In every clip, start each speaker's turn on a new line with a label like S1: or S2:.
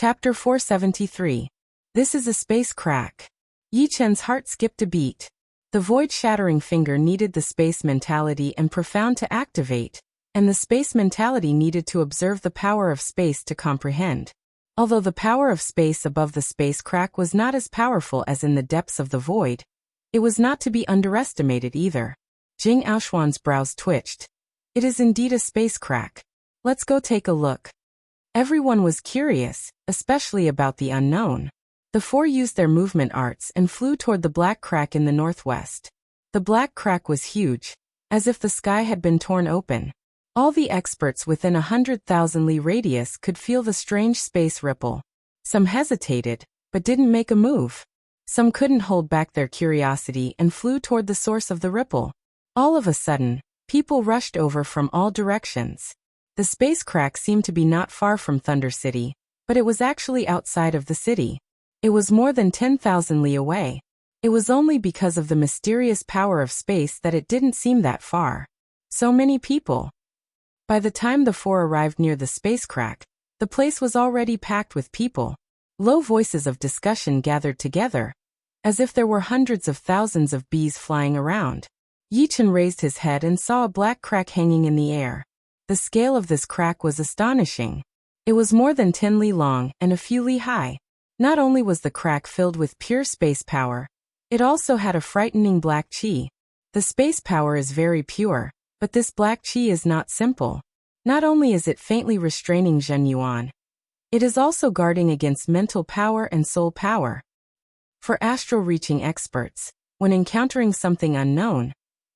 S1: Chapter 473. This is a space crack. Yi Chen's heart skipped a beat. The void-shattering finger needed the space mentality and profound to activate, and the space mentality needed to observe the power of space to comprehend. Although the power of space above the space crack was not as powerful as in the depths of the void, it was not to be underestimated either. Jing Aoshuan's brows twitched. It is indeed a space crack. Let's go take a look. Everyone was curious, especially about the unknown. The four used their movement arts and flew toward the black crack in the northwest. The black crack was huge, as if the sky had been torn open. All the experts within 100,000 li radius could feel the strange space ripple. Some hesitated, but didn't make a move. Some couldn't hold back their curiosity and flew toward the source of the ripple. All of a sudden, people rushed over from all directions. The space crack seemed to be not far from Thunder City, but it was actually outside of the city. It was more than 10,000 li away. It was only because of the mysterious power of space that it didn't seem that far. So many people. By the time the four arrived near the space crack, the place was already packed with people. Low voices of discussion gathered together, as if there were hundreds of thousands of bees flying around. Yi Chen raised his head and saw a black crack hanging in the air. The scale of this crack was astonishing. It was more than 10 li long and a few li high. Not only was the crack filled with pure space power, it also had a frightening black qi. The space power is very pure, but this black qi is not simple. Not only is it faintly restraining Zhen Yuan, it is also guarding against mental power and soul power. For astral-reaching experts, when encountering something unknown,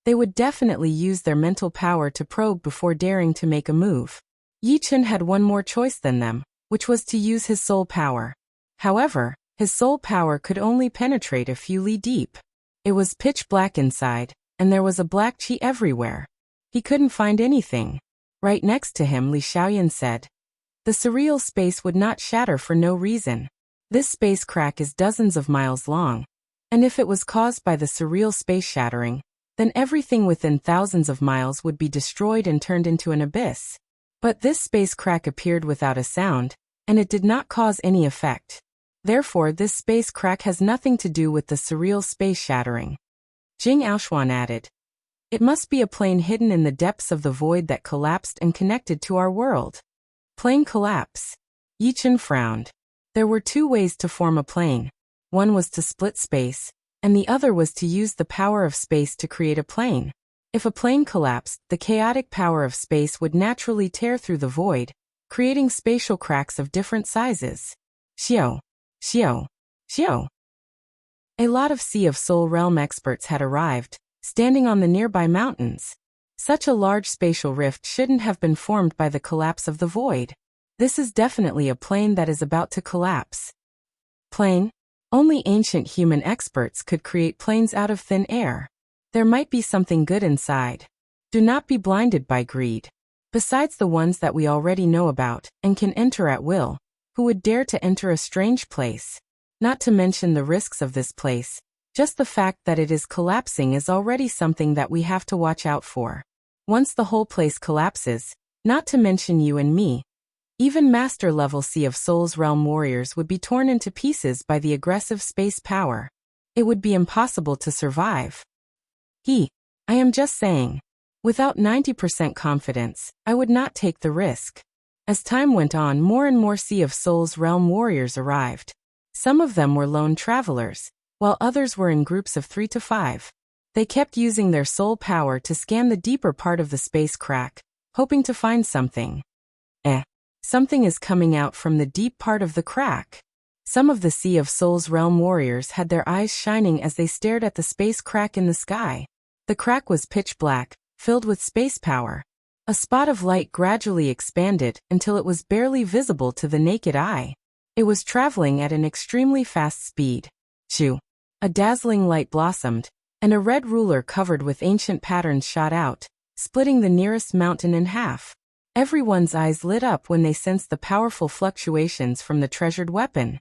S1: they would definitely use their mental power to probe before daring to make a move. Yi Chen had one more choice than them, which was to use his soul power. However, his soul power could only penetrate a few li deep. It was pitch black inside, and there was a black qi everywhere. He couldn't find anything. Right next to him, Li Xiaoyan said, "The surreal space would not shatter for no reason. This space crack is dozens of miles long, and if it was caused by the surreal space shattering, then everything within thousands of miles would be destroyed and turned into an abyss. But this space crack appeared without a sound, and it did not cause any effect. Therefore, this space crack has nothing to do with the surreal space shattering." Jing Aoshuan added, "It must be a plane hidden in the depths of the void that collapsed and connected to our world." Plane collapse. Yi Chen frowned. There were two ways to form a plane. One was to split space, and the other was to use the power of space to create a plane. If a plane collapsed, the chaotic power of space would naturally tear through the void, creating spatial cracks of different sizes. Xiao. Xiao. Xiao. A lot of Sea of Soul realm experts had arrived, standing on the nearby mountains. Such a large spatial rift shouldn't have been formed by the collapse of the void. This is definitely a plane that is about to collapse. Plane? Only ancient human experts could create planes out of thin air. There might be something good inside. Do not be blinded by greed. Besides the ones that we already know about and can enter at will, who would dare to enter a strange place? Not to mention the risks of this place, just the fact that it is collapsing is already something that we have to watch out for. Once the whole place collapses, not to mention you and me, even master-level Sea of Souls realm warriors would be torn into pieces by the aggressive space power. It would be impossible to survive. I am just saying. Without 90% confidence, I would not take the risk. As time went on, more and more Sea of Souls realm warriors arrived. Some of them were lone travelers, while others were in groups of 3 to 5. They kept using their soul power to scan the deeper part of the space crack, hoping to find something. Something is coming out from the deep part of the crack. Some of the Sea of Souls realm warriors had their eyes shining as they stared at the space crack in the sky. The crack was pitch black, filled with space power. A spot of light gradually expanded until it was barely visible to the naked eye. It was traveling at an extremely fast speed. Shoo! A dazzling light blossomed, and a red ruler covered with ancient patterns shot out, splitting the nearest mountain in half. Everyone's eyes lit up when they sensed the powerful fluctuations from the treasured weapon.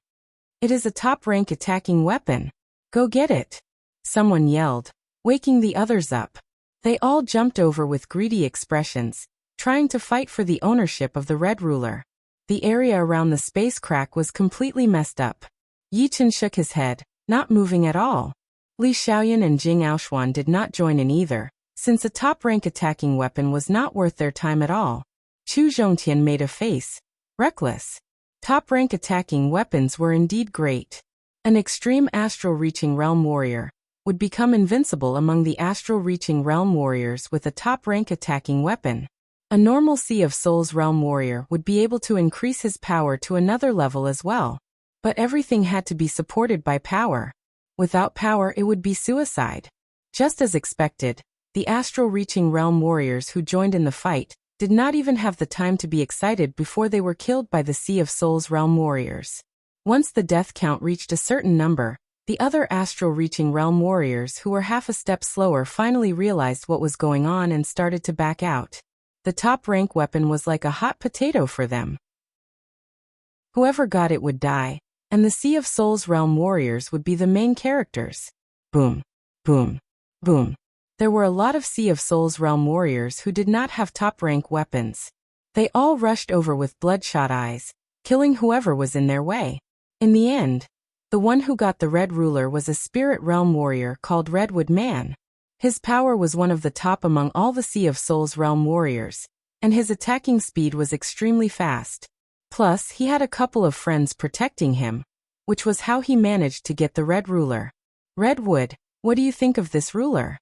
S1: "It is a top-rank attacking weapon. Go get it!" Someone yelled, waking the others up. They all jumped over with greedy expressions, trying to fight for the ownership of the red ruler. The area around the space crack was completely messed up. Yichen shook his head, not moving at all. Li Xiaoyan and Jing Aoxuan did not join in either, since a top-rank attacking weapon was not worth their time at all. Chu Zhongtian made a face. Reckless. Top-rank attacking weapons were indeed great. An extreme astral-reaching realm warrior would become invincible among the astral-reaching realm warriors with a top-rank attacking weapon. A normal Sea of Souls realm warrior would be able to increase his power to another level as well. But everything had to be supported by power. Without power, it would be suicide. Just as expected, the astral-reaching realm warriors who joined in the fight did not even have the time to be excited before they were killed by the Sea of Souls realm warriors. Once the death count reached a certain number, the other astral-reaching realm warriors who were half a step slower finally realized what was going on and started to back out. The top-rank weapon was like a hot potato for them. Whoever got it would die, and the Sea of Souls realm warriors would be the main characters. Boom, boom, boom. There were a lot of Sea of Souls realm warriors who did not have top-rank weapons. They all rushed over with bloodshot eyes, killing whoever was in their way. In the end, the one who got the Red Ruler was a spirit realm warrior called Redwood Man. His power was one of the top among all the Sea of Souls realm warriors, and his attacking speed was extremely fast. Plus, he had a couple of friends protecting him, which was how he managed to get the Red Ruler. Redwood, what do you think of this ruler?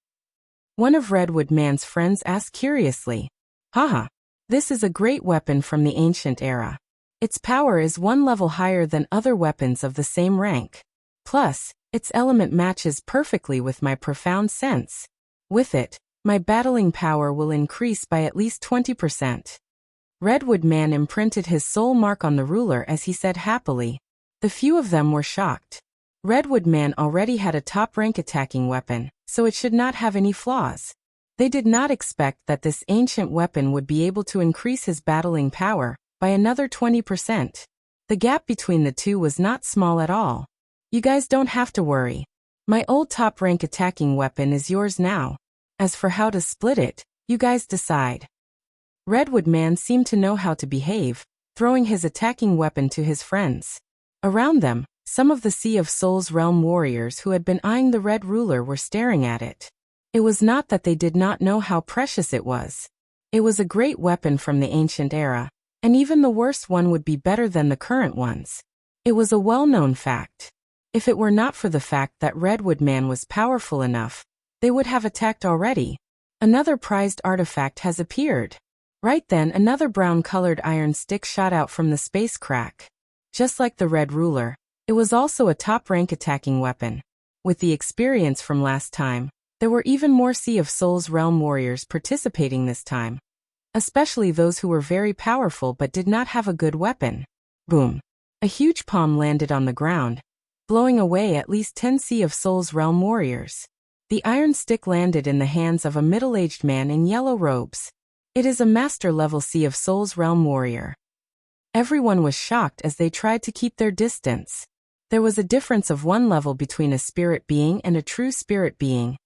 S1: One of Redwood Man's friends asked curiously. Haha, this is a great weapon from the ancient era. Its power is one level higher than other weapons of the same rank. Plus, its element matches perfectly with my profound sense. With it, my battling power will increase by at least 20%. Redwood Man imprinted his soul mark on the ruler as he said happily. The few of them were shocked. Redwood Man already had a top-rank attacking weapon, so it should not have any flaws. They did not expect that this ancient weapon would be able to increase his battling power by another 20%. The gap between the two was not small at all. You guys don't have to worry. My old top-rank attacking weapon is yours now. As for how to split it, you guys decide. Redwood Man seemed to know how to behave, throwing his attacking weapon to his friends. Around them, some of the Sea of Souls realm warriors who had been eyeing the Red Ruler were staring at it. It was not that they did not know how precious it was. It was a great weapon from the ancient era, and even the worst one would be better than the current ones. It was a well-known fact. If it were not for the fact that Redwood Man was powerful enough, they would have attacked already. Another prized artifact has appeared. Right then, another brown-colored iron stick shot out from the space crack. Just like the Red Ruler, it was also a top-rank attacking weapon. With the experience from last time, there were even more Sea of Souls realm warriors participating this time. Especially those who were very powerful but did not have a good weapon. Boom. A huge palm landed on the ground, blowing away at least 10 Sea of Souls realm warriors. The iron stick landed in the hands of a middle-aged man in yellow robes. It is a master-level Sea of Souls realm warrior. Everyone was shocked as they tried to keep their distance. There was a difference of one level between a spirit being and a true spirit being,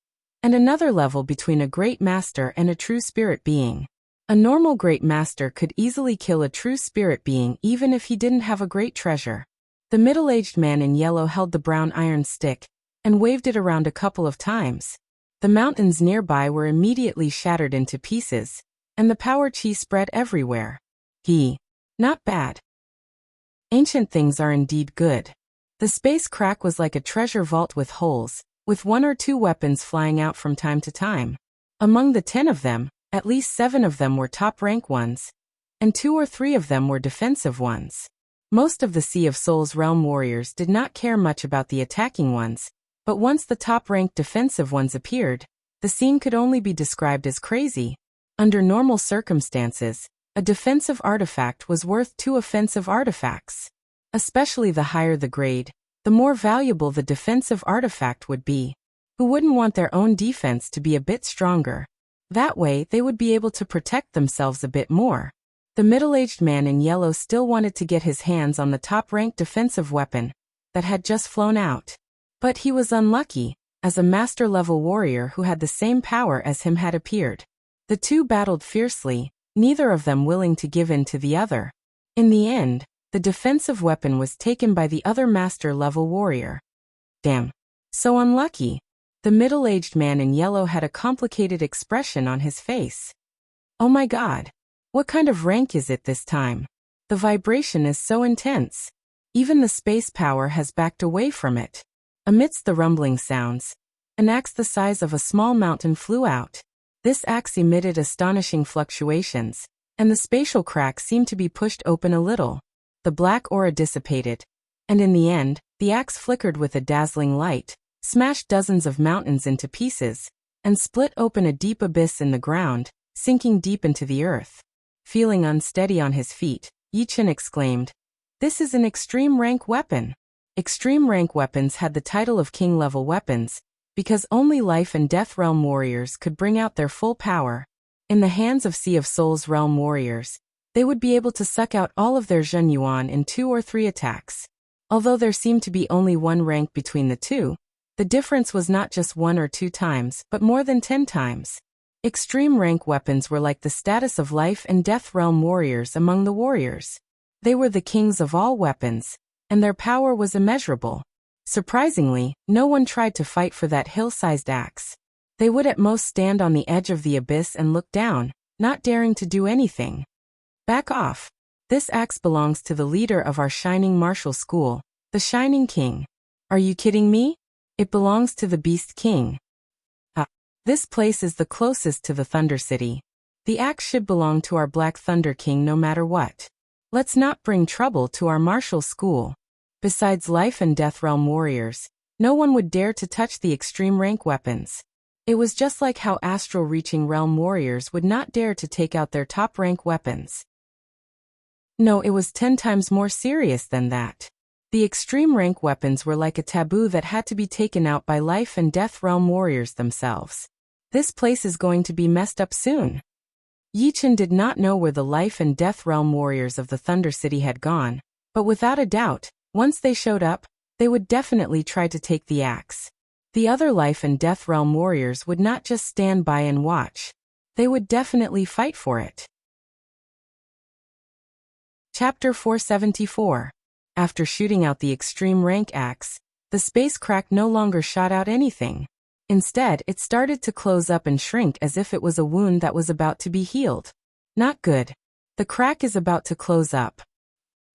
S1: and another level between a great master and a true spirit being. A normal great master could easily kill a true spirit being even if he didn't have a great treasure. The middle-aged man in yellow held the brown iron stick and waved it around a couple of times. The mountains nearby were immediately shattered into pieces, and the power chi spread everywhere. Not bad. Ancient things are indeed good. The space crack was like a treasure vault with holes, with 1 or 2 weapons flying out from time to time. Among the 10 of them, at least 7 of them were top-rank ones, and 2 or 3 of them were defensive ones. Most of the Sea of Souls realm warriors did not care much about the attacking ones, but once the top-ranked defensive ones appeared, the scene could only be described as crazy. Under normal circumstances, a defensive artifact was worth 2 offensive artifacts. Especially the higher the grade, the more valuable the defensive artifact would be. Who wouldn't want their own defense to be a bit stronger? That way, they would be able to protect themselves a bit more. The middle-aged man in yellow still wanted to get his hands on the top-ranked defensive weapon that had just flown out. But he was unlucky, as a master-level warrior who had the same power as him had appeared. The two battled fiercely, neither of them willing to give in to the other. In the end, the defensive weapon was taken by the other master-level warrior. Damn. So unlucky. The middle-aged man in yellow had a complicated expression on his face. Oh my god. What kind of rank is it this time? The vibration is so intense. Even the space power has backed away from it. Amidst the rumbling sounds, an axe the size of a small mountain flew out. This axe emitted astonishing fluctuations, and the spatial crack seemed to be pushed open a little. The black aura dissipated, and in the end, the axe flickered with a dazzling light, smashed dozens of mountains into pieces, and split open a deep abyss in the ground, sinking deep into the earth. Feeling unsteady on his feet, Yi-Chen exclaimed, "This is an extreme rank weapon." Extreme rank weapons had the title of king-level weapons, because only life and death realm warriors could bring out their full power. In the hands of Sea of Souls realm warriors, they would be able to suck out all of their Zhen Yuan in 2 or 3 attacks. Although there seemed to be only one rank between the two, the difference was not just 1 or 2 times, but more than 10 times. Extreme rank weapons were like the status of life and death realm warriors among the warriors. They were the kings of all weapons, and their power was immeasurable. Surprisingly, no one tried to fight for that hill-sized axe. They would at most stand on the edge of the abyss and look down, not daring to do anything. Back off. This axe belongs to the leader of our Shining Martial School, the Shining King. Are you kidding me? It belongs to the Beast King. This place is the closest to the Thunder City. The axe should belong to our Black Thunder King no matter what. Let's not bring trouble to our martial school. Besides life and death realm warriors, no one would dare to touch the extreme rank weapons. It was just like how astral reaching realm warriors would not dare to take out their top rank weapons. No, it was 10 times more serious than that. The extreme rank weapons were like a taboo that had to be taken out by life and death realm warriors themselves. This place is going to be messed up soon. Yi-Chen did not know where the life and death realm warriors of the Thunder City had gone, but without a doubt, once they showed up, they would definitely try to take the axe. The other life and death realm warriors would not just stand by and watch. They would definitely fight for it. Chapter 474. After shooting out the extreme rank axe, the space crack no longer shot out anything. Instead, it started to close up and shrink as if it was a wound that was about to be healed. Not good. The crack is about to close up.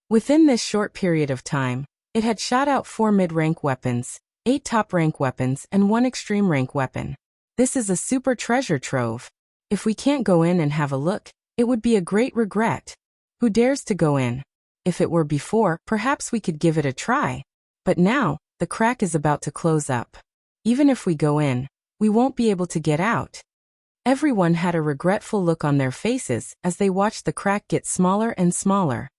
S1: Within this short period of time, it had shot out 4 mid-rank weapons, 8 top-rank weapons, and 1 extreme-rank weapon. This is a super treasure trove. If we can't go in and have a look, it would be a great regret. Who dares to go in? If it were before, perhaps we could give it a try. But now, the crack is about to close up. Even if we go in, we won't be able to get out. Everyone had a regretful look on their faces as they watched the crack get smaller and smaller.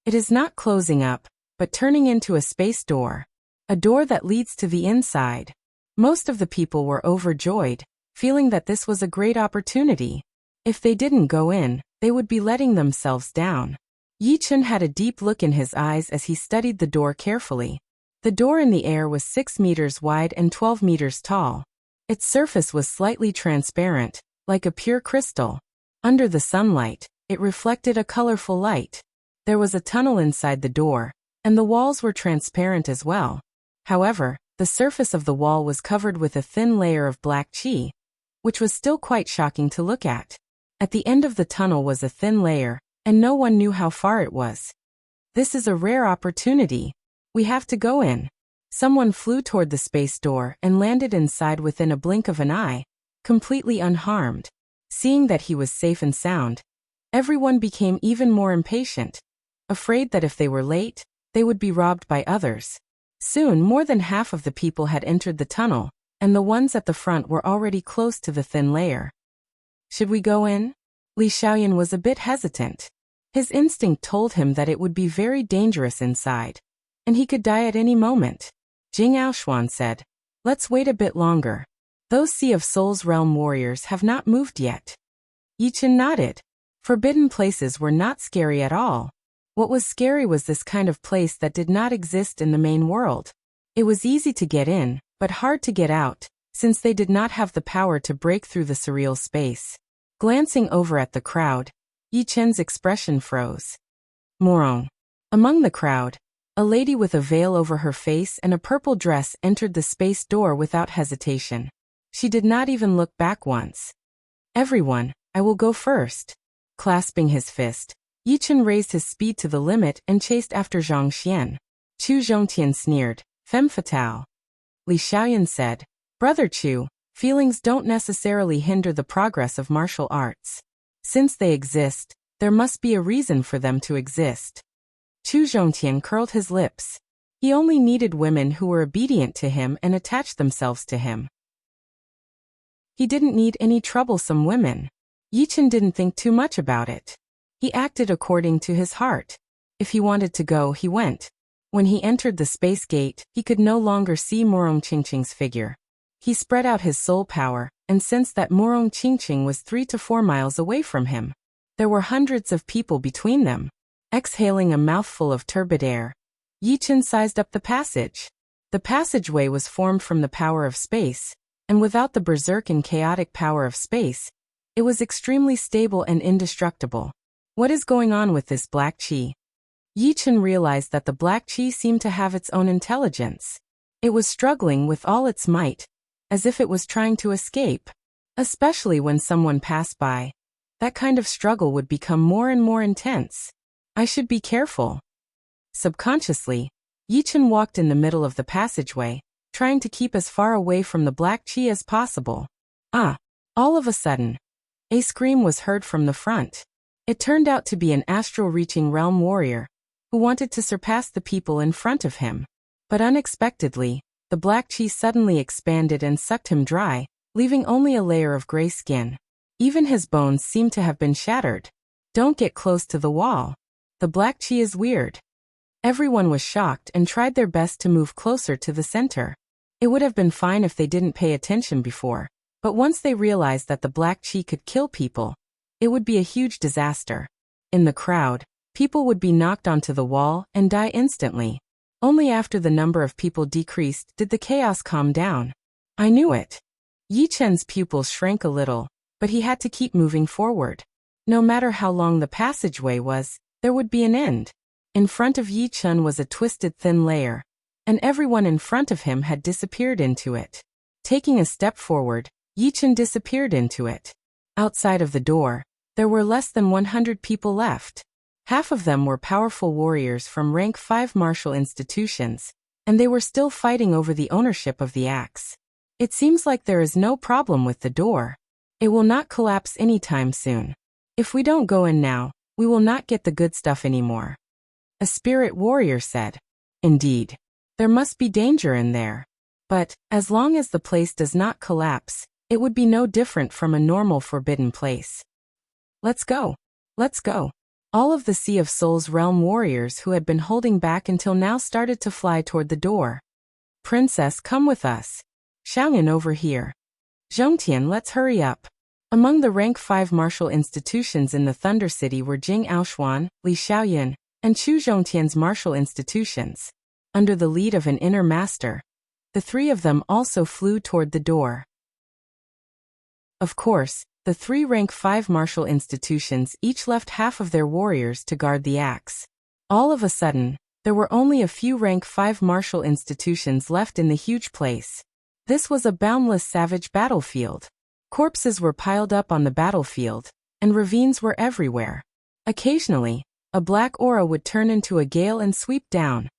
S1: It is not closing up, but turning into a space door. A door that leads to the inside. Most of the people were overjoyed, feeling that this was a great opportunity. If they didn't go in, they would be letting themselves down. Yi-Chen had a deep look in his eyes as he studied the door carefully. The door in the air was 6 meters wide and 12 meters tall. Its surface was slightly transparent, like a pure crystal. Under the sunlight, it reflected a colorful light. There was a tunnel inside the door, and the walls were transparent as well. However, the surface of the wall was covered with a thin layer of black qi, which was still quite shocking to look at. At the end of the tunnel was a thin layer, and no one knew how far it was. This is a rare opportunity. We have to go in. Someone flew toward the space door and landed inside within a blink of an eye, completely unharmed. Seeing that he was safe and sound, everyone became even more impatient, afraid that if they were late, they would be robbed by others. Soon more than half of the people had entered the tunnel, and the ones at the front were already close to the thin layer. Should we go in? Li Xiaoyan was a bit hesitant. His instinct told him that it would be very dangerous inside, and he could die at any moment. Jing Aoshuan said, "Let's wait a bit longer. Those Sea of Souls realm warriors have not moved yet." Yi-Chen nodded. Forbidden places were not scary at all. What was scary was this kind of place that did not exist in the main world. It was easy to get in, but hard to get out, since they did not have the power to break through the surreal space. Glancing over at the crowd, Yi-Chen's expression froze. Morong. Among the crowd, a lady with a veil over her face and a purple dress entered the space door without hesitation. She did not even look back once. Everyone, I will go first. Clasping his fist, Yichen raised his speed to the limit and chased after Zhang Xian. Chu Zhongtian sneered, femme fatale. Li Xiaoyan said, Brother Chu, feelings don't necessarily hinder the progress of martial arts. Since they exist, there must be a reason for them to exist. Chu Zhongtian curled his lips. He only needed women who were obedient to him and attached themselves to him. He didn't need any troublesome women. Yichen didn't think too much about it. He acted according to his heart. If he wanted to go, he went. When he entered the space gate, he could no longer see Morong Qingqing's figure. He spread out his soul power, and sensed that Morong Qingqing was 3 to 4 miles away from him. There were hundreds of people between them. Exhaling a mouthful of turbid air, Yichen sized up the passage. The passageway was formed from the power of space, and without the berserk and chaotic power of space, it was extremely stable and indestructible. What is going on with this black qi? Yichen realized that the black qi seemed to have its own intelligence. It was struggling with all its might, as if it was trying to escape. Especially when someone passed by, that kind of struggle would become more and more intense. I should be careful. Subconsciously, Yichen walked in the middle of the passageway, trying to keep as far away from the black qi as possible. All of a sudden, a scream was heard from the front. It turned out to be an astral-reaching realm warrior, who wanted to surpass the people in front of him. But unexpectedly, the black qi suddenly expanded and sucked him dry, leaving only a layer of gray skin. Even his bones seemed to have been shattered. Don't get close to the wall. The black qi is weird. Everyone was shocked and tried their best to move closer to the center. It would have been fine if they didn't pay attention before, but once they realized that the black qi could kill people, it would be a huge disaster. In the crowd, people would be knocked onto the wall and die instantly. Only after the number of people decreased did the chaos calm down. I knew it. Yichen's pupils shrank a little, but he had to keep moving forward. No matter how long the passageway was, there would be an end. In front of Yichen was a twisted thin layer, and everyone in front of him had disappeared into it. Taking a step forward, Yichen disappeared into it. Outside of the door, there were less than 100 people left. Half of them were powerful warriors from rank 5 martial institutions, and they were still fighting over the ownership of the axe. It seems like there is no problem with the door. It will not collapse anytime soon. If we don't go in now, we will not get the good stuff anymore. A spirit warrior said. Indeed. There must be danger in there. But, as long as the place does not collapse, it would be no different from a normal forbidden place. Let's go. Let's go. All of the Sea of Souls realm warriors who had been holding back until now started to fly toward the door. Princess, come with us. Xiaoyan, over here. Zhongtian, let's hurry up. Among the rank 5 martial institutions in the Thunder City were Jing Aoshuan, Li Xiaoyan, and Chu Zhongtian's martial institutions. Under the lead of an inner master, the three of them also flew toward the door. Of course, the 3 rank 5 martial institutions each left half of their warriors to guard the axe. All of a sudden, there were only a few rank 5 martial institutions left in the huge place. This was a boundless savage battlefield. Corpses were piled up on the battlefield, and ravines were everywhere. Occasionally, a black aura would turn into a gale and sweep down,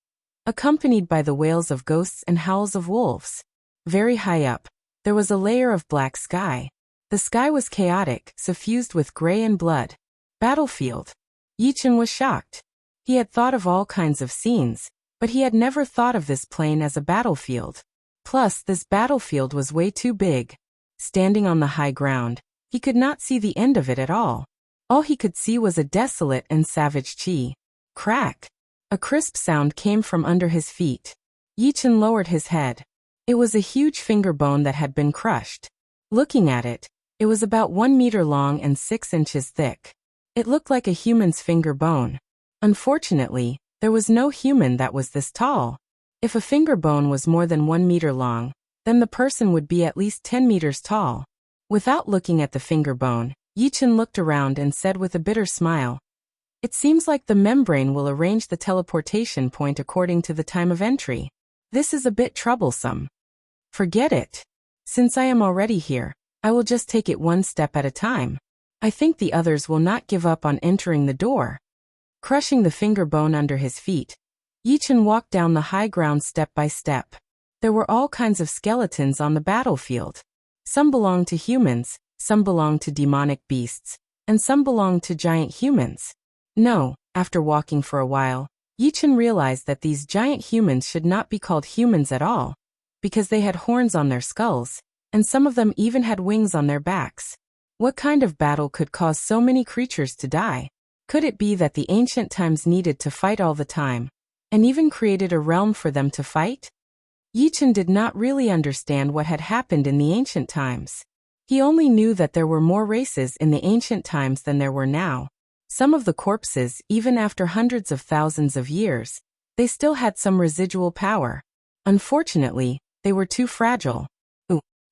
S1: accompanied by the wails of ghosts and howls of wolves. Very high up, there was a layer of black sky. The sky was chaotic, suffused with gray and blood. Battlefield. Yichen was shocked. He had thought of all kinds of scenes, but he had never thought of this plain as a battlefield. Plus, this battlefield was way too big. Standing on the high ground, he could not see the end of it at all. All he could see was a desolate and savage qi. Crack! A crisp sound came from under his feet. Yichen lowered his head. It was a huge finger bone that had been crushed. Looking at it, it was about 1 meter long and 6 inches thick. It looked like a human's finger bone. Unfortunately, there was no human that was this tall. If a finger bone was more than 1 meter long, then the person would be at least 10 meters tall. Without looking at the finger bone, Yichen looked around and said with a bitter smile, It seems like the membrane will arrange the teleportation point according to the time of entry. This is a bit troublesome. Forget it. Since I am already here, I will just take it one step at a time. I think the others will not give up on entering the door. Crushing the finger bone under his feet, Yichen walked down the high ground step by step. There were all kinds of skeletons on the battlefield. Some belonged to humans, some belonged to demonic beasts, and some belonged to giant humans. No, after walking for a while, Yichen realized that these giant humans should not be called humans at all, because they had horns on their skulls, and some of them even had wings on their backs. What kind of battle could cause so many creatures to die? Could it be that the ancient times needed to fight all the time, and even created a realm for them to fight? Yichen did not really understand what had happened in the ancient times. He only knew that there were more races in the ancient times than there were now. Some of the corpses, even after hundreds of thousands of years, they still had some residual power. Unfortunately, they were too fragile.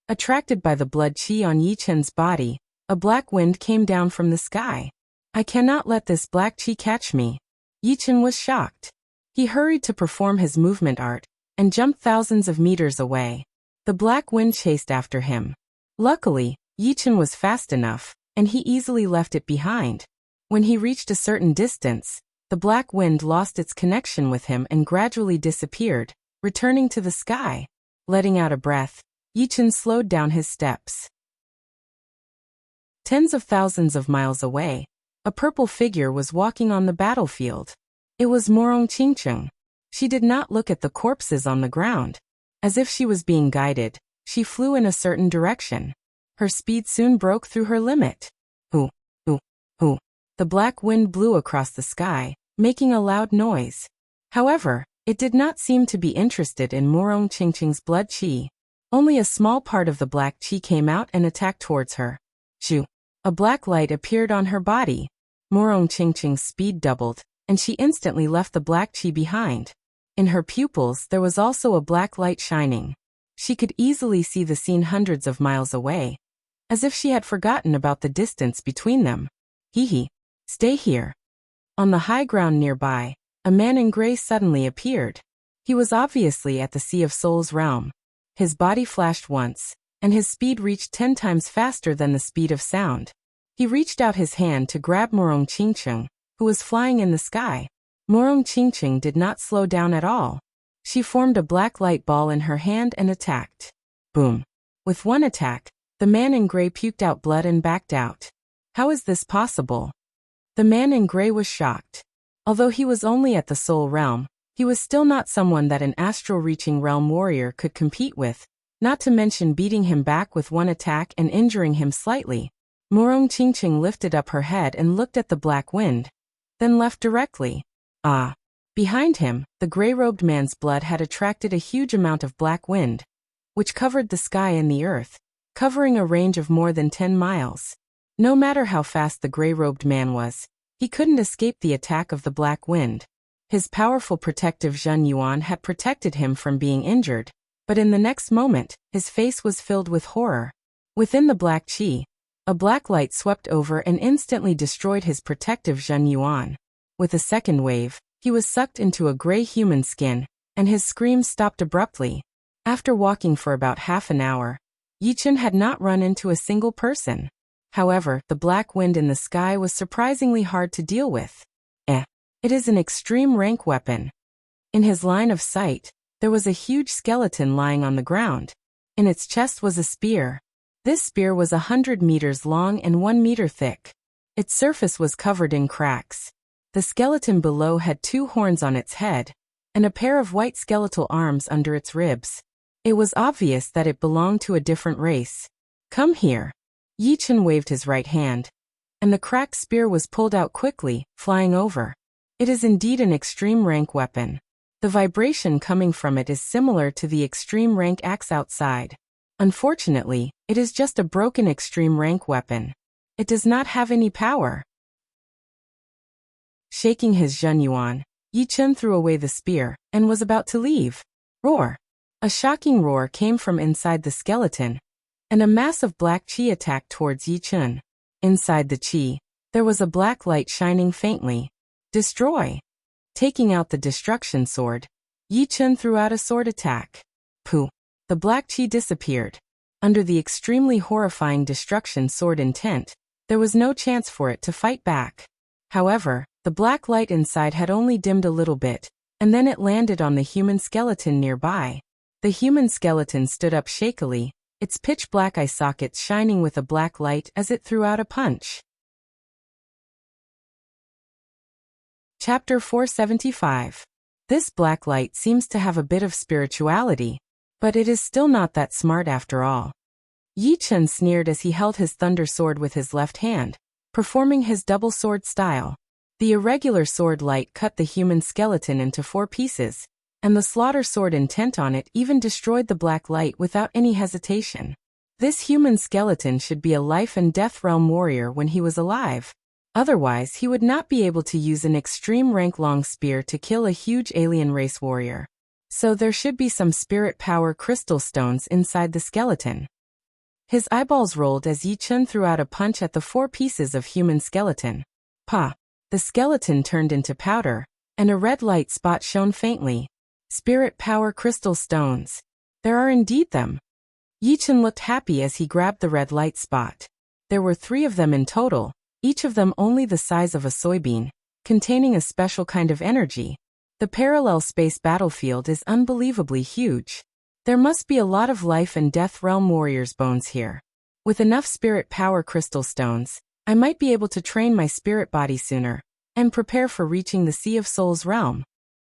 S1: Attracted by the blood qi on Yichen's body, a black wind came down from the sky. I cannot let this black qi catch me. Yichen was shocked. He hurried to perform his movement art, and jumped thousands of meters away. The black wind chased after him. Luckily, Yichen was fast enough, and he easily left it behind. When he reached a certain distance, the black wind lost its connection with him and gradually disappeared, returning to the sky. Letting out a breath, Yichen slowed down his steps. Tens of thousands of miles away, a purple figure was walking on the battlefield. It was Morong Qingcheng. She did not look at the corpses on the ground. As if she was being guided, she flew in a certain direction. Her speed soon broke through her limit. Hoo, hoo, hoo. The black wind blew across the sky, making a loud noise. However, it did not seem to be interested in Morong Qingcheng's blood qi. Only a small part of the black qi came out and attacked towards her. Shoo! A black light appeared on her body. Morong Qingcheng's speed doubled, and she instantly left the black qi behind. In her pupils there was also a black light shining. She could easily see the scene hundreds of miles away, as if she had forgotten about the distance between them. Hee. Stay here. On the high ground nearby, a man in gray suddenly appeared. He was obviously at the Sea of Souls realm. His body flashed once, and his speed reached 10 times faster than the speed of sound. He reached out his hand to grab Morong Qingcheng, who was flying in the sky. Morong Qingcheng did not slow down at all. She formed a black light ball in her hand and attacked. Boom! With one attack, the man in gray puked out blood and backed out. How is this possible? The man in gray was shocked. Although he was only at the soul realm, he was still not someone that an astral-reaching realm warrior could compete with, not to mention beating him back with one attack and injuring him slightly. Morong Qingcheng lifted up her head and looked at the black wind, then left directly. Behind him, the gray-robed man's blood had attracted a huge amount of black wind, which covered the sky and the earth, covering a range of more than 10 miles. No matter how fast the gray-robed man was, he couldn't escape the attack of the black wind. His powerful protective Zhen Yuan had protected him from being injured, but in the next moment, his face was filled with horror. Within the black qi, a black light swept over and instantly destroyed his protective Zhen Yuan. With a second wave, he was sucked into a gray human skin, and his screams stopped abruptly. After walking for about half an hour, Yichen had not run into a single person. However, the black wind in the sky was surprisingly hard to deal with. It is an extreme rank weapon. In his line of sight, there was a huge skeleton lying on the ground. In its chest was a spear. This spear was 100 meters long and 1 meter thick. Its surface was covered in cracks. The skeleton below had 2 horns on its head, and a pair of white skeletal arms under its ribs. It was obvious that it belonged to a different race. Come here. Yichen waved his right hand, and the cracked spear was pulled out quickly, flying over. It is indeed an extreme rank weapon. The vibration coming from it is similar to the extreme rank axe outside. Unfortunately, it is just a broken extreme rank weapon. It does not have any power. Shaking his Zhen Yuan, Yichen threw away the spear, and was about to leave. Roar! A shocking roar came from inside the skeleton, and a mass of black qi attacked towards Yichen. Inside the qi, there was a black light shining faintly. Destroy. Taking out the destruction sword, Yi Chen threw out a sword attack. Pooh. The black chi disappeared. Under the extremely horrifying destruction sword intent, there was no chance for it to fight back. However, the black light inside had only dimmed a little bit, and then it landed on the human skeleton nearby. The human skeleton stood up shakily, its pitch-black eye sockets shining with a black light as it threw out a punch. Chapter 475. This black light seems to have a bit of spirituality, but it is still not that smart after all. Yi Chen sneered as he held his thunder sword with his left hand, performing his double sword style. The irregular sword light cut the human skeleton into 4 pieces, and the slaughter sword intent on it even destroyed the black light without any hesitation. This human skeleton should be a life and death realm warrior when he was alive. Otherwise, he would not be able to use an extreme rank-long spear to kill a huge alien race warrior. So there should be some spirit power crystal stones inside the skeleton. His eyeballs rolled as Yi Chen threw out a punch at the 4 pieces of human skeleton. Pa! The skeleton turned into powder, and a red light spot shone faintly. Spirit power crystal stones. There are indeed them. Yi Chen looked happy as he grabbed the red light spot. There were 3 of them in total, each of them only the size of a soybean, containing a special kind of energy. The parallel space battlefield is unbelievably huge. There must be a lot of life and death realm warriors' bones here. With enough spirit power crystal stones, I might be able to train my spirit body sooner, and prepare for reaching the Sea of Souls realm.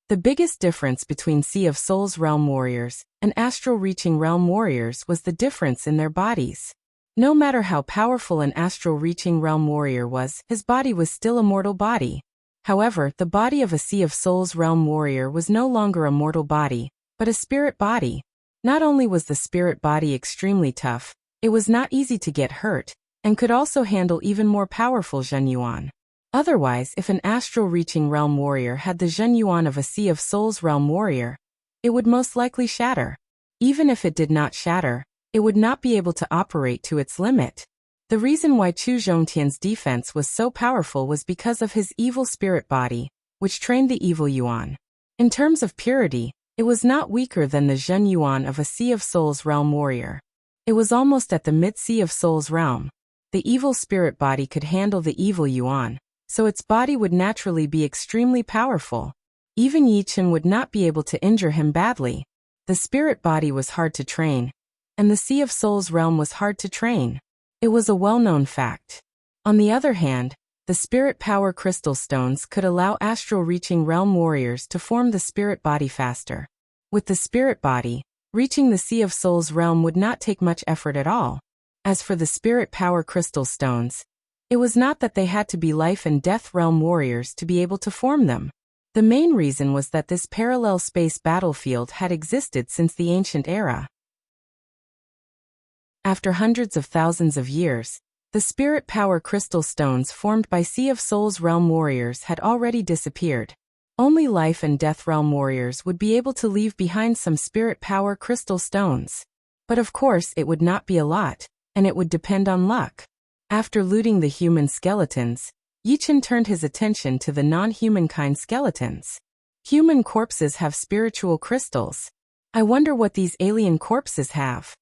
S1: The biggest difference between Sea of Souls realm warriors and astral reaching realm warriors was the difference in their bodies. No matter how powerful an astral reaching realm warrior was, his body was still a mortal body. However, the body of a Sea of Souls realm warrior was no longer a mortal body, but a spirit body. Not only was the spirit body extremely tough, it was not easy to get hurt, and could also handle even more powerful Zhen Yuan. Otherwise, if an astral reaching realm warrior had the Zhen Yuan of a Sea of Souls realm warrior, it would most likely shatter. Even if it did not shatter, it would not be able to operate to its limit. The reason why Chu Zhongtian's defense was so powerful was because of his evil spirit body, which trained the evil Yuan. In terms of purity, it was not weaker than the Zhen Yuan of a Sea of Souls realm warrior. It was almost at the mid-Sea of Souls realm. The evil spirit body could handle the evil Yuan, so its body would naturally be extremely powerful. Even Yi Chen would not be able to injure him badly. The spirit body was hard to train, and the Sea of Souls realm was hard to train. It was a well-known fact. On the other hand, the spirit power crystal stones could allow astral reaching realm warriors to form the spirit body faster. With the spirit body, reaching the Sea of Souls realm would not take much effort at all. As for the spirit power crystal stones, it was not that they had to be life and death realm warriors to be able to form them. The main reason was that this parallel space battlefield had existed since the ancient era. After hundreds of thousands of years, the spirit power crystal stones formed by Sea of Souls realm warriors had already disappeared. Only life and death realm warriors would be able to leave behind some spirit power crystal stones. But of course it would not be a lot, and it would depend on luck. After looting the human skeletons, Yi Chen turned his attention to the non-humankind skeletons. Human corpses have spiritual crystals. I wonder what these alien corpses have.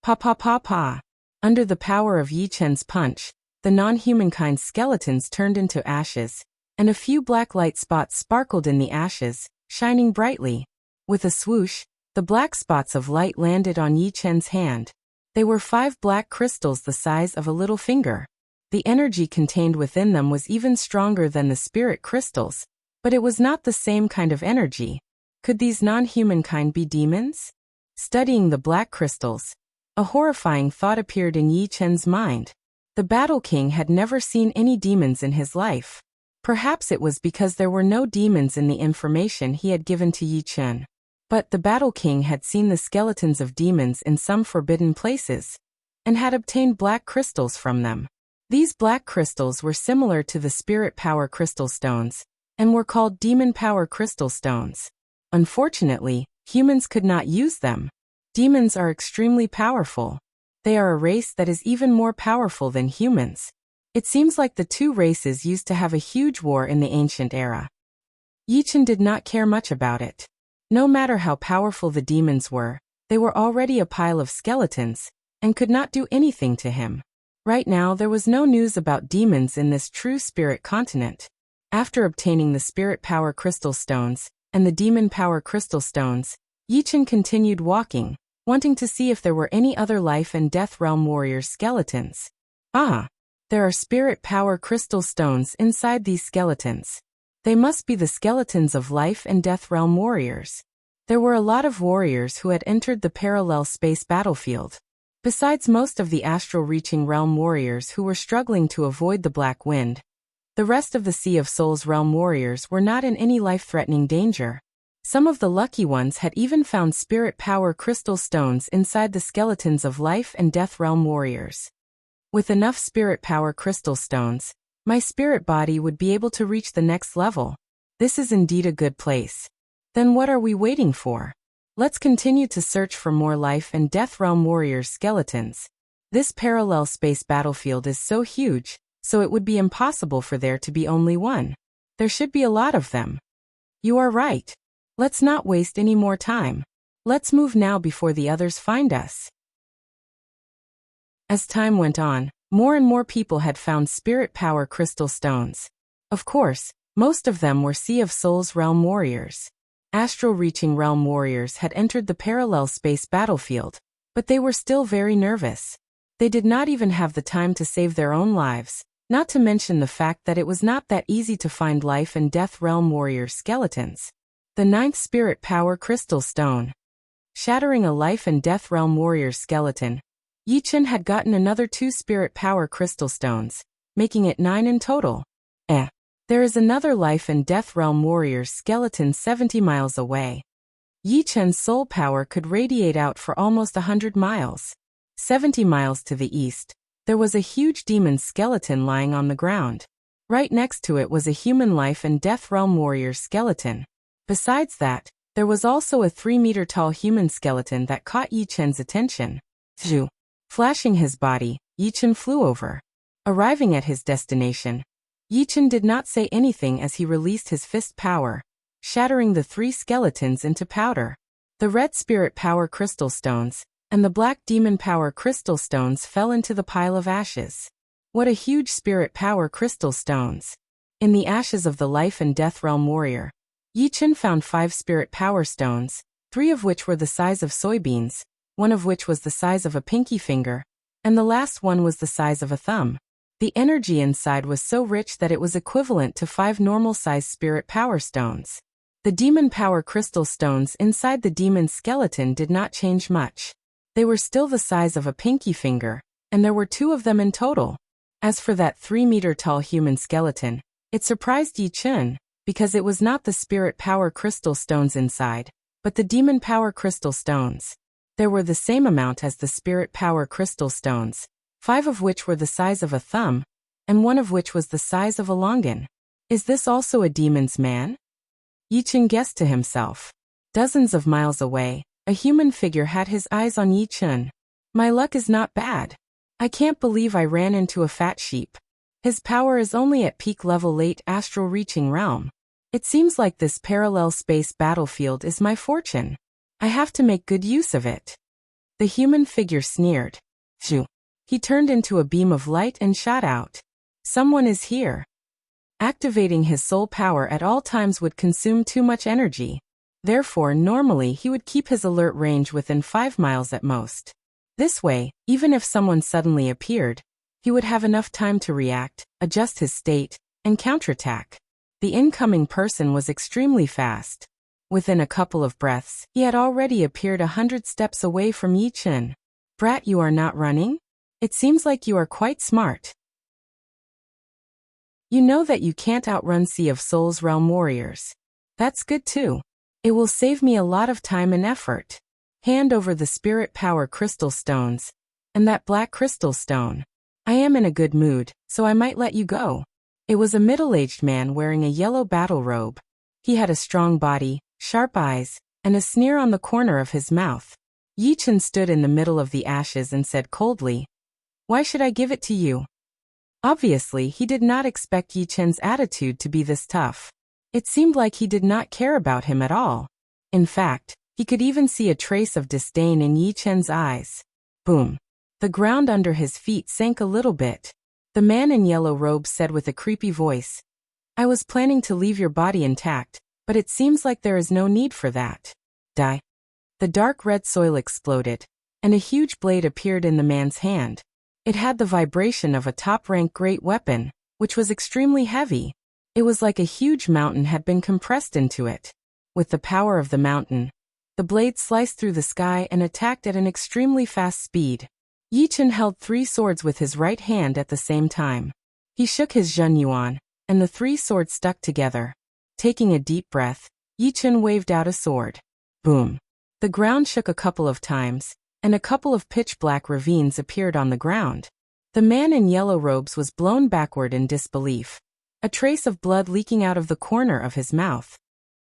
S1: Pa pa pa pa. Under the power of Yi Chen's punch, the non-humankind skeletons turned into ashes, and a few black light spots sparkled in the ashes, shining brightly. With a swoosh, the black spots of light landed on Yi Chen's hand. They were 5 black crystals the size of a little finger. The energy contained within them was even stronger than the spirit crystals, but it was not the same kind of energy. Could these non-humankind be demons? Studying the black crystals, a horrifying thought appeared in Yi Chen's mind. The Battle King had never seen any demons in his life. Perhaps it was because there were no demons in the information he had given to Yi Chen. But the Battle King had seen the skeletons of demons in some forbidden places, and had obtained black crystals from them. These black crystals were similar to the spirit power crystal stones, and were called demon power crystal stones. Unfortunately, humans could not use them. Demons are extremely powerful. They are a race that is even more powerful than humans. It seems like the two races used to have a huge war in the ancient era. Yichen did not care much about it. No matter how powerful the demons were, they were already a pile of skeletons, and could not do anything to him. Right now there was no news about demons in this true spirit continent. After obtaining the spirit power crystal stones, and the demon power crystal stones, Yichen continued walking, wanting to see if there were any other life and death realm warriors' skeletons. Ah! There are spirit power crystal stones inside these skeletons. They must be the skeletons of life and death realm warriors. There were a lot of warriors who had entered the parallel space battlefield. Besides most of the astral-reaching realm warriors who were struggling to avoid the black wind, the rest of the Sea of Souls realm warriors were not in any life-threatening danger. Some of the lucky ones had even found spirit power crystal stones inside the skeletons of life and death realm warriors. With enough spirit power crystal stones, my spirit body would be able to reach the next level. This is indeed a good place. Then what are we waiting for? Let's continue to search for more life and death realm warriors' skeletons. This parallel space battlefield is so huge, so it would be impossible for there to be only one. There should be a lot of them. You are right. Let's not waste any more time. Let's move now before the others find us. As time went on, more and more people had found spirit power crystal stones. Of course, most of them were Sea of Souls realm warriors. Astral-reaching realm warriors had entered the parallel space battlefield, but they were still very nervous. They did not even have the time to save their own lives, not to mention the fact that it was not that easy to find life and death realm warrior skeletons. The 9th spirit power crystal stone. Shattering a life and death realm warrior skeleton, Yichen had gotten another 2 spirit power crystal stones, making it 9 in total. There is another life and death realm warrior skeleton 70 miles away. Yichen's soul power could radiate out for almost 100 miles. 70 miles to the east, there was a huge demon skeleton lying on the ground. Right next to it was a human life and death realm warrior skeleton. Besides that, there was also a 3-meter-tall human skeleton that caught Yichen's attention. Zhu. Flashing his body, Yichen flew over. Arriving at his destination, Yichen did not say anything as he released his fist power, shattering the 3 skeletons into powder. The red spirit power crystal stones and the black demon power crystal stones fell into the pile of ashes. What a huge spirit power crystal stones! In the ashes of the life and death realm warrior, Yichen found 5 spirit power stones, 3 of which were the size of soybeans, 1 of which was the size of a pinky finger, and the last one was the size of a thumb. The energy inside was so rich that it was equivalent to 5 normal-sized spirit power stones. The demon power crystal stones inside the demon skeleton did not change much. They were still the size of a pinky finger, and there were 2 of them in total. As for that 3-meter-tall human skeleton, it surprised Yichen, because it was not the spirit power crystal stones inside, but the demon power crystal stones. There were the same amount as the spirit power crystal stones, 5 of which were the size of a thumb, and 1 of which was the size of a longan. Is this also a demon's man? Yichen guessed to himself. Dozens of miles away, a human figure had his eyes on Yichen. My luck is not bad. I can't believe I ran into a fat sheep. His power is only at peak level late astral reaching realm. It seems like this parallel space battlefield is my fortune. I have to make good use of it. The human figure sneered. Phew. He turned into a beam of light and shot out. Someone is here. Activating his soul power at all times would consume too much energy. Therefore, normally he would keep his alert range within 5 miles at most. This way, even if someone suddenly appeared, he would have enough time to react, adjust his state, and counterattack. The incoming person was extremely fast. Within a couple of breaths, he had already appeared 100 steps away from Yichen. Brat, you are not running? It seems like you are quite smart. You know that you can't outrun Sea of Souls realm warriors. That's good too. It will save me a lot of time and effort. Hand over the spirit power crystal stones, and that black crystal stone. I am in a good mood, so I might let you go. It was a middle-aged man wearing a yellow battle robe. He had a strong body, sharp eyes, and a sneer on the corner of his mouth. Yichen stood in the middle of the ashes and said coldly, "Why should I give it to you?" Obviously, he did not expect Yi Chen's attitude to be this tough. It seemed like he did not care about him at all. In fact, he could even see a trace of disdain in Yi Chen's eyes. Boom. The ground under his feet sank a little bit. The man in yellow robes said with a creepy voice, "I was planning to leave your body intact, but it seems like there is no need for that." Die. The dark red soil exploded, and a huge blade appeared in the man's hand. It had the vibration of a top-rank great weapon, which was extremely heavy. It was like a huge mountain had been compressed into it. With the power of the mountain, the blade sliced through the sky and attacked at an extremely fast speed. Yi Chen held 3 swords with his right hand at the same time. He shook his Zhen Yuan, and the 3 swords stuck together. Taking a deep breath, Yi Chen waved out a sword. Boom. The ground shook a couple of times, and a couple of pitch-black ravines appeared on the ground. The man in yellow robes was blown backward in disbelief, a trace of blood leaking out of the corner of his mouth.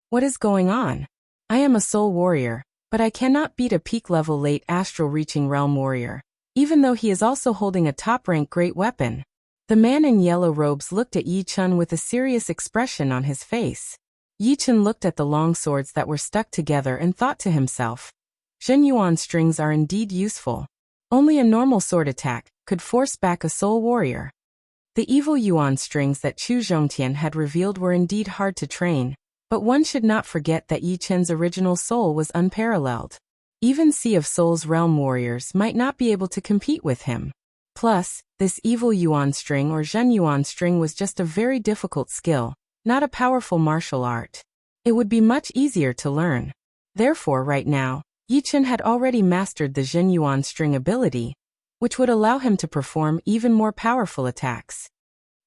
S1: What is going on? I am a soul warrior, but I cannot beat a peak-level late astral-reaching realm warrior, even though he is also holding a top-rank great weapon. The man in yellow robes looked at Yi Chen with a serious expression on his face. Yi Chen looked at the long swords that were stuck together and thought to himself, Zhen Yuan strings are indeed useful. Only a normal sword attack could force back a soul warrior. The evil Yuan strings that Chu Zhongtian had revealed were indeed hard to train, but one should not forget that Yi Chen's original soul was unparalleled. Even Sea of Souls realm warriors might not be able to compete with him. Plus, this evil Yuan string or Zhen Yuan string was just a very difficult skill, not a powerful martial art. It would be much easier to learn. Therefore, right now, Yi Chen had already mastered the Zhen Yuan string ability, which would allow him to perform even more powerful attacks.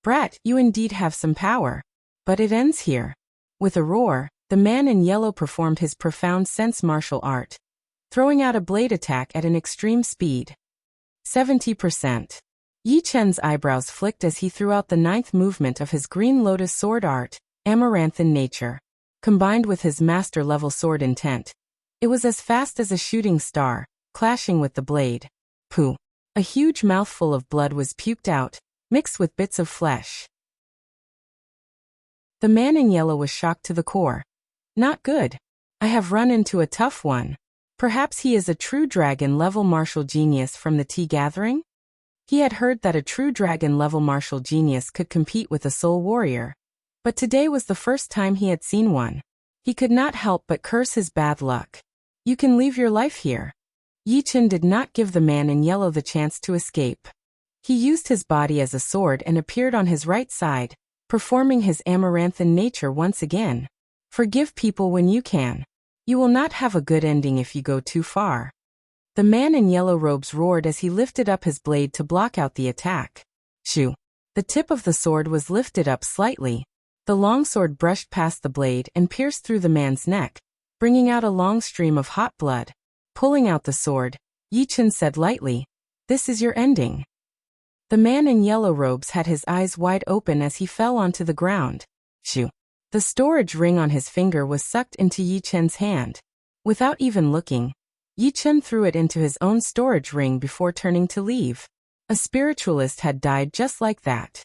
S1: Brat, you indeed have some power. But it ends here. With a roar, the man in yellow performed his profound sense martial art, throwing out a blade attack at an extreme speed. 70%. Yi Chen's eyebrows flicked as he threw out the 9th movement of his green lotus sword art, Amaranthan nature. Combined with his master-level sword intent, it was as fast as a shooting star, clashing with the blade. Pooh. A huge mouthful of blood was puked out, mixed with bits of flesh. The man in yellow was shocked to the core. Not good. I have run into a tough one. Perhaps he is a true dragon-level martial genius from the tea gathering? He had heard that a true dragon-level martial genius could compete with a soul warrior. But today was the first time he had seen one. He could not help but curse his bad luck. You can leave your life here. Yi Chen did not give the man in yellow the chance to escape. He used his body as a sword and appeared on his right side, performing his amaranthan nature once again. Forgive people when you can. You will not have a good ending if you go too far. The man in yellow robes roared as he lifted up his blade to block out the attack. Shoo. The tip of the sword was lifted up slightly. The long sword brushed past the blade and pierced through the man's neck, bringing out a long stream of hot blood. Pulling out the sword, Yi Chen said lightly, "This is your ending." The man in yellow robes had his eyes wide open as he fell onto the ground. Shoo. The storage ring on his finger was sucked into Yi Chen's hand. Without even looking, Yi Chen threw it into his own storage ring before turning to leave. A spiritualist had died just like that.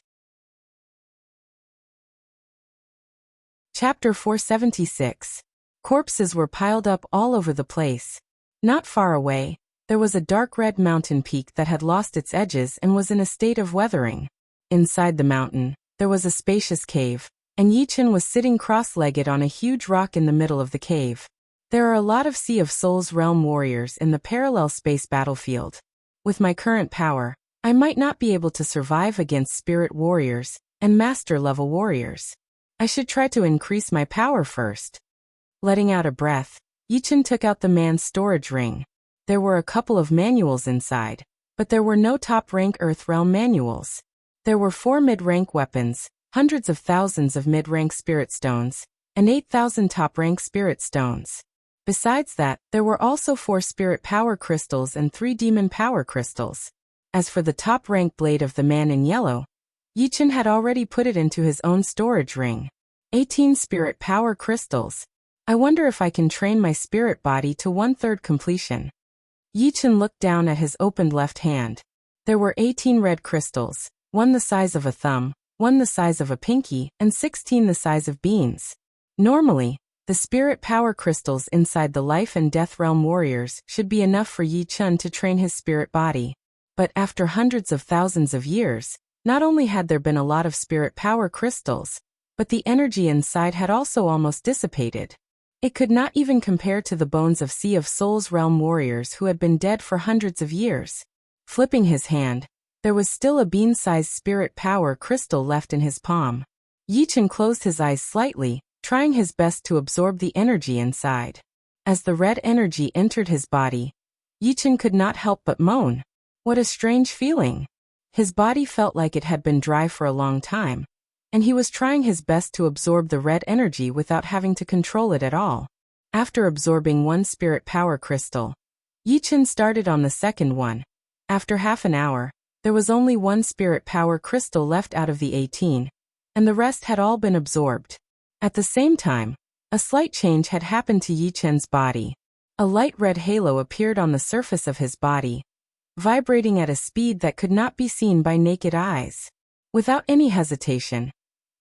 S1: Chapter 476. Corpses were piled up all over the place. Not far away, there was a dark red mountain peak that had lost its edges and was in a state of weathering. Inside the mountain, there was a spacious cave, and Yi Chen was sitting cross-legged on a huge rock in the middle of the cave. There are a lot of Sea of Souls realm warriors in the parallel space battlefield. With my current power, I might not be able to survive against spirit warriors and master-level warriors. I should try to increase my power first. Letting out a breath, Yi Chen took out the man's storage ring. There were a couple of manuals inside, but there were no top-rank Earth Realm manuals. There were 4 mid-rank weapons, hundreds of thousands of mid-rank spirit stones, and 8,000 top-rank spirit stones. Besides that, there were also 4 spirit power crystals and 3 demon power crystals. As for the top-rank blade of the man in yellow, Yi Chen had already put it into his own storage ring. 18 spirit power crystals. I wonder if I can train my spirit body to 1/3 completion. Yi Chen looked down at his opened left hand. There were 18 red crystals, one the size of a thumb, one the size of a pinky, and 16 the size of beans. Normally, the spirit power crystals inside the life and death realm warriors should be enough for Yi Chun to train his spirit body. But after hundreds of thousands of years, not only had there been a lot of spirit power crystals, but the energy inside had also almost dissipated. It could not even compare to the bones of Sea of Souls realm warriors who had been dead for hundreds of years. Flipping his hand, there was still a bean-sized spirit power crystal left in his palm. Yi Chun closed his eyes slightly, trying his best to absorb the energy inside. As the red energy entered his body, Yi Chun could not help but moan. What a strange feeling! His body felt like it had been dry for a long time, and he was trying his best to absorb the red energy without having to control it at all. After absorbing one spirit power crystal, Yi Chun started on the second one. After half an hour, there was only one spirit power crystal left out of the 18, and the rest had all been absorbed. At the same time, a slight change had happened to Yi Chun's body. A light red halo appeared on the surface of his body, vibrating at a speed that could not be seen by naked eyes. Without any hesitation,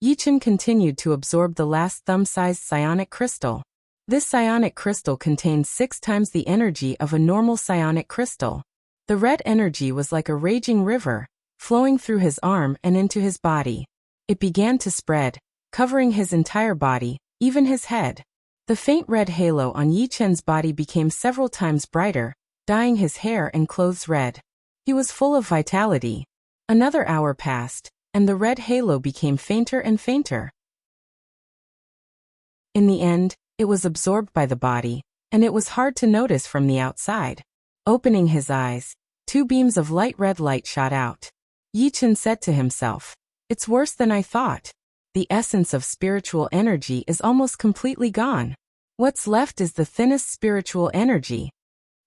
S1: Yi Chun continued to absorb the last thumb-sized psionic crystal. This psionic crystal contained 6 times the energy of a normal psionic crystal. The red energy was like a raging river, flowing through his arm and into his body. It began to spread, covering his entire body, even his head. The faint red halo on Yi Chun's body became several times brighter, dyeing his hair and clothes red. He was full of vitality. Another hour passed, and the red halo became fainter and fainter. In the end, it was absorbed by the body, and it was hard to notice from the outside. Opening his eyes, 2 beams of light red light shot out. Yi Chun said to himself, "It's worse than I thought. The essence of spiritual energy is almost completely gone. What's left is the thinnest spiritual energy."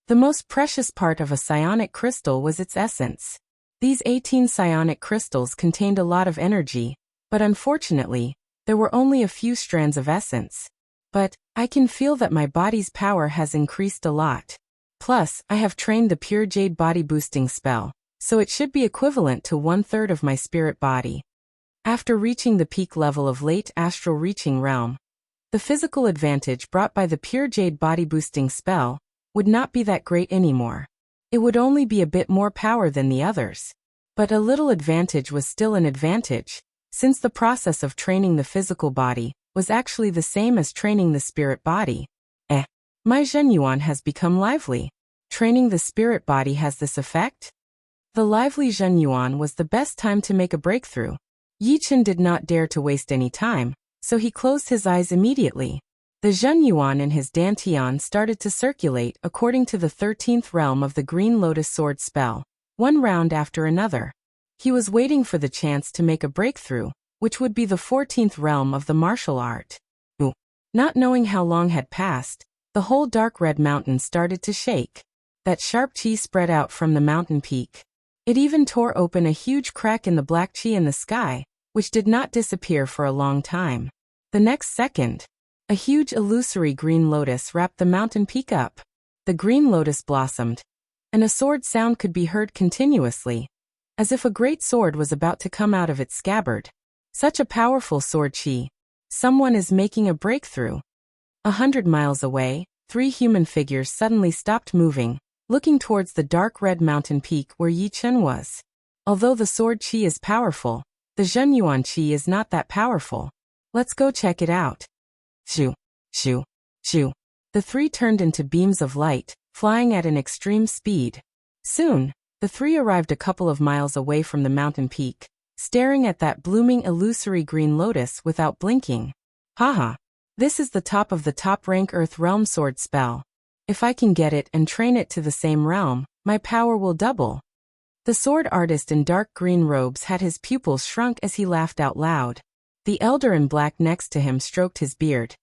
S1: The most precious part of a psionic crystal was its essence. These 18 psionic crystals contained a lot of energy, but unfortunately, there were only a few strands of essence. But I can feel that my body's power has increased a lot. Plus, I have trained the pure jade body boosting spell, so it should be equivalent to 1/3 of my spirit body. After reaching the peak level of late astral reaching realm, the physical advantage brought by the pure jade body boosting spell would not be that great anymore. It would only be a bit more power than the others. But a little advantage was still an advantage, since the process of training the physical body was actually the same as training the spirit body. My Zhenyuan has become lively. Training the spirit body has this effect? The lively Zhenyuan was the best time to make a breakthrough. Yi Chun did not dare to waste any time, so he closed his eyes immediately. The Zhenyuan in his dantian started to circulate according to the 13th realm of the Green Lotus Sword spell, one round after another. He was waiting for the chance to make a breakthrough, which would be the 14th realm of the martial art. Not knowing how long had passed, the whole dark red mountain started to shake. That sharp chi spread out from the mountain peak. It even tore open a huge crack in the black chi in the sky, which did not disappear for a long time. The next second, a huge illusory green lotus wrapped the mountain peak up. The green lotus blossomed, and a sword sound could be heard continuously, as if a great sword was about to come out of its scabbard. Such a powerful sword chi. Someone is making a breakthrough. 100 miles away, 3 human figures suddenly stopped moving, looking towards the dark red mountain peak where Yi Chun was. Although the sword chi is powerful, the Zhenyuan chi is not that powerful. Let's go check it out. Shoo, shoo, shoo. The 3 turned into beams of light, flying at an extreme speed. Soon, the 3 arrived a couple of miles away from the mountain peak, staring at that blooming illusory green lotus without blinking. Haha. This is the top of the top-rank Earth Realm sword spell. If I can get it and train it to the same realm, my power will double. The sword artist in dark green robes had his pupils shrunk as he laughed out loud. The elder in black next to him stroked his beard.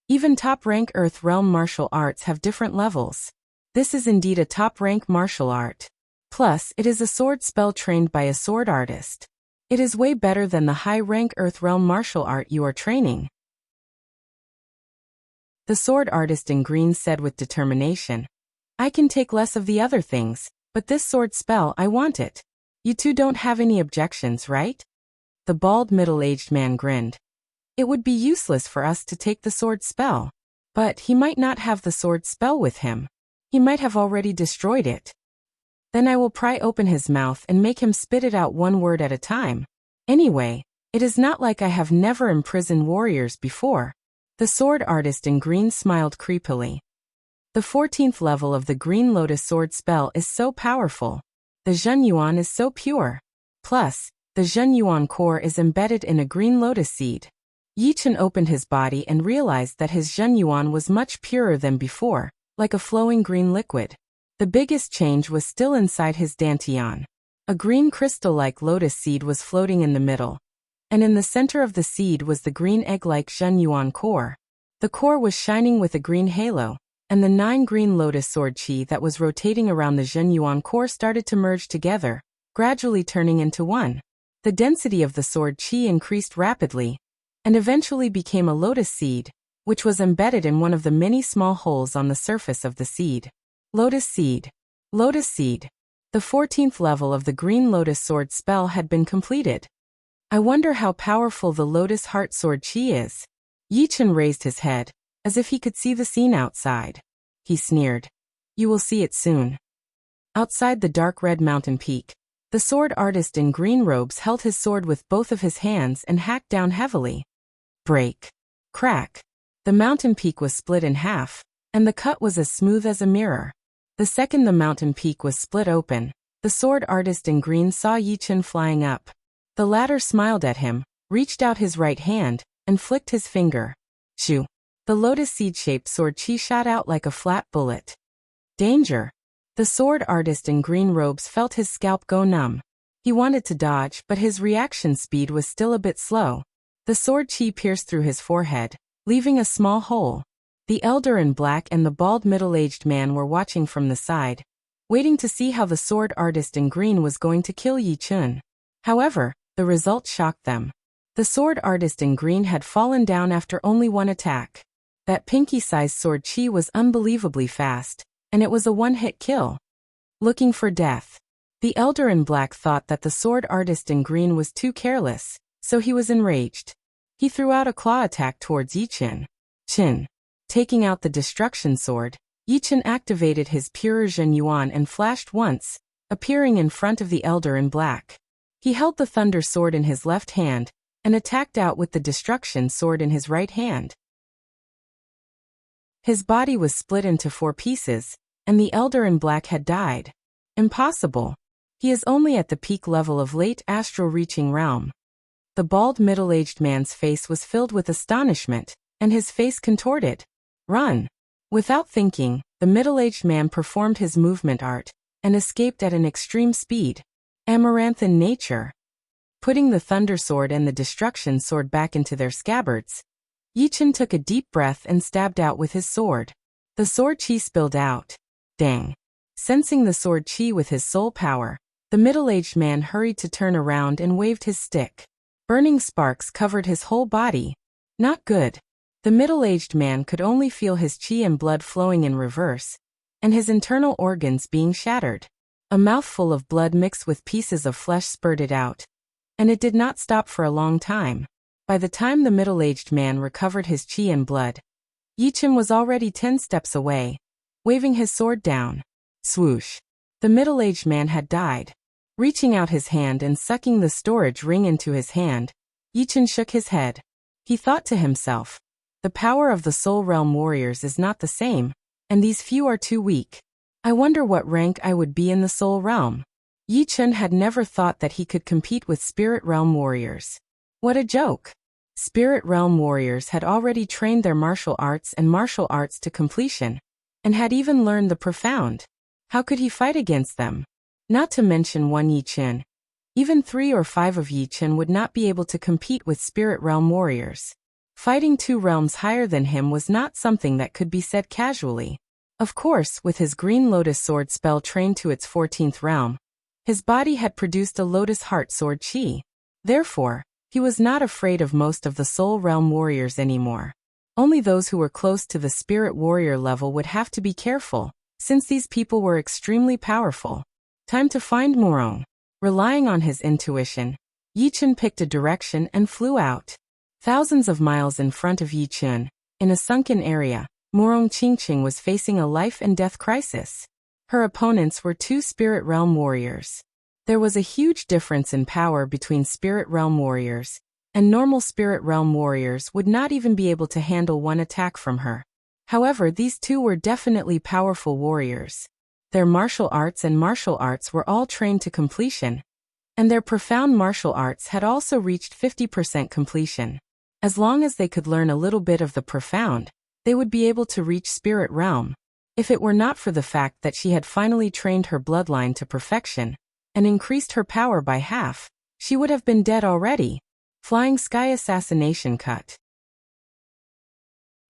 S1: Even top-rank Earth Realm martial arts have different levels. This is indeed a top-rank martial art. Plus, it is a sword spell trained by a sword artist. It is way better than the high-rank Earth Realm martial art you are training. The sword artist in green said with determination. I can take less of the other things, but this sword spell I want it. You two don't have any objections, right? The bald middle-aged man grinned. It would be useless for us to take the sword spell. But he might not have the sword spell with him. He might have already destroyed it. Then I will pry open his mouth and make him spit it out one word at a time. Anyway, it is not like I have never imprisoned warriors before. The sword artist in green smiled creepily. The 14th level of the Green Lotus sword spell is so powerful. The Zhenyuan is so pure. Plus, the Zhenyuan core is embedded in a green lotus seed. Yichen opened his body and realized that his Zhenyuan was much purer than before, like a flowing green liquid. The biggest change was still inside his dantian. A green crystal-like lotus seed was floating in the middle. And in the center of the seed was the green egg-like Zhenyuan core. The core was shining with a green halo, and the 9 green lotus sword chi that was rotating around the Zhenyuan core started to merge together, gradually turning into one. The density of the sword chi increased rapidly, and eventually became a lotus seed, which was embedded in one of the many small holes on the surface of the seed. Lotus seed. Lotus seed. The 14th level of the Green Lotus sword spell had been completed. I wonder how powerful the Lotus Heart sword chi is. Yichen raised his head, as if he could see the scene outside. He sneered. You will see it soon. Outside the dark red mountain peak, the sword artist in green robes held his sword with both of his hands and hacked down heavily. Break. Crack. The mountain peak was split in half, and the cut was as smooth as a mirror. The second the mountain peak was split open, the sword artist in green saw Yichen flying up. The latter smiled at him, reached out his right hand, and flicked his finger. Shoo! The lotus seed-shaped sword chi shot out like a flat bullet. Danger! The sword artist in green robes felt his scalp go numb. He wanted to dodge, but his reaction speed was still a bit slow. The sword chi pierced through his forehead, leaving a small hole. The elder in black and the bald middle-aged man were watching from the side, waiting to see how the sword artist in green was going to kill Yichen. However, the result shocked them. The sword artist in green had fallen down after only one attack. That pinky-sized sword chi was unbelievably fast, and it was a one-hit kill. Looking for death. The elder in black thought that the sword artist in green was too careless, so he was enraged. He threw out a claw attack towards Yichen. Chin. Taking out the destruction sword, Yichen activated his pure Zhenyuan and flashed once, appearing in front of the elder in black. He held the thunder sword in his left hand, and attacked out with the destruction sword in his right hand. His body was split into 4 pieces, and the elder in black had died. Impossible. He is only at the peak level of late astral reaching realm. The bald middle-aged man's face was filled with astonishment, and his face contorted. Run! Without thinking, the middle-aged man performed his movement art, and escaped at an extreme speed. Amaranthan nature. Putting the thunder sword and the destruction sword back into their scabbards, Yichen took a deep breath and stabbed out with his sword. The sword chi spilled out. Dang. Sensing the sword chi with his soul power, the middle-aged man hurried to turn around and waved his stick. Burning sparks covered his whole body. Not good. The middle-aged man could only feel his chi and blood flowing in reverse, and his internal organs being shattered. A mouthful of blood mixed with pieces of flesh spurted out, and it did not stop for a long time. By the time the middle-aged man recovered his chi and blood, Yichen was already 10 steps away, waving his sword down. Swoosh! The middle-aged man had died. Reaching out his hand and sucking the storage ring into his hand, Yichen shook his head. He thought to himself, the power of the Soul Realm warriors is not the same, and these few are too weak. I wonder what rank I would be in the Soul Realm. Yichen had never thought that he could compete with Spirit Realm warriors. What a joke! Spirit Realm warriors had already trained their martial arts to completion, and had even learned the profound. How could he fight against them? Not to mention one Yichen. Even 3 or 5 of Yichen would not be able to compete with Spirit Realm warriors. Fighting 2 realms higher than him was not something that could be said casually. Of course, with his Green Lotus sword spell trained to its 14th realm, his body had produced a Lotus Heart sword chi. Therefore, he was not afraid of most of the Soul Realm warriors anymore. Only those who were close to the Spirit Warrior level would have to be careful, since these people were extremely powerful. Time to find Morong. Relying on his intuition, Yi Chen picked a direction and flew out. Thousands of miles in front of Yi Chen, in a sunken area, Morong Qingqing was facing a life-and-death crisis. Her opponents were two Spirit Realm warriors. There was a huge difference in power between Spirit Realm warriors, and normal Spirit Realm warriors would not even be able to handle one attack from her. However, these two were definitely powerful warriors. Their martial arts were all trained to completion, and their profound martial arts had also reached 50% completion. As long as they could learn a little bit of the profound, they would be able to reach Spirit Realm. If it were not for the fact that she had finally trained her bloodline to perfection and increased her power by half, she would have been dead already. Flying Sky Assassination Cut.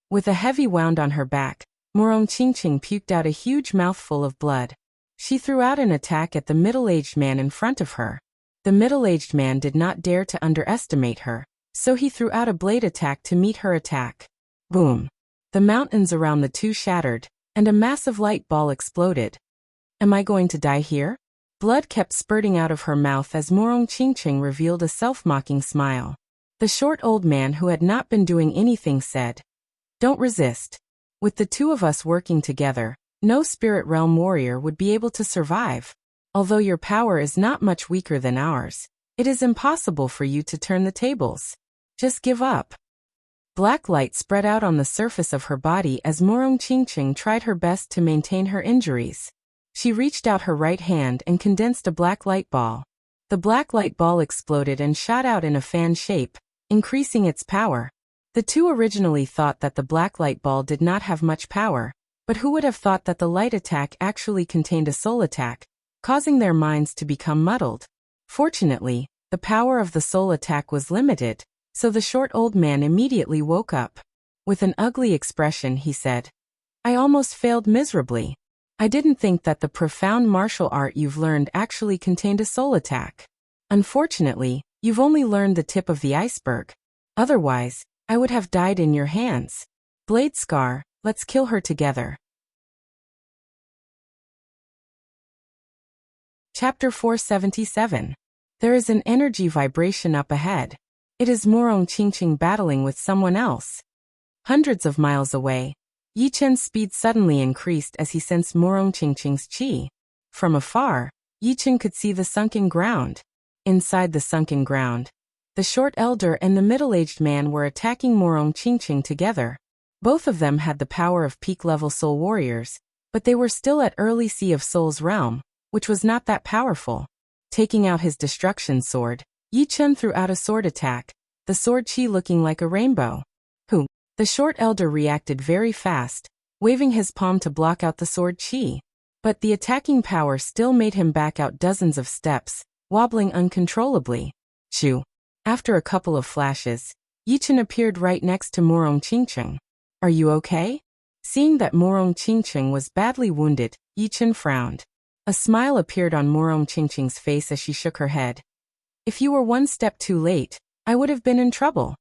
S1: With a heavy wound on her back, Morong Qingqing puked out a huge mouthful of blood. She threw out an attack at the middle-aged man in front of her. The middle-aged man did not dare to underestimate her, so he threw out a blade attack to meet her attack. Boom! The mountains around the two shattered, and a massive light ball exploded. Am I going to die here? Blood kept spurting out of her mouth as Morong Qingqing revealed a self-mocking smile. The short old man who had not been doing anything said, "Don't resist. With the two of us working together, no Spirit Realm warrior would be able to survive. Although your power is not much weaker than ours, it is impossible for you to turn the tables. Just give up." Black light spread out on the surface of her body as Morong Qingqing tried her best to maintain her injuries. She reached out her right hand and condensed a black light ball. The black light ball exploded and shot out in a fan shape, increasing its power. The two originally thought that the black light ball did not have much power, but who would have thought that the light attack actually contained a soul attack, causing their minds to become muddled. Fortunately, the power of the soul attack was limited, so the short old man immediately woke up. With an ugly expression he said, "I almost failed miserably. I didn't think that the profound martial art you've learned actually contained a soul attack. Unfortunately, you've only learned the tip of the iceberg. Otherwise, I would have died in your hands. Blade Scar, let's kill her together." Chapter 477. There is an energy vibration up ahead. It is Morong Qingqing battling with someone else. Hundreds of miles away, Yi Chen's speed suddenly increased as he sensed Morong Qingqing's qi. From afar, Yi Chen could see the sunken ground. Inside the sunken ground, the short elder and the middle-aged man were attacking Morong Qingqing together. Both of them had the power of peak-level soul warriors, but they were still at early Sea of Souls realm, which was not that powerful. Taking out his destruction sword, Yi Chen threw out a sword attack, the sword qi looking like a rainbow. The short elder reacted very fast, waving his palm to block out the sword qi. But the attacking power still made him back out dozens of steps, wobbling uncontrollably. Shoo! After a couple of flashes, Yi Chen appeared right next to Morong Qingqing. "Are you okay?" Seeing that Morong Qingqing was badly wounded, Yi Chen frowned. A smile appeared on Morong Qingqing's face as she shook her head. "If you were one step too late, I would have been in trouble."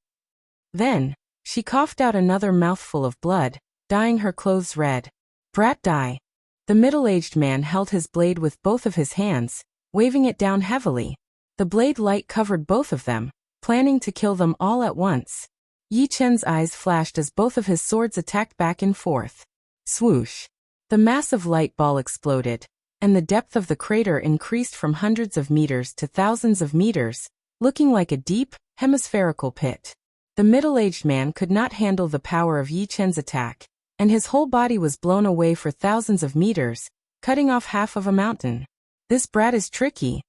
S1: Then, she coughed out another mouthful of blood, dyeing her clothes red. "Brat die." The middle-aged man held his blade with both of his hands, waving it down heavily. The blade light covered both of them, planning to kill them all at once. Yi Chen's eyes flashed as both of his swords attacked back and forth. Swoosh! The massive light ball exploded, and the depth of the crater increased from hundreds of meters to thousands of meters, looking like a deep, hemispherical pit. The middle-aged man could not handle the power of Yi Chen's attack, and his whole body was blown away for thousands of meters, cutting off half of a mountain. This brat is tricky.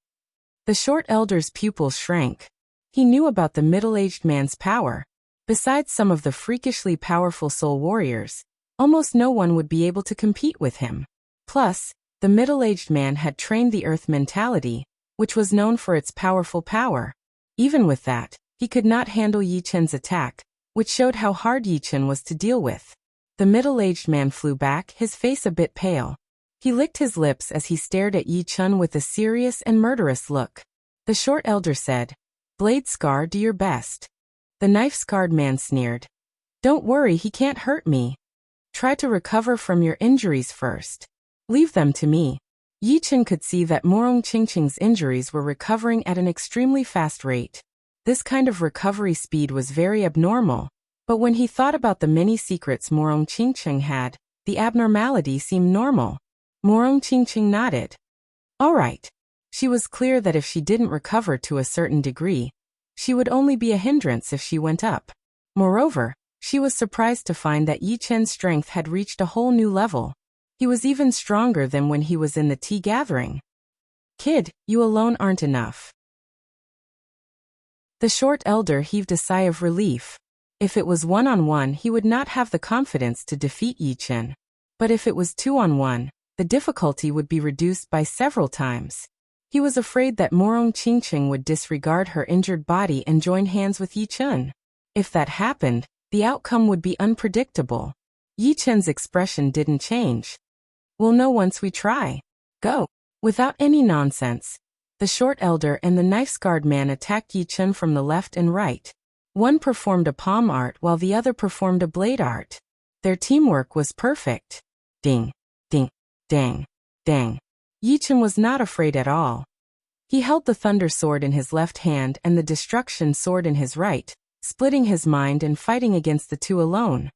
S1: The short elder's pupils shrank. He knew about the middle-aged man's power. Besides some of the freakishly powerful soul warriors, almost no one would be able to compete with him. Plus, the middle-aged man had trained the earth mentality, which was known for its powerful power. Even with that, he could not handle Yi Chen's attack, which showed how hard Yi Chen was to deal with. The middle-aged man flew back, his face a bit pale. He licked his lips as he stared at Yi Chen with a serious and murderous look. The short elder said, "Blade Scar, do your best." The knife-scarred man sneered. "Don't worry, he can't hurt me. Try to recover from your injuries first. Leave them to me." Yi Chen could see that Morong Qingqing's injuries were recovering at an extremely fast rate. This kind of recovery speed was very abnormal, but when he thought about the many secrets Morong Qingqing had, the abnormality seemed normal. Morong Qingqing nodded. All right. She was clear that if she didn't recover to a certain degree, she would only be a hindrance if she went up. Moreover, she was surprised to find that Yi Chen's strength had reached a whole new level. He was even stronger than when he was in the tea gathering. Kid, you alone aren't enough. The short elder heaved a sigh of relief. If it was one-on-one, he would not have the confidence to defeat Yi Chen. But if it was two-on-one, the difficulty would be reduced by several times. He was afraid that Morong Qingqing would disregard her injured body and join hands with Yi Chen. If that happened, the outcome would be unpredictable. Yi Chen's expression didn't change. We'll know once we try. Go. Without any nonsense, the short elder and the knife-scarred man attacked Yi Chen from the left and right. One performed a palm art while the other performed a blade art. Their teamwork was perfect. Ding, ding, dang, dang. Yi Chen was not afraid at all. He held the thunder sword in his left hand and the destruction sword in his right, splitting his mind and fighting against the two alone.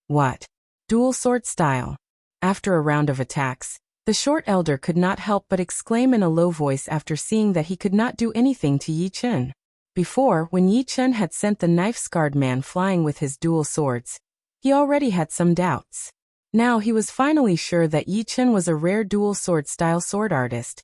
S1: What? Dual sword style. After a round of attacks, the short elder could not help but exclaim in a low voice after seeing that he could not do anything to Yi Chen. Before, when Yi Chen had sent the knife-scarred man flying with his dual swords, he already had some doubts. Now he was finally sure that Yi Chen was a rare dual sword style sword artist,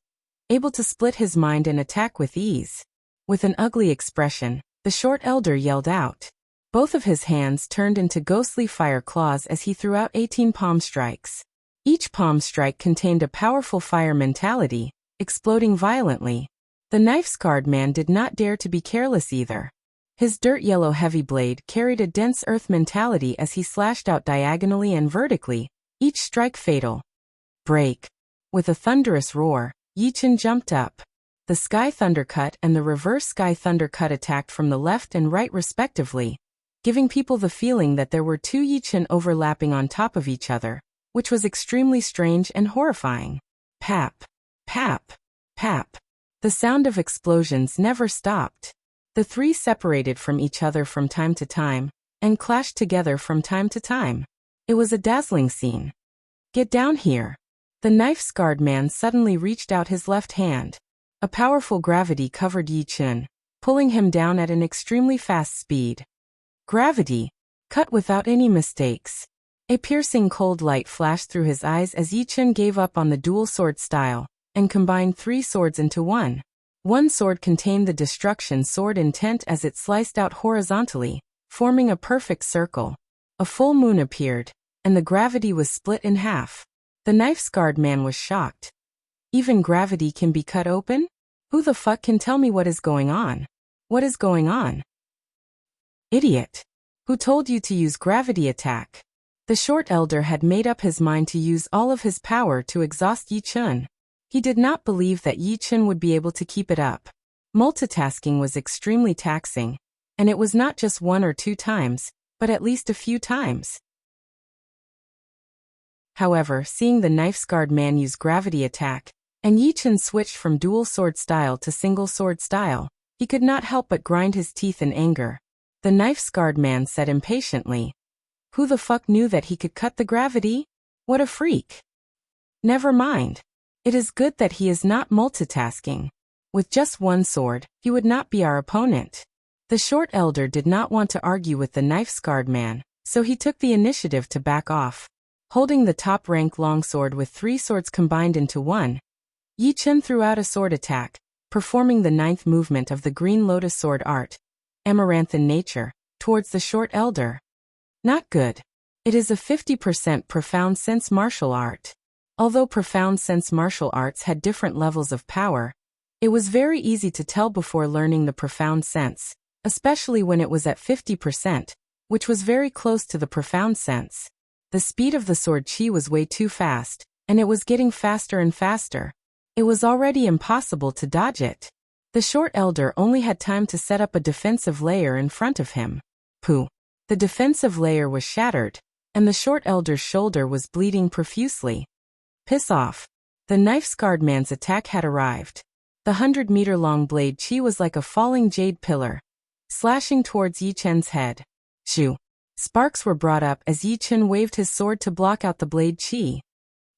S1: able to split his mind and attack with ease. With an ugly expression, the short elder yelled out. Both of his hands turned into ghostly fire claws as he threw out 18 palm strikes. Each palm strike contained a powerful fire mentality, exploding violently. The knife-scarred man did not dare to be careless either. His dirt-yellow heavy blade carried a dense earth mentality as he slashed out diagonally and vertically, each strike fatal. Break. With a thunderous roar, Yi Chen jumped up. The Sky Thundercut and the Reverse Sky Thundercut attacked from the left and right respectively, giving people the feeling that there were two Yi Chen overlapping on top of each other, which was extremely strange and horrifying. Pap, pap, pap. The sound of explosions never stopped. The three separated from each other from time to time, and clashed together from time to time. It was a dazzling scene. Get down here. The knife-scarred man suddenly reached out his left hand. A powerful gravity covered Yi Chen, pulling him down at an extremely fast speed. Gravity, cut without any mistakes. A piercing cold light flashed through his eyes as Yi Chen gave up on the dual sword style, and combined 3 swords into one. One sword contained the destruction sword intent as it sliced out horizontally, forming a perfect circle. A full moon appeared, and the gravity was split in half. The knife-scarred man was shocked. Even gravity can be cut open? Who the fuck can tell me what is going on? What is going on? Idiot. Who told you to use gravity attack? The short elder had made up his mind to use all of his power to exhaust Yi Chen. He did not believe that Yi Chen would be able to keep it up. Multitasking was extremely taxing, and it was not just 1 or 2 times, but at least a few times. However, seeing the knife-scarred man use gravity attack, and Yi Chen switched from dual sword style to single sword style, he could not help but grind his teeth in anger. The knife-scarred man said impatiently, "Who the fuck knew that he could cut the gravity? What a freak." Never mind. It is good that he is not multitasking. With just one sword, he would not be our opponent. The short elder did not want to argue with the knife-scarred man, so he took the initiative to back off. Holding the top-rank longsword with 3 swords combined into one, Yi Chen threw out a sword attack, performing the 9th movement of the Green Lotus sword art, Amaranthan nature, towards the short elder. Not good. It is a 50% profound sense martial art. Although profound sense martial arts had different levels of power, it was very easy to tell before learning the profound sense, especially when it was at 50%, which was very close to the profound sense. The speed of the sword chi was way too fast, and it was getting faster and faster. It was already impossible to dodge it. The short elder only had time to set up a defensive layer in front of him. Pooh. The defensive layer was shattered, and the short elder's shoulder was bleeding profusely. Piss off. The knife-scarred man's attack had arrived. The 100-meter-long blade Qi was like a falling jade pillar, slashing towards Yi Chen's head. Shoo! Sparks were brought up as Yi Chen waved his sword to block out the blade Qi.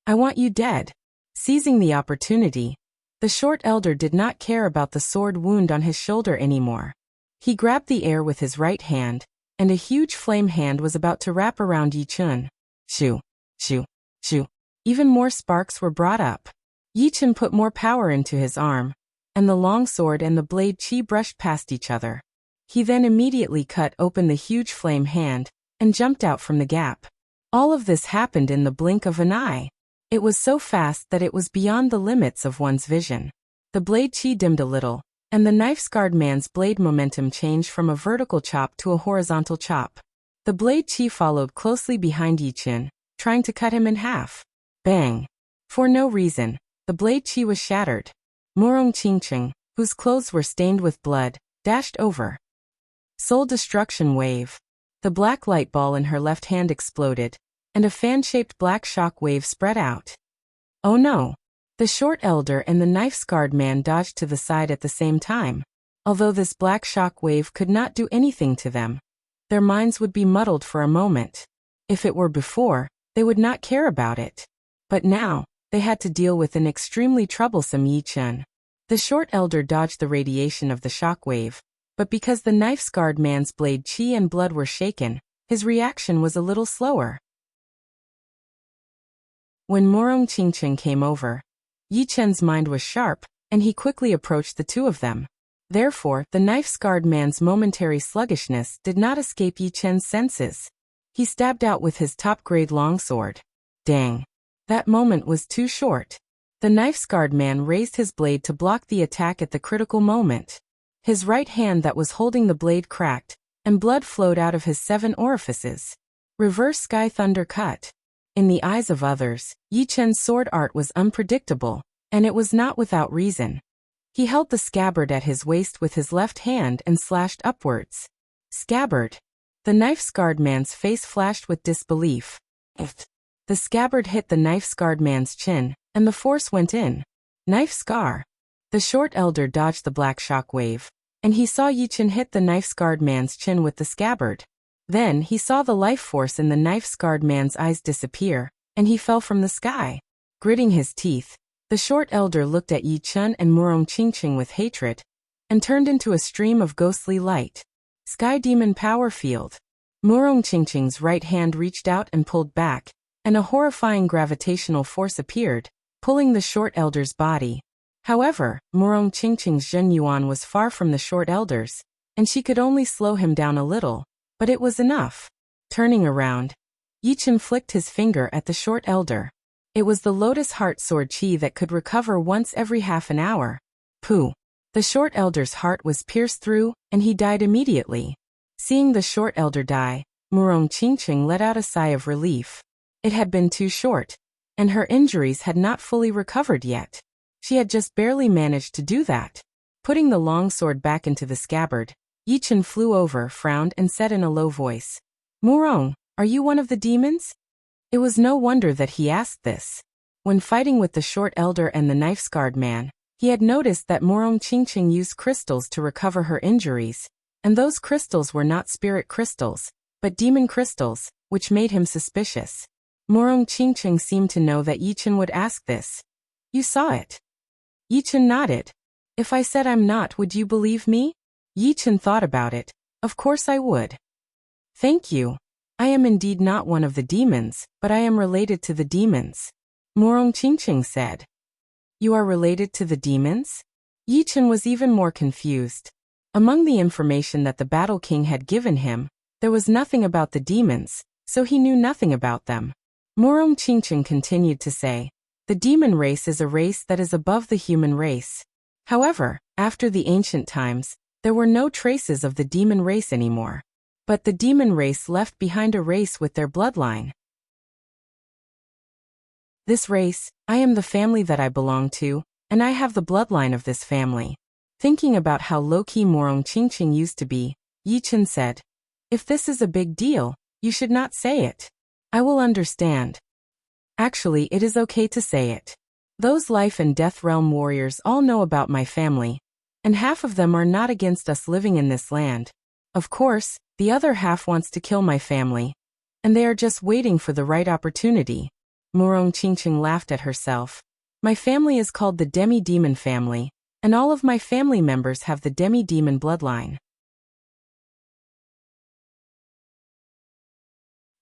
S1: I want you dead. Seizing the opportunity, the short elder did not care about the sword wound on his shoulder anymore. He grabbed the air with his right hand, and a huge flame hand was about to wrap around Yi Chen. Shoo! Shoo! Shoo! Even more sparks were brought up. Yi Chen put more power into his arm, and the long sword and the blade Qi brushed past each other. He then immediately cut open the huge flame hand, and jumped out from the gap. All of this happened in the blink of an eye. It was so fast that it was beyond the limits of one's vision. The blade Qi dimmed a little, and the knife-scarred man's blade momentum changed from a vertical chop to a horizontal chop. The blade Qi followed closely behind Yi Chen, trying to cut him in half. Bang! For no reason, the blade Qi was shattered. Murong Qingqing, whose clothes were stained with blood, dashed over. Soul destruction wave. The black light ball in her left hand exploded, and a fan-shaped black shock wave spread out. Oh no! The short elder and the knife-scarred man dodged to the side at the same time. Although this black shock wave could not do anything to them, their minds would be muddled for a moment. If it were before, they would not care about it. But now, they had to deal with an extremely troublesome Yi Chen. The short elder dodged the radiation of the shock wave, but because the knife-scarred man's blade Qi and blood were shaken, his reaction was a little slower. When Murong Qingqing came over, Yi Chen's mind was sharp, and he quickly approached the two of them. Therefore, the knife-scarred man's momentary sluggishness did not escape Yi Chen's senses. He stabbed out with his top-grade longsword. Dang! That moment was too short. The knife-scarred man raised his blade to block the attack at the critical moment. His right hand that was holding the blade cracked, and blood flowed out of his 7 orifices. Reverse sky thunder cut. In the eyes of others, Yi Chen's sword art was unpredictable, and it was not without reason. He held the scabbard at his waist with his left hand and slashed upwards. Scabbard. The knife-scarred man's face flashed with disbelief. The scabbard hit the knife-scarred man's chin, and the force went in. Knife scar. The short elder dodged the black shock wave, and he saw Yi Chen hit the knife-scarred man's chin with the scabbard. Then he saw the life force in the knife-scarred man's eyes disappear, and he fell from the sky. Gritting his teeth, the short elder looked at Yi Chen and Murong Qingqing with hatred, and turned into a stream of ghostly light. Sky Demon Power Field. Murong Qingqing's right hand reached out and pulled back, and a horrifying gravitational force appeared, pulling the short elder's body. However, Murong Qingqing's Zhen Yuan was far from the short elder's, and she could only slow him down a little. But it was enough. Turning around, Yi Chen flicked his finger at the short elder. It was the Lotus Heart Sword Qi that could recover once every half an hour. Pooh! The short elder's heart was pierced through, and he died immediately. Seeing the short elder die, Murong Qingqing let out a sigh of relief. It had been too short, and her injuries had not fully recovered yet. She had just barely managed to do that. Putting the long sword back into the scabbard, Yi Chen flew over, frowned, and said in a low voice, "Murong, are you one of the demons?" It was no wonder that he asked this. When fighting with the short elder and the knife-scarred man, he had noticed that Murong Qingqing used crystals to recover her injuries, and those crystals were not spirit crystals, but demon crystals, which made him suspicious. Murong Qingqing seemed to know that Yi Chen would ask this. "You saw it?" Yi Chen nodded. "If I said I'm not, would you believe me?" Yi Chen thought about it. "Of course I would." "Thank you. I am indeed not one of the demons, but I am related to the demons," Murong Qingqing said. "You are related to the demons?" Yi Chen was even more confused. Among the information that the Battle King had given him, there was nothing about the demons, so he knew nothing about them. Murong Qingqing continued to say, "The demon race is a race that is above the human race. However, after the ancient times, there were no traces of the demon race anymore. But the demon race left behind a race with their bloodline. This race, I am the family that I belong to, and I have the bloodline of this family." Thinking about how low-key Murong Qingqing used to be, Yi Chen said, "If this is a big deal, you should not say it. I will understand. Actually, it is okay to say it." Those life and death realm warriors all know about my family, and half of them are not against us living in this land. Of course, the other half wants to kill my family, and they are just waiting for the right opportunity. Murong Qingqing laughed at herself. My family is called the Demi-Demon family, and all of my family members have the Demi-Demon bloodline.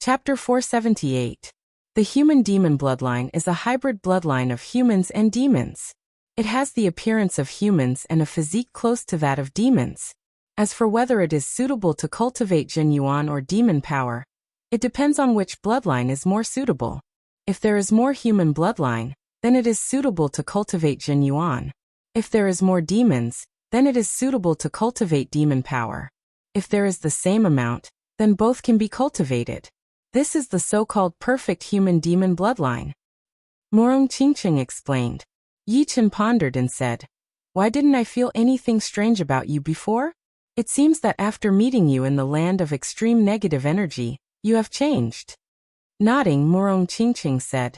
S1: Chapter 478. The human demon bloodline is a hybrid bloodline of humans and demons. It has the appearance of humans and a physique close to that of demons. As for whether it is suitable to cultivate Jin Yuan or demon power, it depends on which bloodline is more suitable. If there is more human bloodline, then it is suitable to cultivate Jin Yuan. If there is more demons, then it is suitable to cultivate demon power. If there is the same amount, then both can be cultivated. This is the so-called perfect human-demon bloodline. Murong Qingqing explained. Yi Chen pondered and said, "Why didn't I feel anything strange about you before? It seems that after meeting you in the land of extreme negative energy, you have changed." Nodding, Murong Qingqing said,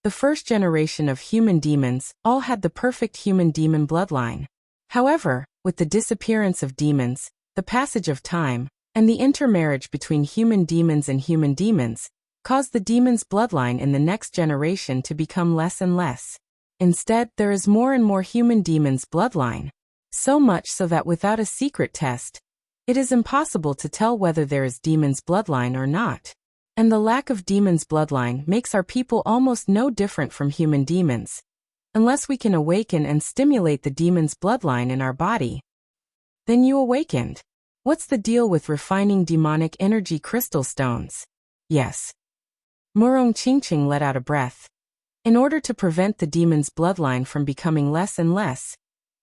S1: "The first generation of human demons all had the perfect human-demon bloodline. However, with the disappearance of demons, the passage of time, and the intermarriage between human demons caused the demon's bloodline in the next generation to become less and less. Instead, there is more and more human demons' bloodline. So much so that without a secret test, it is impossible to tell whether there is demon's bloodline or not. And the lack of demon's bloodline makes our people almost no different from human demons, unless we can awaken and stimulate the demon's bloodline in our body." "Then you awakened. What's the deal with refining demonic energy crystal stones?" "Yes." Murong Qingqing let out a breath. In order to prevent the demon's bloodline from becoming less and less,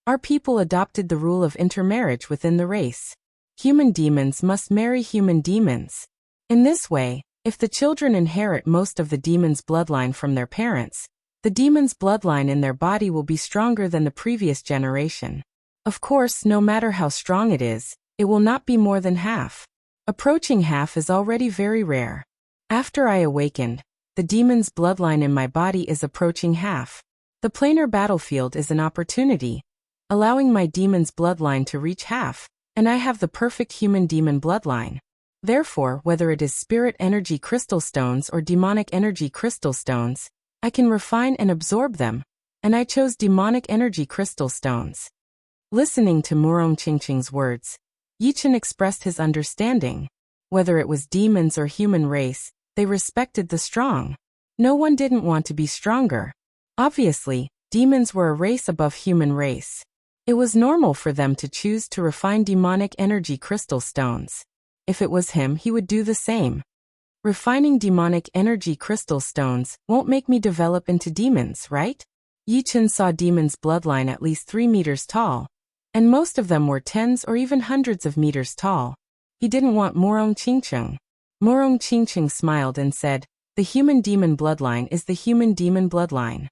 S1: our people adopted the rule of intermarriage within the race. Human demons must marry human demons. In this way, if the children inherit most of the demon's bloodline from their parents, the demon's bloodline in their body will be stronger than the previous generation. Of course, no matter how strong it will not be more than half. Approaching half is already very rare. After I awakened, the demon's bloodline in my body is approaching half. The planar battlefield is an opportunity, allowing my demon's bloodline to reach half, and I have the perfect human-demon bloodline. Therefore, whether it is spirit energy crystal stones or demonic energy crystal stones, I can refine and absorb them, and I chose demonic energy crystal stones." Listening to Murong Qingqing's words, Yi Chen expressed his understanding. Whether it was demons or human race, they respected the strong. No one didn't want to be stronger. Obviously, demons were a race above human race. It was normal for them to choose to refine demonic energy crystal stones. If it was him, he would do the same. Refining demonic energy crystal stones won't make me develop into demons, right? Yi Chen saw demons' bloodline at least 3 meters tall, and most of them were tens or even hundreds of meters tall. He didn't want Murong Qingqing. Murong Qingqing smiled and said, "The human-demon bloodline is the human-demon bloodline.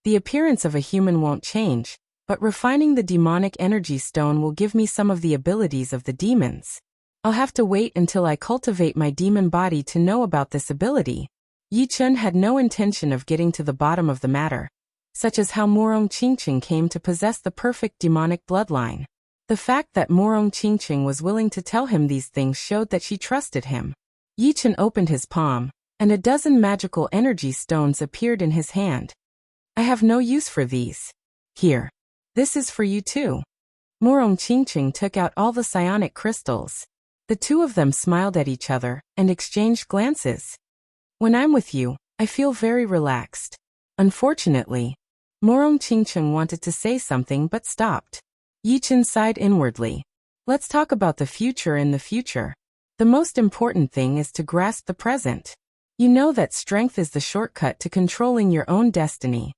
S1: The appearance of a human won't change, but refining the demonic energy stone will give me some of the abilities of the demons. I'll have to wait until I cultivate my demon body to know about this ability." Yi Chen had no intention of getting to the bottom of the matter, such as how Murong Qingqing came to possess the perfect demonic bloodline. The fact that Murong Qingqing was willing to tell him these things showed that she trusted him. Yi Chen opened his palm, and a dozen magical energy stones appeared in his hand. "I have no use for these. Here. This is for you too." Murong Qingqing took out all the psionic crystals. The two of them smiled at each other and exchanged glances. "When I'm with you, I feel very relaxed." Unfortunately, Murong Qingqing wanted to say something but stopped. Yi Chen sighed inwardly. "Let's talk about the future in the future. The most important thing is to grasp the present. You know that strength is the shortcut to controlling your own destiny."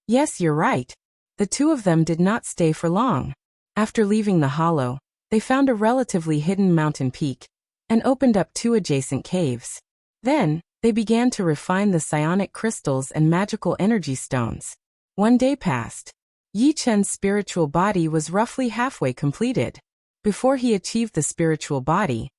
S1: "Yes, you're right." The two of them did not stay for long. After leaving the hollow, they found a relatively hidden mountain peak and opened up 2 adjacent caves. Then, they began to refine the psionic crystals and magical energy stones. 1 day passed. Yi Chen's spiritual body was roughly halfway completed. Before he achieved the spiritual body,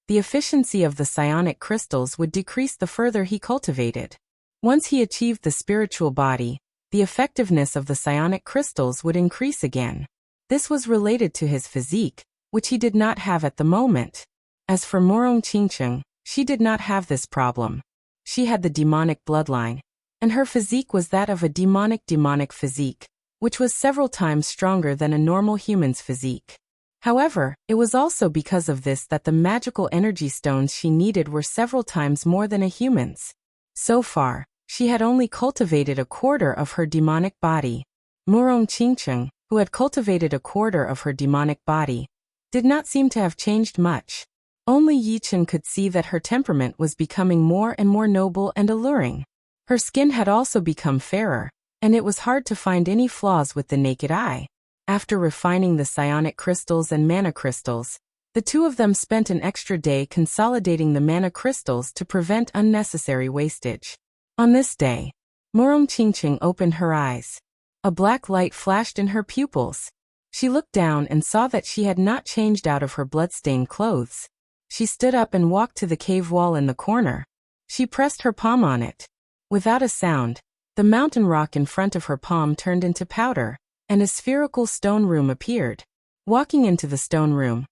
S1: the efficiency of the psionic crystals would decrease the further he cultivated. Once he achieved the spiritual body, the effectiveness of the psionic crystals would increase again. This was related to his physique, which he did not have at the moment. As for Morong Qingcheng, she did not have this problem. She had the demonic bloodline, and her physique was that of a demonic physique, which was several times stronger than a normal human's physique. However, it was also because of this that the magical energy stones she needed were several times more than a human's. So far, she had only cultivated a quarter of her demonic body. Morong Qingcheng, who had cultivated a quarter of her demonic body, did not seem to have changed much. Only Yichen could see that her temperament was becoming more and more noble and alluring. Her skin had also become fairer, and it was hard to find any flaws with the naked eye. After refining the psionic crystals and mana crystals, the two of them spent an extra day consolidating the mana crystals to prevent unnecessary wastage. On this day, Morong Qingcheng opened her eyes. A black light flashed in her pupils. She looked down and saw that she had not changed out of her blood-stained clothes. She stood up and walked to the cave wall in the corner. She pressed her palm on it. Without a sound, the mountain rock in front of her palm turned into powder, and a spherical stone room appeared. Walking into the stone room,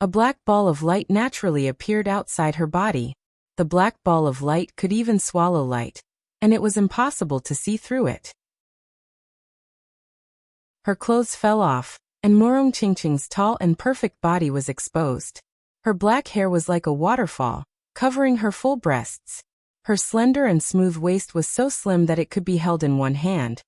S1: a black ball of light naturally appeared outside her body. The black ball of light could even swallow light, and it was impossible to see through it. Her clothes fell off, and Morong Qingcheng's tall and perfect body was exposed. Her black hair was like a waterfall, covering her full breasts. Her slender and smooth waist was so slim that it could be held in one hand,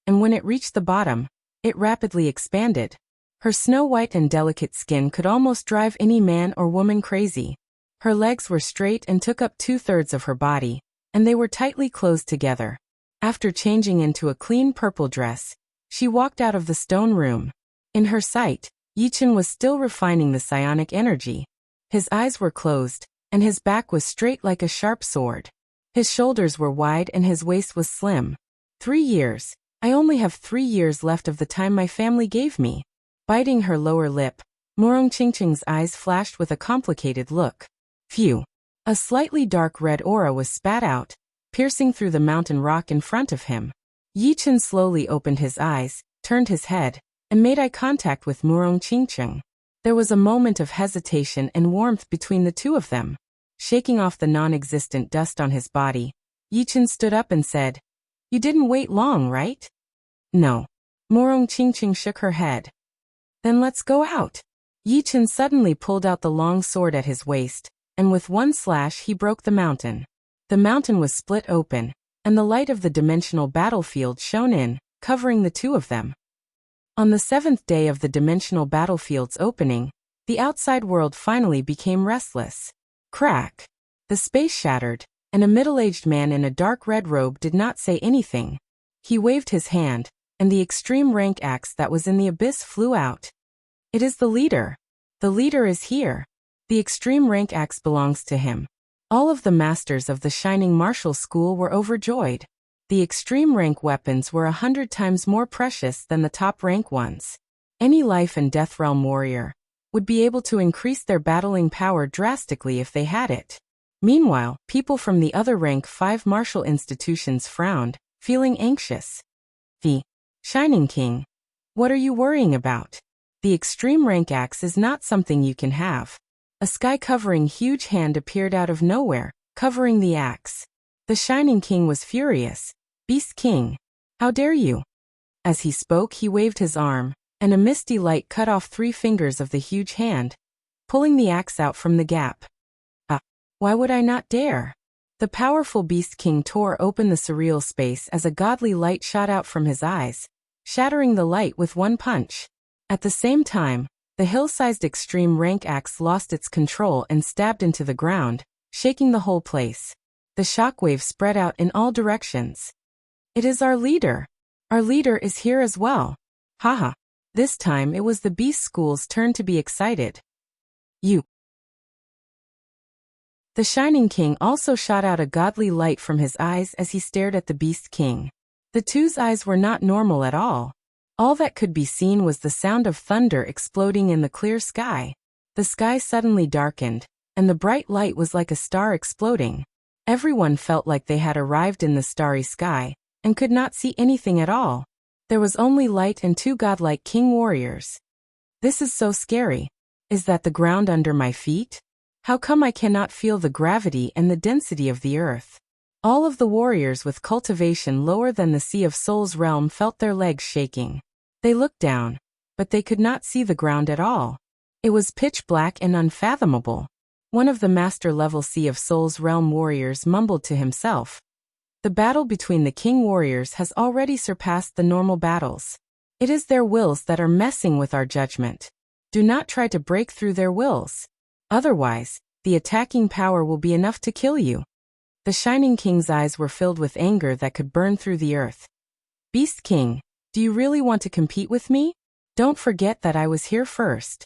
S1: and when it reached the bottom, it rapidly expanded. Her snow-white and delicate skin could almost drive any man or woman crazy. Her legs were straight and took up 2/3 of her body, and they were tightly closed together. After changing into a clean purple dress, she walked out of the stone room. In her sight, Yichen was still refining the psionic energy. His eyes were closed, and his back was straight like a sharp sword. His shoulders were wide and his waist was slim. 3 years. I only have 3 years left of the time my family gave me. Biting her lower lip, Morong Qingcheng's eyes flashed with a complicated look. Phew. A slightly dark red aura was spat out, piercing through the mountain rock in front of him. Yichen slowly opened his eyes, turned his head, and made eye contact with Morong Qingcheng. There was a moment of hesitation and warmth between the two of them. Shaking off the non-existent dust on his body, Yichen stood up and said, "You didn't wait long, right?" "No." Morong Qingcheng shook her head. "Then let's go out." Yichen suddenly pulled out the long sword at his waist, and with one slash he broke the mountain. The mountain was split open, and the light of the dimensional battlefield shone in, covering the two of them. On the 7th day of the dimensional battlefield's opening, the outside world finally became restless. Crack! The space shattered, and a middle-aged man in a dark red robe did not say anything. He waved his hand, and the extreme rank axe that was in the abyss flew out. "It is the leader. The leader is here. The extreme rank axe belongs to him." All of the masters of the Shining Martial School were overjoyed. The extreme rank weapons were 100 times more precious than the top rank ones. Any life and death realm warrior would be able to increase their battling power drastically if they had it. Meanwhile, people from the other rank 5 martial institutions frowned, feeling anxious. "The Shining King, what are you worrying about? The extreme rank axe is not something you can have." A sky-covering huge hand appeared out of nowhere, covering the axe. The Shining King was furious. "Beast King, how dare you?" As he spoke, he waved his arm, and a misty light cut off 3 fingers of the huge hand, pulling the axe out from the gap. Why would I not dare?" The powerful Beast King tore open the surreal space as a godly light shot out from his eyes, shattering the light with one punch. At the same time, the hill-sized extreme rank axe lost its control and stabbed into the ground, shaking the whole place. The shockwave spread out in all directions. "It is our leader. Our leader is here as well. Haha." This time it was the Beast School's turn to be excited. "You." The Shining King also shot out a godly light from his eyes as he stared at the Beast King. The two's eyes were not normal at all. All that could be seen was the sound of thunder exploding in the clear sky. The sky suddenly darkened, and the bright light was like a star exploding. Everyone felt like they had arrived in the starry sky, and could not see anything at all. There was only light and two godlike king warriors. This is so scary. Is that the ground under my feet? How come I cannot feel the gravity and the density of the earth? All of the warriors with cultivation lower than the Sea of Souls realm felt their legs shaking. They looked down, but they could not see the ground at all. It was pitch black and unfathomable. One of the master-level Sea of Souls realm warriors mumbled to himself. The battle between the king warriors has already surpassed the normal battles. It is their wills that are messing with our judgment. Do not try to break through their wills. Otherwise, the attacking power will be enough to kill you. The Shining King's eyes were filled with anger that could burn through the earth. Beast King, do you really want to compete with me? Don't forget that I was here first.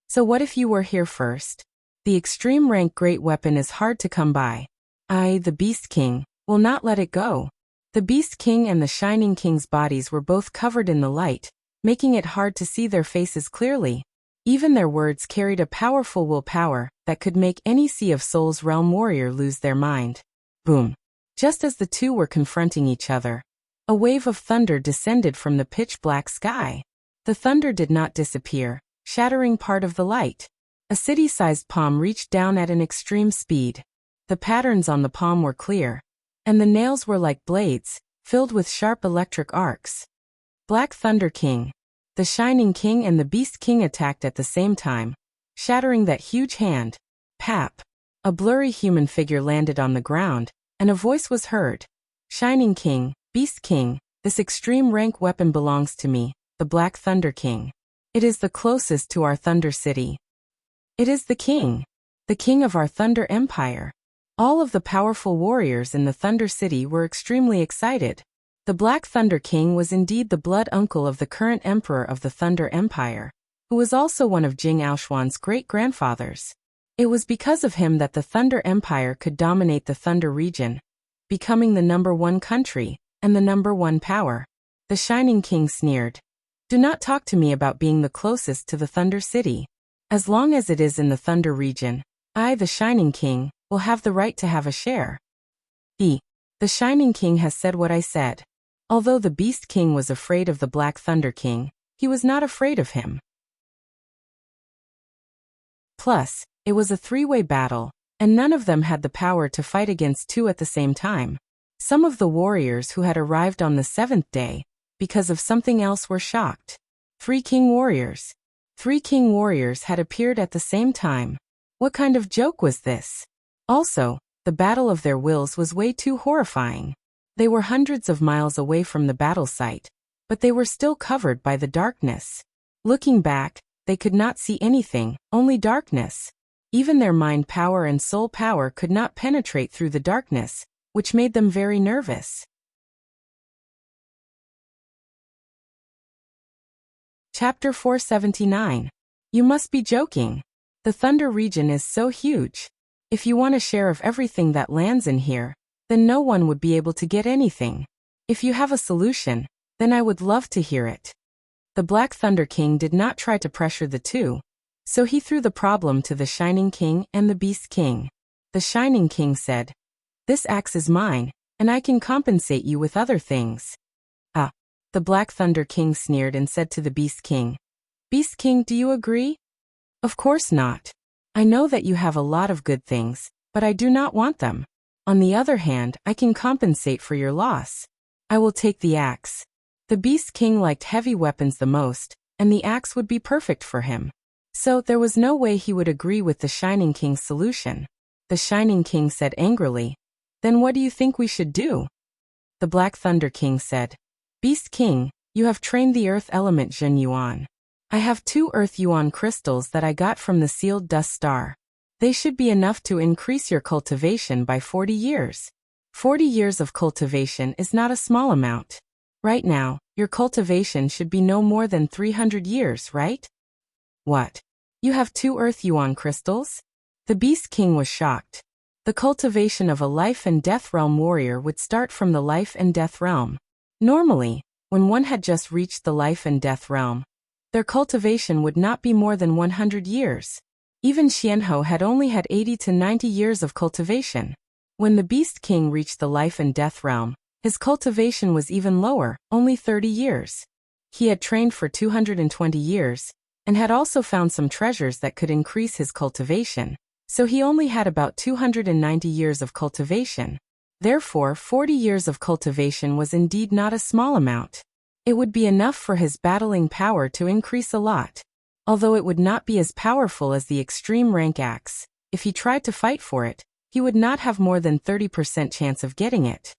S1: So what if you were here first? The extreme rank great weapon is hard to come by. I, the Beast King, will not let it go. The Beast King and the Shining King's bodies were both covered in the light, making it hard to see their faces clearly. Even their words carried a powerful willpower that could make any Sea of Souls realm warrior lose their mind. Boom! Just as the two were confronting each other, a wave of thunder descended from the pitch-black sky. The thunder did not disappear, shattering part of the light. A city-sized palm reached down at an extreme speed. The patterns on the palm were clear, and the nails were like blades, filled with sharp electric arcs. Black Thunder King. The Shining King and the Beast King attacked at the same time, shattering that huge hand. Pap! A blurry human figure landed on the ground, and a voice was heard. Shining King, Beast King, this extreme rank weapon belongs to me, the Black Thunder King. It is the closest to our Thunder City. It is the king of our Thunder Empire. All of the powerful warriors in the Thunder City were extremely excited. The Black Thunder King was indeed the blood uncle of the current emperor of the Thunder Empire, who was also one of Jing Aoshuan's great-grandfathers. It was because of him that the Thunder Empire could dominate the Thunder region, becoming the #1 country and the #1 power. The Shining King sneered. Do not talk to me about being the closest to the Thunder City. As long as it is in the Thunder region, I, the Shining King, will have the right to have a share. The Shining King has said what I said. Although the Beast King was afraid of the Black Thunder King, he was not afraid of him. Plus, it was a three-way battle, and none of them had the power to fight against two at the same time. Some of the warriors who had arrived on the 7th day, because of something else, were shocked. 3 king warriors. 3 king warriors had appeared at the same time. What kind of joke was this? Also, the battle of their wills was way too horrifying. They were hundreds of miles away from the battle site, but they were still covered by the darkness. Looking back, they could not see anything, only darkness. Even their mind power and soul power could not penetrate through the darkness, which made them very nervous. Chapter 479. You must be joking. The Thunder region is so huge. If you want a share of everything that lands in here, then no one would be able to get anything. If you have a solution, then I would love to hear it. The Black Thunder King did not try to pressure the two, so he threw the problem to the Shining King and the Beast King. The Shining King said, "This axe is mine, and I can compensate you with other things." The Black Thunder King sneered and said to the Beast King, "Beast King, do you agree?" "Of course not. I know that you have a lot of good things, but I do not want them. On the other hand, I can compensate for your loss. I will take the axe." The Beast King liked heavy weapons the most, and the axe would be perfect for him. So there was no way he would agree with the Shining King's solution. The Shining King said angrily, "Then what do you think we should do?" The Black Thunder King said, "Beast King, you have trained the earth element Zhen Yuan. I have 2 earth yuan crystals that I got from the sealed dust star. They should be enough to increase your cultivation by 40 years. 40 years of cultivation is not a small amount. Right now, your cultivation should be no more than 300 years, right?" "What? You have 2 earth yuan crystals?" The Beast King was shocked. The cultivation of a life and death realm warrior would start from the life and death realm. Normally, when one had just reached the life and death realm, their cultivation would not be more than 100 years. Even Xianhou had only had 80 to 90 years of cultivation. When the Beast King reached the life and death realm, his cultivation was even lower, only 30 years. He had trained for 220 years, and had also found some treasures that could increase his cultivation, so he only had about 290 years of cultivation. Therefore, 40 years of cultivation was indeed not a small amount. It would be enough for his battling power to increase a lot. Although it would not be as powerful as the extreme rank axe, if he tried to fight for it, he would not have more than 30% chance of getting it.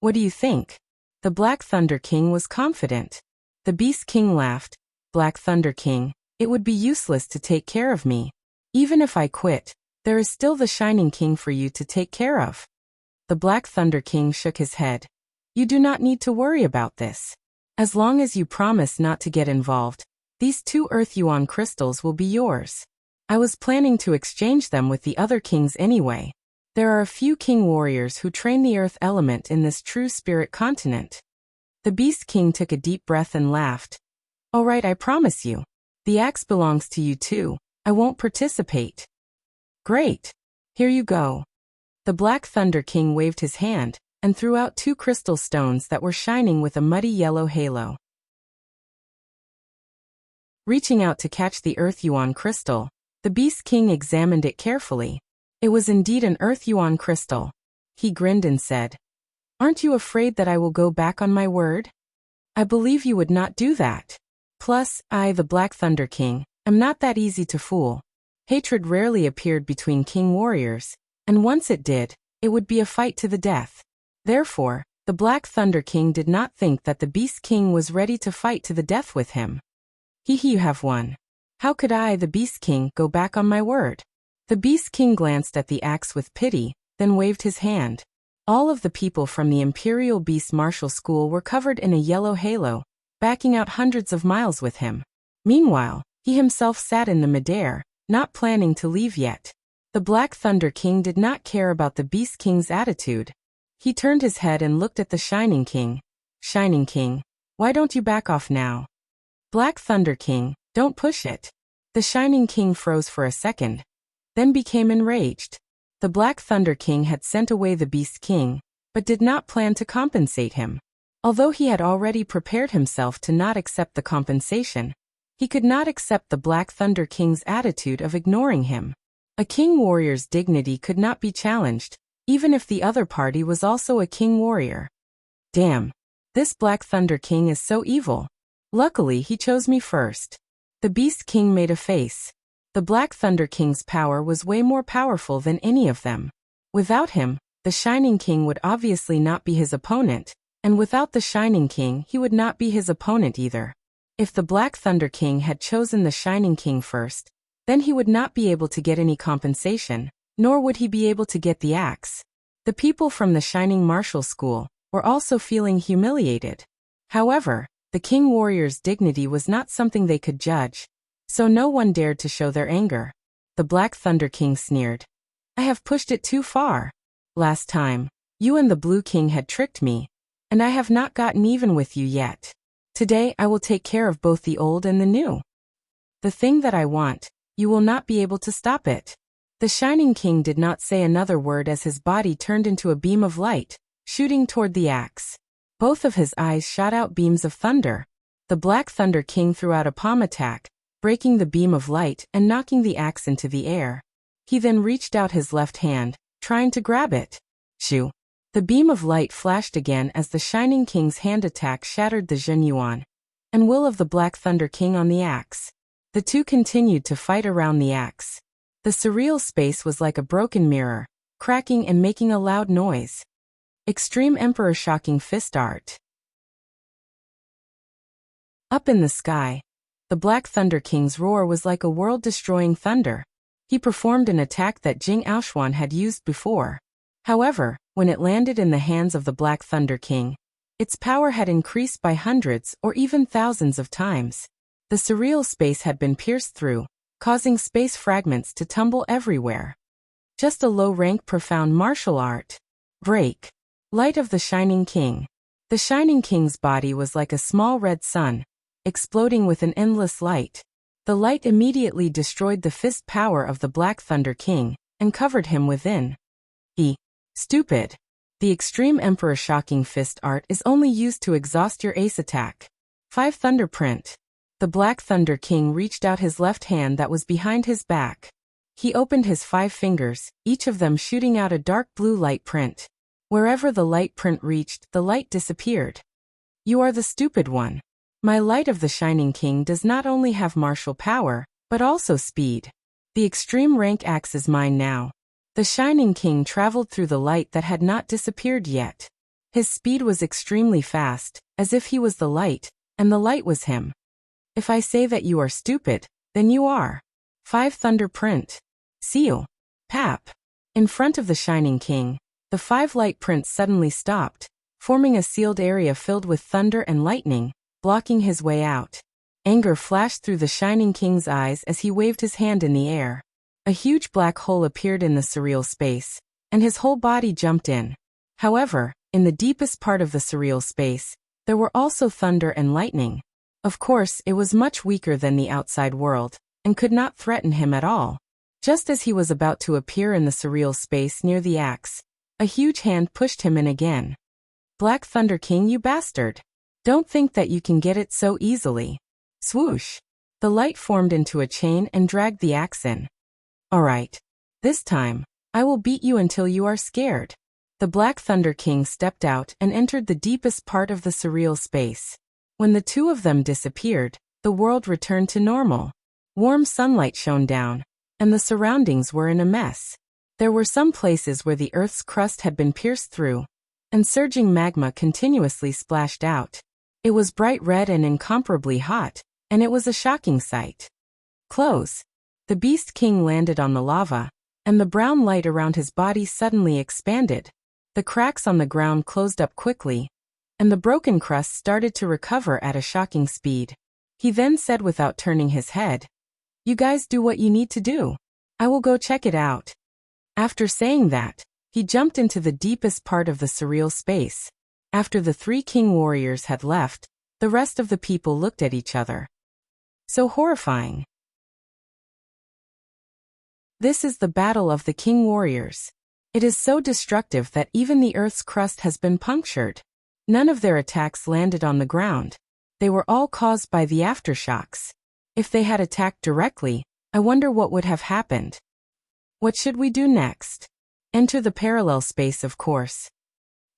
S1: What do you think? The Black Thunder King was confident. The Beast King laughed. Black Thunder King, it would be useless to take care of me. Even if I quit, there is still the Shining King for you to take care of. The Black Thunder King shook his head. You do not need to worry about this. As long as you promise not to get involved, these 2 Earth Yuan crystals will be yours. I was planning to exchange them with the other kings anyway. There are a few king warriors who train the earth element in this true spirit continent. The Beast King took a deep breath and laughed. All right, I promise you. The axe belongs to you too. I won't participate. Great. Here you go. The Black Thunder King waved his hand and threw out 2 crystal stones that were shining with a muddy yellow halo. Reaching out to catch the Earth Yuan crystal, the Beast King examined it carefully. It was indeed an Earth Yuan crystal. He grinned and said, Aren't you afraid that I will go back on my word? I believe you would not do that. Plus, I, the Black Thunder King, am not that easy to fool. Hatred rarely appeared between king warriors, and once it did, it would be a fight to the death. Therefore, the Black Thunder King did not think that the Beast King was ready to fight to the death with him. You have won. How could I, the Beast King, go back on my word? The Beast King glanced at the axe with pity, then waved his hand. All of the people from the Imperial Beast Martial School were covered in a yellow halo, backing out hundreds of miles with him. Meanwhile, he himself sat in the midair, not planning to leave yet. The Black Thunder King did not care about the Beast King's attitude. He turned his head and looked at the Shining King. Shining King, why don't you back off now? Black Thunder King, don't push it. The Shining King froze for a second, then became enraged. The Black Thunder King had sent away the Beast King, but did not plan to compensate him. Although he had already prepared himself to not accept the compensation, he could not accept the Black Thunder King's attitude of ignoring him. A king warrior's dignity could not be challenged, even if the other party was also a king warrior. Damn, this Black Thunder King is so evil. Luckily, he chose me first. The Beast King made a face. The Black Thunder King's power was way more powerful than any of them. Without him, the Shining King would obviously not be his opponent, and without the Shining King, he would not be his opponent either. If the Black Thunder King had chosen the Shining King first, then he would not be able to get any compensation, nor would he be able to get the axe. The people from the Shining Martial School were also feeling humiliated. However, the king warrior's dignity was not something they could judge, so no one dared to show their anger. The Black Thunder King sneered. I have pushed it too far. Last time, you and the Blue King had tricked me, and I have not gotten even with you yet. Today I will take care of both the old and the new. The thing that I want, you will not be able to stop it. The Shining King did not say another word as his body turned into a beam of light, shooting toward the axe. Both of his eyes shot out beams of thunder. The Black Thunder King threw out a palm attack, breaking the beam of light and knocking the axe into the air. He then reached out his left hand, trying to grab it. Shoo! The beam of light flashed again as the Shining King's hand attack shattered the Zhen Yuan and will of the Black Thunder King on the axe. The two continued to fight around the axe. The surreal space was like a broken mirror, cracking and making a loud noise. Extreme Emperor Shocking Fist Art. Up in the sky, the Black Thunder King's roar was like a world-destroying thunder. He performed an attack that Jing Aoshuan had used before. However, when it landed in the hands of the Black Thunder King, its power had increased by hundreds or even thousands of times. The surreal space had been pierced through, causing space fragments to tumble everywhere. Just a low-rank profound martial art. Break. Light of the Shining King. The Shining King's body was like a small red sun, exploding with an endless light. The light immediately destroyed the fist power of the Black Thunder King and covered him within. Stupid. The Extreme Emperor Shocking Fist art is only used to exhaust your ace attack. 5 Thunder Print. The Black Thunder King reached out his left hand that was behind his back. He opened his 5 fingers, each of them shooting out a dark blue light print. Wherever the light print reached, the light disappeared. You are the stupid one. My Light of the Shining King does not only have martial power, but also speed. The extreme rank axe is mine now. The Shining King traveled through the light that had not disappeared yet. His speed was extremely fast, as if he was the light, and the light was him. If I say that you are stupid, then you are. 5 Thunder Print. Seal. Pap. In front of the Shining King, the 5 light prints suddenly stopped, forming a sealed area filled with thunder and lightning, blocking his way out. Anger flashed through the Shining King's eyes as he waved his hand in the air. A huge black hole appeared in the surreal space, and his whole body jumped in. However, in the deepest part of the surreal space, there were also thunder and lightning. Of course, it was much weaker than the outside world, and could not threaten him at all. Just as he was about to appear in the surreal space near the axe, a huge hand pushed him in again. Black Thunder King, you bastard! Don't think that you can get it so easily. Swoosh! The light formed into a chain and dragged the axe in. Alright. This time, I will beat you until you are scared. The Black Thunder King stepped out and entered the deepest part of the surreal space. When the two of them disappeared, the world returned to normal. Warm sunlight shone down, and the surroundings were in a mess. There were some places where the Earth's crust had been pierced through, and surging magma continuously splashed out. It was bright red and incomparably hot, and it was a shocking sight. Close. The Beast King landed on the lava, and the brown light around his body suddenly expanded. The cracks on the ground closed up quickly, and the broken crust started to recover at a shocking speed. He then said without turning his head, "You guys do what you need to do. I will go check it out." After saying that, he jumped into the deepest part of the surreal space. After the 3 king warriors had left, the rest of the people looked at each other. So horrifying. This is the battle of the king warriors. It is so destructive that even the Earth's crust has been punctured. None of their attacks landed on the ground. They were all caused by the aftershocks. If they had attacked directly, I wonder what would have happened. What should we do next? Enter the parallel space, of course.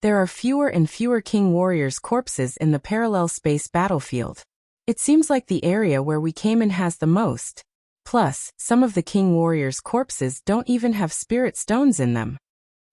S1: There are fewer and fewer king warriors' corpses in the parallel space battlefield. It seems like the area where we came in has the most. Plus, some of the king warriors' corpses don't even have spirit stones in them.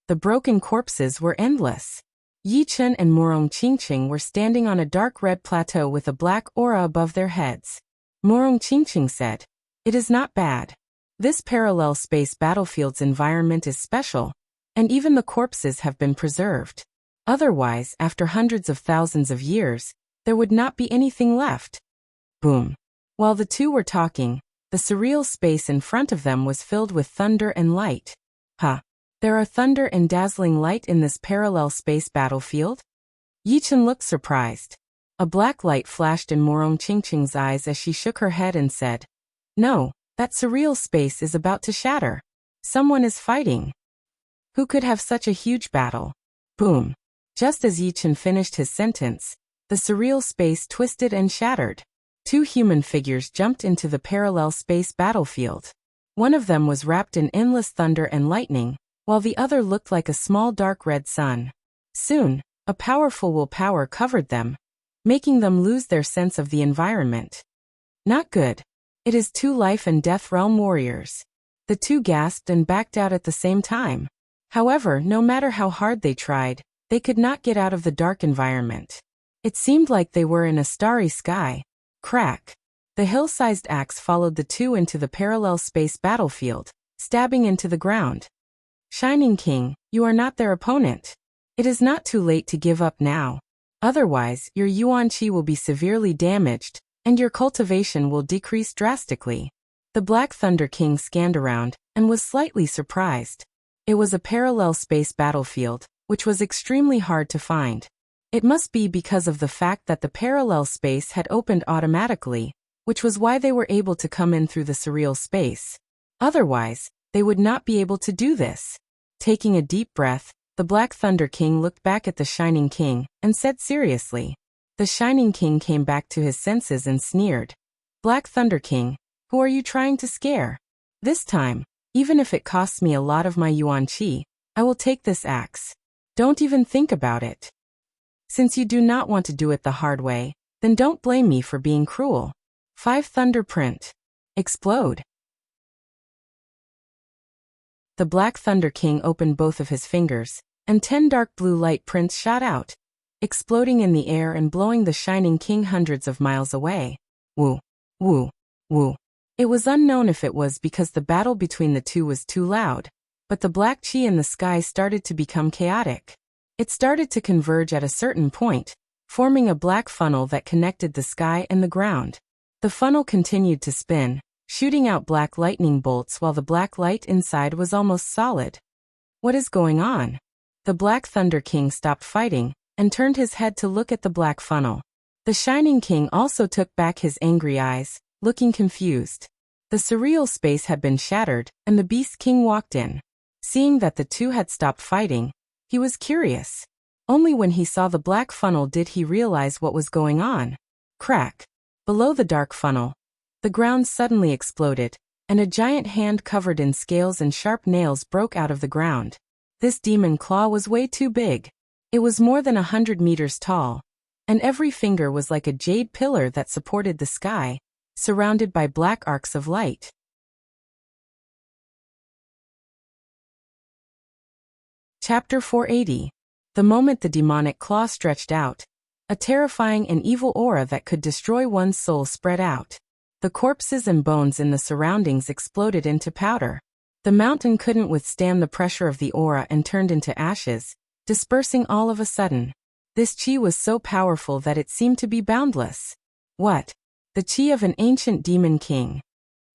S1: The broken corpses were endless. Yi Chen and Morong Qingqing were standing on a dark red plateau with a black aura above their heads. Morong Qingqing said, "It is not bad. This parallel space battlefield's environment is special, and even the corpses have been preserved. Otherwise, after hundreds of thousands of years, there would not be anything left." Boom. While the two were talking, the surreal space in front of them was filled with thunder and light. Huh. There are thunder and dazzling light in this parallel space battlefield? Yi Chen looked surprised. A black light flashed in Morong Qingqing's eyes as she shook her head and said, "No, that surreal space is about to shatter. Someone is fighting. Who could have such a huge battle?" Boom. Just as Yi Chen finished his sentence, the surreal space twisted and shattered. 2 human figures jumped into the parallel space battlefield. One of them was wrapped in endless thunder and lightning, while the other looked like a small dark red sun. Soon, a powerful willpower covered them, making them lose their sense of the environment. Not good. It is 2 life and death realm warriors. The 2 gasped and backed out at the same time. However, no matter how hard they tried, they could not get out of the dark environment. It seemed like they were in a starry sky. Crack. The hill-sized axe followed the 2 into the parallel space battlefield, stabbing into the ground. Shining King, you are not their opponent. It is not too late to give up now. Otherwise, your Yuan Qi will be severely damaged, and your cultivation will decrease drastically. The Black Thunder King scanned around, and was slightly surprised. It was a parallel space battlefield, which was extremely hard to find. It must be because of the fact that the parallel space had opened automatically, which was why they were able to come in through the surreal space. Otherwise, they would not be able to do this. Taking a deep breath, The Black Thunder King looked back at the Shining King and said seriously. The Shining King came back to his senses and sneered. Black Thunder King, who are you trying to scare? This time, even if it costs me a lot of my yuan qi, I will take this axe. Don't even think about it. Since you do not want to do it the hard way, then don't blame me for being cruel. 5 Thunder Print. Explode. The Black Thunder King opened both of his fingers, and 10 dark blue light prints shot out, exploding in the air and blowing the Shining King hundreds of miles away. Woo, woo, woo. It was unknown if it was because the battle between the two was too loud, but the black chi in the sky started to become chaotic. It started to converge at a certain point, forming a black funnel that connected the sky and the ground. The funnel continued to spin, shooting out black lightning bolts while the black light inside was almost solid. What is going on? The Black Thunder King stopped fighting and turned his head to look at the black funnel. The Shining King also took back his angry eyes, looking confused. The surreal space had been shattered, and the Beast King walked in. Seeing that the two had stopped fighting, he was curious. Only when he saw the black funnel did he realize what was going on. Crack. Below the dark funnel, the ground suddenly exploded, and a giant hand covered in scales and sharp nails broke out of the ground. This demon claw was way too big. It was more than 100 meters tall, and every finger was like a jade pillar that supported the sky, surrounded by black arcs of light. Chapter 480. The moment the demonic claw stretched out, a terrifying and evil aura that could destroy one's soul spread out. The corpses and bones in the surroundings exploded into powder. The mountain couldn't withstand the pressure of the aura and turned into ashes, dispersing all of a sudden. This chi was so powerful that it seemed to be boundless. What? The chi of an ancient demon king.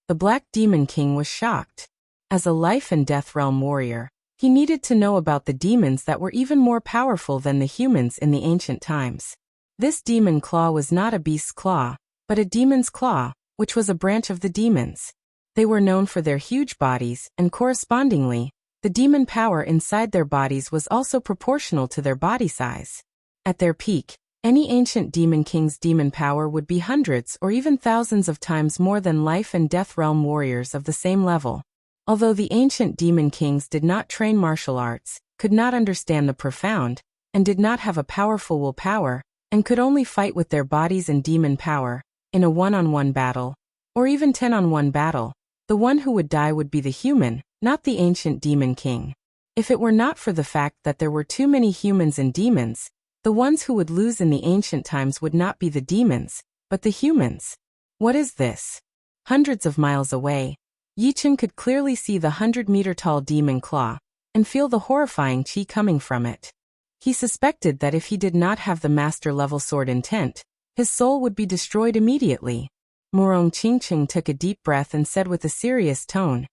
S1: The Black Demon King was shocked. As a life and death realm warrior, he needed to know about the demons that were even more powerful than the humans in the ancient times. This demon claw was not a beast's claw, but a demon's claw, which was a branch of the demons. They were known for their huge bodies, and correspondingly, the demon power inside their bodies was also proportional to their body size. At their peak, any ancient demon king's demon power would be hundreds or even thousands of times more than life and death realm warriors of the same level. Although the ancient demon kings did not train martial arts, could not understand the profound, and did not have a powerful willpower, and could only fight with their bodies and demon power, in a one-on-one battle, or even 10-on-1 battle, the one who would die would be the human, not the ancient demon king. If it were not for the fact that there were too many humans and demons, the ones who would lose in the ancient times would not be the demons, but the humans. What is this? Hundreds of miles away, Yichen could clearly see the 100-meter-tall demon claw, and feel the horrifying chi coming from it. He suspected that if he did not have the master-level sword intent, his soul would be destroyed immediately. Murong Qingqing took a deep breath and said with a serious tone,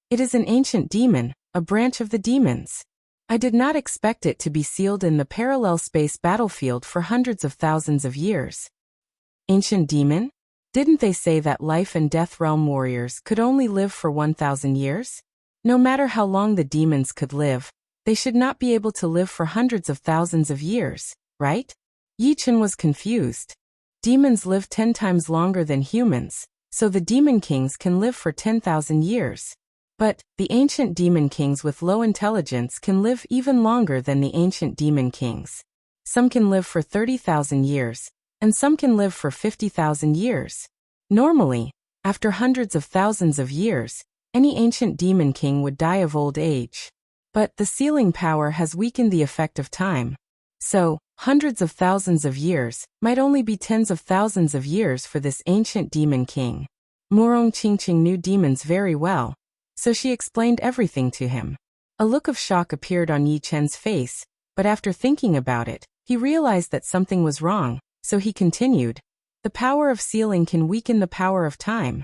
S1: "It is an ancient demon, a branch of the demons. I did not expect it to be sealed in the parallel space battlefield for hundreds of thousands of years." Ancient demon? Didn't they say that life and death realm warriors could only live for 1,000 years? No matter how long the demons could live, they should not be able to live for hundreds of thousands of years, right? Yichen was confused. Demons live 10 times longer than humans, so the demon kings can live for 10,000 years. But the ancient demon kings with low intelligence can live even longer than the ancient demon kings. Some can live for 30,000 years, and some can live for 50,000 years. Normally, after hundreds of thousands of years, any ancient demon king would die of old age. But the sealing power has weakened the effect of time. So, hundreds of thousands of years might only be tens of thousands of years for this ancient demon king. Murong Qingqing knew demons very well, so she explained everything to him. A look of shock appeared on Yi Chen's face, but after thinking about it, he realized that something was wrong, so he continued, "The power of sealing can weaken the power of time.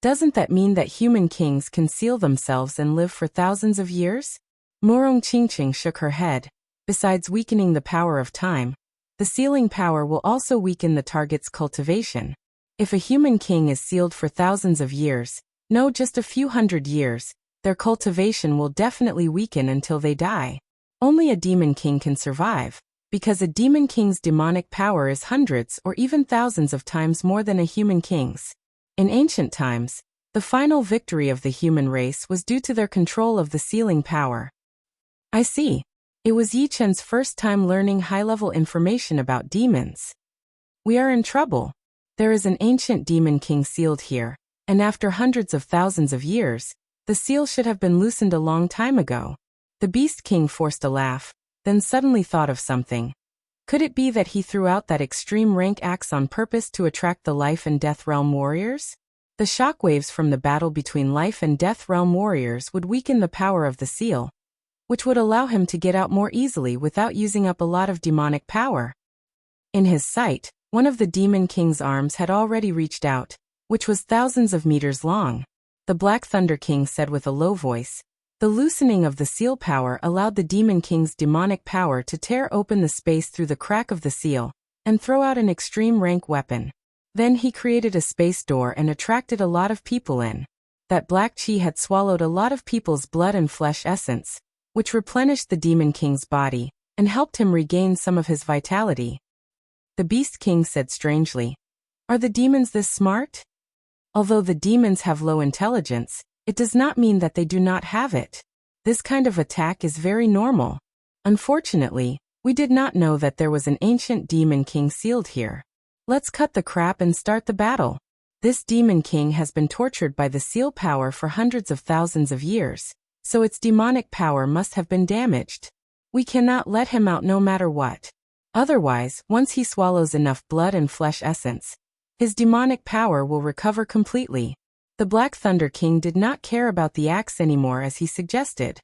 S1: Doesn't that mean that human kings can seal themselves and live for thousands of years?" Murong Qingqing shook her head. Besides weakening the power of time, the sealing power will also weaken the target's cultivation. If a human king is sealed for thousands of years, no, just a few hundred years, their cultivation will definitely weaken until they die. Only a demon king can survive, because a demon king's demonic power is hundreds or even thousands of times more than a human king's. In ancient times, the final victory of the human race was due to their control of the sealing power. I see. It was Yi Chen's first time learning high-level information about demons. We are in trouble. There is an ancient demon king sealed here, and after hundreds of thousands of years, the seal should have been loosened a long time ago. The Beast King forced a laugh, then suddenly thought of something. Could it be that he threw out that extreme rank axe on purpose to attract the Life and Death Realm warriors? The shockwaves from the battle between Life and Death Realm warriors would weaken the power of the seal, which would allow him to get out more easily without using up a lot of demonic power. In his sight, one of the Demon King's arms had already reached out, which was thousands of meters long. The Black Thunder King said with a low voice. The loosening of the seal power allowed the Demon King's demonic power to tear open the space through the crack of the seal and throw out an extreme rank weapon. Then he created a space door and attracted a lot of people in. That black chi had swallowed a lot of people's blood and flesh essence, which replenished the Demon King's body and helped him regain some of his vitality. The Beast King said strangely, "Are the demons this smart?" Although the demons have low intelligence, it does not mean that they do not have it. This kind of attack is very normal. Unfortunately, we did not know that there was an ancient demon king sealed here. Let's cut the crap and start the battle. This demon king has been tortured by the seal power for hundreds of thousands of years, so its demonic power must have been damaged. We cannot let him out no matter what. Otherwise, once he swallows enough blood and flesh essence, his demonic power will recover completely. The Black Thunder King did not care about the axe anymore as he suggested.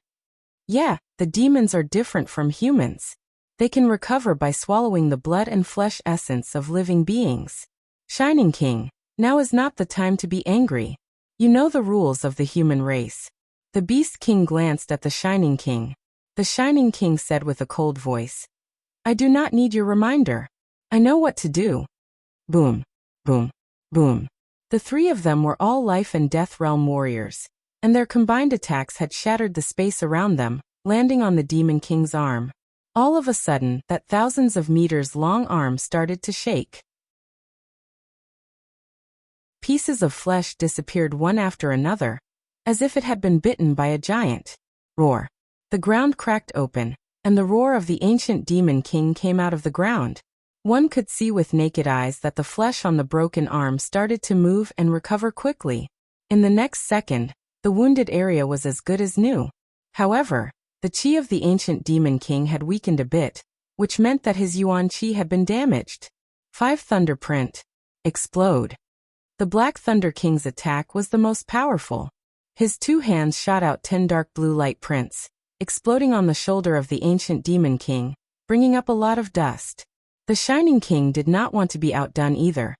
S1: Yeah, the demons are different from humans. They can recover by swallowing the blood and flesh essence of living beings. Shining King, now is not the time to be angry. You know the rules of the human race. The Beast King glanced at the Shining King. The Shining King said with a cold voice, I do not need your reminder. I know what to do. Boom, boom, boom. The three of them were all Life and Death Realm warriors, and their combined attacks had shattered the space around them, landing on the Demon King's arm. All of a sudden, that thousands of meters long arm started to shake. Pieces of flesh disappeared one after another, as if it had been bitten by a giant. Roar. The ground cracked open, and the roar of the ancient Demon King came out of the ground. One could see with naked eyes that the flesh on the broken arm started to move and recover quickly. In the next second, the wounded area was as good as new. However, the chi of the ancient Demon King had weakened a bit, which meant that his yuan chi had been damaged. 5 Thunder Print. Explode. The Black Thunder King's attack was the most powerful. His 2 hands shot out 10 dark blue light prints, exploding on the shoulder of the ancient Demon King, bringing up a lot of dust. The Shining King did not want to be outdone either,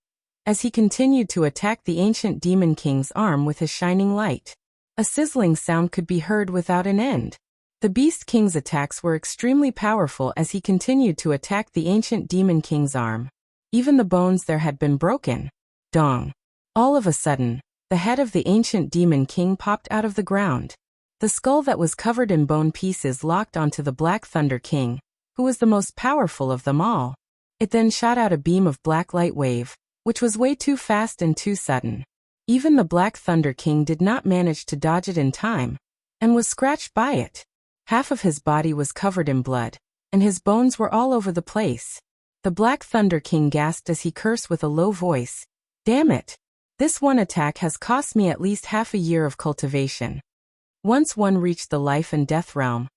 S1: as he continued to attack the ancient Demon King's arm with his shining light. A sizzling sound could be heard without an end. The Beast King's attacks were extremely powerful as he continued to attack the ancient Demon King's arm. Even the bones there had been broken. Dong. All of a sudden, the head of the ancient Demon King popped out of the ground. The skull that was covered in bone pieces locked onto the Black Thunder King, who was the most powerful of them all. It then shot out a beam of black light wave, which was way too fast and too sudden. Even the Black Thunder King did not manage to dodge it in time, and was scratched by it. Half of his body was covered in blood, and his bones were all over the place. The Black Thunder King gasped as he cursed with a low voice. Damn it! This one attack has cost me at least half a year of cultivation. Once one reached the Life and Death Realm,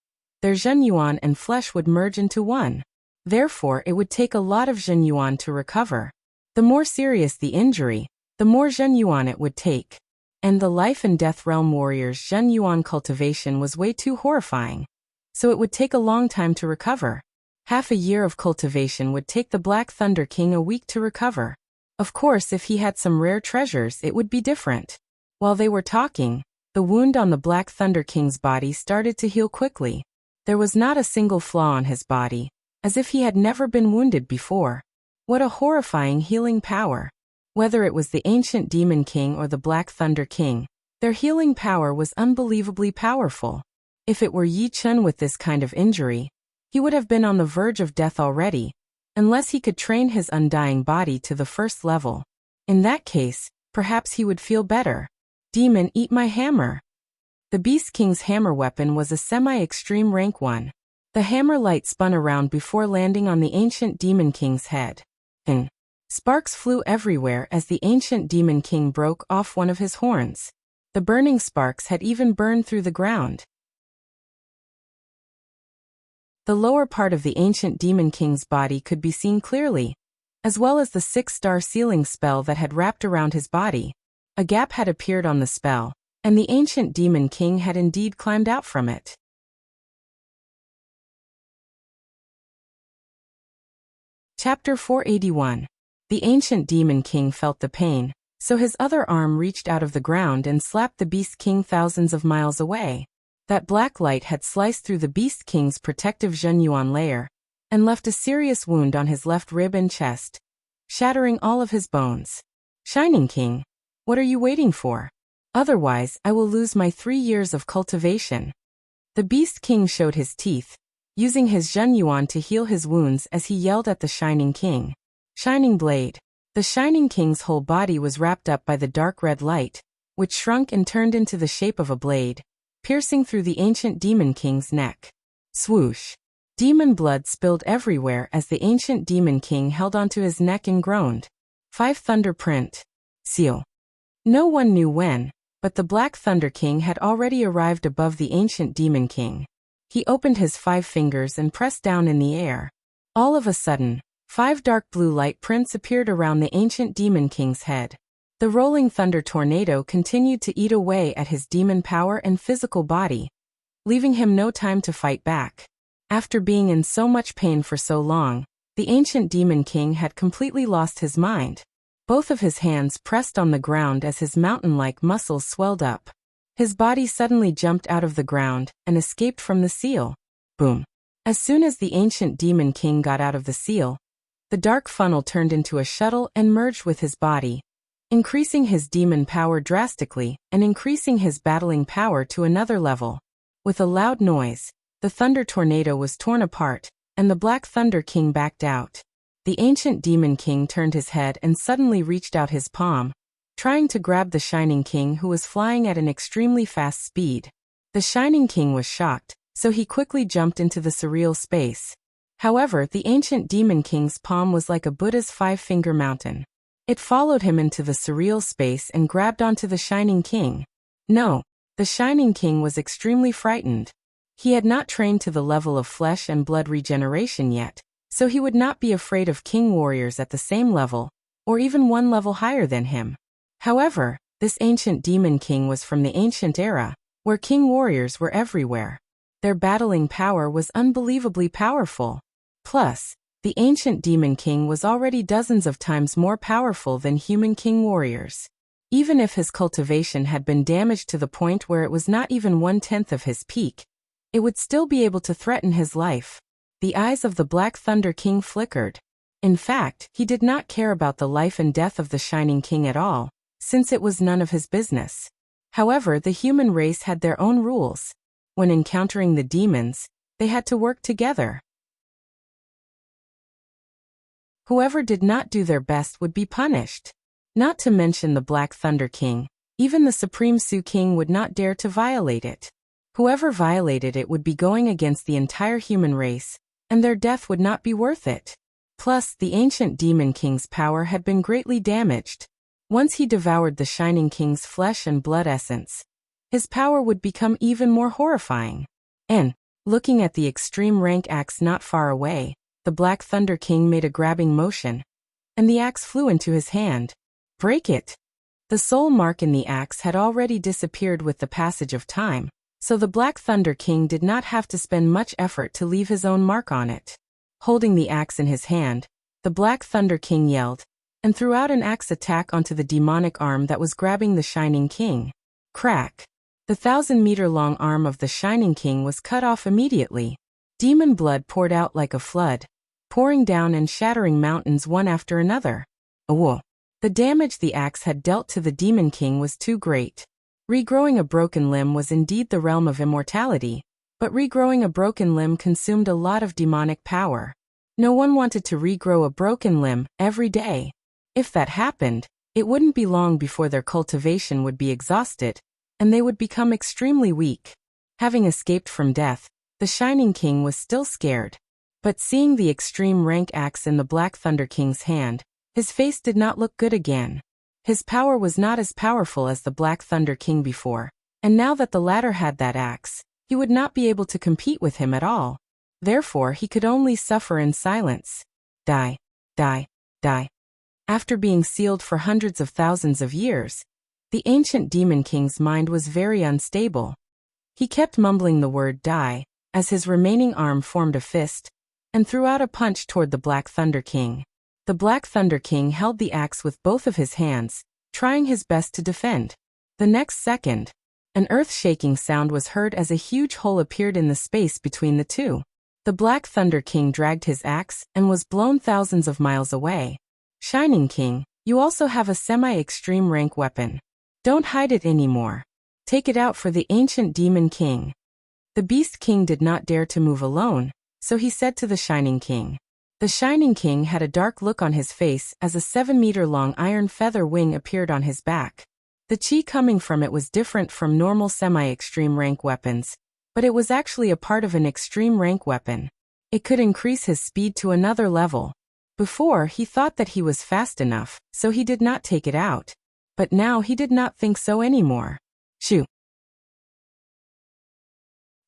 S1: their Zhenyuan and flesh would merge into one. Therefore, it would take a lot of Zhenyuan to recover. The more serious the injury, the more Zhenyuan it would take. And the Life and Death Realm warriors' Zhenyuan cultivation was way too horrifying, so it would take a long time to recover. Half a year of cultivation would take the Black Thunder King a week to recover. Of course, if he had some rare treasures, it would be different. While they were talking, the wound on the Black Thunder King's body started to heal quickly. There was not a single flaw on his body, as if he had never been wounded before. What a horrifying healing power! Whether it was the ancient Demon King or the Black Thunder King, Their healing power was unbelievably powerful. If it were Yi Chen with this kind of injury, he would have been on the verge of death already, unless he could train his undying body to the first level. In that case, perhaps he would feel better. Demon, eat my hammer. The Beast King's hammer weapon was a semi-extreme rank 1. The hammer light spun around before landing on the ancient Demon King's head. And sparks flew everywhere as the ancient Demon King broke off one of his horns. The burning sparks had even burned through the ground. The lower part of the ancient Demon King's body could be seen clearly, as well as the 6-star sealing spell that had wrapped around his body. A gap had appeared on the spell, and the ancient Demon King had indeed climbed out from it. Chapter 481. The ancient Demon King felt the pain, so his other arm reached out of the ground and slapped the Beast King thousands of miles away. That black light had sliced through the Beast King's protective Zhenyuan layer, and left a serious wound on his left rib and chest, shattering all of his bones. Shining King, what are you waiting for? Otherwise, I will lose my 3 years of cultivation. The Beast King showed his teeth, using his Zhenyuan to heal his wounds as he yelled at the Shining King. Shining Blade. The Shining King's whole body was wrapped up by the dark red light, which shrunk and turned into the shape of a blade, piercing through the ancient Demon King's neck. Swoosh. Demon blood spilled everywhere as the ancient Demon King held onto his neck and groaned. 5 Thunder Print. Seal. No one knew when, but the Black Thunder King had already arrived above the ancient Demon King. He opened his 5 fingers and pressed down in the air. All of a sudden, 5 dark blue light prints appeared around the ancient Demon King's head. The rolling thunder tornado continued to eat away at his demon power and physical body, leaving him no time to fight back. After being in so much pain for so long, the ancient Demon King had completely lost his mind. Both of his hands pressed on the ground as his mountain-like muscles swelled up. His body suddenly jumped out of the ground and escaped from the seal. Boom. As soon as the ancient Demon King got out of the seal, the dark funnel turned into a shuttle and merged with his body, increasing his demon power drastically and increasing his battling power to another level. With a loud noise, the thunder tornado was torn apart, and the Black Thunder King backed out. The ancient Demon King turned his head and suddenly reached out his palm, trying to grab the Shining King who was flying at an extremely fast speed. The Shining King was shocked, so he quickly jumped into the surreal space. However, the ancient Demon King's palm was like a Buddha's 5-finger mountain. It followed him into the surreal space and grabbed onto the Shining King. No, the Shining King was extremely frightened. He had not trained to the level of flesh and blood regeneration yet, so he would not be afraid of king warriors at the same level, or even one level higher than him. However, this ancient Demon King was from the ancient era, where king warriors were everywhere. Their battling power was unbelievably powerful. Plus, the ancient Demon King was already dozens of times more powerful than human king warriors. Even if his cultivation had been damaged to the point where it was not even 1/10 of his peak, it would still be able to threaten his life. The eyes of the Black Thunder King flickered. In fact, he did not care about the life and death of the Shining King at all, since it was none of his business. However, the human race had their own rules. When encountering the demons, they had to work together. Whoever did not do their best would be punished. Not to mention the Black Thunder King, even the Supreme Su King would not dare to violate it. Whoever violated it would be going against the entire human race, and their death would not be worth it. Plus, the ancient Demon King's power had been greatly damaged. Once he devoured the Shining King's flesh and blood essence, his power would become even more horrifying. And, looking at the extreme rank axe not far away, the Black Thunder King made a grabbing motion, and the axe flew into his hand. Break it! The soul mark in the axe had already disappeared with the passage of time, so the Black Thunder King did not have to spend much effort to leave his own mark on it. Holding the axe in his hand, the Black Thunder King yelled, and threw out an axe attack onto the demonic arm that was grabbing the Shining King. Crack! The 1,000-meter-long arm of the Shining King was cut off immediately. Demon blood poured out like a flood, pouring down and shattering mountains one after another. Whoa! The damage the axe had dealt to the Demon King was too great. Regrowing a broken limb was indeed the realm of immortality, but regrowing a broken limb consumed a lot of demonic power. No one wanted to regrow a broken limb every day. If that happened, it wouldn't be long before their cultivation would be exhausted, and they would become extremely weak. Having escaped from death, the Shining King was still scared. But seeing the extreme rank axe in the Black Thunder King's hand, his face did not look good again. His power was not as powerful as the Black Thunder King before, and now that the latter had that axe, he would not be able to compete with him at all. Therefore he could only suffer in silence. Die, die, die. After being sealed for hundreds of thousands of years, the ancient Demon King's mind was very unstable. He kept mumbling the word die, as his remaining arm formed a fist, and threw out a punch toward the Black Thunder King. The Black Thunder King held the axe with both of his hands, trying his best to defend. The next second, an earth-shaking sound was heard as a huge hole appeared in the space between the two. The Black Thunder King dragged his axe and was blown thousands of miles away. Shining King, you also have a semi-extreme rank weapon. Don't hide it anymore. Take it out for the ancient Demon King. The Beast King did not dare to move alone, so he said to the Shining King. The Shining King had a dark look on his face as a 7-meter-long iron feather wing appeared on his back. The chi coming from it was different from normal semi-extreme rank weapons, but it was actually a part of an extreme rank weapon. It could increase his speed to another level. Before, he thought that he was fast enough, so he did not take it out. But now he did not think so anymore. Shoo!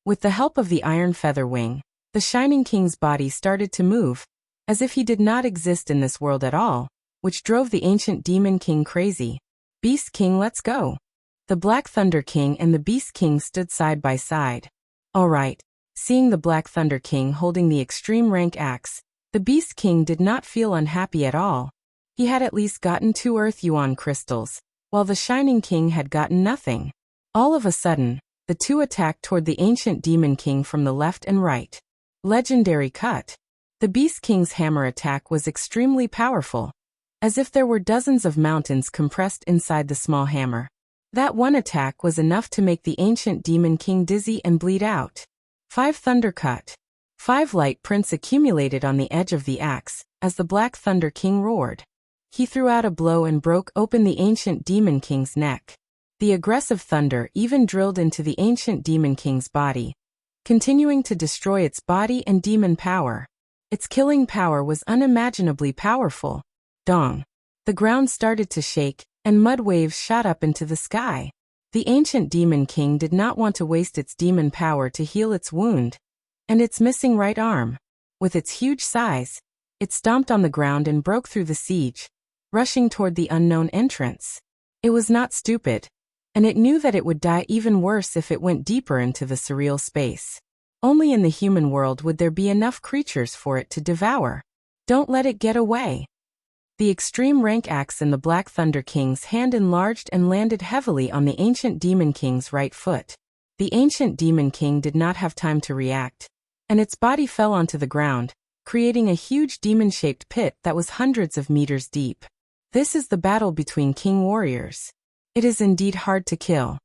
S1: With the help of the iron feather wing, the Shining King's body started to move, as if he did not exist in this world at all, which drove the ancient Demon King crazy. Beast King, let's go. The Black Thunder King and the Beast King stood side by side. All right. Seeing the Black Thunder King holding the extreme rank axe, the Beast King did not feel unhappy at all. He had at least gotten 2 Earth Yuan crystals, while the Shining King had gotten nothing. All of a sudden, the two attacked toward the ancient Demon King from the left and right. Legendary cut. The Beast King's hammer attack was extremely powerful, as if there were dozens of mountains compressed inside the small hammer. That one attack was enough to make the ancient Demon King dizzy and bleed out. 5 thunder cut. 5 light prints accumulated on the edge of the axe, as the Black Thunder King roared. He threw out a blow and broke open the ancient Demon King's neck. The aggressive thunder even drilled into the ancient Demon King's body, continuing to destroy its body and demon power. Its killing power was unimaginably powerful. Dong. The ground started to shake, and mud waves shot up into the sky. The ancient Demon King did not want to waste its demon power to heal its wound, and its missing right arm. With its huge size, it stomped on the ground and broke through the siege, rushing toward the unknown entrance. It was not stupid, and it knew that it would die even worse if it went deeper into the surreal space. Only in the human world would there be enough creatures for it to devour. Don't let it get away. The extreme rank axe in the Black Thunder King's hand enlarged and landed heavily on the ancient Demon King's right foot. The ancient Demon King did not have time to react, and its body fell onto the ground, creating a huge demon-shaped pit that was hundreds of meters deep. This is the battle between king warriors. It is indeed hard to kill.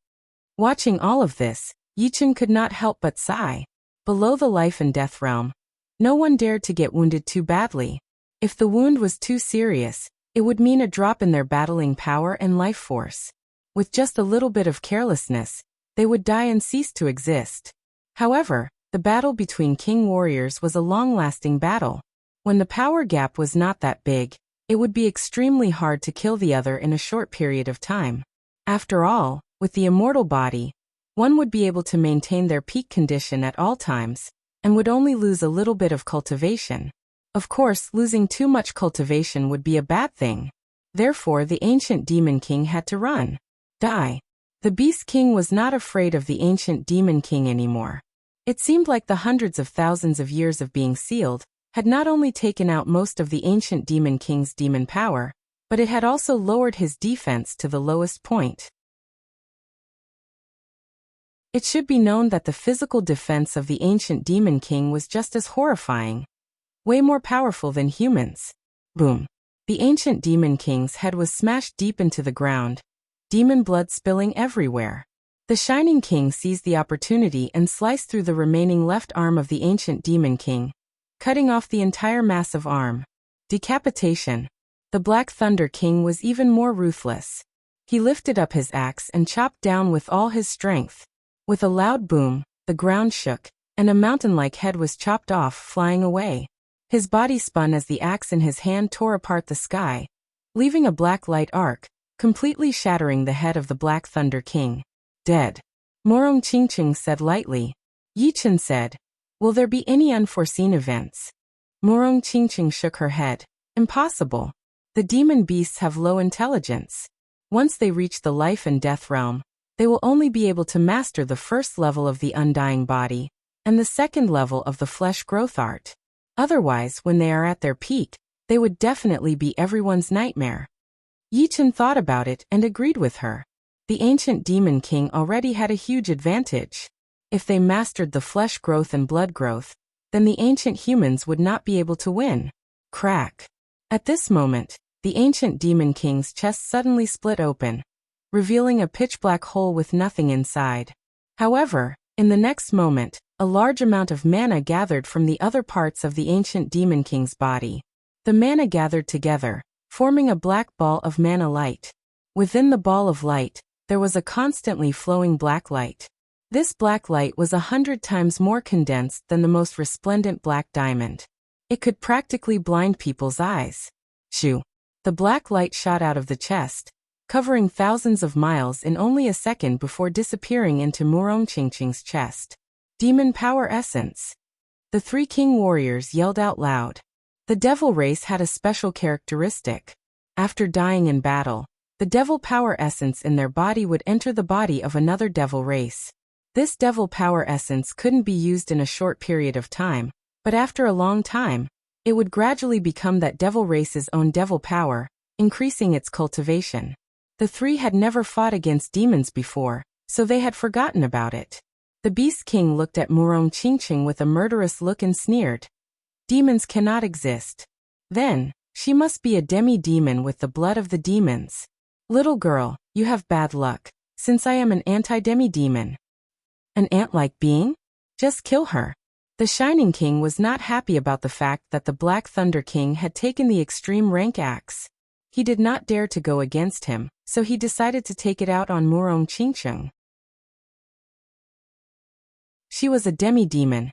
S1: Watching all of this, Yichen could not help but sigh. Below the life and death realm, no one dared to get wounded too badly. If the wound was too serious, it would mean a drop in their battling power and life force. With just a little bit of carelessness, they would die and cease to exist. However, the battle between king warriors was a long-lasting battle. When the power gap was not that big, it would be extremely hard to kill the other in a short period of time. After all, with the immortal body, one would be able to maintain their peak condition at all times, and would only lose a little bit of cultivation. Of course, losing too much cultivation would be a bad thing. Therefore, the ancient Demon King had to run. Die. The Beast King was not afraid of the ancient Demon King anymore. It seemed like the hundreds of thousands of years of being sealed had not only taken out most of the ancient Demon King's demon power, but it had also lowered his defense to the lowest point. It should be known that the physical defense of the ancient Demon King was just as horrifying. Way more powerful than humans. Boom. The ancient Demon King's head was smashed deep into the ground, demon blood spilling everywhere. The Shining King seized the opportunity and sliced through the remaining left arm of the ancient demon king, cutting off the entire massive arm. Decapitation. The Black Thunder King was even more ruthless. He lifted up his axe and chopped down with all his strength. With a loud boom, the ground shook, and a mountain-like head was chopped off, flying away. His body spun as the axe in his hand tore apart the sky, leaving a black light arc, completely shattering the head of the Black Thunder King. Dead. Morong Qingqing said lightly. Yi Chen said, "Will there be any unforeseen events?" Morong Qingqing shook her head. Impossible. The demon beasts have low intelligence. Once they reach the life and death realm, they will only be able to master the first level of the undying body, and the second level of the flesh growth art. Otherwise, when they are at their peak, they would definitely be everyone's nightmare. Yi Chen thought about it and agreed with her. The ancient demon king already had a huge advantage. If they mastered the flesh growth and blood growth, then the ancient humans would not be able to win. Crack. At this moment, the ancient demon king's chest suddenly split open, revealing a pitch-black hole with nothing inside. However, in the next moment, a large amount of mana gathered from the other parts of the ancient demon king's body. The mana gathered together, forming a black ball of mana light. Within the ball of light, there was a constantly flowing black light. This black light was 100 times more condensed than the most resplendent black diamond. It could practically blind people's eyes. Shoo! The black light shot out of the chest, covering thousands of miles in only a second before disappearing into Morong Qingqing's chest. Demon Power Essence. The three king warriors yelled out loud. The devil race had a special characteristic. After dying in battle, the devil power essence in their body would enter the body of another devil race. This devil power essence couldn't be used in a short period of time, but after a long time, it would gradually become that devil race's own devil power, increasing its cultivation. The three had never fought against demons before, so they had forgotten about it. The Beast King looked at Morong Qingqing with a murderous look and sneered. Demons cannot exist. Then, she must be a demi-demon with the blood of the demons. Little girl, you have bad luck, since I am an anti-demi-demon. An ant-like being? Just kill her. The Shining King was not happy about the fact that the Black Thunder King had taken the extreme rank axe. He did not dare to go against him, so he decided to take it out on Morong Qingqing. She was a demi-demon,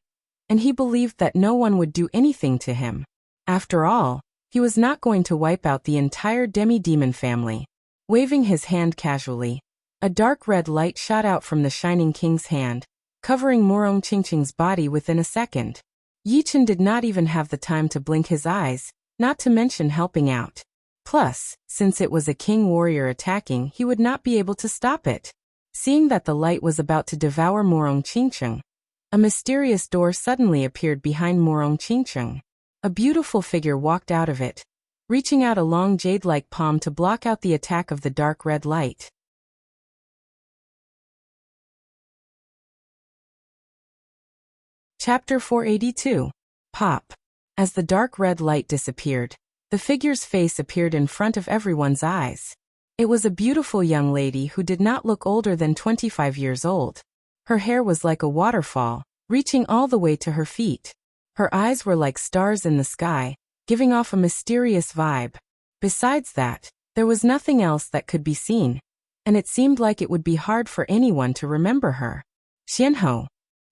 S1: and he believed that no one would do anything to him. After all, he was not going to wipe out the entire demi-demon family. Waving his hand casually, a dark red light shot out from the Shining King's hand, covering Morong Qingqing's body within a second. Yi Chen did not even have the time to blink his eyes, not to mention helping out. Plus, since it was a king warrior attacking, he would not be able to stop it. Seeing that the light was about to devour Morong Qingqing, a mysterious door suddenly appeared behind Morong Qingqing. A beautiful figure walked out of it, reaching out a long jade-like palm to block out the attack of the dark red light. Chapter 482. Pop. As the dark red light disappeared, the figure's face appeared in front of everyone's eyes. It was a beautiful young lady who did not look older than 25 years old. Her hair was like a waterfall, reaching all the way to her feet. Her eyes were like stars in the sky, giving off a mysterious vibe. Besides that, there was nothing else that could be seen, and it seemed like it would be hard for anyone to remember her. Xianhou.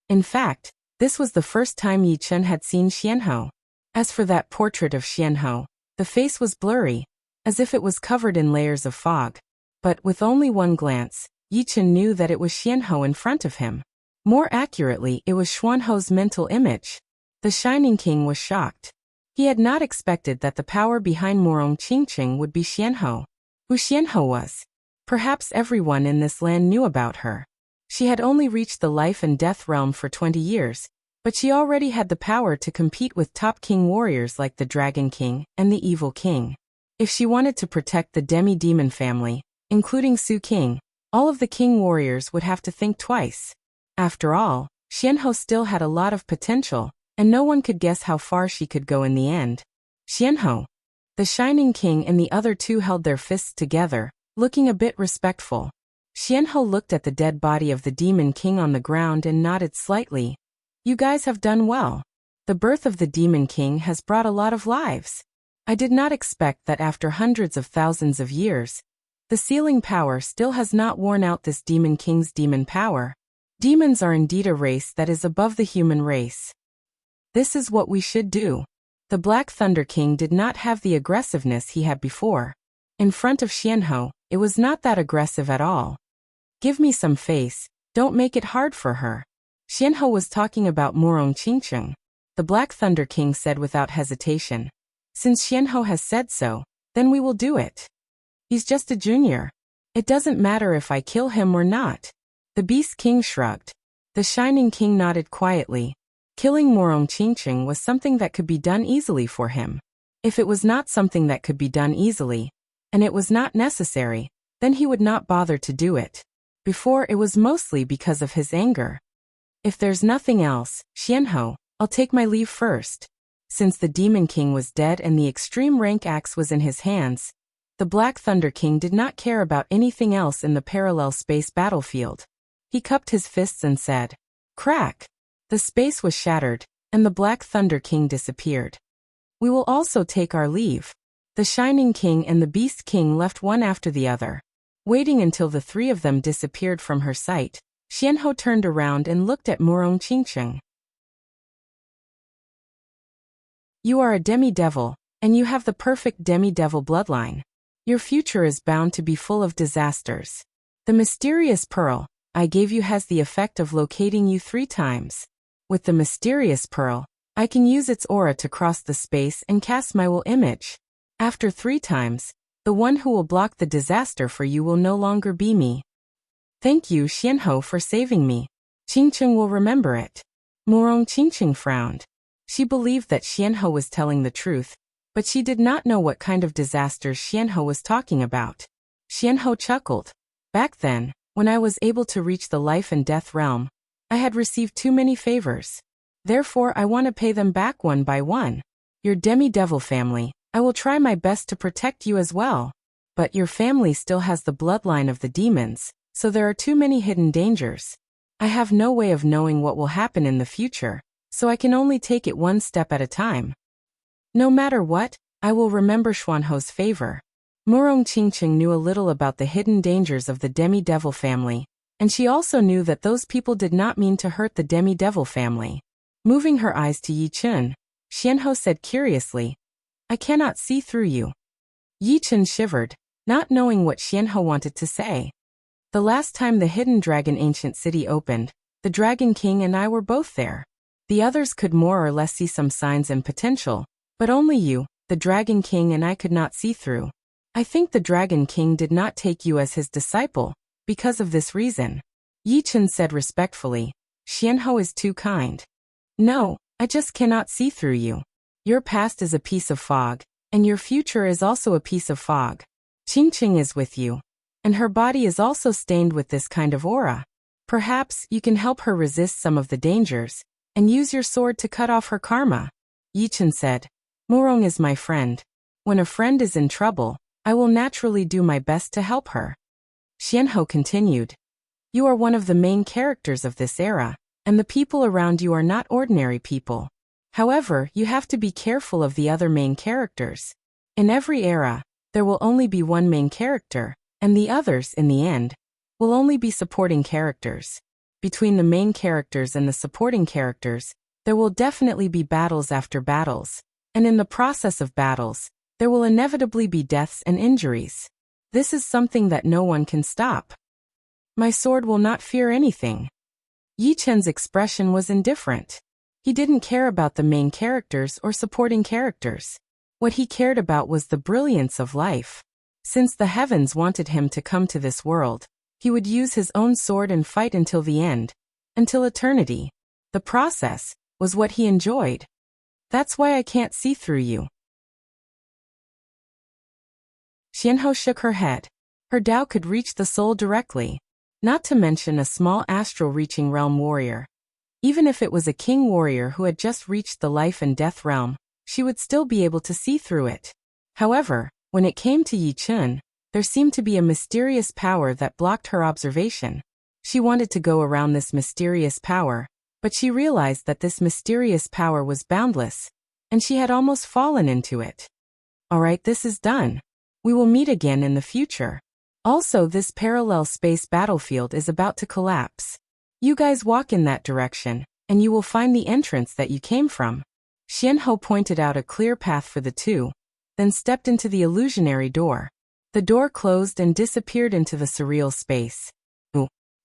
S1: In fact, this was the first time Yi Chen had seen Xianhou. As for that portrait of Xianhou, the face was blurry, as if it was covered in layers of fog. But with only one glance, Yi Chen knew that it was Xianhou in front of him. More accurately, it was Xuanhou's mental image. The Shining King was shocked. He had not expected that the power behind Morong Qingqing would be Xianhou. Who Xianhou was? Perhaps everyone in this land knew about her. She had only reached the life and death realm for 20 years, but she already had the power to compete with top king warriors like the Dragon King and the Evil King. If she wanted to protect the demi-demon family, including Su King, all of the king warriors would have to think twice. After all, Xianhou still had a lot of potential, and no one could guess how far she could go in the end. Xianhou. The Shining King and the other two held their fists together, looking a bit respectful. Xianhou looked at the dead body of the Demon King on the ground and nodded slightly. You guys have done well. The birth of the Demon King has brought a lot of lives. I did not expect that after hundreds of thousands of years, the sealing power still has not worn out this Demon King's demon power. Demons are indeed a race that is above the human race. This is what we should do. The Black Thunder King did not have the aggressiveness he had before. In front of Xianhou, it was not that aggressive at all. Give me some face, don't make it hard for her. Xianhou was talking about Morong Qingcheng. The Black Thunder King said without hesitation. Since Xianhou has said so, then we will do it. He's just a junior. It doesn't matter if I kill him or not. The Beast King shrugged. The Shining King nodded quietly. Killing Morong Qingcheng was something that could be done easily for him. If it was not something that could be done easily, and it was not necessary, then he would not bother to do it. Before it was mostly because of his anger. If there's nothing else, Xianhou, I'll take my leave first. Since the Demon King was dead and the extreme rank axe was in his hands, the Black Thunder King did not care about anything else in the parallel space battlefield. He cupped his fists and said, "Crack!" The space was shattered, and the Black Thunder King disappeared. We will also take our leave. The Shining King and the Beast King left one after the other. Waiting until the three of them disappeared from her sight, Xianhou turned around and looked at Morong Qingcheng. You are a demi-devil, and you have the perfect demi-devil bloodline. Your future is bound to be full of disasters. The mysterious pearl I gave you has the effect of locating you 3 times. With the mysterious pearl, I can use its aura to cross the space and cast my will image. After 3 times, the one who will block the disaster for you will no longer be me. Thank you, Xianhou, for saving me. Qingcheng will remember it. Morong Qingcheng frowned. She believed that Xianhou was telling the truth, but she did not know what kind of disasters Xianhou was talking about. Xianhou chuckled. Back then, when I was able to reach the life and death realm, I had received too many favors. Therefore, I want to pay them back one by one. Your demi-devil family, I will try my best to protect you as well. But your family still has the bloodline of the demons, so there are too many hidden dangers. I have no way of knowing what will happen in the future, so I can only take it one step at a time. No matter what, I will remember Xuanhou's favor. Morong Qingcheng knew a little about the hidden dangers of the demi-devil family, and she also knew that those people did not mean to hurt the demi-devil family. Moving her eyes to Yi Chun, Xianhou said curiously, I cannot see through you. Yi Chun shivered, not knowing what Xianhou wanted to say. The last time the Hidden Dragon Ancient City opened, the Dragon King and I were both there. The others could more or less see some signs and potential, but only you, the Dragon King, and I could not see through. I think the Dragon King did not take you as his disciple, because of this reason. Yi Chun said respectfully, Xianhou is too kind. No, I just cannot see through you. Your past is a piece of fog, and your future is also a piece of fog. Qingcheng is with you, and her body is also stained with this kind of aura. Perhaps you can help her resist some of the dangers, and use your sword to cut off her karma. Yi Chun said, Morong is my friend. When a friend is in trouble, I will naturally do my best to help her. Xianhou continued. You are one of the main characters of this era, and the people around you are not ordinary people. However, you have to be careful of the other main characters. In every era, there will only be one main character, and the others, in the end, will only be supporting characters. Between the main characters and the supporting characters, there will definitely be battles after battles, and in the process of battles, there will inevitably be deaths and injuries. This is something that no one can stop. My sword will not fear anything. Yi Chen's expression was indifferent. He didn't care about the main characters or supporting characters. What he cared about was the brilliance of life. Since the heavens wanted him to come to this world, he would use his own sword and fight until the end, until eternity. The process was what he enjoyed. That's why I can't see through you. Xianhou shook her head. Her Tao could reach the soul directly, not to mention a small astral-reaching realm warrior. Even if it was a king warrior who had just reached the life and death realm, she would still be able to see through it. However, when it came to Yi Chun, There seemed to be a mysterious power that blocked her observation. She wanted to go around this mysterious power, but she realized that this mysterious power was boundless, and she had almost fallen into it. Alright, this is done. We will meet again in the future. Also, this parallel space battlefield is about to collapse. You guys walk in that direction, and you will find the entrance that you came from. Xianhou pointed out a clear path for the two, then stepped into the illusionary door. The door closed and disappeared into the surreal space.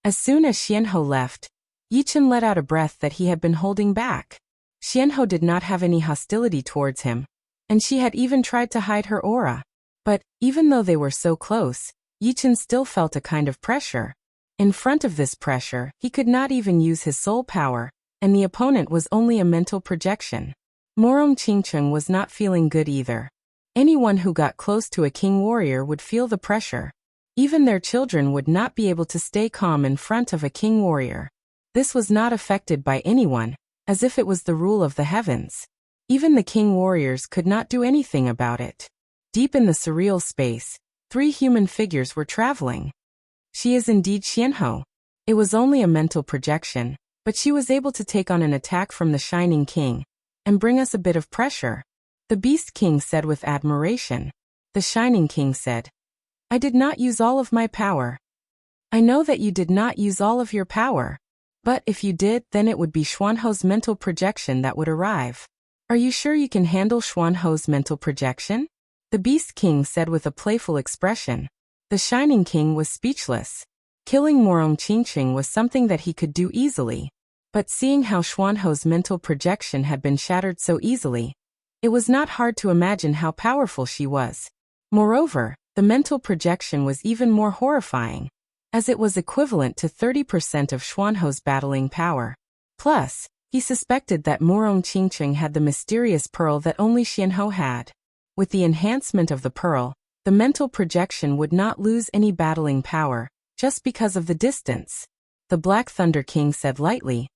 S1: As soon as Xianhou left, Yichen let out a breath that he had been holding back. Xianhou did not have any hostility towards him, and she had even tried to hide her aura. But, even though they were so close, Yichen still felt a kind of pressure. In front of this pressure, he could not even use his soul power, and the opponent was only a mental projection. Morong Qingcheng was not feeling good either. Anyone who got close to a king warrior would feel the pressure. Even their children would not be able to stay calm in front of a king warrior. This was not affected by anyone, as if it was the rule of the heavens. Even the king warriors could not do anything about it. Deep in the surreal space, 3 human figures were traveling. She is indeed Xianhou. It was only a mental projection, but she was able to take on an attack from the Shining King, and bring us a bit of pressure. The Beast King said with admiration. The Shining King said, I did not use all of my power. I know that you did not use all of your power. But if you did, then it would be Xuanhou's mental projection that would arrive. Are you sure you can handle Xuanhou's mental projection? The Beast King said with a playful expression. The Shining King was speechless. Killing Morong Qingcheng was something that he could do easily. But seeing how Xuanhou's mental projection had been shattered so easily, it was not hard to imagine how powerful she was. Moreover, the mental projection was even more horrifying, as it was equivalent to 30% of Xuanhou's battling power. Plus, he suspected that Morong Qingcheng had the mysterious pearl that only Xianhou had. With the enhancement of the pearl, the mental projection would not lose any battling power, just because of the distance. The Black Thunder King said lightly,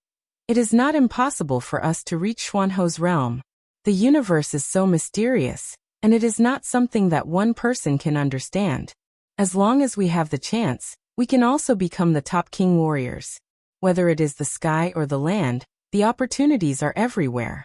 S1: It is not impossible for us to reach Xuanhou's realm. The universe is so mysterious, and it is not something that one person can understand. As long as we have the chance, we can also become the top king warriors. Whether it is the sky or the land, the opportunities are everywhere.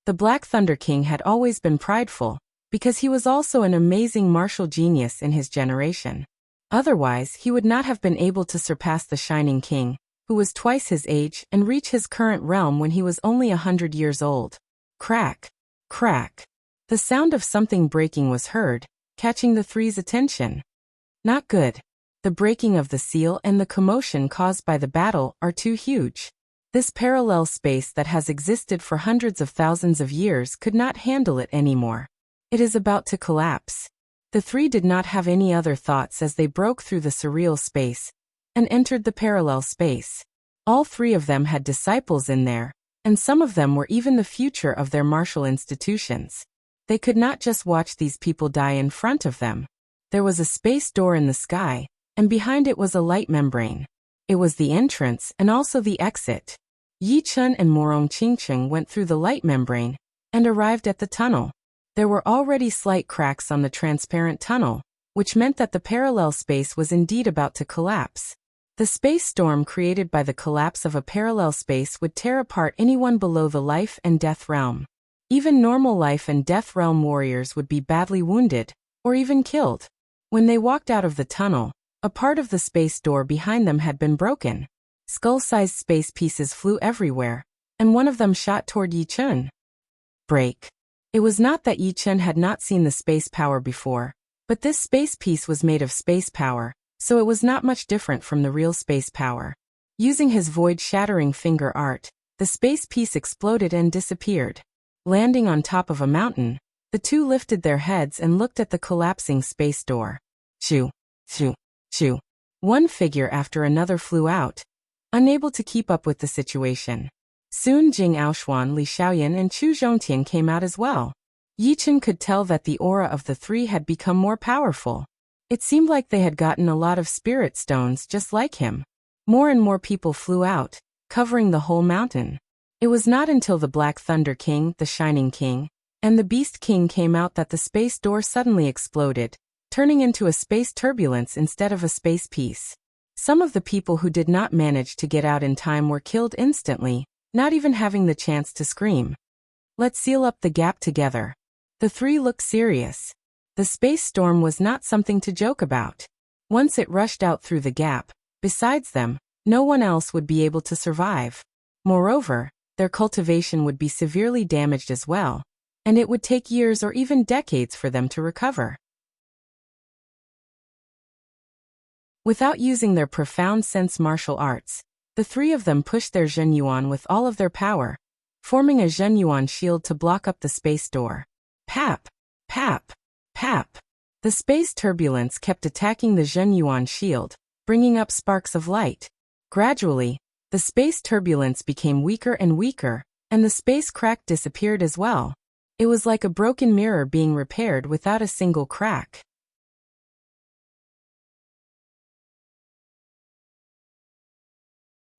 S1: The Black Thunder King had always been prideful, because he was also an amazing martial genius in his generation. Otherwise, he would not have been able to surpass the Shining King, who was twice his age, and reach his current realm when he was only 100 years old. Crack, crack. The sound of something breaking was heard, catching the three's attention. Not good. The breaking of the seal and the commotion caused by the battle are too huge. This parallel space that has existed for hundreds of thousands of years could not handle it anymore. It is about to collapse. The three did not have any other thoughts as they broke through the surreal space and entered the parallel space. All 3 of them had disciples in there, and some of them were even the future of their martial institutions. They could not just watch these people die in front of them. There was a space door in the sky, and behind it was a light membrane. It was the entrance and also the exit. Yi Chun and Morong Qingcheng went through the light membrane and arrived at the tunnel. There were already slight cracks on the transparent tunnel, which meant that the parallel space was indeed about to collapse. The space storm created by the collapse of a parallel space would tear apart anyone below the life and death realm. Even normal life and death realm warriors would be badly wounded, or even killed. When they walked out of the tunnel, a part of the space door behind them had been broken. Skull-sized space pieces flew everywhere, and one of them shot toward Yi Chun. Break. It was not that Yi Chun had not seen the space power before, but this space piece was made of space power, so it was not much different from the real space power. Using his void-shattering finger art, the space piece exploded and disappeared. Landing on top of a mountain, the two lifted their heads and looked at the collapsing space door. Shoo, shoo, shoo. One figure after another flew out, unable to keep up with the situation. Soon Jing Aoshuan, Li Xiaoyan and Chu Zhongtian came out as well. Yi Chun could tell that the aura of the 3 had become more powerful. It seemed like they had gotten a lot of spirit stones just like him. More and more people flew out, covering the whole mountain. It was not until the Black Thunder King, the Shining King, and the Beast King came out that the space door suddenly exploded, turning into a space turbulence instead of a space piece. Some of the people who did not manage to get out in time were killed instantly, not even having the chance to scream. Let's seal up the gap together. The three looked serious. The space storm was not something to joke about. Once it rushed out through the gap, besides them, no one else would be able to survive. Moreover, their cultivation would be severely damaged as well, and it would take years or even decades for them to recover. Without using their profound sense martial arts, the three of them pushed their Zhenyuan with all of their power, forming a Zhenyuan shield to block up the space door. Pap! Pap! Pap! The space turbulence kept attacking the Zhenyuan shield, bringing up sparks of light. Gradually, the space turbulence became weaker and weaker, and the space crack disappeared as well. It was like a broken mirror being repaired without a single crack.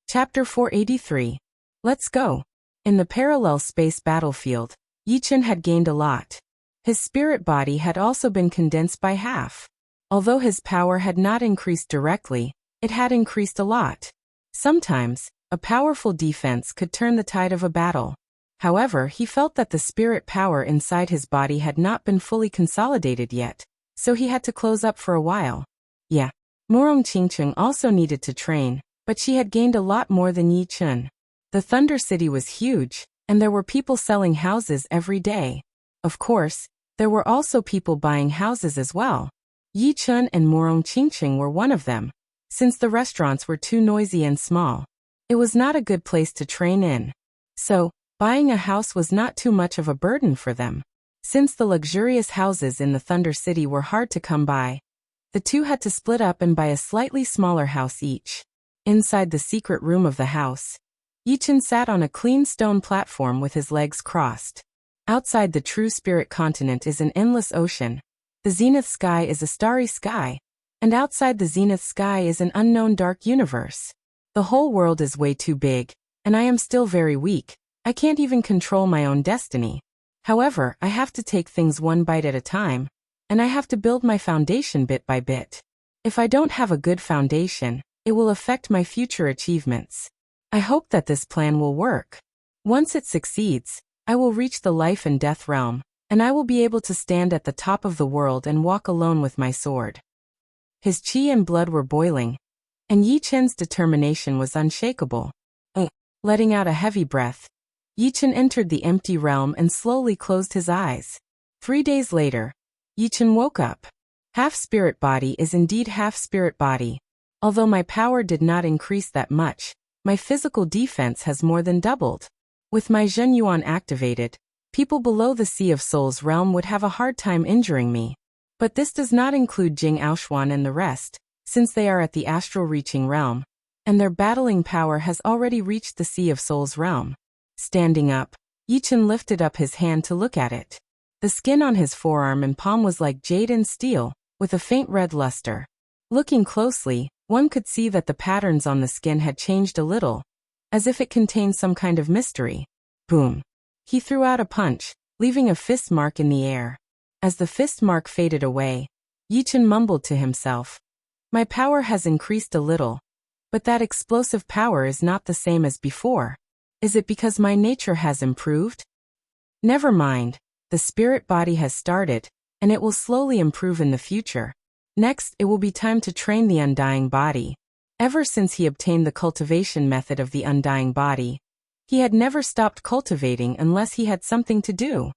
S1: Chapter 483. Let's go. In the parallel space battlefield, Yichen had gained a lot. His spirit body had also been condensed by half. Although his power had not increased directly, it had increased a lot. Sometimes, a powerful defense could turn the tide of a battle. However, he felt that the spirit power inside his body had not been fully consolidated yet, so he had to close up for a while. Yeah, Murong Qingcheng also needed to train, but she had gained a lot more than Yi Chen. The Thunder City was huge, and there were people selling houses every day. Of course, there were also people buying houses as well. Yi Chen and Murong Qingcheng were one of them, since the restaurants were too noisy and small. It was not a good place to train in. So, buying a house was not too much of a burden for them. Since the luxurious houses in the Thunder City were hard to come by, the two had to split up and buy a slightly smaller house each. Inside the secret room of the house, Yichen sat on a clean stone platform with his legs crossed. Outside the true spirit continent is an endless ocean. The zenith sky is a starry sky, and outside the zenith sky is an unknown dark universe. The whole world is way too big, and I am still very weak. I can't even control my own destiny. However, I have to take things one bite at a time, and I have to build my foundation bit by bit. If I don't have a good foundation, it will affect my future achievements. I hope that this plan will work. Once it succeeds, I will reach the life and death realm, and I will be able to stand at the top of the world and walk alone with my sword. His qi and blood were boiling, and Yi Chen's determination was unshakable. Letting out a heavy breath, Yi Chen entered the empty realm and slowly closed his eyes. 3 days later, Yi Chen woke up. Half spirit body is indeed half spirit body. Although my power did not increase that much, my physical defense has more than doubled. With my Zhenyuan activated, people below the Sea of Souls realm would have a hard time injuring me. But this does not include Jing Aoshuan and the rest, since they are at the astral reaching realm, and their battling power has already reached the Sea of Souls realm. Standing up, Yichen lifted up his hand to look at it. The skin on his forearm and palm was like jade and steel, with a faint red luster. Looking closely, one could see that the patterns on the skin had changed a little, as if it contained some kind of mystery. Boom! He threw out a punch, leaving a fist mark in the air. As the fist mark faded away, Yichen mumbled to himself, "My power has increased a little, but that explosive power is not the same as before. Is it because my nature has improved? Never mind, the spirit body has started, and it will slowly improve in the future. Next, it will be time to train the undying body." Ever since he obtained the cultivation method of the undying body, he had never stopped cultivating unless he had something to do.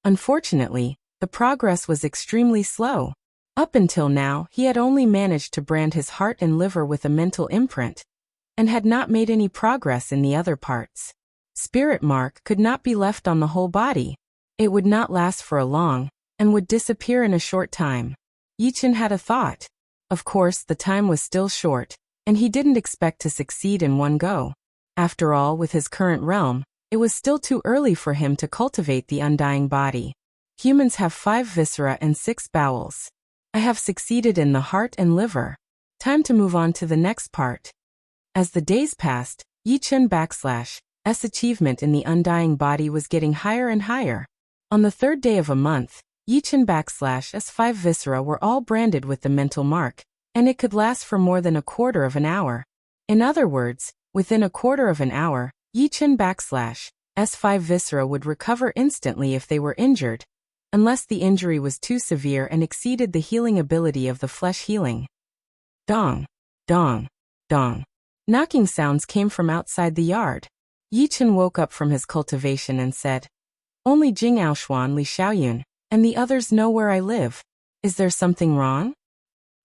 S1: Unfortunately, the progress was extremely slow. Up until now, he had only managed to brand his heart and liver with a mental imprint, and had not made any progress in the other parts. Spirit mark could not be left on the whole body. It would not last for a long, and would disappear in a short time. Yichen had a thought. Of course, the time was still short, and he didn't expect to succeed in one go. After all, with his current realm, it was still too early for him to cultivate the undying body. Humans have 5 viscera and 6 bowels. I have succeeded in the heart and liver. Time to move on to the next part. As the days passed, Yichen achievement in the undying body was getting higher and higher. On the third day of a month, Yichen /S5 viscera were all branded with the mental mark, and it could last for more than a quarter of an hour. In other words, within a quarter of an hour, Yichen /S5 viscera would recover instantly if they were injured, unless the injury was too severe and exceeded the healing ability of the flesh healing. Dong, dong, dong. Knocking sounds came from outside the yard. Yichen woke up from his cultivation and said, "Only Jing'aoshuan Li Xiaoyun, and the others know where I live. Is there something wrong?"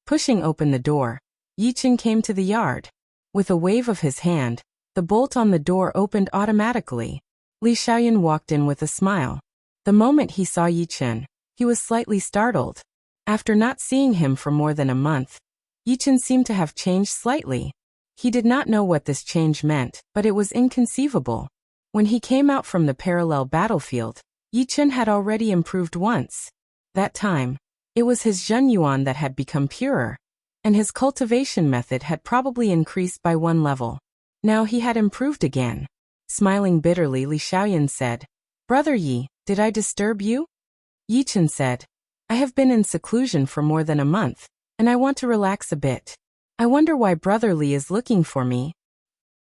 S1: Pushing open the door, Yichen came to the yard. With a wave of his hand, the bolt on the door opened automatically. Li Xiaoyun walked in with a smile. The moment he saw Yichen, he was slightly startled. After not seeing him for more than a month, Yichen seemed to have changed slightly. He did not know what this change meant, but it was inconceivable. When he came out from the parallel battlefield, Yichen had already improved once. That time, it was his Zhenyuan that had become purer, and his cultivation method had probably increased by 1 level. Now he had improved again. Smiling bitterly, Li Xiaoyun said, "Brother Yi, did I disturb you?" Yichen said, "I have been in seclusion for more than a month, and I want to relax a bit. I wonder why Brother Li is looking for me.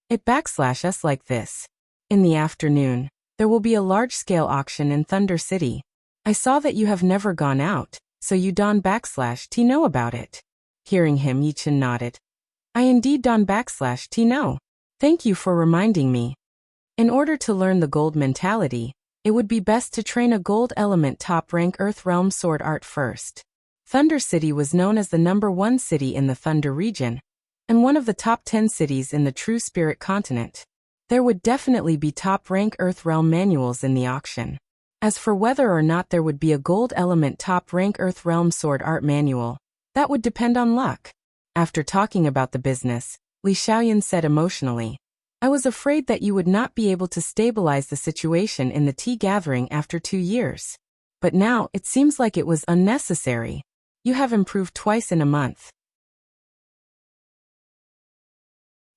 S1: It /us like this. In the afternoon, there will be a large-scale auction in Thunder City. I saw that you have never gone out, so you /T know about it." Hearing him, Yichen nodded. "I indeed /T know. Thank you for reminding me. In order to learn the gold mentality, it would be best to train a gold element top-rank Earth Realm sword art first." Thunder City was known as the #1 city in the Thunder region, and one of the top 10 cities in the True Spirit continent. There would definitely be top-rank Earth Realm manuals in the auction. As for whether or not there would be a gold element top-rank Earth Realm sword art manual, that would depend on luck. After talking about the business, Li Xiaoyun said emotionally, "I was afraid that you would not be able to stabilize the situation in the tea gathering after 2 years. But now it seems like it was unnecessary. You have improved twice in a month.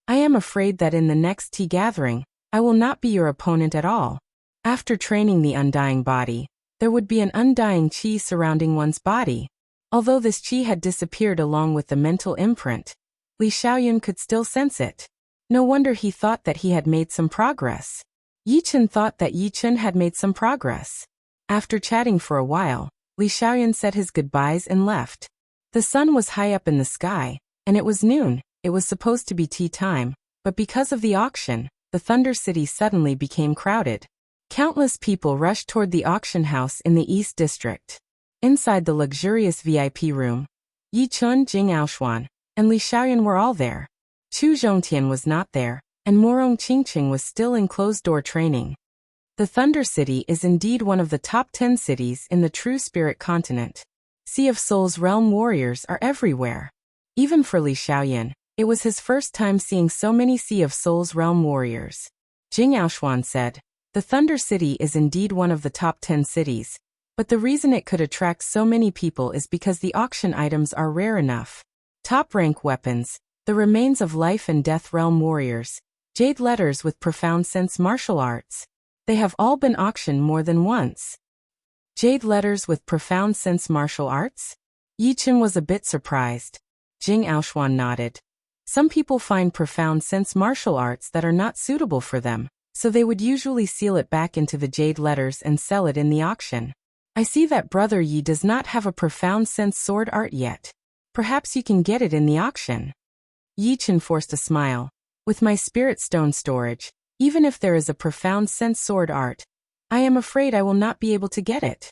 S1: I am afraid that in the next tea gathering, I will not be your opponent at all." After training the undying body, there would be an undying qi surrounding one's body. Although this qi had disappeared along with the mental imprint, Li Xiaoyun could still sense it. No wonder he thought that he had made some progress. Yichen thought that Yichen had made some progress. After chatting for a while, Li Xiaoyun said his goodbyes and left. The sun was high up in the sky, and it was noon. It was supposed to be tea time, but because of the auction, the Thunder City suddenly became crowded. Countless people rushed toward the auction house in the East District. Inside the luxurious VIP room, Yichen, Jing'aoshuan, and Li Xiaoyun were all there. Chu Zhongtian was not there, and Morong Qingqing was still in closed-door training. The Thunder City is indeed one of the top 10 cities in the True Spirit continent. Sea of Souls realm warriors are everywhere. Even for Li Xiaoyun, it was his first time seeing so many Sea of Souls realm warriors. Jing'aoshuan said, "The Thunder City is indeed one of the top 10 cities, but the reason it could attract so many people is because the auction items are rare enough. Top-rank weapons, the remains of life and death realm warriors, jade letters with profound sense martial arts. They have all been auctioned more than once." Jade letters with profound sense martial arts? Yichen was a bit surprised. Jing'aoshuan nodded. Some people find profound sense martial arts that are not suitable for them, so they would usually seal it back into the jade letters and sell it in the auction. I see that Brother Yi does not have a profound sense sword art yet. Perhaps you can get it in the auction. Yichen forced a smile. With my spirit stone storage, even if there is a profound sense sword art, I am afraid I will not be able to get it.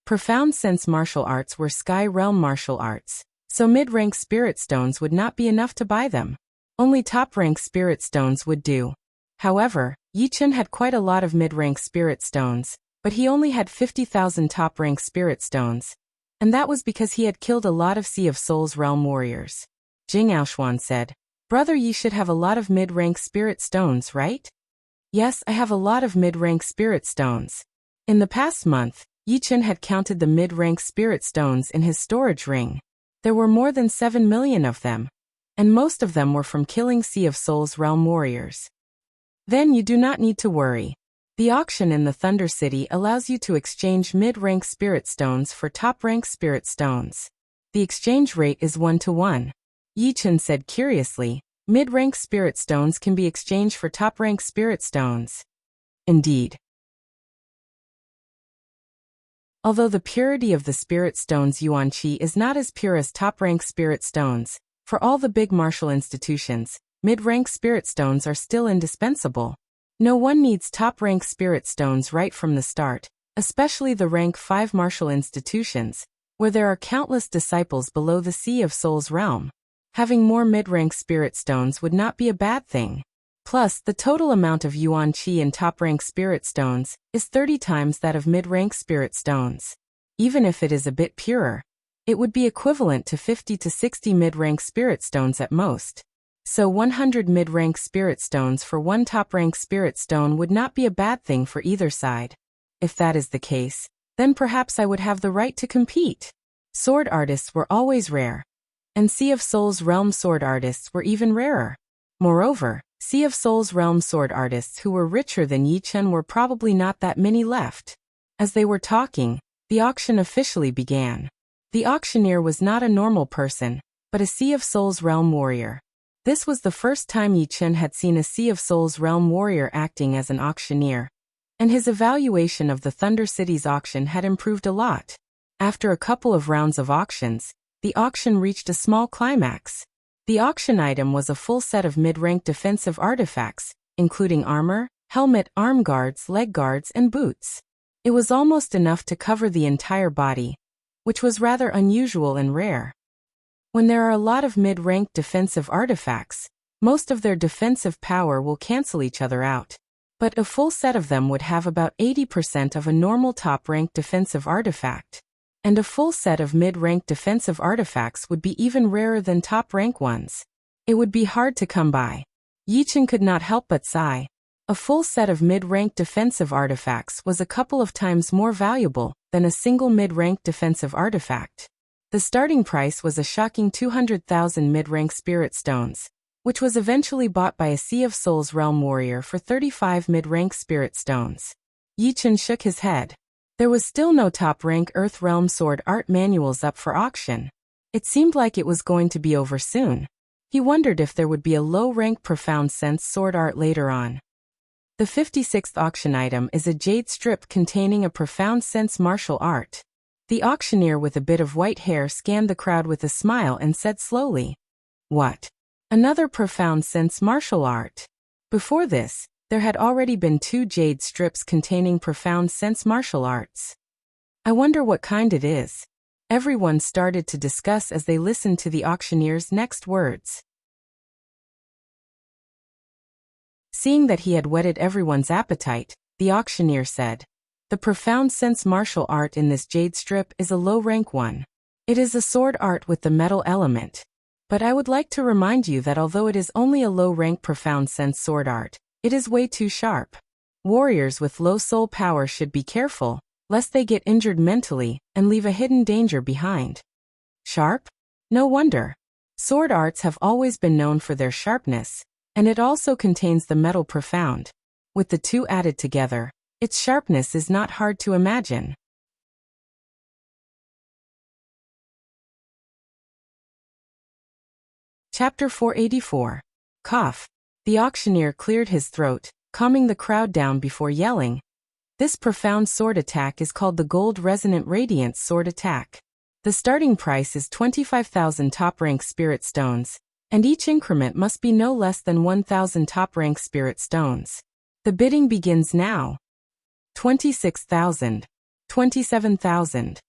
S1: Profound sense martial arts were sky realm martial arts, so mid-rank spirit stones would not be enough to buy them. Only top-rank spirit stones would do. However, Yichen had quite a lot of mid-rank spirit stones, but he only had 50,000 top-rank spirit stones, and that was because he had killed a lot of Sea of Souls realm warriors. Jing'aoshuan said, "Brother Yi should have a lot of mid-rank spirit stones, right?" "Yes, I have a lot of mid-rank spirit stones." In the past month, Yichen had counted the mid-rank spirit stones in his storage ring. There were more than 7 million of them, and most of them were from killing Sea of Souls realm warriors. Then you do not need to worry. The auction in the Thunder City allows you to exchange mid-rank spirit stones for top-rank spirit stones. The exchange rate is 1-to-1. Yi-Chen said curiously, mid-rank spirit stones can be exchanged for top-rank spirit stones. Indeed. Although the purity of the spirit stones Yuan Qi is not as pure as top-rank spirit stones, for all the big martial institutions, mid-rank spirit stones are still indispensable. No one needs top-rank spirit stones right from the start, especially the rank 5 martial institutions, where there are countless disciples below the Sea of Souls realm. Having more mid-rank spirit stones would not be a bad thing. Plus, the total amount of Yuan Qi in top-rank spirit stones is 30 times that of mid-rank spirit stones. Even if it is a bit purer, it would be equivalent to 50 to 60 mid-rank spirit stones at most. So 100 mid-rank spirit stones for one top-rank spirit stone would not be a bad thing for either side. If that is the case, then perhaps I would have the right to compete. Sword artists were always rare, and Sea of Souls realm sword artists were even rarer. Moreover, Sea of Souls realm sword artists who were richer than Yi-Chen were probably not that many left. As they were talking, the auction officially began. The auctioneer was not a normal person, but a Sea of Souls realm warrior. This was the first time Yi-Chen had seen a Sea of Souls realm warrior acting as an auctioneer, and his evaluation of the Thunder City's auction had improved a lot. After a couple of rounds of auctions, the auction reached a small climax. The auction item was a full set of mid-rank defensive artifacts, including armor, helmet, arm guards, leg guards, and boots. It was almost enough to cover the entire body, which was rather unusual and rare. When there are a lot of mid-rank defensive artifacts, most of their defensive power will cancel each other out. But a full set of them would have about 80% of a normal top-rank defensive artifact. And a full set of mid-rank defensive artifacts would be even rarer than top-rank ones. It would be hard to come by. Yi-Chen could not help but sigh. A full set of mid-rank defensive artifacts was a couple of times more valuable than a single mid-rank defensive artifact. The starting price was a shocking 200,000 mid-rank spirit stones, which was eventually bought by a Sea of Souls realm warrior for 35 mid-rank spirit stones. Yi-Chen shook his head. There was still no top-rank Earth Realm sword art manuals up for auction. It seemed like it was going to be over soon. He wondered if there would be a low-rank Profound Sense sword art later on. The 56th auction item is a jade strip containing a Profound Sense martial art. The auctioneer with a bit of white hair scanned the crowd with a smile and said slowly, "What? Another Profound Sense martial art?" Before this, there had already been 2 jade strips containing Profound Sense martial arts. "I wonder what kind it is." Everyone started to discuss as they listened to the auctioneer's next words. Seeing that he had whetted everyone's appetite, the auctioneer said, "The Profound Sense martial art in this jade strip is a low-rank one. It is a sword art with the metal element. But I would like to remind you that although it is only a low-rank Profound Sense sword art, it is way too sharp. Warriors with low soul power should be careful, lest they get injured mentally and leave a hidden danger behind." Sharp? No wonder. Sword arts have always been known for their sharpness, and it also contains the metal profound. With the two added together, its sharpness is not hard to imagine. Chapter 484. Cough. The auctioneer cleared his throat, calming the crowd down before yelling. This profound sword attack is called the Gold Resonant Radiance Sword Attack. The starting price is 25,000 top-rank spirit stones, and each increment must be no less than 1,000 top-rank spirit stones. The bidding begins now. 26,000, 27,000,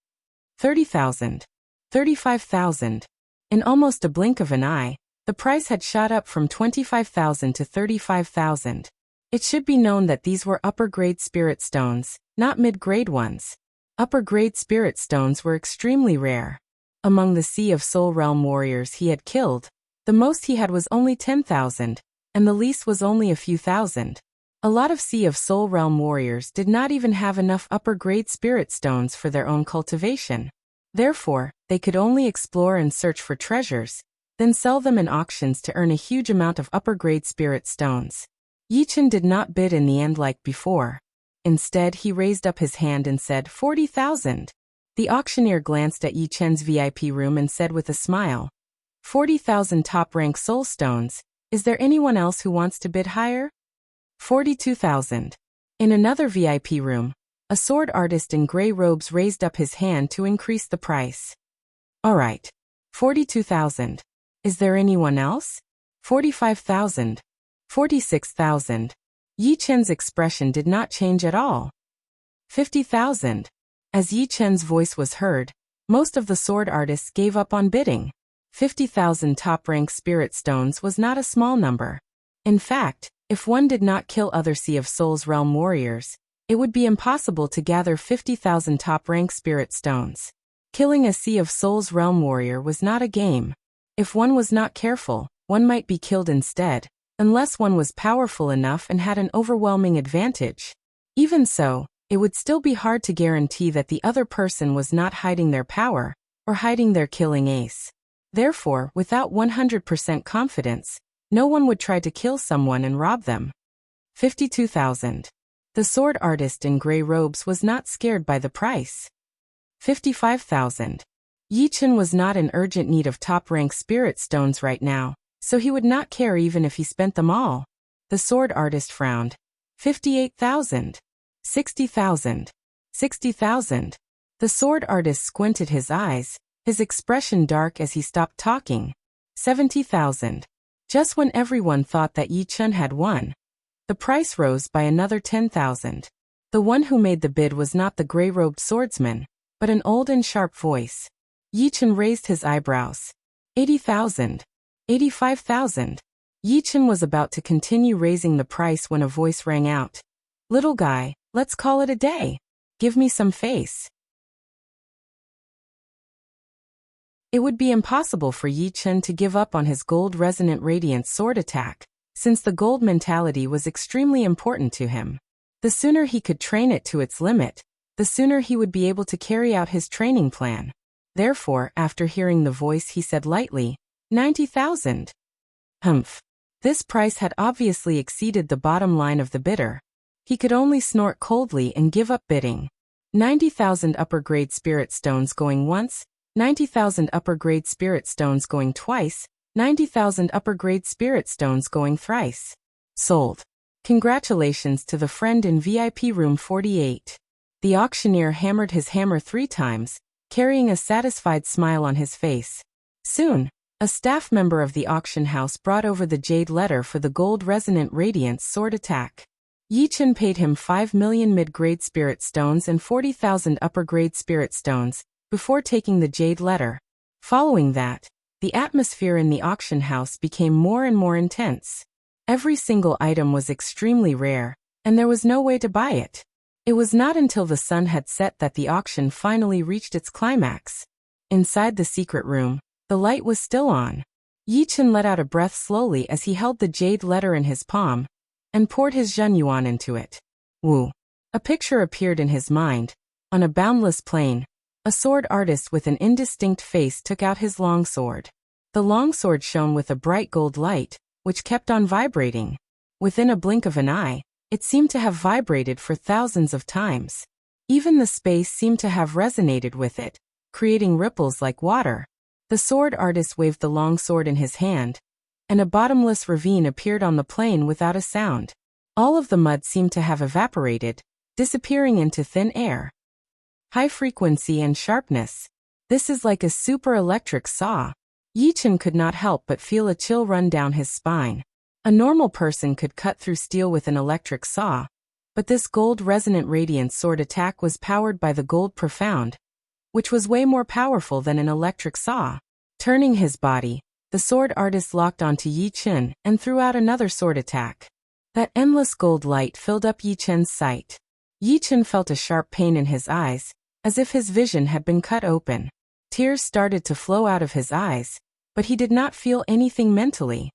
S1: 30,000, 35,000. In almost a blink of an eye, the price had shot up from 25,000 to 35,000. It should be known that these were upper-grade spirit stones, not mid-grade ones. Upper-grade spirit stones were extremely rare. Among the Sea of Soul realm warriors he had killed, the most he had was only 10,000, and the least was only a few thousand. A lot of Sea of Soul realm warriors did not even have enough upper-grade spirit stones for their own cultivation. Therefore, they could only explore and search for treasures, then sell them in auctions to earn a huge amount of upper-grade spirit stones. Yi Chen did not bid in the end like before. Instead, he raised up his hand and said 40,000. The auctioneer glanced at Yi Chen's VIP room and said with a smile, 40,000 top-rank soul stones. Is there anyone else who wants to bid higher? 42,000. In another VIP room, a sword artist in gray robes raised up his hand to increase the price. All right. 42,000. Is there anyone else? 45,000. 46,000. Yi Chen's expression did not change at all. 50,000. As Yi Chen's voice was heard, most of the sword artists gave up on bidding. 50,000 top-rank spirit stones was not a small number. In fact, if one did not kill other Sea of Souls realm warriors, it would be impossible to gather 50,000 top-rank spirit stones. Killing a Sea of Souls realm warrior was not a game. If one was not careful, one might be killed instead, unless one was powerful enough and had an overwhelming advantage. Even so, it would still be hard to guarantee that the other person was not hiding their power, or hiding their killing ace. Therefore, without 100% confidence, no one would try to kill someone and rob them. 52,000. The sword artist in gray robes was not scared by the price. 55,000. Yi Chen was not in urgent need of top-rank spirit stones right now, so he would not care even if he spent them all. The sword artist frowned. 58,000. 60,000. 60,000. The sword artist squinted his eyes, his expression dark as he stopped talking. 70,000. Just when everyone thought that Yi Chen had won, the price rose by another 10,000. The one who made the bid was not the gray-robed swordsman, but an old and sharp voice. Yi Chen raised his eyebrows. 80,000. 85,000. Yi Chen was about to continue raising the price when a voice rang out. Little guy, let's call it a day. Give me some face. It would be impossible for Yi Chen to give up on his gold resonant radiance sword attack, since the gold mentality was extremely important to him. The sooner he could train it to its limit, the sooner he would be able to carry out his training plan. Therefore, after hearing the voice, he said lightly, 90,000. Humph. This price had obviously exceeded the bottom line of the bidder. He could only snort coldly and give up bidding. 90,000 upper-grade spirit stones going once, 90,000 upper-grade spirit stones going twice, 90,000 upper-grade spirit stones going thrice. Sold. Congratulations to the friend in VIP room 48. The auctioneer hammered his hammer 3 times, carrying a satisfied smile on his face. Soon, a staff member of the auction house brought over the jade letter for the gold resonant radiance sword attack. Yi Chen paid him 5 million mid-grade spirit stones and 40,000 upper-grade spirit stones, before taking the jade letter. Following that, the atmosphere in the auction house became more and more intense. Every single item was extremely rare, and there was no way to buy it. It was not until the sun had set that the auction finally reached its climax. Inside the secret room, the light was still on. Yi Chen let out a breath slowly as he held the jade letter in his palm, and poured his Zhenyuan into it. Woo! A picture appeared in his mind. On a boundless plain, a sword artist with an indistinct face took out his longsword. The longsword shone with a bright gold light, which kept on vibrating. Within a blink of an eye, it seemed to have vibrated for thousands of times. Even the space seemed to have resonated with it, creating ripples like water. The sword artist waved the longsword in his hand, and a bottomless ravine appeared on the plain without a sound. All of the mud seemed to have evaporated, disappearing into thin air. High frequency and sharpness. This is like a super electric saw. Yi Chen could not help but feel a chill run down his spine. A normal person could cut through steel with an electric saw, but this gold resonant radiance sword attack was powered by the gold profound, which was way more powerful than an electric saw. Turning his body, the sword artist locked onto Yi Chen and threw out another sword attack. That endless gold light filled up Yi Chen's sight. Yi Chen felt a sharp pain in his eyes, as if his vision had been cut open. Tears started to flow out of his eyes, but he did not feel anything mentally.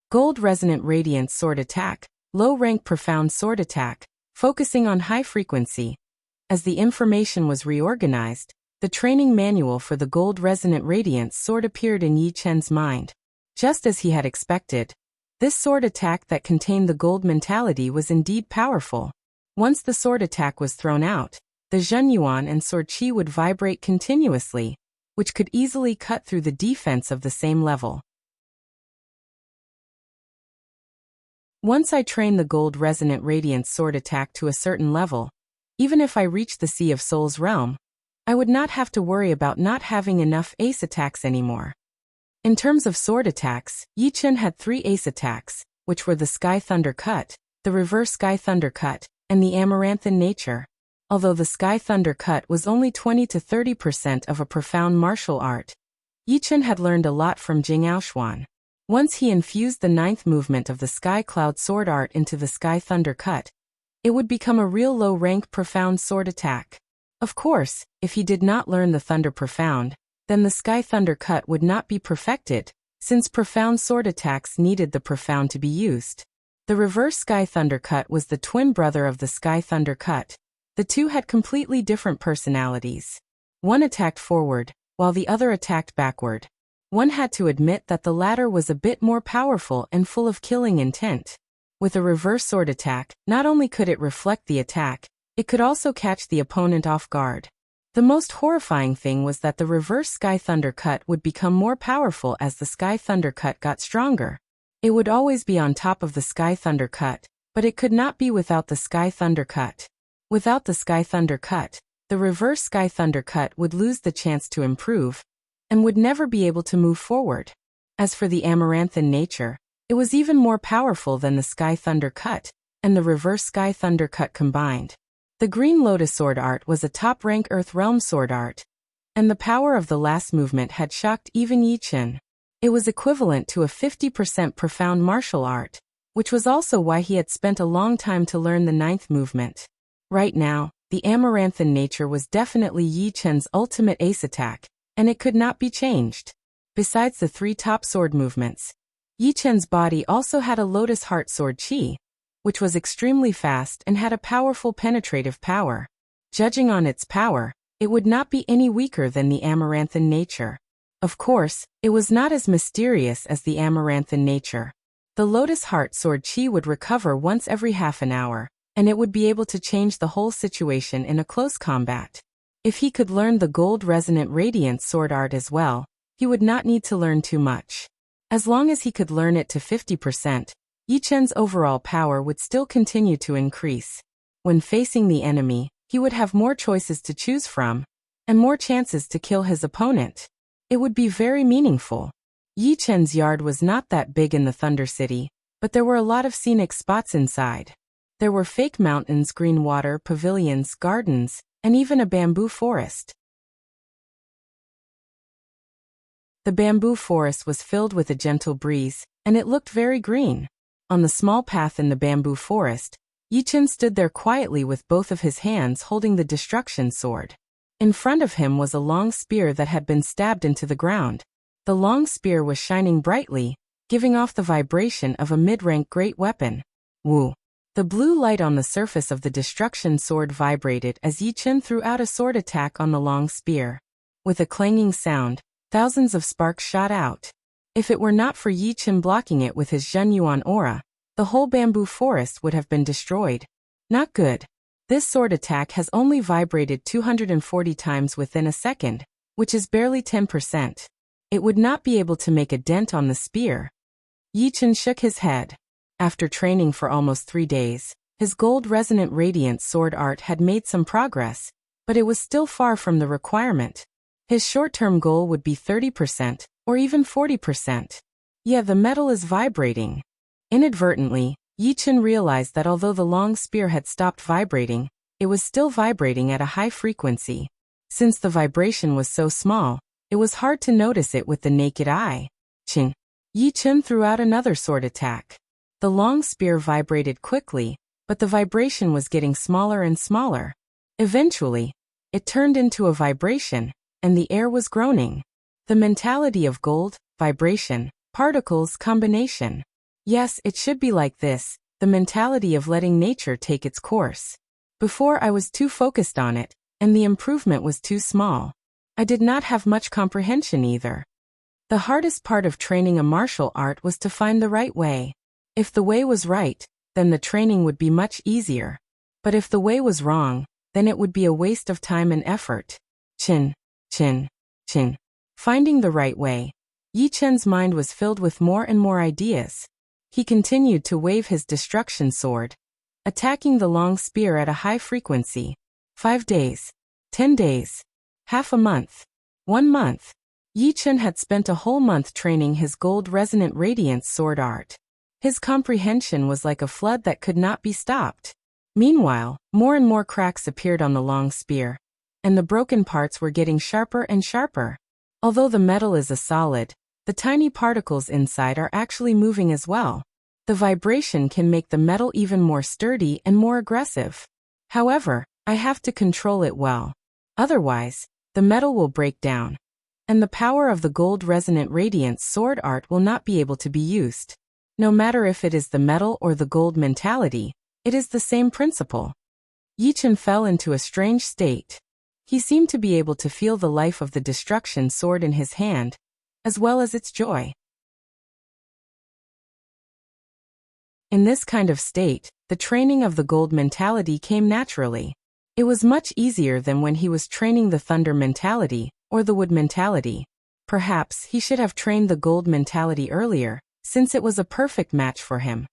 S1: Gold resonant radiance sword attack, low rank profound sword attack, focusing on high frequency. As the information was reorganized, the training manual for the gold resonant radiance sword appeared in Yi Chen's mind. Just as he had expected, This sword attack that contained the gold mentality was indeed powerful. Once the sword attack was thrown out, the Zhenyuan and sword qi would vibrate continuously, which could easily cut through the defense of the same level. Once I trained the gold resonant radiance sword attack to a certain level, even if I reached the Sea of Souls realm, I would not have to worry about not having enough ace attacks anymore. In terms of sword attacks, Yi Chen had 3 ace attacks, which were the Sky Thunder Cut, the Reverse Sky Thunder Cut, and the Amaranthan Nature. Although the Sky Thunder Cut was only 20 to 30% of a profound martial art, Yi Chen had learned a lot from Jing Aoshuan. Once he infused the 9th movement of the Sky Cloud Sword Art into the Sky Thunder Cut, it would become a real low-rank profound sword attack. Of course, if he did not learn the Thunder Profound, then the Sky Thunder Cut would not be perfected, since profound sword attacks needed the profound to be used. The Reverse Sky Thunder Cut was the twin brother of the Sky Thunder Cut. The two had completely different personalities. One attacked forward, while the other attacked backward. One had to admit that the latter was a bit more powerful and full of killing intent. With a reverse sword attack, not only could it reflect the attack, it could also catch the opponent off guard. The most horrifying thing was that the Reverse Sky Thunder Cut would become more powerful as the Sky Thunder Cut got stronger. It would always be on top of the Sky Thunder Cut, but it could not be without the Sky Thunder Cut. Without the Sky Thunder Cut, the Reverse Sky Thunder Cut would lose the chance to improve, and would never be able to move forward. As for the Amaranthan Nature, it was even more powerful than the Sky Thunder Cut, and the Reverse Sky Thunder Cut combined. The Green Lotus Sword Art was a top-rank Earth Realm sword art, and the power of the last movement had shocked even Yi Chen. It was equivalent to a 50% profound martial art, which was also why he had spent a long time to learn the 9th movement. Right now, the Amaranthan Nature was definitely Yi Chen's ultimate ace attack, and it could not be changed. Besides the 3 top sword movements, Yi Chen's body also had a Lotus Heart Sword Qi, which was extremely fast and had a powerful penetrative power. Judging on its power, it would not be any weaker than the Amaranthan Nature. Of course, it was not as mysterious as the Amaranthan Nature. The Lotus Heart Sword Qi would recover once every half an hour, and it would be able to change the whole situation in a close combat. If he could learn the Gold Resonant Radiance Sword Art as well, he would not need to learn too much. As long as he could learn it to 50%, Yi Chen's overall power would still continue to increase. When facing the enemy, he would have more choices to choose from, and more chances to kill his opponent. It would be very meaningful. Yi Chen's yard was not that big in the Thunder City, but there were a lot of scenic spots inside. There were fake mountains, green water, pavilions, gardens, and even a bamboo forest. The bamboo forest was filled with a gentle breeze, and it looked very green. On the small path in the bamboo forest, Yi Chen stood there quietly with both of his hands holding the destruction sword. In front of him was a long spear that had been stabbed into the ground. The long spear was shining brightly, giving off the vibration of a mid-rank great weapon. Woo! The blue light on the surface of the destruction sword vibrated as Yi Chen threw out a sword attack on the long spear. With a clanging sound, thousands of sparks shot out. If it were not for Yi Chen blocking it with his Zhenyuan aura, the whole bamboo forest would have been destroyed. Not good. This sword attack has only vibrated 240 times within a second, which is barely 10%. It would not be able to make a dent on the spear. Yi Chen shook his head. After training for almost 3 days, his gold resonant radiance sword art had made some progress, but it was still far from the requirement. His short-term goal would be 30%, or even 40%. Yeah, the metal is vibrating. Inadvertently, Yi Chen realized that although the long spear had stopped vibrating, it was still vibrating at a high frequency. Since the vibration was so small, it was hard to notice it with the naked eye. Ching! Yi Chen threw out another sword attack. The long spear vibrated quickly, but the vibration was getting smaller and smaller. Eventually, it turned into a vibration, and the air was groaning. The mentality of gold, vibration, particles combination. Yes, it should be like this, the mentality of letting nature take its course. Before I was too focused on it, and the improvement was too small. I did not have much comprehension either. The hardest part of training a martial art was to find the right way. If the way was right, then the training would be much easier. But if the way was wrong, then it would be a waste of time and effort. Chin, chin, chin. Finding the right way. Yi Chen's mind was filled with more and more ideas. He continued to wave his destruction sword, attacking the long spear at a high frequency. 5 days. 10 days. Half a month. 1 month. Yi Chen had spent a whole month training his gold resonant radiance sword art. His comprehension was like a flood that could not be stopped. Meanwhile, more and more cracks appeared on the long spear, and the broken parts were getting sharper and sharper. Although the metal is a solid, the tiny particles inside are actually moving as well. The vibration can make the metal even more sturdy and more aggressive. However, I have to control it well. Otherwise, the metal will break down, and the power of the gold resonant radiance sword art will not be able to be used. No matter if it is the metal or the gold mentality, it is the same principle. Yi Chen fell into a strange state. He seemed to be able to feel the life of the destruction sword in his hand, as well as its joy. In this kind of state, the training of the gold mentality came naturally. It was much easier than when he was training the thunder mentality, or the wood mentality. Perhaps he should have trained the gold mentality earlier, since it was a perfect match for him.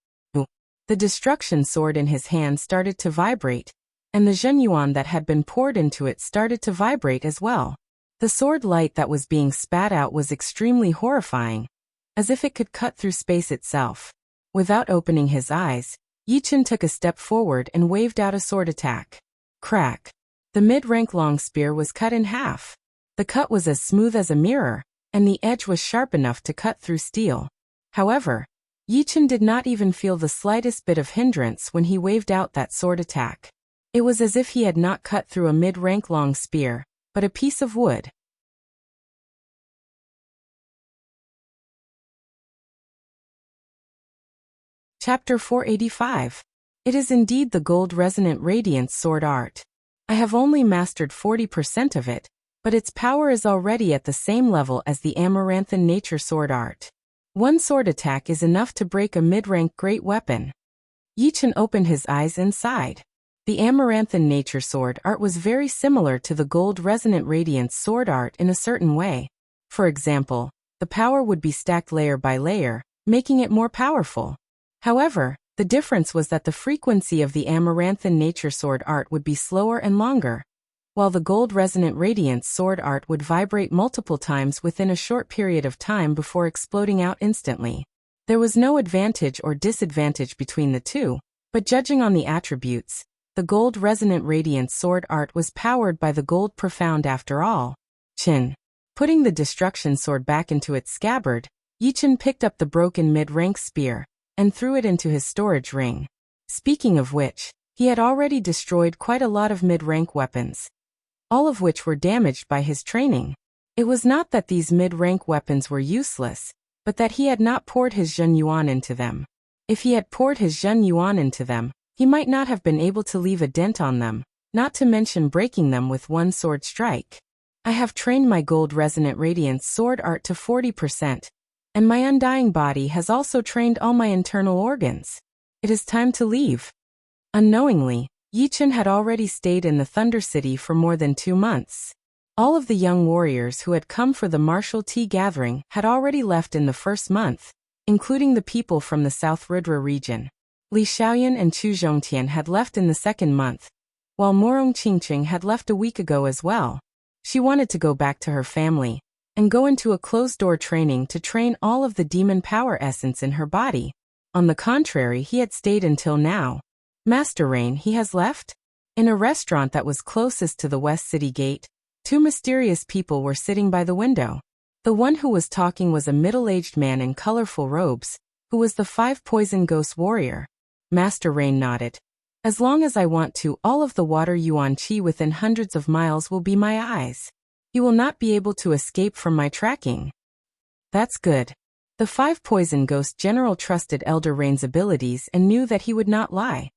S1: The destruction sword in his hand started to vibrate, and the zhenyuan that had been poured into it started to vibrate as well. The sword light that was being spat out was extremely horrifying, as if it could cut through space itself. Without opening his eyes, Yi Chen took a step forward and waved out a sword attack. Crack. The mid-rank long spear was cut in half. The cut was as smooth as a mirror, and the edge was sharp enough to cut through steel. However, Yi Chen did not even feel the slightest bit of hindrance when he waved out that sword attack. It was as if he had not cut through a mid-rank long spear, but a piece of wood. Chapter 485. It is indeed the gold resonant radiance sword art. I have only mastered 40% of it, but its power is already at the same level as the amaranthan nature sword art. One sword attack is enough to break a mid-rank great weapon. Yi Chen opened his eyes and sighed. The amaranthan nature sword art was very similar to the gold resonant radiance sword art in a certain way. For example, the power would be stacked layer by layer, making it more powerful. However, the difference was that the frequency of the amaranthan nature sword art would be slower and longer, while the gold resonant radiance sword art would vibrate multiple times within a short period of time before exploding out instantly. There was no advantage or disadvantage between the two, but judging on the attributes, the gold resonant radiance sword art was powered by the gold profound after all. Chin. Putting the destruction sword back into its scabbard, Yi Chen picked up the broken mid-rank spear and threw it into his storage ring. Speaking of which, he had already destroyed quite a lot of mid-rank weapons, all of which were damaged by his training. It was not that these mid-rank weapons were useless, but that he had not poured his zhenyuan into them. If he had poured his zhenyuan into them, he might not have been able to leave a dent on them, not to mention breaking them with one sword strike. I have trained my gold resonant radiance sword art to 40%, and my undying body has also trained all my internal organs. It is time to leave. Unknowingly, Yi Chen had already stayed in the Thunder City for more than 2 months. All of the young warriors who had come for the martial tea gathering had already left in the first month, including the people from the South Rudra region. Li Xiaoyan and Chu Zhongtian had left in the second month, while Morong Qingqing had left a week ago as well. She wanted to go back to her family and go into a closed-door training to train all of the demon power essence in her body. On the contrary, he had stayed until now. Master Rain, he has left? In a restaurant that was closest to the West City Gate, 2 mysterious people were sitting by the window. The one who was talking was a middle-aged man in colorful robes, who was the 5 poison ghost warrior. Master Rain nodded. As long as I want to, all of the water yuan qi within hundreds of miles will be my eyes. You will not be able to escape from my tracking. That's good. The 5 poison ghost general trusted Elder Rain's abilities and knew that he would not lie.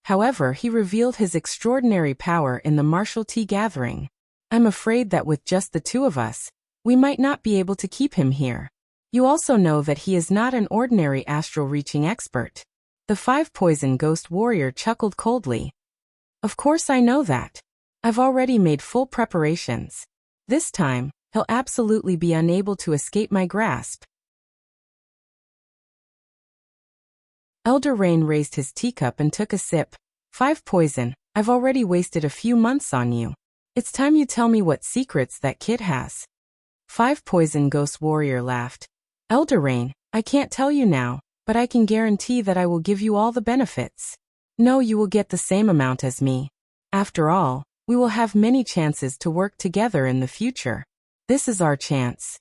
S1: However, he revealed his extraordinary power in the martial tea gathering. I'm afraid that with just the 2 of us, we might not be able to keep him here. You also know that he is not an ordinary astral reaching expert. The 5-poison ghost warrior chuckled coldly. Of course I know that. I've already made full preparations. This time, he'll absolutely be unable to escape my grasp. Elder Rain raised his teacup and took a sip. 5-poison, I've already wasted a few months on you. It's time you tell me what secrets that kid has. 5-poison ghost warrior laughed. Elder Rain, I can't tell you now, but I can guarantee that I will give you all the benefits. No, you will get the same amount as me. After all, we will have many chances to work together in the future. This is our chance.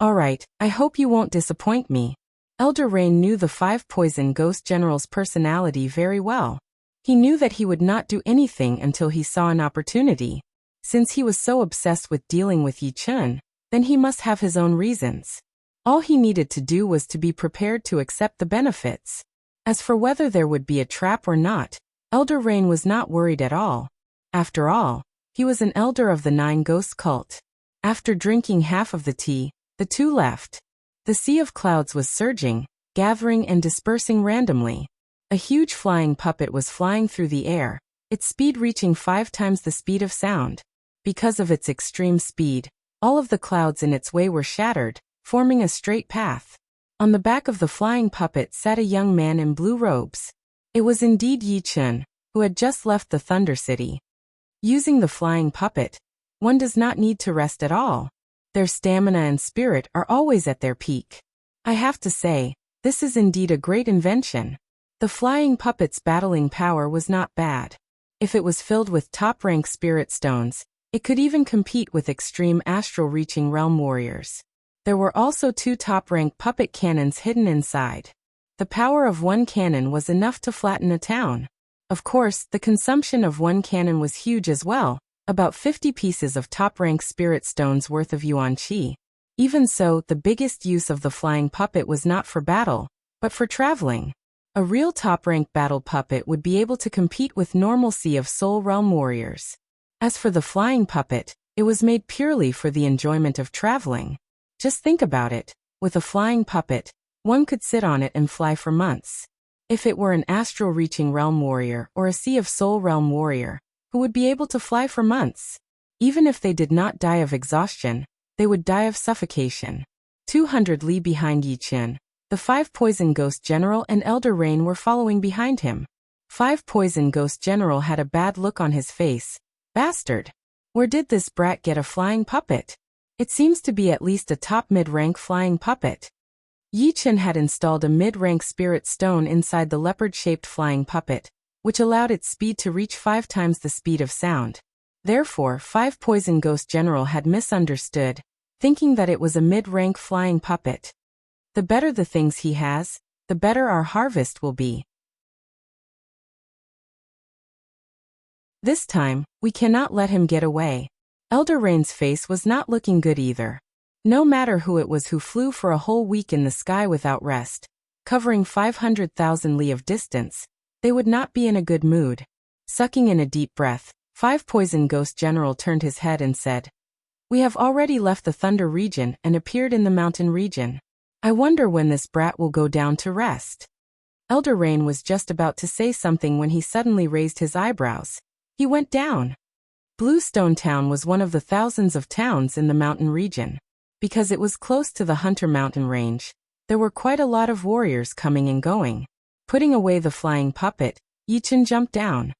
S1: Alright, I hope you won't disappoint me. Elder Rain knew the 5-poison ghost general's personality very well. He knew that he would not do anything until he saw an opportunity. Since he was so obsessed with dealing with Yi Chun, then he must have his own reasons. All he needed to do was to be prepared to accept the benefits. As for whether there would be a trap or not, Elder Rain was not worried at all. After all, he was an elder of the 9 Ghost cult. After drinking half of the tea, the two left. The sea of clouds was surging, gathering and dispersing randomly. A huge flying puppet was flying through the air, its speed reaching 5 times the speed of sound. Because of its extreme speed, all of the clouds in its way were shattered, forming a straight path. On the back of the flying puppet sat a young man in blue robes. It was indeed Yi Chun, who had just left the Thunder City. Using the flying puppet, one does not need to rest at all. Their stamina and spirit are always at their peak. I have to say, this is indeed a great invention. The flying puppet's battling power was not bad. If it was filled with top-rank spirit stones, it could even compete with extreme astral-reaching realm warriors. There were also 2 top-rank puppet cannons hidden inside. The power of one cannon was enough to flatten a town. Of course, the consumption of one cannon was huge as well, about 50 pieces of top-rank spirit stones worth of yuan qi. Even so, the biggest use of the flying puppet was not for battle, but for traveling. A real top-rank battle puppet would be able to compete with normalcy of soul realm warriors. As for the flying puppet, it was made purely for the enjoyment of traveling. Just think about it, with a flying puppet, one could sit on it and fly for months. If it were an astral-reaching realm warrior or a sea of soul realm warrior, who would be able to fly for months? Even if they did not die of exhaustion, they would die of suffocation. 200 li behind Yi Chun, the 5-poison ghost general and Elder Rain were following behind him. 5-poison ghost general had a bad look on his face. Bastard! Where did this brat get a flying puppet? It seems to be at least a top mid-rank flying puppet. Yi Chun had installed a mid-rank spirit stone inside the leopard-shaped flying puppet, which allowed its speed to reach 5 times the speed of sound. Therefore, 5-poison ghost general had misunderstood, thinking that it was a mid-rank flying puppet. The better the things he has, the better our harvest will be. This time, we cannot let him get away. Elder Rain's face was not looking good either. No matter who it was who flew for a whole week in the sky without rest, covering 500,000 li of distance, they would not be in a good mood. Sucking in a deep breath, 5-poison ghost general turned his head and said, "We have already left the Thunder region and appeared in the mountain region. I wonder when this brat will go down to rest." Elder Rain was just about to say something when he suddenly raised his eyebrows. He went down. Bluestone Town was one of the thousands of towns in the mountain region. Because it was close to the Hunter Mountain range, there were quite a lot of warriors coming and going. Putting away the flying puppet, Yi Chun jumped down.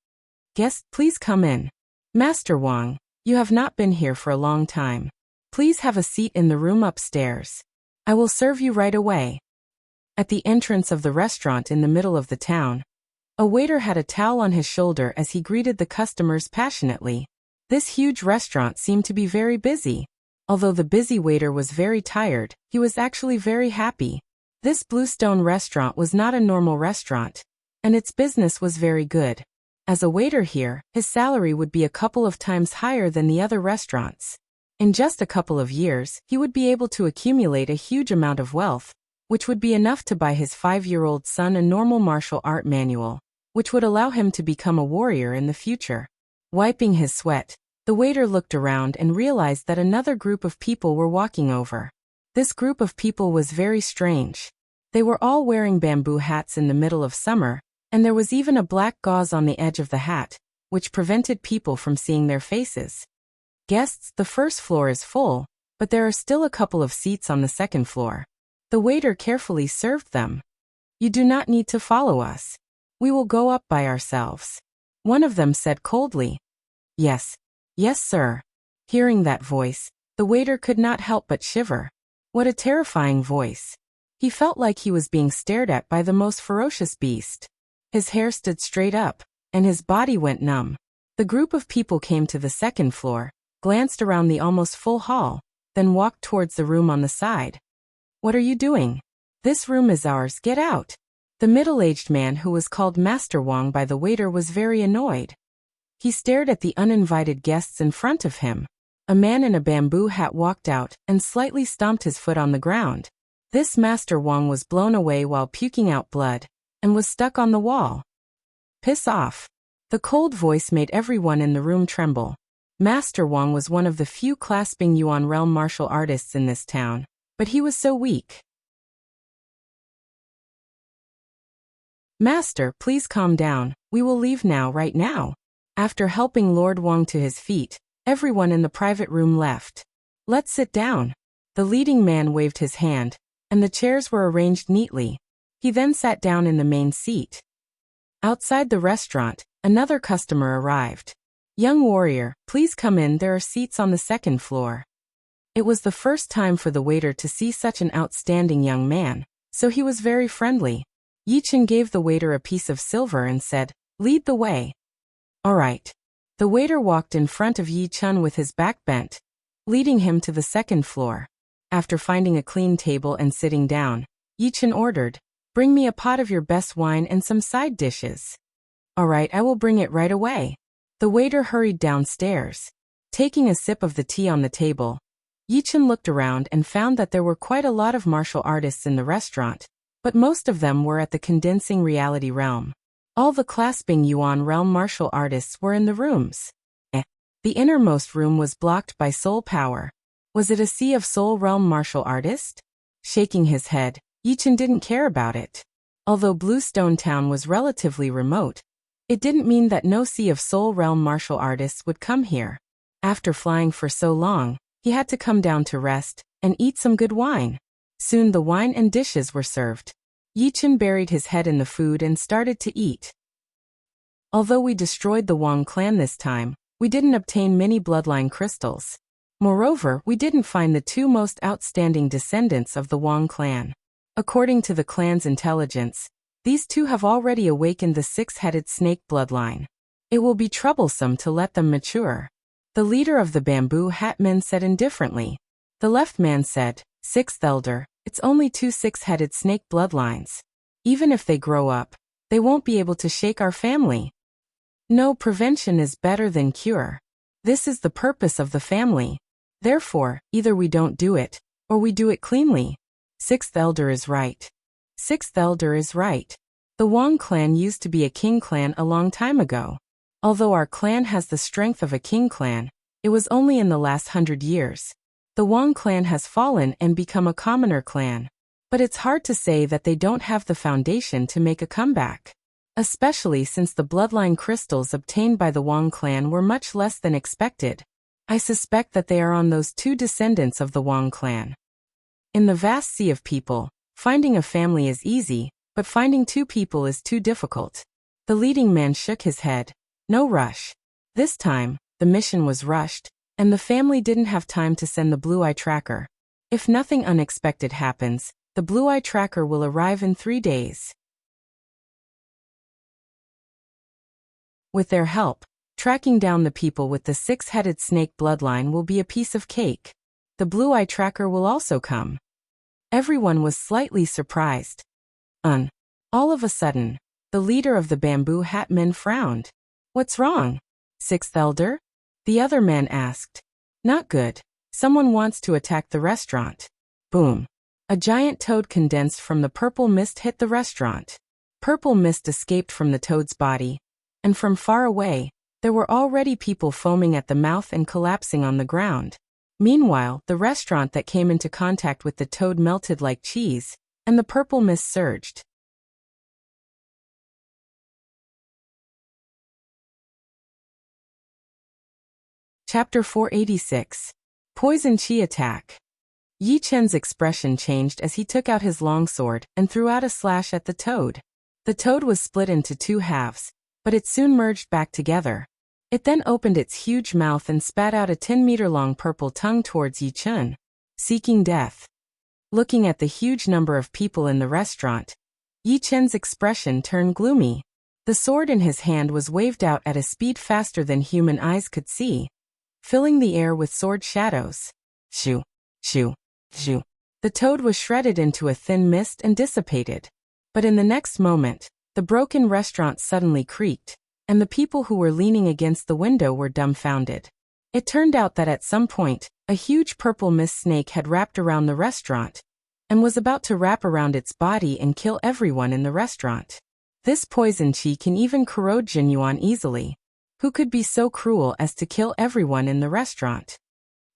S1: "Guest, please come in. Master Wang, you have not been here for a long time. Please have a seat in the room upstairs. I will serve you right away." At the entrance of the restaurant in the middle of the town, a waiter had a towel on his shoulder as he greeted the customers passionately. This huge restaurant seemed to be very busy. Although the busy waiter was very tired, he was actually very happy. This Bluestone restaurant was not a normal restaurant, and its business was very good. As a waiter here, his salary would be a couple of times higher than the other restaurants. In just a couple of years, he would be able to accumulate a huge amount of wealth, which would be enough to buy his 5-year-old son a normal martial art manual, which would allow him to become a warrior in the future. Wiping his sweat, the waiter looked around and realized that another group of people were walking over. This group of people was very strange. They were all wearing bamboo hats in the middle of summer, and there was even a black gauze on the edge of the hat, which prevented people from seeing their faces. Guests, the first floor is full, but there are still a couple of seats on the second floor. The waiter carefully served them. You do not need to follow us. We will go up by ourselves. One of them said coldly. Yes. Yes, sir. Hearing that voice, the waiter could not help but shiver. What a terrifying voice. He felt like he was being stared at by the most ferocious beast. His hair stood straight up, and his body went numb. The group of people came to the second floor, glanced around the almost full hall, then walked towards the room on the side. What are you doing? This room is ours, get out. The middle-aged man who was called Master Wang by the waiter was very annoyed. He stared at the uninvited guests in front of him. A man in a bamboo hat walked out and slightly stomped his foot on the ground. This Master Wang was blown away while puking out blood, and was stuck on the wall. Piss off. The cold voice made everyone in the room tremble. Master Wang was one of the few clasping yuan realm martial artists in this town, but he was so weak. Master, please calm down, we will leave now, right now. After helping Lord Wang to his feet, everyone in the private room left. Let's sit down. The leading man waved his hand, and the chairs were arranged neatly. He then sat down in the main seat. Outside the restaurant, another customer arrived. Young warrior, please come in, there are seats on the second floor. It was the first time for the waiter to see such an outstanding young man, so he was very friendly. Yi Chen gave the waiter a piece of silver and said, lead the way. All right. The waiter walked in front of Yi Chen with his back bent, leading him to the second floor. After finding a clean table and sitting down, Yi Chen ordered, bring me a pot of your best wine and some side dishes. All right, I will bring it right away. The waiter hurried downstairs. Taking a sip of the tea on the table, Yi Chen looked around and found that there were quite a lot of martial artists in the restaurant, but most of them were at the condensing reality realm. All the clasping yuan realm martial artists were in the rooms. The innermost room was blocked by soul power. Was it a sea of soul realm martial artists? Shaking his head, Yi Chen didn't care about it. Although Bluestone Town was relatively remote, it didn't mean that no sea of soul realm martial artists would come here. After flying for so long, he had to come down to rest and eat some good wine. Soon the wine and dishes were served. Yi Chen buried his head in the food and started to eat. Although we destroyed the Wang clan this time, we didn't obtain many bloodline crystals. Moreover, we didn't find the two most outstanding descendants of the Wang clan. According to the clan's intelligence, these two have already awakened the six-headed snake bloodline. It will be troublesome to let them mature. The leader of the bamboo hat men said indifferently. The left man said, Sixth elder, it's only two six-headed snake bloodlines. Even if they grow up, they won't be able to shake our family. No, prevention is better than cure. This is the purpose of the family. Therefore, either we don't do it, or we do it cleanly. Sixth elder is right. Sixth elder is right. The Wang clan used to be a king clan a long time ago. Although our clan has the strength of a king clan, it was only in the last 100 years. The Wang clan has fallen and become a commoner clan. But it's hard to say that they don't have the foundation to make a comeback. Especially since the bloodline crystals obtained by the Wang clan were much less than expected. I suspect that they are on those two descendants of the Wang clan. In the vast sea of people, finding a family is easy, but finding two people is too difficult. The leading man shook his head. No rush. This time, the mission was rushed, and the family didn't have time to send the Blue Eye Tracker. If nothing unexpected happens, the Blue Eye Tracker will arrive in 3 days. With their help, tracking down the people with the six-headed snake bloodline will be a piece of cake. The Blue Eye Tracker will also come. Everyone was slightly surprised. All of a sudden, the leader of the bamboo hat men frowned. What's wrong? Sixth elder? The other man asked. Not good. Someone wants to attack the restaurant. Boom. A giant toad condensed from the purple mist hit the restaurant. Purple mist escaped from the toad's body, and from far away, there were already people foaming at the mouth and collapsing on the ground. Meanwhile, the restaurant that came into contact with the toad melted like cheese, and the purple mist surged. Chapter 486. Poison Chi Attack. Yi Chen's expression changed as he took out his longsword and threw out a slash at the toad. The toad was split into two halves, but it soon merged back together. It then opened its huge mouth and spat out a 10-meter-long purple tongue towards Yi Chen, seeking death. Looking at the huge number of people in the restaurant, Yi Chen's expression turned gloomy. The sword in his hand was waved out at a speed faster than human eyes could see, filling the air with sword shadows. Shoo, shoo, shoo. The toad was shredded into a thin mist and dissipated. But in the next moment, the broken restaurant suddenly creaked, and the people who were leaning against the window were dumbfounded. It turned out that at some point, a huge purple mist snake had wrapped around the restaurant, and was about to wrap around its body and kill everyone in the restaurant. This poison chi can even corrode Jinyuan easily. Who could be so cruel as to kill everyone in the restaurant?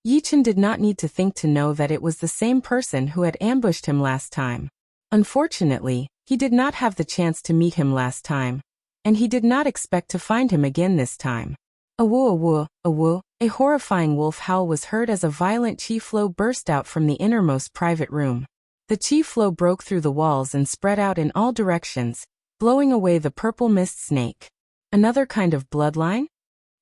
S1: Yi Chen did not need to think to know that it was the same person who had ambushed him last time. Unfortunately, he did not have the chance to meet him last time, and he did not expect to find him again this time. Awoo awoo, awoo, a horrifying wolf howl was heard as a violent chi flow burst out from the innermost private room. The chi flow broke through the walls and spread out in all directions, blowing away the purple mist snake. Another kind of bloodline?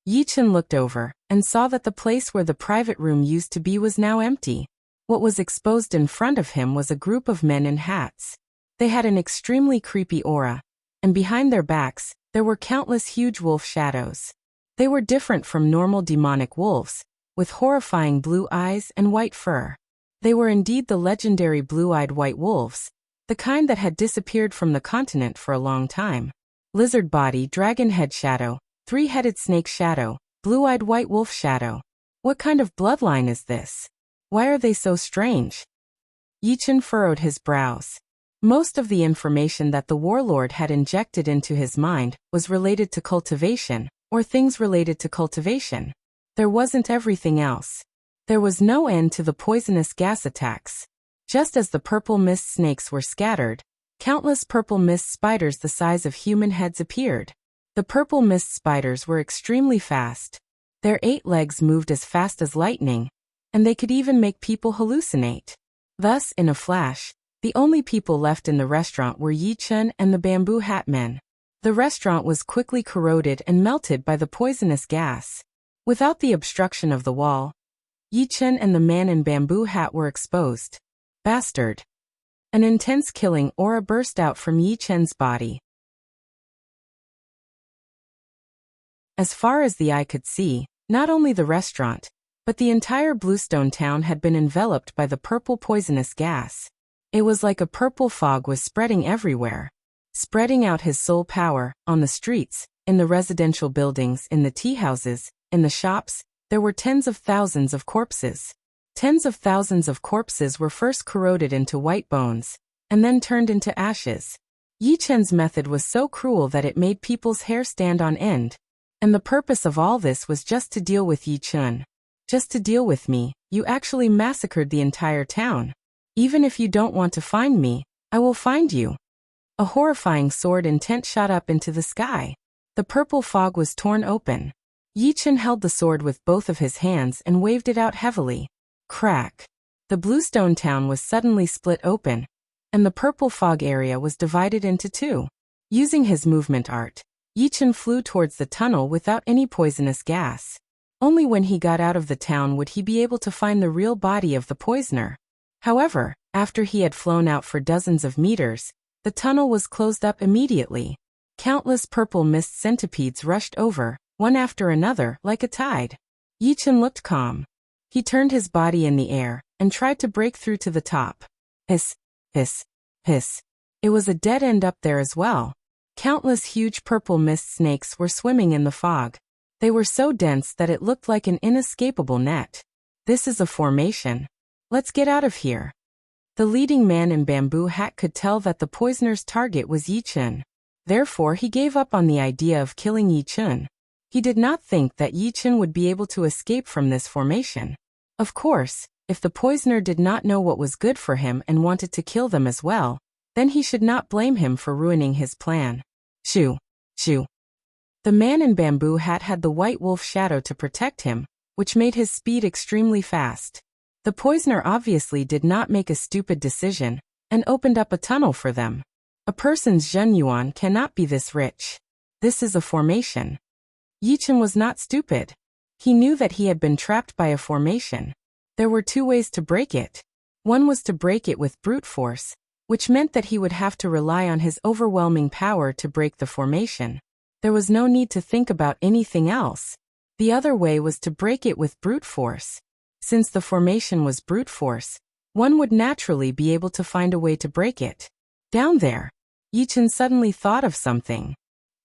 S1: Yi Chen looked over, and saw that the place where the private room used to be was now empty. What was exposed in front of him was a group of men in hats. They had an extremely creepy aura, and behind their backs, there were countless huge wolf shadows. They were different from normal demonic wolves, with horrifying blue eyes and white fur. They were indeed the legendary blue-eyed white wolves, the kind that had disappeared from the continent for a long time. Lizard body, dragon head shadow, three-headed snake shadow, blue-eyed white wolf shadow. What kind of bloodline is this? Why are they so strange? Yi Chen furrowed his brows. Most of the information that the warlord had injected into his mind was related to cultivation, or things related to cultivation. There wasn't everything else. There was no end to the poisonous gas attacks. Just as the purple mist snakes were scattered, countless purple mist spiders the size of human heads appeared. The purple mist spiders were extremely fast. Their 8 legs moved as fast as lightning, and they could even make people hallucinate. Thus, in a flash, the only people left in the restaurant were Yi Chen and the bamboo hat men. The restaurant was quickly corroded and melted by the poisonous gas. Without the obstruction of the wall, Yi Chen and the man in bamboo hat were exposed. Bastard! An intense killing aura burst out from Yi Chen's body. As far as the eye could see, not only the restaurant, but the entire Bluestone town had been enveloped by the purple poisonous gas. It was like a purple fog was spreading everywhere. Spreading out his soul power, on the streets, in the residential buildings, in the tea houses, in the shops, there were tens of thousands of corpses. Tens of thousands of corpses were first corroded into white bones, and then turned into ashes. Yi Chen's method was so cruel that it made people's hair stand on end. And the purpose of all this was just to deal with Yi Chen. Just to deal with me. You actually massacred the entire town. Even if you don't want to find me, I will find you. A horrifying sword intent shot up into the sky. The purple fog was torn open. Yi Chen held the sword with both of his hands and waved it out heavily. Crack. The Bluestone town was suddenly split open, and the purple fog area was divided into two. Using his movement art, Yi Chen flew towards the tunnel without any poisonous gas. Only when he got out of the town would he be able to find the real body of the poisoner. However, after he had flown out for dozens of meters, the tunnel was closed up immediately. Countless purple mist centipedes rushed over, one after another, like a tide. Yi Chen looked calm. He turned his body in the air, and tried to break through to the top. Hiss, hiss, hiss. It was a dead end up there as well. Countless huge purple mist snakes were swimming in the fog. They were so dense that it looked like an inescapable net. This is a formation. Let's get out of here. The leading man in bamboo hat could tell that the poisoner's target was Yi Chen. Therefore, he gave up on the idea of killing Yi Chen. He did not think that Yi Chen would be able to escape from this formation. Of course, if the poisoner did not know what was good for him and wanted to kill them as well, then he should not blame him for ruining his plan. Shoo! Shoo! The man in bamboo hat had the white wolf shadow to protect him, which made his speed extremely fast. The poisoner obviously did not make a stupid decision, and opened up a tunnel for them. A person's Zhenyuan cannot be this rich. This is a formation. Yichen was not stupid. He knew that he had been trapped by a formation. There were two ways to break it. One was to break it with brute force, which meant that he would have to rely on his overwhelming power to break the formation. There was no need to think about anything else. The other way was to break it with brute force. Since the formation was brute force, one would naturally be able to find a way to break it. Down there, Yichen suddenly thought of something.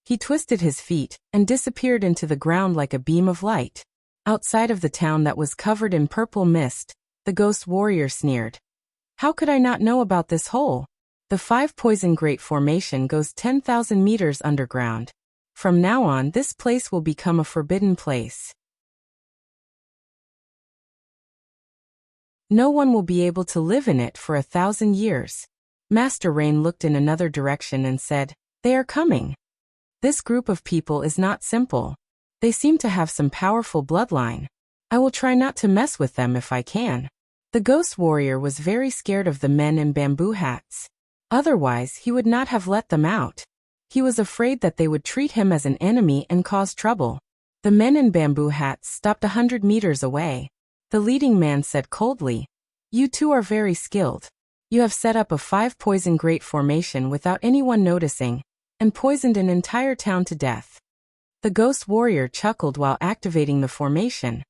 S1: He twisted his feet and disappeared into the ground like a beam of light. Outside of the town that was covered in purple mist, the ghost warrior sneered. How could I not know about this hole? The 5 Poison Great Formation goes 10,000 meters underground. From now on, this place will become a forbidden place. No one will be able to live in it for 1,000 years. Master Rain looked in another direction and said, They are coming. This group of people is not simple. They seem to have some powerful bloodline. I will try not to mess with them if I can. The ghost warrior was very scared of the men in bamboo hats. Otherwise, he would not have let them out. He was afraid that they would treat him as an enemy and cause trouble. The men in bamboo hats stopped 100 meters away. The leading man said coldly, You two are very skilled. You have set up a 5 Poison Great Formation without anyone noticing, and poisoned an entire town to death. The ghost warrior chuckled while activating the formation.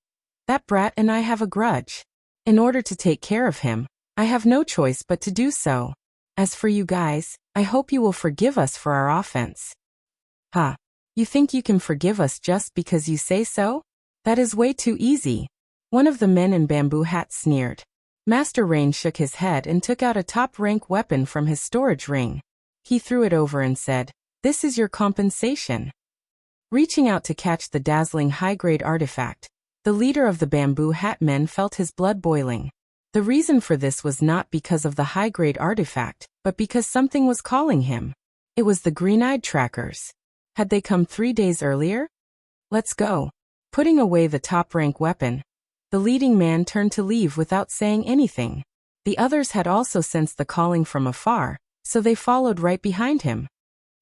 S1: That brat and I have a grudge. In order to take care of him, I have no choice but to do so. As for you guys, I hope you will forgive us for our offense. Ha! You think you can forgive us just because you say so? That is way too easy. One of the men in bamboo hats sneered. Master Rain shook his head and took out a top-rank weapon from his storage ring. He threw it over and said, This is your compensation. Reaching out to catch the dazzling high-grade artifact, the leader of the bamboo hat men felt his blood boiling. The reason for this was not because of the high-grade artifact, but because something was calling him. It was the green-eyed trackers. Had they come 3 days earlier? Let's go. Putting away the top-rank weapon, the leading man turned to leave without saying anything. The others had also sensed the calling from afar, so they followed right behind him.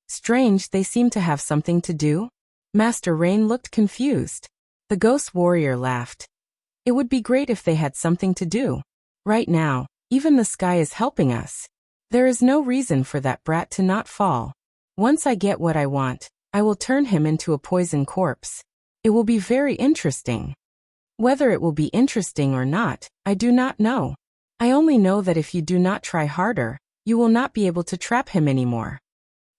S1: Strange, they seemed to have something to do. Master Rain looked confused. The ghost warrior laughed. It would be great if they had something to do. Right now, even the sky is helping us. There is no reason for that brat to not fall. Once I get what I want, I will turn him into a poison corpse. It will be very interesting. Whether it will be interesting or not, I do not know. I only know that if you do not try harder, you will not be able to trap him anymore.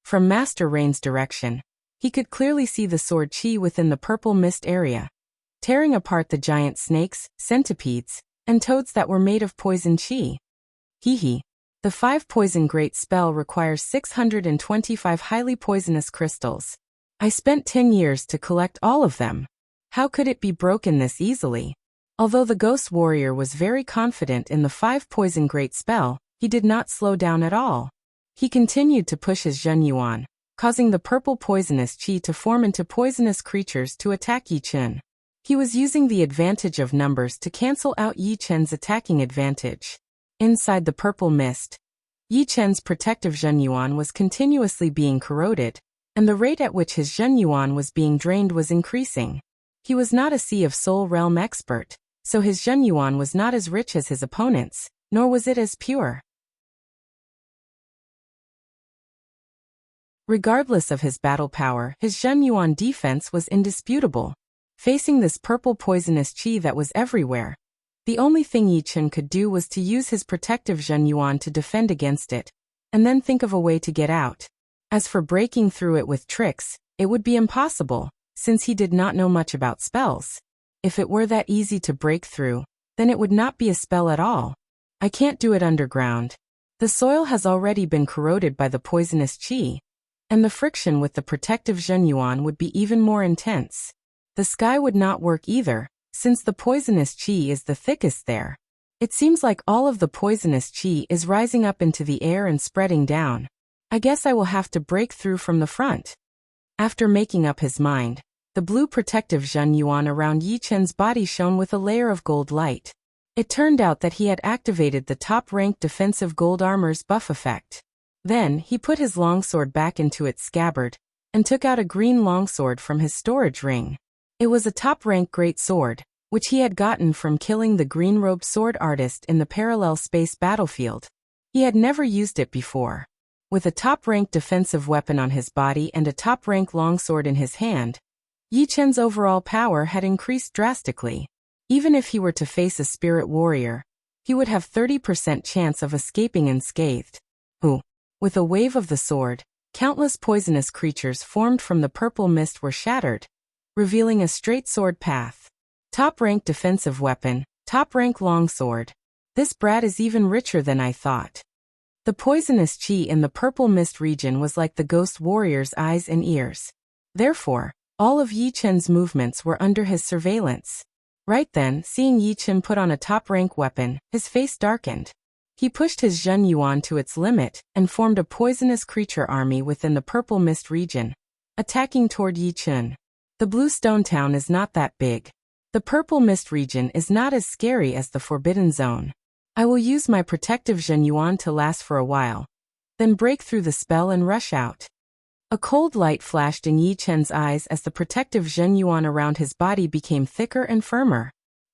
S1: From Master Rain's direction, he could clearly see the sword Chi within the purple mist area, tearing apart the giant snakes, centipedes, and toads that were made of poison Chi. Hee. The 5 Poison Great spell requires 625 highly poisonous crystals. I spent 10 years to collect all of them. How could it be broken this easily? Although the ghost warrior was very confident in the 5 Poison Great spell, he did not slow down at all. He continued to push his Zhenyuan, causing the purple poisonous Chi to form into poisonous creatures to attack Yichen. He was using the advantage of numbers to cancel out Yichen's attacking advantage. Inside the purple mist, Yichen's protective Zhenyuan was continuously being corroded, and the rate at which his Zhenyuan was being drained was increasing. He was not a Sea of Soul Realm expert, so his Zhenyuan was not as rich as his opponents, nor was it as pure. Regardless of his battle power, his Zhenyuan defense was indisputable. Facing this purple poisonous Chi that was everywhere, the only thing Yichen could do was to use his protective Zhenyuan to defend against it, and then think of a way to get out. As for breaking through it with tricks, it would be impossible, since he did not know much about spells. If it were that easy to break through, then it would not be a spell at all. I can't do it underground. The soil has already been corroded by the poisonous Chi, and the friction with the protective Zhenyuan would be even more intense. The sky would not work either, since the poisonous qi is the thickest there. It seems like all of the poisonous qi is rising up into the air and spreading down. I guess I will have to break through from the front. After making up his mind, the blue protective Zhen Yuan around Yi Chen's body shone with a layer of gold light. It turned out that he had activated the top-ranked defensive gold armor's buff effect. Then, he put his longsword back into its scabbard, and took out a green longsword from his storage ring. It was a top-ranked great sword, which he had gotten from killing the green-robed sword artist in the parallel space battlefield. He had never used it before. With a top-ranked defensive weapon on his body and a top-ranked longsword in his hand, Yi Chen's overall power had increased drastically. Even if he were to face a spirit warrior, he would have 30% chance of escaping unscathed. With a wave of the sword, countless poisonous creatures formed from the purple mist were shattered, revealing a straight sword path. Top-ranked defensive weapon, top-rank longsword. This brat is even richer than I thought. The poisonous qi in the purple mist region was like the ghost warrior's eyes and ears. Therefore, all of Yi Chen's movements were under his surveillance. Right then, seeing Yi Chen put on a top-rank weapon, his face darkened. He pushed his Zhen Yuan to its limit and formed a poisonous creature army within the purple mist region, attacking toward Yi Chen. The blue stone town is not that big. The purple mist region is not as scary as the forbidden zone. I will use my protective Zhen Yuan to last for a while, then break through the spell and rush out. A cold light flashed in Yi Chen's eyes as the protective Zhen Yuan around his body became thicker and firmer.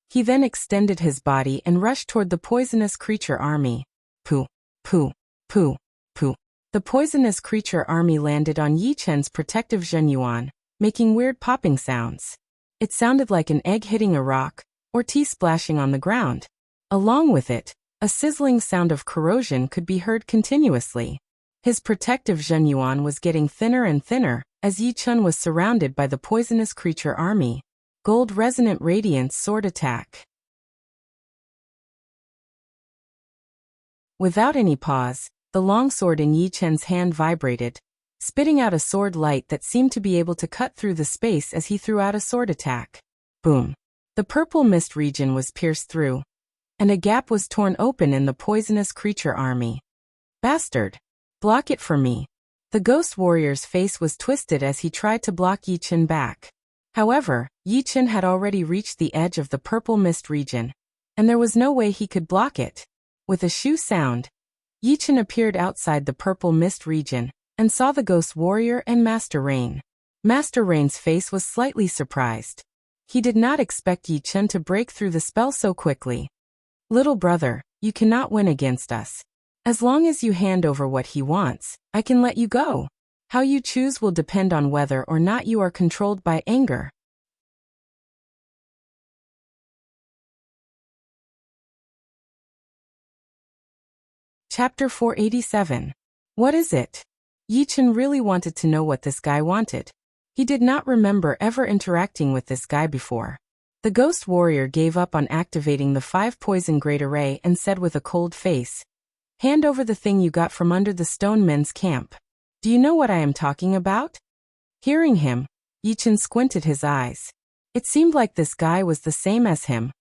S1: He then extended his body and rushed toward the poisonous creature army. Pooh, pooh, pooh, pooh. The poisonous creature army landed on Yi Chen's protective Zhen Yuan, making weird popping sounds. It sounded like an egg hitting a rock, or tea splashing on the ground. Along with it, a sizzling sound of corrosion could be heard continuously. His protective Zhen Yuan was getting thinner and thinner, as Yi Chen was surrounded by the poisonous creature army. Gold Resonant Radiance Sword Attack. Without any pause, the longsword in Yi Chen's hand vibrated, spitting out a sword light that seemed to be able to cut through the space as he threw out a sword attack. Boom! The purple mist region was pierced through, and a gap was torn open in the poisonous creature army. Bastard! Block it for me. The ghost warrior's face was twisted as he tried to block Yi Chen back. However, Yi Chen had already reached the edge of the purple mist region, and there was no way he could block it. With a shoo sound, Yi Chen appeared outside the purple mist region, and saw the ghost warrior and Master Rain. Master Rain's face was slightly surprised. He did not expect Yi Chen to break through the spell so quickly. Little brother, you cannot win against us. As long as you hand over what he wants, I can let you go. How you choose will depend on whether or not you are controlled by anger. Chapter 487. What is it? Yi Chen really wanted to know what this guy wanted. He did not remember ever interacting with this guy before. The ghost warrior gave up on activating the 5 poison great array and said with a cold face, "Hand over the thing you got from under the stone men's camp. Do you know what I am talking about?" Hearing him, Yi Chen squinted his eyes. It seemed like this guy was the same as him,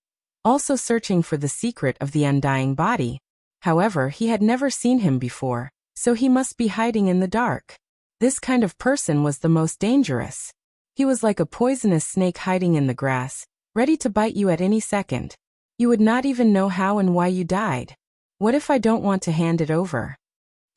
S1: also searching for the secret of the undying body. However, he had never seen him before, so he must be hiding in the dark. This kind of person was the most dangerous. He was like a poisonous snake hiding in the grass, ready to bite you at any second. You would not even know how and why you died. What if I don't want to hand it over?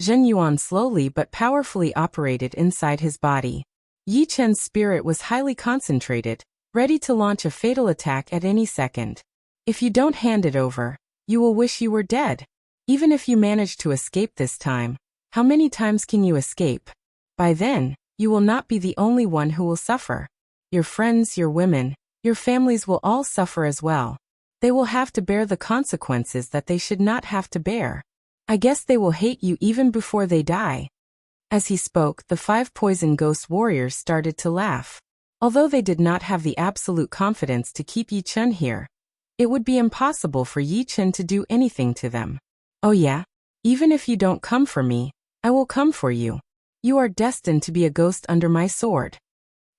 S1: Zhen Yuan slowly but powerfully operated inside his body. Yi Chen's spirit was highly concentrated, ready to launch a fatal attack at any second. If you don't hand it over, you will wish you were dead. Even if you manage to escape this time, how many times can you escape? By then, you will not be the only one who will suffer. Your friends, your women, your families will all suffer as well. They will have to bear the consequences that they should not have to bear. I guess they will hate you even before they die. As he spoke, the 5 poison ghost warriors started to laugh. Although they did not have the absolute confidence to keep Yi Chen here, it would be impossible for Yi Chen to do anything to them. Oh yeah? Even if you don't come for me, I will come for you. You are destined to be a ghost under my sword.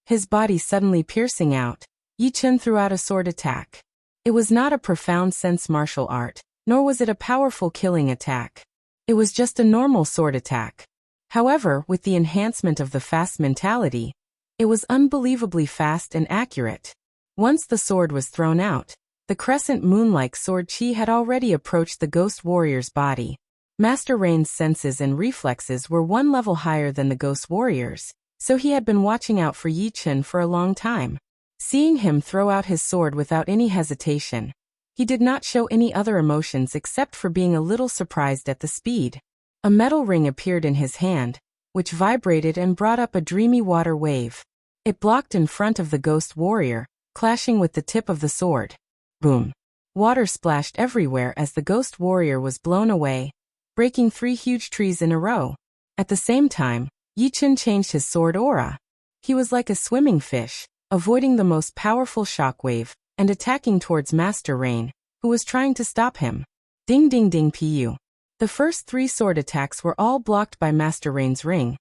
S1: His body suddenly piercing out, Yi Chen threw out a sword attack. It was not a profound sense martial art, nor was it a powerful killing attack. It was just a normal sword attack. However, with the enhancement of the fast mentality, it was unbelievably fast and accurate. Once the sword was thrown out, the crescent moon-like sword chi had already approached the ghost warrior's body. Master Rain's senses and reflexes were one level higher than the ghost warrior's, so he had been watching out for Yi Chen for a long time. Seeing him throw out his sword without any hesitation, he did not show any other emotions except for being a little surprised at the speed. A metal ring appeared in his hand, which vibrated and brought up a dreamy water wave. It blocked in front of the ghost warrior, clashing with the tip of the sword. Boom! Water splashed everywhere as the ghost warrior was blown away, breaking 3 huge trees in a row. At the same time, Yi Chen changed his sword aura. He was like a swimming fish, avoiding the most powerful shockwave, and attacking towards Master Rain, who was trying to stop him. Ding ding ding pu. The first 3 sword attacks were all blocked by Master Rain's ring,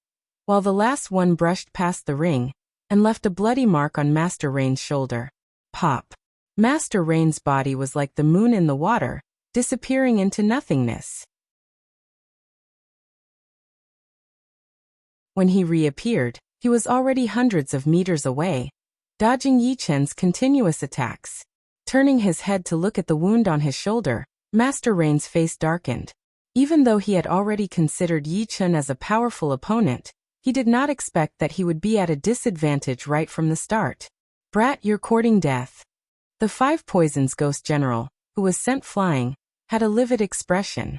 S1: while the last one brushed past the ring, and left a bloody mark on Master Rain's shoulder. Pop! Master Rain's body was like the moon in the water, disappearing into nothingness. When he reappeared, he was already hundreds of meters away, dodging Yi Chen's continuous attacks. Turning his head to look at the wound on his shoulder, Master Rain's face darkened. Even though he had already considered Yi Chen as a powerful opponent, he did not expect that he would be at a disadvantage right from the start. Brat, you're courting death. The 5 Poisons Ghost General, who was sent flying, had a livid expression.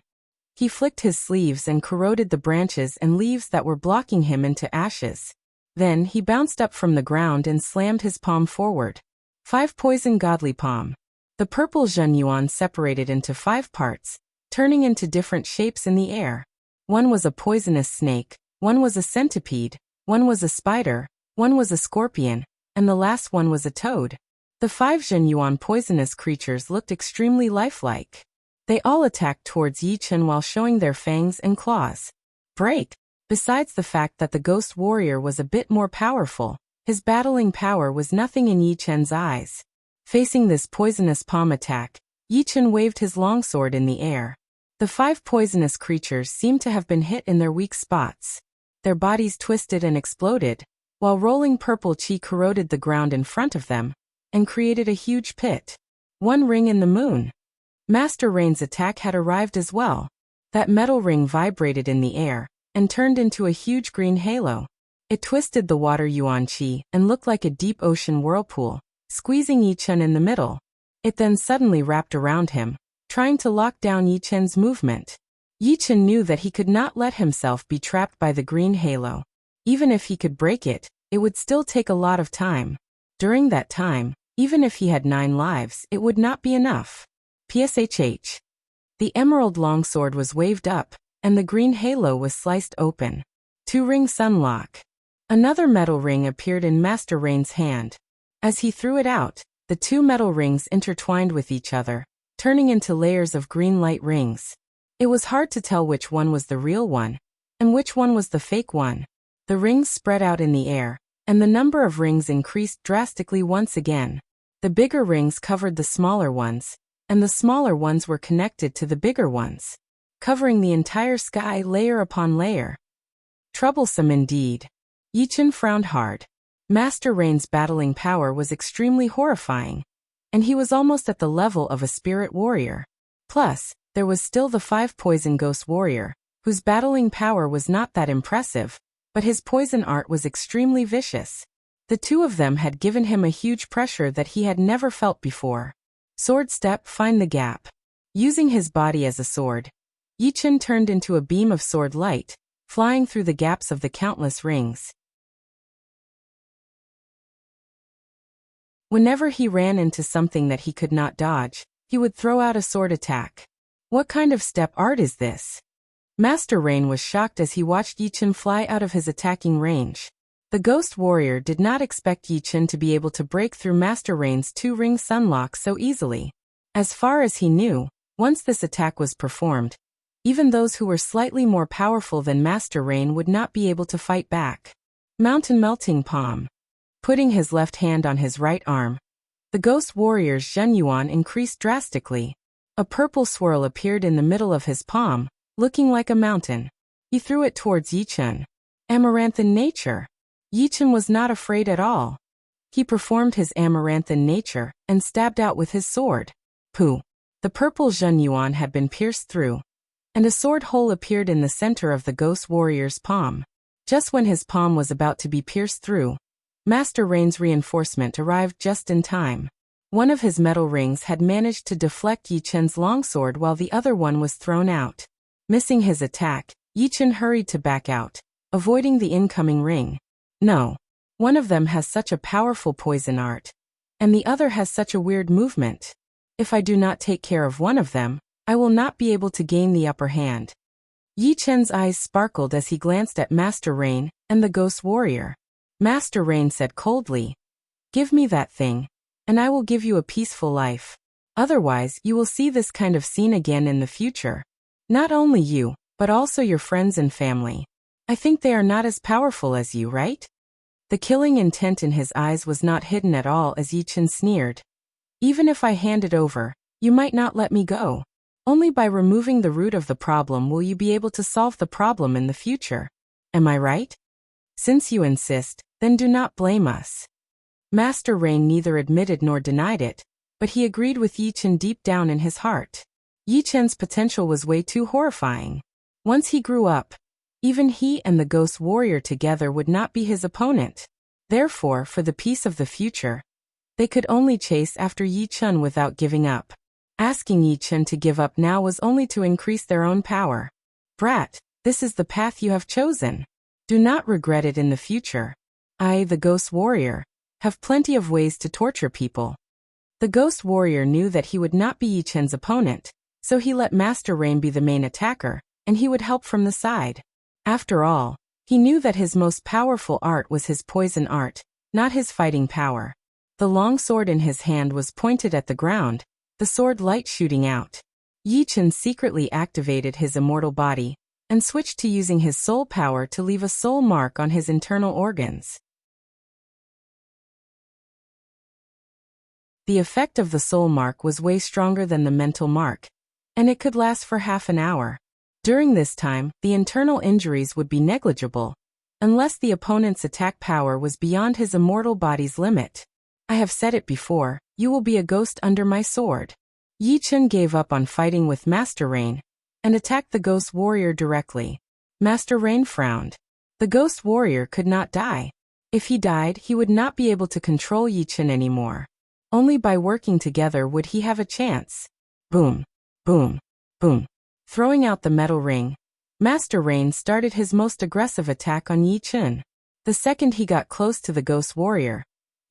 S1: He flicked his sleeves and corroded the branches and leaves that were blocking him into ashes. Then he bounced up from the ground and slammed his palm forward. 5 Poison Godly Palm. The purple Zhen Yuan separated into 5 parts, turning into different shapes in the air. One was a poisonous snake, one was a centipede, one was a spider, one was a scorpion, and the last one was a toad. The 5 Zhen Yuan poisonous creatures looked extremely lifelike. They all attacked towards Yi Chen while showing their fangs and claws. Break! Besides the fact that the ghost warrior was a bit more powerful, his battling power was nothing in Yi Chen's eyes. Facing this poisonous palm attack, Yi Chen waved his longsword in the air. The 5 poisonous creatures seemed to have been hit in their weak spots. Their bodies twisted and exploded, while rolling purple chi corroded the ground in front of them, and created a huge pit. 1 ring in the moon. Master Rain's attack had arrived as well. That metal ring vibrated in the air, and turned into a huge green halo. It twisted the water yuan chi and looked like a deep ocean whirlpool, squeezing Yi Chen in the middle. It then suddenly wrapped around him, trying to lock down Yi Chen's movement. Yi Chen knew that he could not let himself be trapped by the green halo. Even if he could break it, it would still take a lot of time. During that time, even if he had 9 lives, it would not be enough. PSHH. The emerald longsword was waved up, and the green halo was sliced open. 2-ring sunlock. Another metal ring appeared in Master Rain's hand. As he threw it out, the 2 metal rings intertwined with each other, turning into layers of green light rings. It was hard to tell which one was the real one, and which one was the fake one. The rings spread out in the air, and the number of rings increased drastically once again. The bigger rings covered the smaller ones, and the smaller ones were connected to the bigger ones, covering the entire sky layer upon layer. Troublesome indeed. Yi Chen frowned hard. Master Rain's battling power was extremely horrifying, and he was almost at the level of a spirit warrior. Plus, there was still the 5 Poison Ghost Warrior, whose battling power was not that impressive, but his poison art was extremely vicious. The 2 of them had given him a huge pressure that he had never felt before. Sword step, find the gap. Using his body as a sword, Yi Chen turned into a beam of sword light, flying through the gaps of the countless rings. Whenever he ran into something that he could not dodge, he would throw out a sword attack. What kind of step art is this? Master Rain was shocked as he watched Yi Chen fly out of his attacking range. The ghost warrior did not expect Yi Chen to be able to break through Master Rain's 2-ring sunlock so easily. As far as he knew, once this attack was performed, even those who were slightly more powerful than Master Rain would not be able to fight back. Mountain Melting Palm. Putting his left hand on his right arm, The ghost warrior's Zhenyuan increased drastically. A purple swirl appeared in the middle of his palm, looking like a mountain. He threw it towards Yichen. Amaranthan nature. Yichen was not afraid at all. He performed his amaranthan nature and stabbed out with his sword. Pooh! The purple Zhenyuan had been pierced through, and a sword hole appeared in the center of the ghost warrior's palm. Just when his palm was about to be pierced through, Master Rain's reinforcement arrived just in time. One of his metal rings had managed to deflect Yichen's longsword while the other one was thrown out. Missing his attack, Yichen hurried to back out, avoiding the incoming ring. No. One of them has such a powerful poison art, and the other has such a weird movement. If I do not take care of one of them, I will not be able to gain the upper hand. Yichen's eyes sparkled as he glanced at Master Rain and the ghost warrior. Master Rain said coldly, "Give me that thing, and I will give you a peaceful life. Otherwise, you will see this kind of scene again in the future. Not only you, but also your friends and family. I think they are not as powerful as you, right?" The killing intent in his eyes was not hidden at all as Yichen sneered. "Even if I hand it over, you might not let me go. Only by removing the root of the problem will you be able to solve the problem in the future. Am I right? Since you insist, then do not blame us." Master Rain neither admitted nor denied it, but he agreed with Yichen deep down in his heart. Yichen's potential was way too horrifying. Once he grew up, even he and the ghost warrior together would not be his opponent. Therefore, for the peace of the future, they could only chase after Yichen without giving up. Asking Yichen to give up now was only to increase their own power. "Brat, this is the path you have chosen. Do not regret it in the future. I, the ghost warrior, have plenty of ways to torture people." The ghost warrior knew that he would not be Yichen's opponent, so he let Master Rain be the main attacker, and he would help from the side. After all, he knew that his most powerful art was his poison art, not his fighting power. The long sword in his hand was pointed at the ground, the sword light shooting out. Yichen secretly activated his immortal body and switched to using his soul power to leave a soul mark on his internal organs. The effect of the soul mark was way stronger than the mental mark, and it could last for half an hour. During this time, the internal injuries would be negligible, unless the opponent's attack power was beyond his immortal body's limit. I have said it before, you will be a ghost under my sword. Yichen gave up on fighting with Master Rain and attacked the ghost warrior directly. Master Rain frowned. The ghost warrior could not die. If he died, he would not be able to control Yichen anymore. Only by working together would he have a chance. Boom, boom, boom. Throwing out the metal ring, Master Rain started his most aggressive attack on Yichen. The second he got close to the ghost warrior,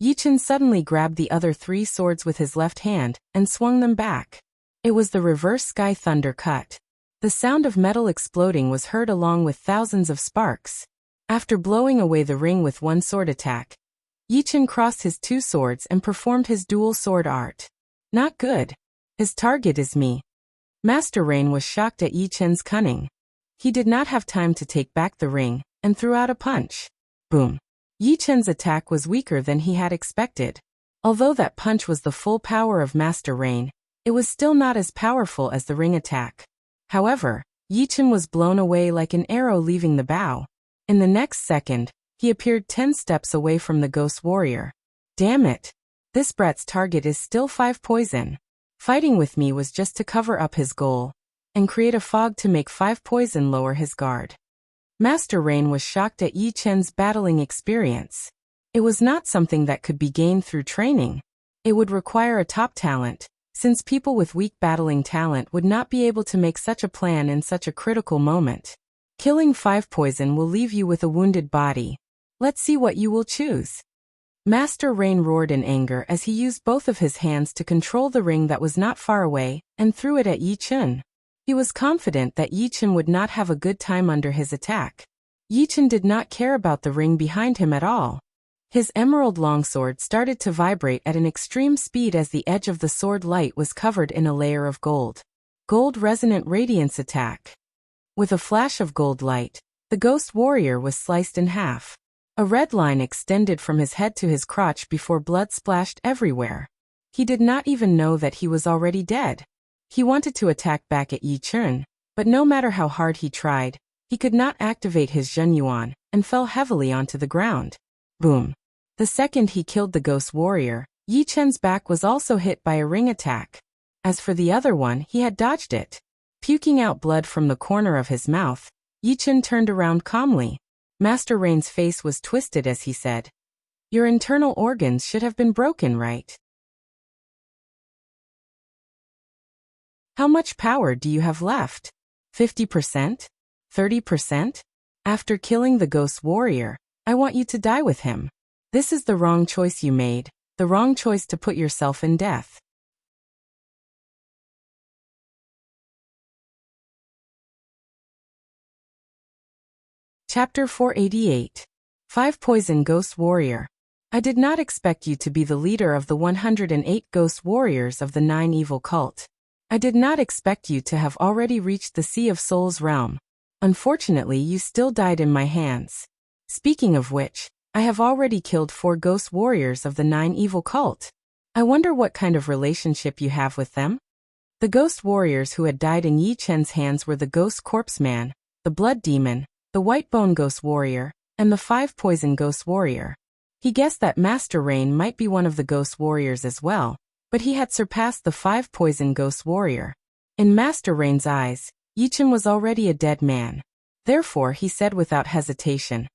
S1: Yichen suddenly grabbed the other 3 swords with his left hand and swung them back. It was the reverse sky thunder cut. The sound of metal exploding was heard along with thousands of sparks. After blowing away the ring with one sword attack, Yichen crossed his 2 swords and performed his dual sword art. Not good. His target is me. Master Rain was shocked at Yichen's cunning. He did not have time to take back the ring and threw out a punch. Boom. Yichen's attack was weaker than he had expected. Although that punch was the full power of Master Rain, it was still not as powerful as the ring attack. However, Yichen was blown away like an arrow leaving the bow. In the next second, he appeared 10 steps away from the ghost warrior. Damn it! This brat's target is still 5 poison. Fighting with me was just to cover up his goal and create a fog to make 5 poison lower his guard. Master Rain was shocked at Yichen's battling experience. It was not something that could be gained through training. It would require a top talent, since people with weak battling talent would not be able to make such a plan in such a critical moment. Killing 5 poison will leave you with a wounded body. Let's see what you will choose. Master Rain roared in anger as he used both of his hands to control the ring that was not far away and threw it at Yichen. He was confident that Yichen would not have a good time under his attack. Yichen did not care about the ring behind him at all. His emerald longsword started to vibrate at an extreme speed as the edge of the sword light was covered in a layer of gold. Gold resonant radiance attack. With a flash of gold light, the ghost warrior was sliced in half. A red line extended from his head to his crotch before blood splashed everywhere. He did not even know that he was already dead. He wanted to attack back at Yi Chen, but no matter how hard he tried, he could not activate his Zhenyuan and fell heavily onto the ground. Boom. The second he killed the ghost warrior, Yi Chen's back was also hit by a ring attack. As for the other one, he had dodged it. Puking out blood from the corner of his mouth, Yi Chen turned around calmly. Master Rain's face was twisted as he said, "Your internal organs should have been broken, right? How much power do you have left? 50%? 30%? After killing the ghost warrior, I want you to die with him. This is the wrong choice you made, the wrong choice to put yourself in death." Chapter 488. 5 Poison Ghost Warrior. I did not expect you to be the leader of the 108 ghost warriors of the 9 evil cult. I did not expect you to have already reached the Sea of Souls realm. Unfortunately, you still died in my hands. Speaking of which, I have already killed 4 ghost warriors of the 9 evil cult. I wonder what kind of relationship you have with them? The ghost warriors who had died in Yi Chen's hands were the Ghost Corpse Man, the Blood Demon, the White Bone Ghost Warrior, and the 5 Poison Ghost Warrior. He guessed that Master Rain might be one of the Ghost Warriors as well, but he had surpassed the 5 Poison Ghost Warrior. In Master Rain's eyes, Yi Chen was already a dead man. Therefore, he said without hesitation,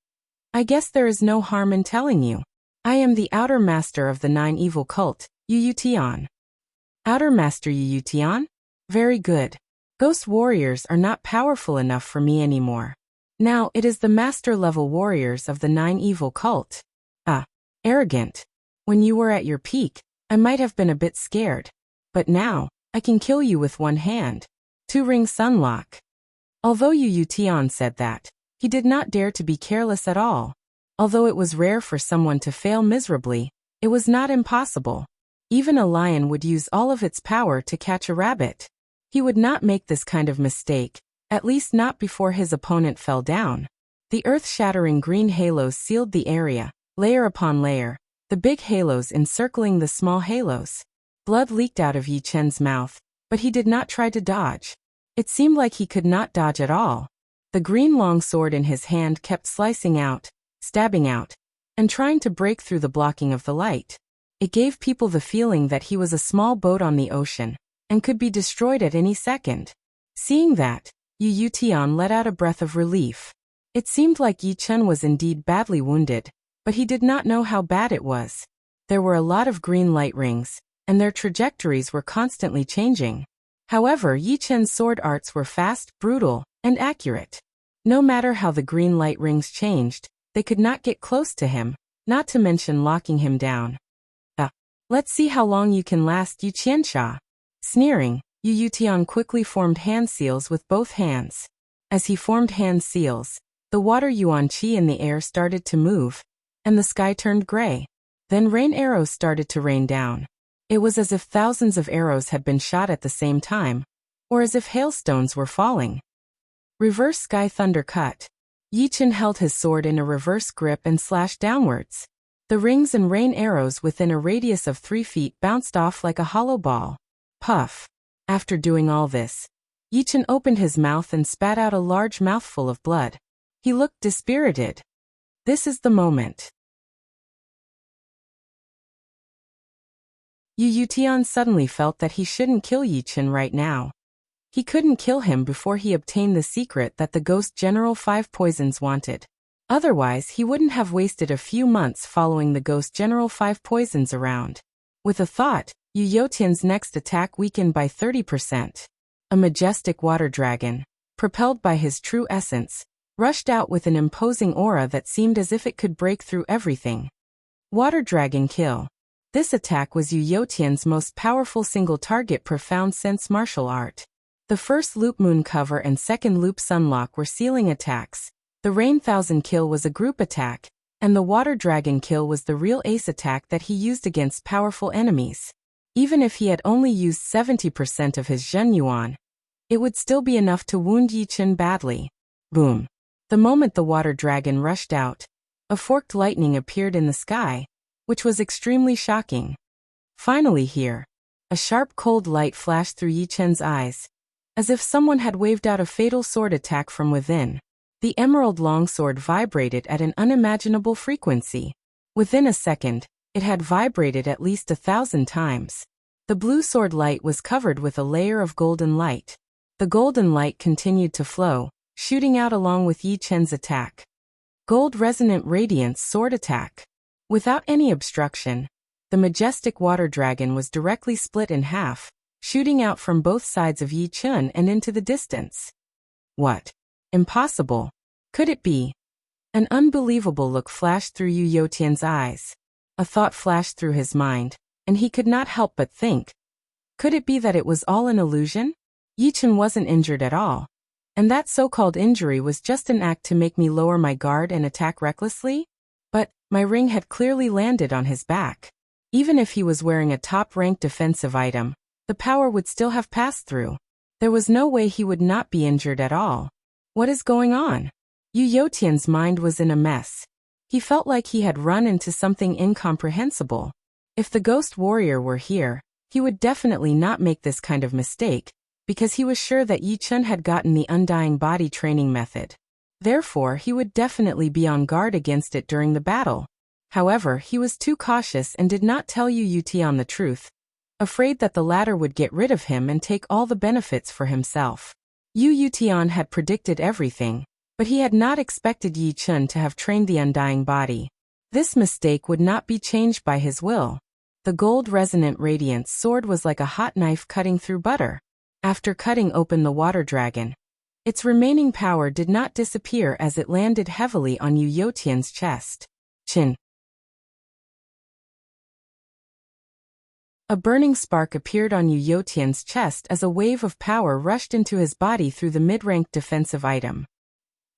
S1: "I guess there is no harm in telling you. I am the Outer Master of the 9 evil cult, Yu Tian." Outer Master Yu Tian? Very good. Ghost warriors are not powerful enough for me anymore. Now it is the master-level warriors of the 9 evil cult. Arrogant. When you were at your peak, I might have been a bit scared. But now, I can kill you with one hand. 2-ring Sunlock. Although Yu Tian said that, he did not dare to be careless at all. Although it was rare for someone to fail miserably, it was not impossible. Even a lion would use all of its power to catch a rabbit. He would not make this kind of mistake, at least not before his opponent fell down. The earth-shattering green halos sealed the area, layer upon layer, the big halos encircling the small halos. Blood leaked out of Yi Chen's mouth, but he did not try to dodge. It seemed like he could not dodge at all. The green long sword in his hand kept slicing out, stabbing out, and trying to break through the blocking of the light. It gave people the feeling that he was a small boat on the ocean, and could be destroyed at any second. Seeing that, Yu Tian let out a breath of relief. It seemed like Yi Chen was indeed badly wounded, but he did not know how bad it was. There were a lot of green light rings, and their trajectories were constantly changing. However, Yi Chen's sword arts were fast, brutal, and accurate. No matter how the green light rings changed, they could not get close to him, not to mention locking him down. Let's see how long you can last, Yu Qiansha. Sneering, Yu Tian quickly formed hand seals with both hands. As he formed hand seals, the water yuan qi in the air started to move, and the sky turned gray. Then rain arrows started to rain down. It was as if thousands of arrows had been shot at the same time, or as if hailstones were falling. Reverse Sky Thunder Cut. Yi Chen held his sword in a reverse grip and slashed downwards. The rings and rain arrows within a radius of 3 feet bounced off like a hollow ball. Puff. After doing all this, Yi Chen opened his mouth and spat out a large mouthful of blood. He looked dispirited. This is the moment. Yu Tian suddenly felt that he shouldn't kill Yi Chen right now. He couldn't kill him before he obtained the secret that the Ghost General 5 Poisons wanted. Otherwise, he wouldn't have wasted a few months following the Ghost General 5 Poisons around. With a thought, Yu Tian's next attack weakened by 30%. A majestic water dragon, propelled by his true essence, rushed out with an imposing aura that seemed as if it could break through everything. Water Dragon Kill. This attack was Yu Tian's most powerful single-target profound sense martial art. The first Loop Moon Cover and second Loop Sunlock were ceiling attacks. The Rain Thousand Kill was a group attack, and the Water Dragon Kill was the real ace attack that he used against powerful enemies. Even if he had only used 70% of his Zhenyuan, it would still be enough to wound Yi Chen badly. Boom. The moment the water dragon rushed out, a forked lightning appeared in the sky, which was extremely shocking. Finally here. A sharp cold light flashed through Yi Chen's eyes, as if someone had waved out a fatal sword attack from within. The emerald longsword vibrated at an unimaginable frequency. Within a second, it had vibrated at least 1,000 times. The blue sword light was covered with a layer of golden light. The golden light continued to flow, shooting out along with Yi Chen's attack. Gold resonant radiance sword attack. Without any obstruction, the majestic water dragon was directly split in half, shooting out from both sides of Yi Chen and into the distance. What? Impossible. Could it be? An unbelievable look flashed through Yu Youtian's eyes. A thought flashed through his mind, and he could not help but think. Could it be that it was all an illusion? Yi Chen wasn't injured at all, and that so-called injury was just an act to make me lower my guard and attack recklessly? But my ring had clearly landed on his back. Even if he was wearing a top-ranked defensive item, the power would still have passed through. There was no way he would not be injured at all. What is going on? Yu Youtian's mind was in a mess. He felt like he had run into something incomprehensible. If the ghost warrior were here, he would definitely not make this kind of mistake, because he was sure that Yi Chen had gotten the undying body training method. Therefore, he would definitely be on guard against it during the battle. However, he was too cautious and did not tell Yu Youtian the truth, afraid that the latter would get rid of him and take all the benefits for himself. Yu Youtian had predicted everything, but he had not expected Yi Chen to have trained the undying body. This mistake would not be changed by his will. The gold resonant radiance sword was like a hot knife cutting through butter. After cutting open the water dragon, its remaining power did not disappear as it landed heavily on Yu Youtian's chest. Chin. A burning spark appeared on Yu Youtian's chest as a wave of power rushed into his body through the mid-ranked defensive item.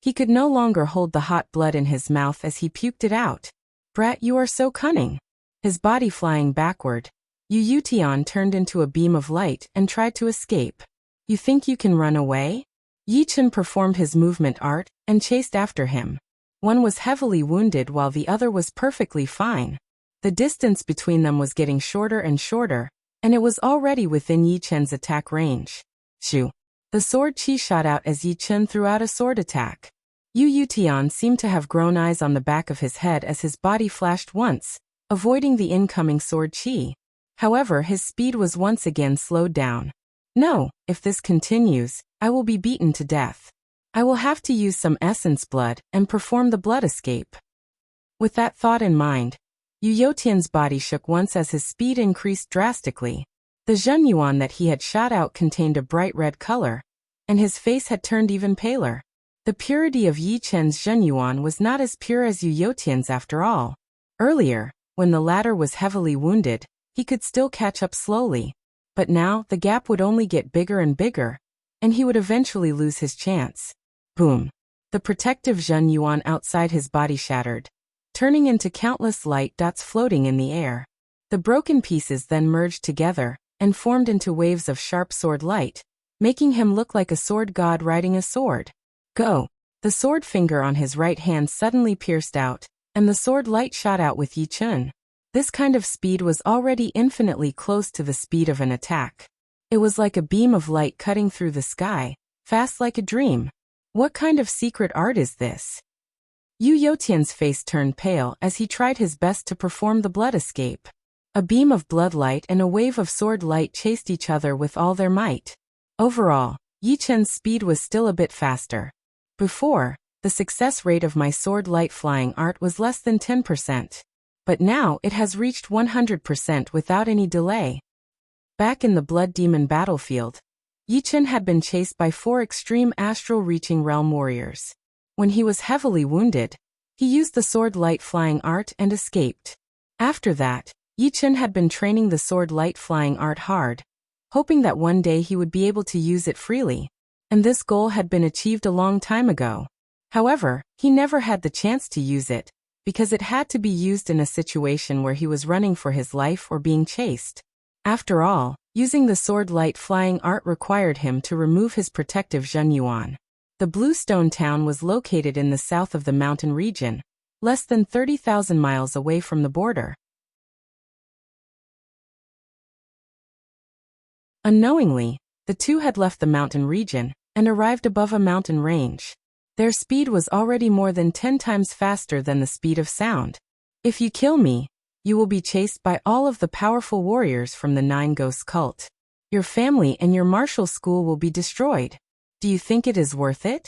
S1: He could no longer hold the hot blood in his mouth as he puked it out. Brat, you are so cunning. His body flying backward, Yu Youtian turned into a beam of light and tried to escape. You think you can run away? Yi Chen performed his movement art and chased after him. One was heavily wounded while the other was perfectly fine. The distance between them was getting shorter and shorter, and it was already within Yi Chen's attack range. Shoo! The sword chi shot out as Yi Chen threw out a sword attack. Yu Youtian seemed to have grown eyes on the back of his head as his body flashed once, avoiding the incoming sword chi. However, his speed was once again slowed down. No, if this continues, I will be beaten to death. I will have to use some essence blood and perform the blood escape. With that thought in mind, Yu Youtian's body shook once as his speed increased drastically. The Zhenyuan that he had shot out contained a bright red color, and his face had turned even paler. The purity of Yi Chen's Zhenyuan was not as pure as Yu Youtian's after all. Earlier, when the latter was heavily wounded, he could still catch up slowly. But now, the gap would only get bigger and bigger, and he would eventually lose his chance. Boom! The protective Zhenyuan outside his body shattered, turning into countless light dots floating in the air. The broken pieces then merged together and formed into waves of sharp sword light, making him look like a sword god riding a sword. Go! The sword finger on his right hand suddenly pierced out, and the sword light shot out with Yi Chen. This kind of speed was already infinitely close to the speed of an attack. It was like a beam of light cutting through the sky, fast like a dream. What kind of secret art is this? Yu Youtian's face turned pale as he tried his best to perform the blood escape. A beam of blood light and a wave of sword light chased each other with all their might. Overall, Yi Chen's speed was still a bit faster. Before, the success rate of my sword light flying art was less than 10%. But now it has reached 100% without any delay. Back in the Blood Demon battlefield, Yi Chen had been chased by 4 extreme astral-reaching realm warriors. When he was heavily wounded, he used the sword light flying art and escaped. After that, Yi Chen had been training the sword light flying art hard, hoping that one day he would be able to use it freely. And this goal had been achieved a long time ago. However, he never had the chance to use it, because it had to be used in a situation where he was running for his life or being chased. After all, using the sword light flying art required him to remove his protective Zhenyuan. The Bluestone town was located in the south of the mountain region, less than 30,000 miles away from the border. Unknowingly, the two had left the mountain region and arrived above a mountain range. Their speed was already more than 10 times faster than the speed of sound. If you kill me, you will be chased by all of the powerful warriors from the Nine Ghosts cult. Your family and your martial school will be destroyed. Do you think it is worth it?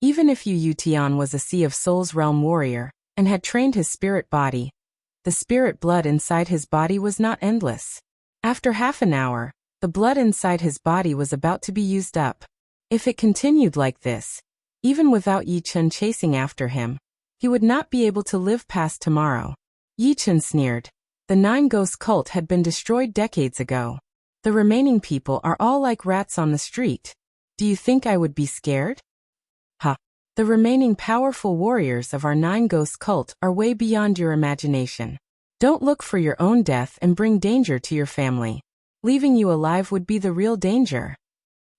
S1: Even if Yu Yutian was a Sea of Souls realm warrior and had trained his spirit body, the spirit blood inside his body was not endless. After half an hour, the blood inside his body was about to be used up. If it continued like this, even without Yi Chen chasing after him, he would not be able to live past tomorrow. Yi Chen sneered. The Nine Ghosts cult had been destroyed decades ago. The remaining people are all like rats on the street. Do you think I would be scared? Ha! The remaining powerful warriors of our Nine Ghosts cult are way beyond your imagination. Don't look for your own death and bring danger to your family. Leaving you alive would be the real danger.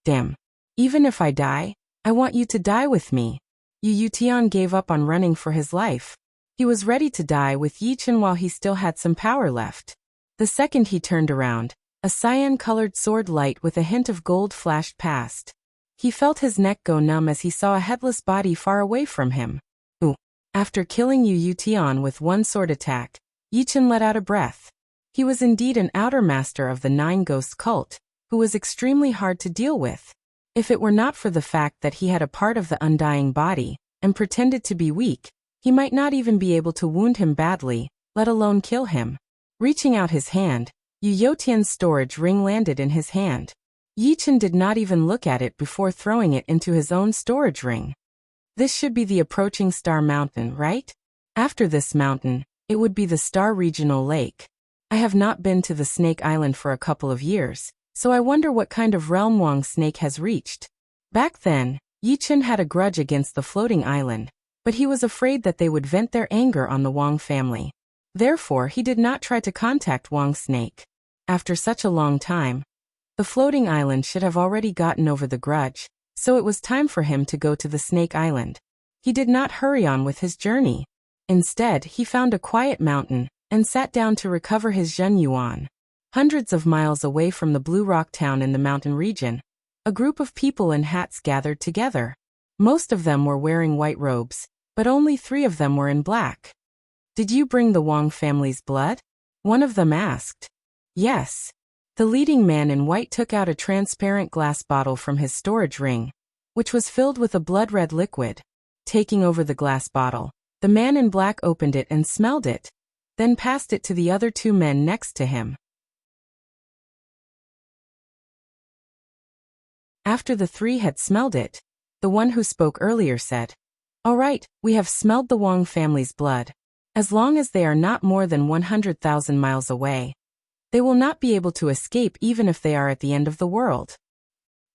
S1: Damn. Even if I die, I want you to die with me. Yu Yutian gave up on running for his life. He was ready to die with Yi Chen while he still had some power left. The second he turned around, a cyan-colored sword light with a hint of gold flashed past. He felt his neck go numb as he saw a headless body far away from him. Ooh. After killing Yu Yutian with one sword attack, Yi Chen let out a breath. He was indeed an outer master of the Nine Ghosts cult, who was extremely hard to deal with. If it were not for the fact that he had a part of the undying body, and pretended to be weak, he might not even be able to wound him badly, let alone kill him. Reaching out his hand, Yu Yotian's storage ring landed in his hand. Yi Chen did not even look at it before throwing it into his own storage ring. This should be the approaching Star Mountain, right? After this mountain, it would be the Star Regional Lake. I have not been to the Snake Island for a couple of years, so I wonder what kind of realm Wang Snake has reached. Back then, Yi Chen had a grudge against the floating island, but he was afraid that they would vent their anger on the Wang family. Therefore, he did not try to contact Wang Snake. After such a long time, the floating island should have already gotten over the grudge, so it was time for him to go to the Snake Island. He did not hurry on with his journey. Instead, he found a quiet mountain and sat down to recover his Zhen Yuan. Hundreds of miles away from the Blue Rock town in the mountain region, a group of people in hats gathered together. Most of them were wearing white robes, but only 3 of them were in black. Did you bring the Wang family's blood? One of them asked. Yes. The leading man in white took out a transparent glass bottle from his storage ring, which was filled with a blood-red liquid. Taking over the glass bottle, the man in black opened it and smelled it, then passed it to the other 2 men next to him. After the 3 had smelled it, the one who spoke earlier said, "All right, we have smelled the Wang family's blood. As long as they are not more than 100,000 miles away, they will not be able to escape even if they are at the end of the world.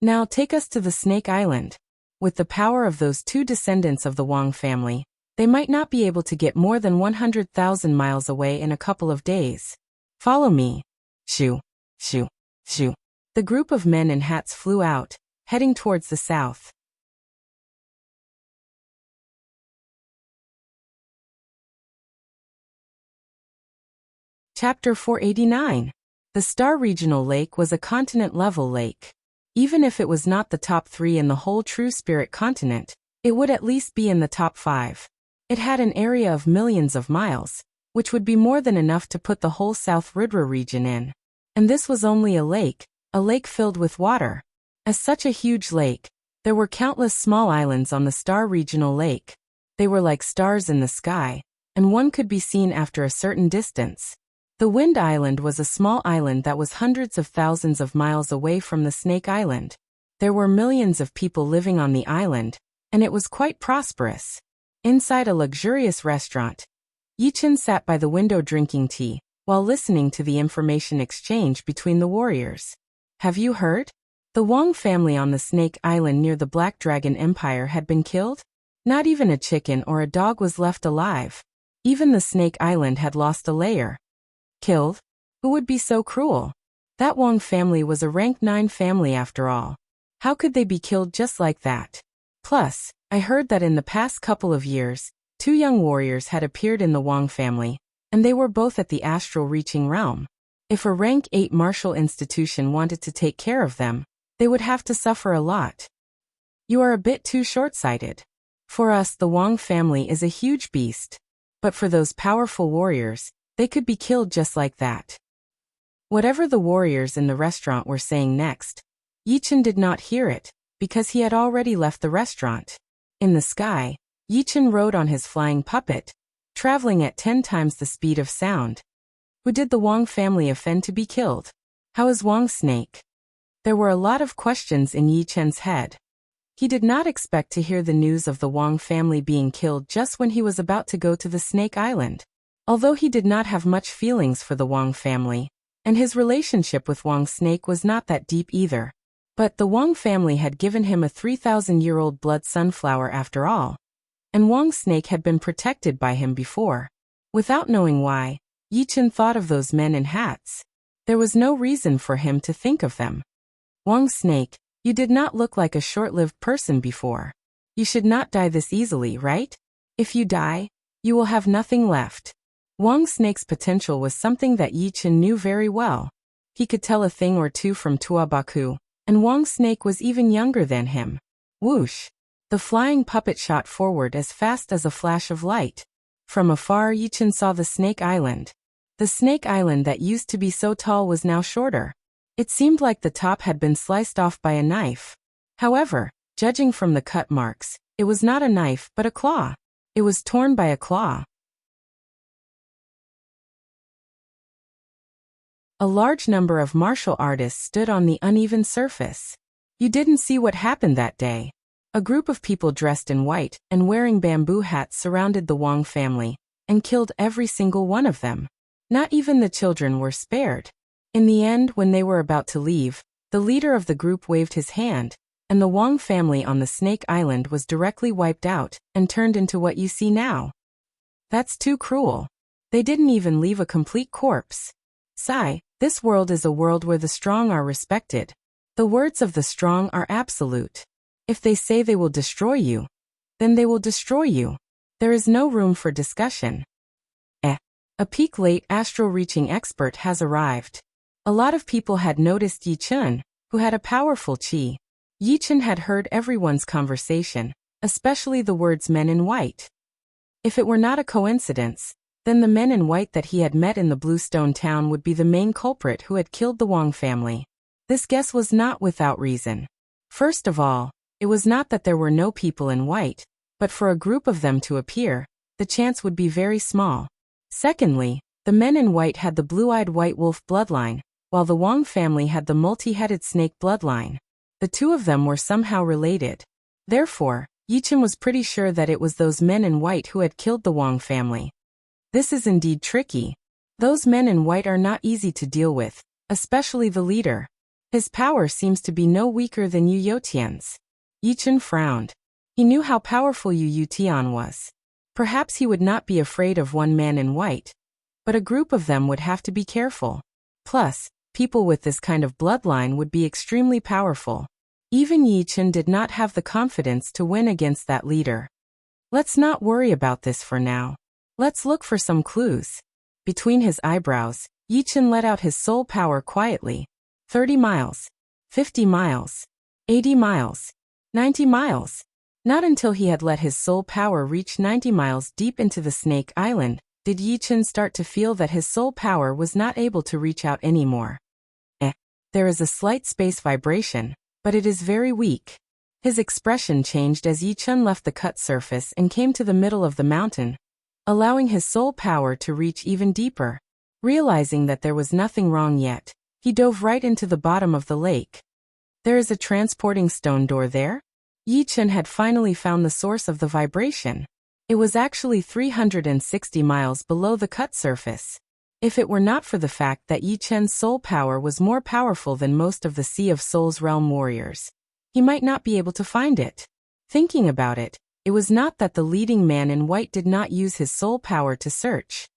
S1: Now take us to the Snake Island. With the power of those 2 descendants of the Wang family, they might not be able to get more than 100,000 miles away in a couple of days. Follow me." Shoo, shoo, shoo. The group of men in hats flew out, heading towards the south. Chapter 489. The Star Regional Lake was a continent-level lake. Even if it was not the top 3 in the whole True Spirit continent, it would at least be in the top 5. It had an area of millions of miles, which would be more than enough to put the whole South Ridra region in. And this was only a lake filled with water. As such a huge lake, there were countless small islands on the Star Regional Lake. They were like stars in the sky, and one could be seen after a certain distance. The Wind Island was a small island that was hundreds of thousands of miles away from the Snake Island. There were millions of people living on the island, and it was quite prosperous. Inside a luxurious restaurant, Yi Chen sat by the window drinking tea, while listening to the information exchange between the warriors. Have you heard? The Wang family on the Snake Island near the Black Dragon Empire had been killed? Not even a chicken or a dog was left alive. Even the Snake Island had lost a layer. Killed? Who would be so cruel? That Wang family was a rank 9 family after all. How could they be killed just like that? Plus, I heard that in the past couple of years, 2 young warriors had appeared in the Wang family, and they were both at the astral reaching realm. If a rank 8 martial institution wanted to take care of them, they would have to suffer a lot. You are a bit too short-sighted. For us, the Wang family is a huge beast. But for those powerful warriors, they could be killed just like that. Whatever the warriors in the restaurant were saying next, Yichen did not hear it, because he had already left the restaurant. In the sky, Yichen rode on his flying puppet, traveling at 10 times the speed of sound. Who did the Wang family offend to be killed? How is Wang's snake? There were a lot of questions in Yichen's head. He did not expect to hear the news of the Wang family being killed just when he was about to go to the Snake Island. Although he did not have much feelings for the Wang family, and his relationship with Wang's snake was not that deep either. But the Wang family had given him a 3,000-year-old blood sunflower after all. And Wang's snake had been protected by him before. Without knowing why, Yichen thought of those men in hats. There was no reason for him to think of them. Wang's snake, you did not look like a short-lived person before. You should not die this easily, right? If you die, you will have nothing left. Wang's snake's potential was something that Yichen knew very well. He could tell a thing or two from Tuabaku, and Wang's snake was even younger than him. Whoosh! The flying puppet shot forward as fast as a flash of light. From afar, Yichen saw the Snake Island. The Snake Island that used to be so tall was now shorter. It seemed like the top had been sliced off by a knife. However, judging from the cut marks, it was not a knife but a claw. It was torn by a claw. A large number of martial artists stood on the uneven surface. You didn't see what happened that day. A group of people dressed in white and wearing bamboo hats surrounded the Wang family and killed every single one of them. Not even the children were spared. In the end, when they were about to leave, the leader of the group waved his hand, and the Wang family on the Snake Island was directly wiped out and turned into what you see now. That's too cruel. They didn't even leave a complete corpse. Sigh, this world is a world where the strong are respected. The words of the strong are absolute. If they say they will destroy you, then they will destroy you. There is no room for discussion. A peak late astral-reaching expert has arrived. A lot of people had noticed Yichen, who had a powerful chi. Yichen had heard everyone's conversation, especially the words men in white. If it were not a coincidence, then the men in white that he had met in the Bluestone town would be the main culprit who had killed the Wang family. This guess was not without reason. First of all, it was not that there were no people in white, but for a group of them to appear, the chance would be very small. Secondly, the men in white had the blue-eyed white wolf bloodline, while the Wang family had the multi-headed snake bloodline. The two of them were somehow related. Therefore, Yichen was pretty sure that it was those men in white who had killed the Wang family. This is indeed tricky. Those men in white are not easy to deal with, especially the leader. His power seems to be no weaker than Yu Youtian's. Yichen frowned. He knew how powerful Yu Youtian was. Perhaps he would not be afraid of one man in white, but a group of them would have to be careful. Plus, people with this kind of bloodline would be extremely powerful. Even Yichen did not have the confidence to win against that leader. Let's not worry about this for now. Let's look for some clues. Between his eyebrows, Yichen let out his soul power quietly. 30 miles. 50 miles. 80 miles. 90 miles. Not until he had let his soul power reach 90 miles deep into the Snake Island, did Yichen start to feel that his soul power was not able to reach out anymore. There is a slight space vibration, but it is very weak. His expression changed as Yichen left the cut surface and came to the middle of the mountain, allowing his soul power to reach even deeper. Realizing that there was nothing wrong yet, he dove right into the bottom of the lake. There is a transporting stone door there? Yichen had finally found the source of the vibration. It was actually 360 miles below the cut surface. If it were not for the fact that Yichen's soul power was more powerful than most of the Sea of Souls realm warriors, he might not be able to find it. Thinking about it, it was not that the leading man in white did not use his soul power to search.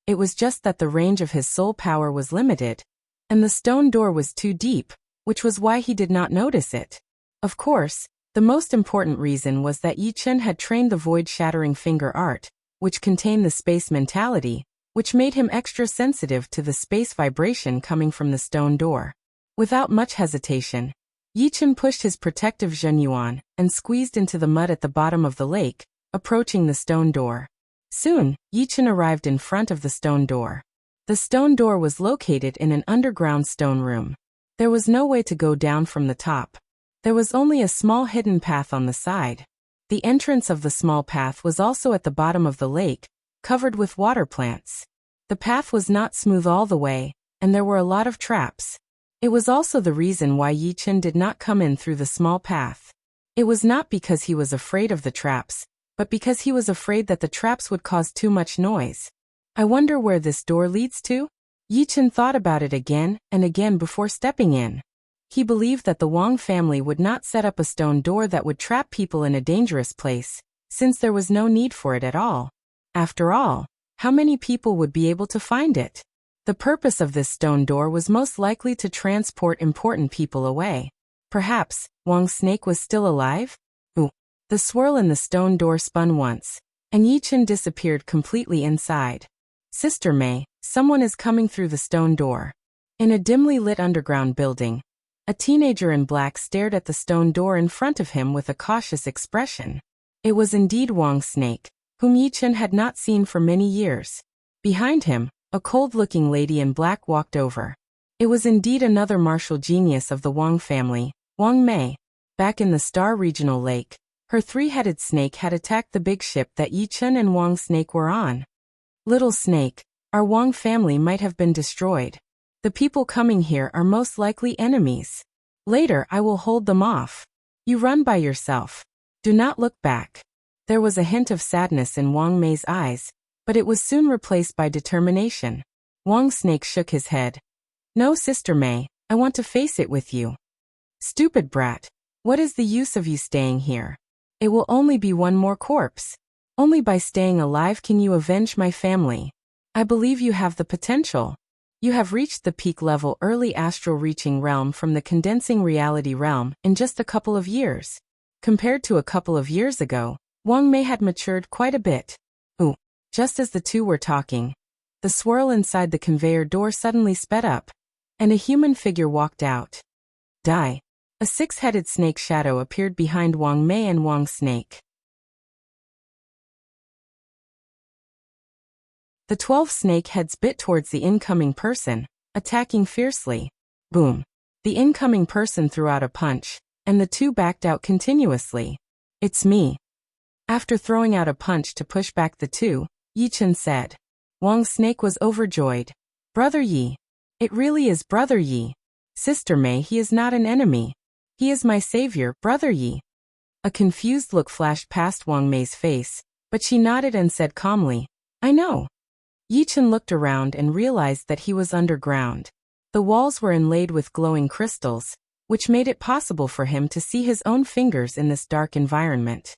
S1: It was just that the range of his soul power was limited, and the stone door was too deep, which was why he did not notice it. Of course, the most important reason was that Yichen had trained the void-shattering finger art, which contained the space mentality, which made him extra sensitive to the space vibration coming from the stone door. Without much hesitation, Yichen pushed his protective Zhenyuan and squeezed into the mud at the bottom of the lake, approaching the stone door. Soon, Yichen arrived in front of the stone door. The stone door was located in an underground stone room. There was no way to go down from the top. There was only a small hidden path on the side. The entrance of the small path was also at the bottom of the lake, covered with water plants. The path was not smooth all the way, and there were a lot of traps. It was also the reason why Yichen did not come in through the small path. It was not because he was afraid of the traps, but because he was afraid that the traps would cause too much noise. I wonder where this door leads to? Yichen thought about it again and again before stepping in. He believed that the Wang family would not set up a stone door that would trap people in a dangerous place, since there was no need for it at all. After all, how many people would be able to find it? The purpose of this stone door was most likely to transport important people away. Perhaps, Wang's snake was still alive? Ooh. The swirl in the stone door spun once, and Yichen disappeared completely inside. Sister Mei, someone is coming through the stone door. In a dimly lit underground building, a teenager in black stared at the stone door in front of him with a cautious expression. It was indeed Wang's snake, whom Yichen had not seen for many years. Behind him, a cold-looking lady in black walked over. It was indeed another martial genius of the Wang family, Wang Mei. Back in the Star Regional Lake, her three-headed snake had attacked the big ship that Yichen and Wang's snake were on. Little snake, our Wang family might have been destroyed. The people coming here are most likely enemies. Later I will hold them off. You run by yourself. Do not look back. There was a hint of sadness in Wang Mei's eyes, but it was soon replaced by determination. Wang's snake shook his head. No, Sister Mei, I want to face it with you. Stupid brat. What is the use of you staying here? It will only be one more corpse. Only by staying alive can you avenge my family. I believe you have the potential. You have reached the peak level early astral reaching realm from the condensing reality realm in just a couple of years. Compared to a couple of years ago, Wang Mei had matured quite a bit. Ooh. Just as the two were talking, the swirl inside the conveyor door suddenly sped up, and a human figure walked out. Die. A six-headed snake shadow appeared behind Wang Mei and Wang's snake. The 12 snake heads bit towards the incoming person, attacking fiercely. Boom. The incoming person threw out a punch, and the two backed out continuously. It's me. After throwing out a punch to push back the two, Yichen said. Wang's snake was overjoyed. Brother Yi. It really is Brother Yi. Sister Mei, he is not an enemy. He is my savior, Brother Yi. A confused look flashed past Wang Mei's face, but she nodded and said calmly, I know. Yichen looked around and realized that he was underground. The walls were inlaid with glowing crystals, which made it possible for him to see his own fingers in this dark environment.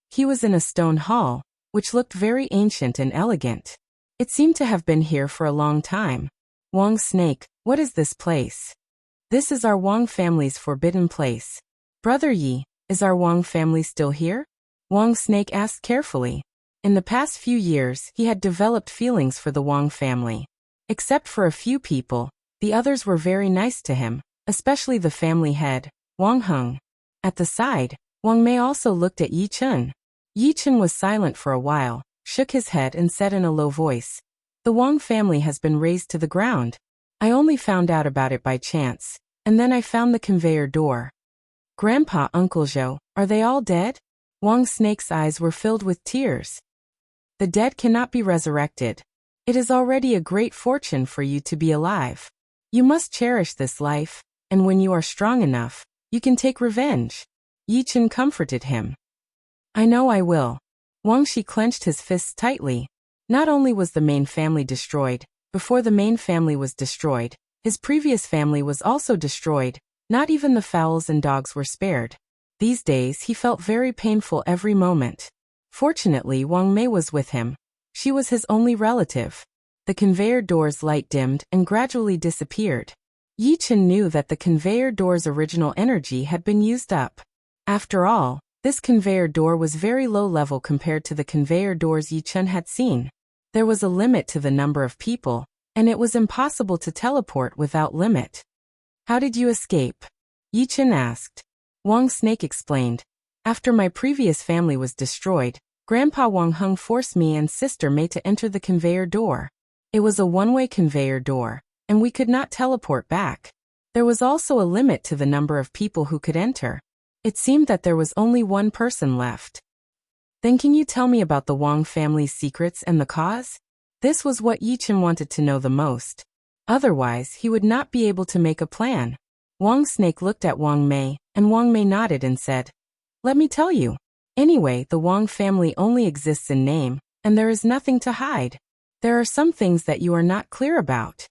S1: He was in a stone hall, which looked very ancient and elegant. It seemed to have been here for a long time. Wang's snake, what is this place? This is our Wang family's forbidden place. Brother Yi, is our Wang family still here? Wang's snake asked carefully. In the past few years, he had developed feelings for the Wang family. Except for a few people, the others were very nice to him, especially the family head, Wang Heng. At the side, Wang Mei also looked at Yichen. Yichen was silent for a while, shook his head and said in a low voice, The Wang family has been razed to the ground. I only found out about it by chance, and then I found the conveyor door. Grandpa, Uncle Zhou, are they all dead? Wang's snake's eyes were filled with tears. The dead cannot be resurrected. It is already a great fortune for you to be alive. You must cherish this life, and when you are strong enough, you can take revenge. Yichen comforted him. I know I will. Wang Shi clenched his fists tightly. Not only was the main family destroyed, before the main family was destroyed, his previous family was also destroyed, not even the fowls and dogs were spared. These days he felt very painful every moment. Fortunately Wang Mei was with him. She was his only relative. The conveyor door's light dimmed and gradually disappeared. Yichen knew that the conveyor door's original energy had been used up. After all, This conveyor door was very low level compared to the conveyor doors Yi Chen had seen. There was a limit to the number of people, and it was impossible to teleport without limit. How did you escape? Yi Chen asked. Wang Snake explained. After my previous family was destroyed, Grandpa Wang Hung forced me and Sister Mei to enter the conveyor door. It was a one-way conveyor door, and we could not teleport back. There was also a limit to the number of people who could enter. It seemed that there was only one person left. Then can you tell me about the Wang family's secrets and the cause? This was what Yi Chen wanted to know the most. Otherwise, he would not be able to make a plan. Wang Snake looked at Wang Mei, and Wang Mei nodded and said, "Let me tell you. Anyway, the Wang family only exists in name, and there is nothing to hide. There are some things that you are not clear about."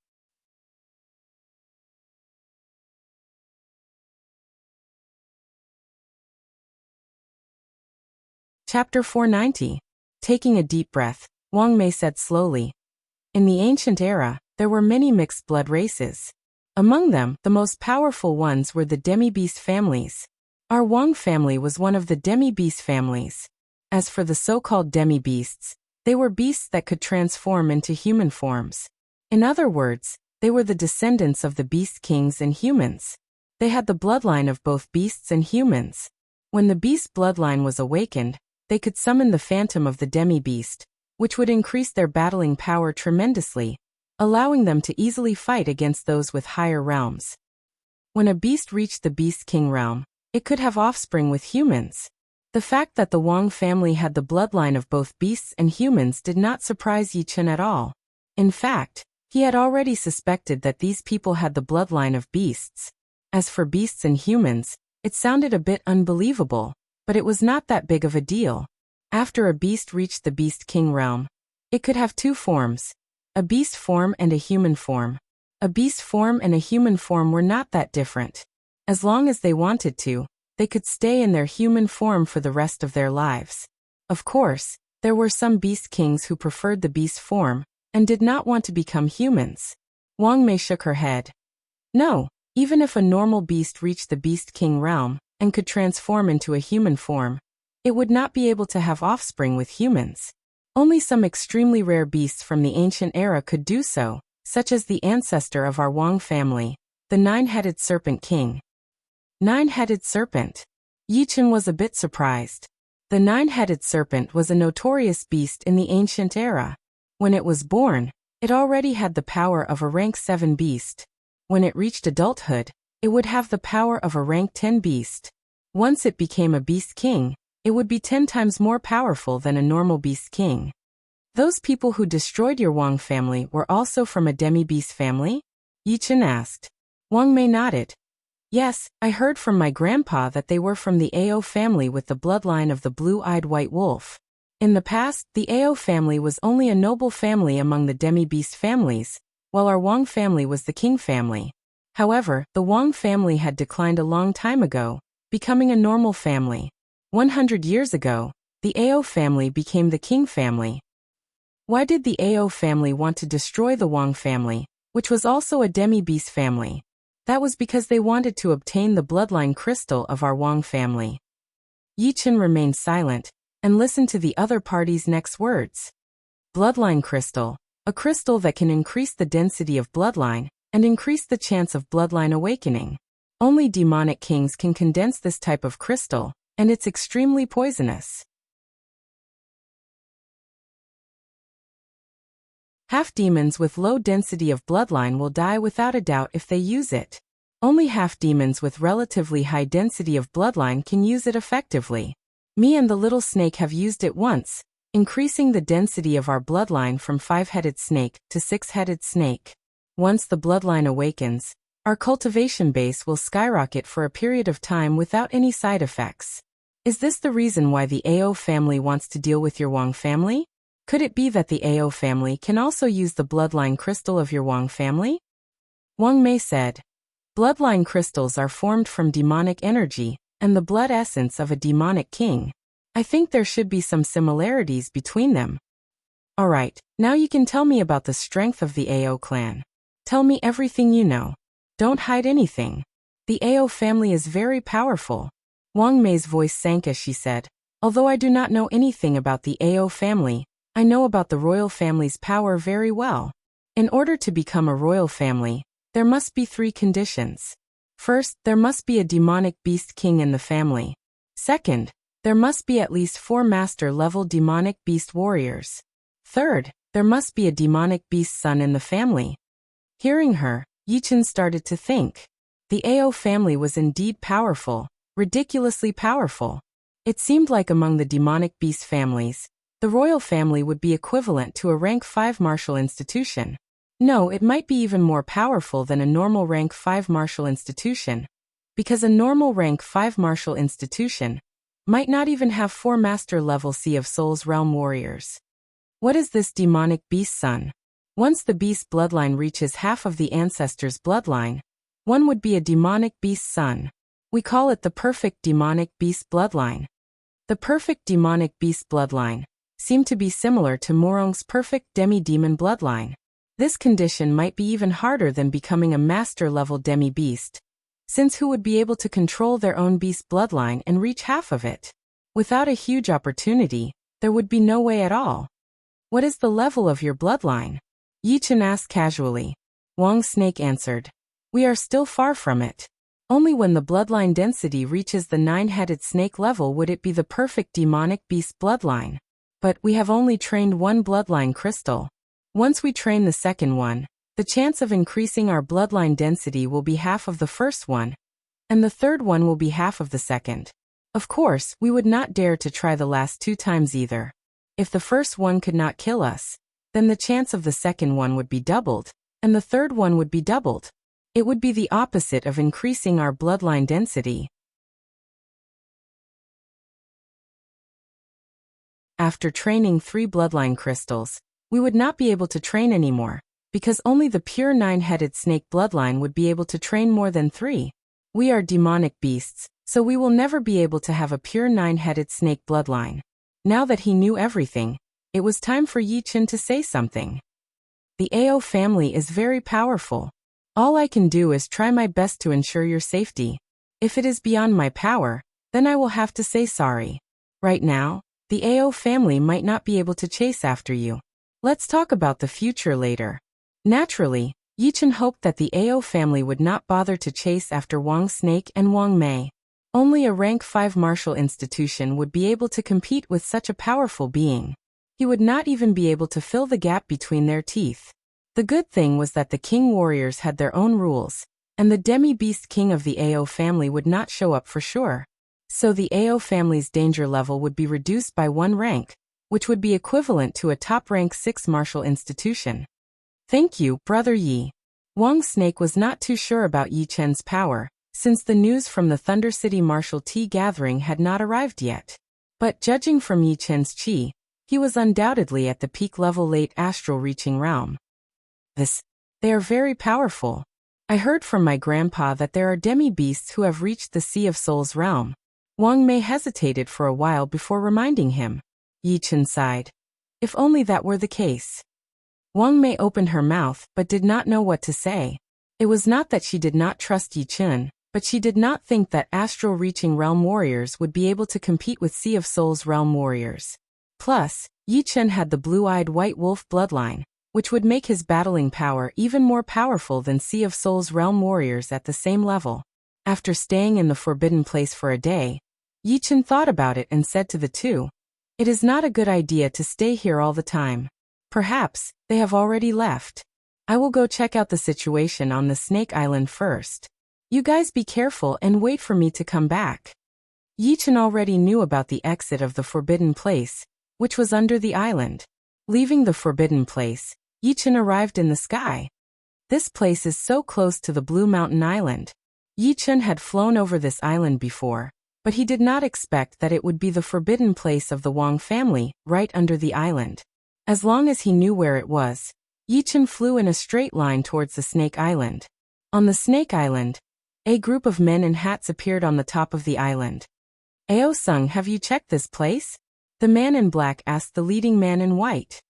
S1: Chapter 490. Taking a deep breath, Wang Mei said slowly. In the ancient era, there were many mixed blood races. Among them, the most powerful ones were the demi-beast families. Our Wang family was one of the demi-beast families. As for the so-called demi-beasts, they were beasts that could transform into human forms. In other words, they were the descendants of the beast kings and humans. They had the bloodline of both beasts and humans. When the beast bloodline was awakened, they could summon the phantom of the demi-beast, which would increase their battling power tremendously, allowing them to easily fight against those with higher realms. When a beast reached the beast king realm, it could have offspring with humans. The fact that the Wang family had the bloodline of both beasts and humans did not surprise Yi Chen at all. In fact, he had already suspected that these people had the bloodline of beasts. As for beasts and humans, it sounded a bit unbelievable, but it was not that big of a deal. After a beast reached the beast king realm, it could have two forms, a beast form and a human form. A beast form and a human form were not that different. As long as they wanted to, they could stay in their human form for the rest of their lives. Of course, there were some beast kings who preferred the beast form and did not want to become humans. Wang Mei shook her head. No, even if a normal beast reached the beast king realm and could transform into a human form, it would not be able to have offspring with humans. Only some extremely rare beasts from the ancient era could do so, such as the ancestor of our Wang family, the nine-headed serpent king. Nine-headed serpent. Yi Chen was a bit surprised. The nine-headed serpent was a notorious beast in the ancient era. When it was born, it already had the power of a rank 7 beast. When it reached adulthood, it would have the power of a rank 10 beast. Once it became a beast king, it would be 10 times more powerful than a normal beast king. Those people who destroyed your Wang family were also from a demi-beast family? Yi Chen asked. Wang Mei nodded. Yes, I heard from my grandpa that they were from the Ao family with the bloodline of the blue-eyed white wolf. In the past, the Ao family was only a noble family among the demi-beast families, while our Wang family was the king family. However, the Wang family had declined a long time ago, becoming a normal family. 100 years ago, the Ao family became the king family. Why did the Ao family want to destroy the Wang family, which was also a demi-beast family? That was because they wanted to obtain the bloodline crystal of our Wang family. Yi Chen remained silent and listened to the other party's next words. Bloodline crystal, a crystal that can increase the density of bloodline and increase the chance of bloodline awakening. Only demonic kings can condense this type of crystal, and it's extremely poisonous. Half-demons with low density of bloodline will die without a doubt if they use it. Only half-demons with relatively high density of bloodline can use it effectively. Me and the little snake have used it once, increasing the density of our bloodline from 5-headed snake to 6-headed snake. Once the bloodline awakens, our cultivation base will skyrocket for a period of time without any side effects. Is this the reason why the Ao family wants to deal with your Wang family? Could it be that the Ao family can also use the bloodline crystal of your Wang family? Wang Mei said, bloodline crystals are formed from demonic energy and the blood essence of a demonic king. I think there should be some similarities between them. Alright, now you can tell me about the strength of the Ao clan. Tell me everything you know. Don't hide anything. The Ao family is very powerful. Wang Mei's voice sank as she said, "Although I do not know anything about the Ao family, I know about the royal family's power very well. In order to become a royal family, there must be 3 conditions. First, there must be a demonic beast king in the family. Second, there must be at least 4 master-level demonic beast warriors. Third, there must be a demonic beast son in the family." Hearing her, Yichen started to think. The Ao family was indeed powerful, ridiculously powerful. It seemed like among the demonic beast families, the royal family would be equivalent to a rank 5 martial institution. No, it might be even more powerful than a normal rank 5 martial institution, because a normal rank 5 martial institution might not even have 4 master-level Sea of Souls realm warriors. What is this demonic beast son? Once the beast bloodline reaches half of the ancestor's bloodline, one would be a demonic beast son. We call it the perfect demonic beast bloodline. The perfect demonic beast bloodline seemed to be similar to Morong's perfect demi-demon bloodline. This condition might be even harder than becoming a master-level demi-beast, since who would be able to control their own beast bloodline and reach half of it? Without a huge opportunity, there would be no way at all. What is the level of your bloodline? Yichen asked casually. Wang Snake answered, "We are still far from it. Only when the bloodline density reaches the 9-headed snake level would it be the perfect demonic beast bloodline. But we have only trained 1 bloodline crystal. Once we train the second one, the chance of increasing our bloodline density will be half of the first one, and the third one will be half of the second. Of course, we would not dare to try the last 2 times either. If the first one could not kill us, then the chance of the second one would be doubled, and the third one would be doubled. It would be the opposite of increasing our bloodline density." After training 3 bloodline crystals, we would not be able to train anymore, because only the pure 9-headed snake bloodline would be able to train more than 3. We are demonic beasts, so we will never be able to have a pure 9-headed snake bloodline. Now that he knew everything, it was time for Yichen to say something. "The Ao family is very powerful. All I can do is try my best to ensure your safety. If it is beyond my power, then I will have to say sorry. Right now, the Ao family might not be able to chase after you. Let's talk about the future later." Naturally, Yichen hoped that the Ao family would not bother to chase after Wang Snake and Wang Mei. Only a rank 5 martial institution would be able to compete with such a powerful being. He would not even be able to fill the gap between their teeth. The good thing was that the king warriors had their own rules, and the demi-beast king of the Ao family would not show up for sure. So the Ao family's danger level would be reduced by 1 rank, which would be equivalent to a top rank 6 martial institution. "Thank you, Brother Yi." Wang Snake was not too sure about Yi Chen's power, since the news from the Thunder City martial tea gathering had not arrived yet. But judging from Yi Chen's chi, he was undoubtedly at the peak level late astral reaching realm. They are very powerful. I heard from my grandpa that there are demi-beasts who have reached the Sea of Souls realm. Wang Mei hesitated for a while before reminding him. Yi Chen sighed. If only that were the case. Wang Mei opened her mouth but did not know what to say. It was not that she did not trust Yi Chen, but she did not think that astral reaching realm warriors would be able to compete with Sea of Souls realm warriors. Plus, Yi Chen had the blue-eyed white wolf bloodline, which would make his battling power even more powerful than Sea of Souls realm warriors at the same level. After staying in the forbidden place for a day, Yi Chen thought about it and said to the two, "It is not a good idea to stay here all the time. Perhaps they have already left. I will go check out the situation on the Snake Island first. You guys be careful and wait for me to come back." Yi Chen already knew about the exit of the forbidden place, which was under the island. Leaving the forbidden place, Yi Chen arrived in the sky. This place is so close to the Blue Mountain Island. Yi Chen had flown over this island before, but he did not expect that it would be the forbidden place of the Wang family, right under the island. As long as he knew where it was, Yi Chen flew in a straight line towards the Snake Island. On the Snake Island, a group of men in hats appeared on the top of the island. "Ao-sung, have you checked this place?" The man in black asked the leading man in white.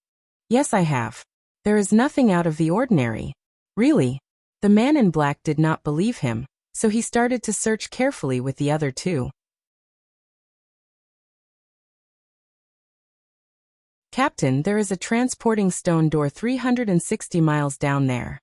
S1: "Yes, I have. There is nothing out of the ordinary." "Really?" The man in black did not believe him, so he started to search carefully with the other two. Captain, there is a transporting stone door 360 miles down there.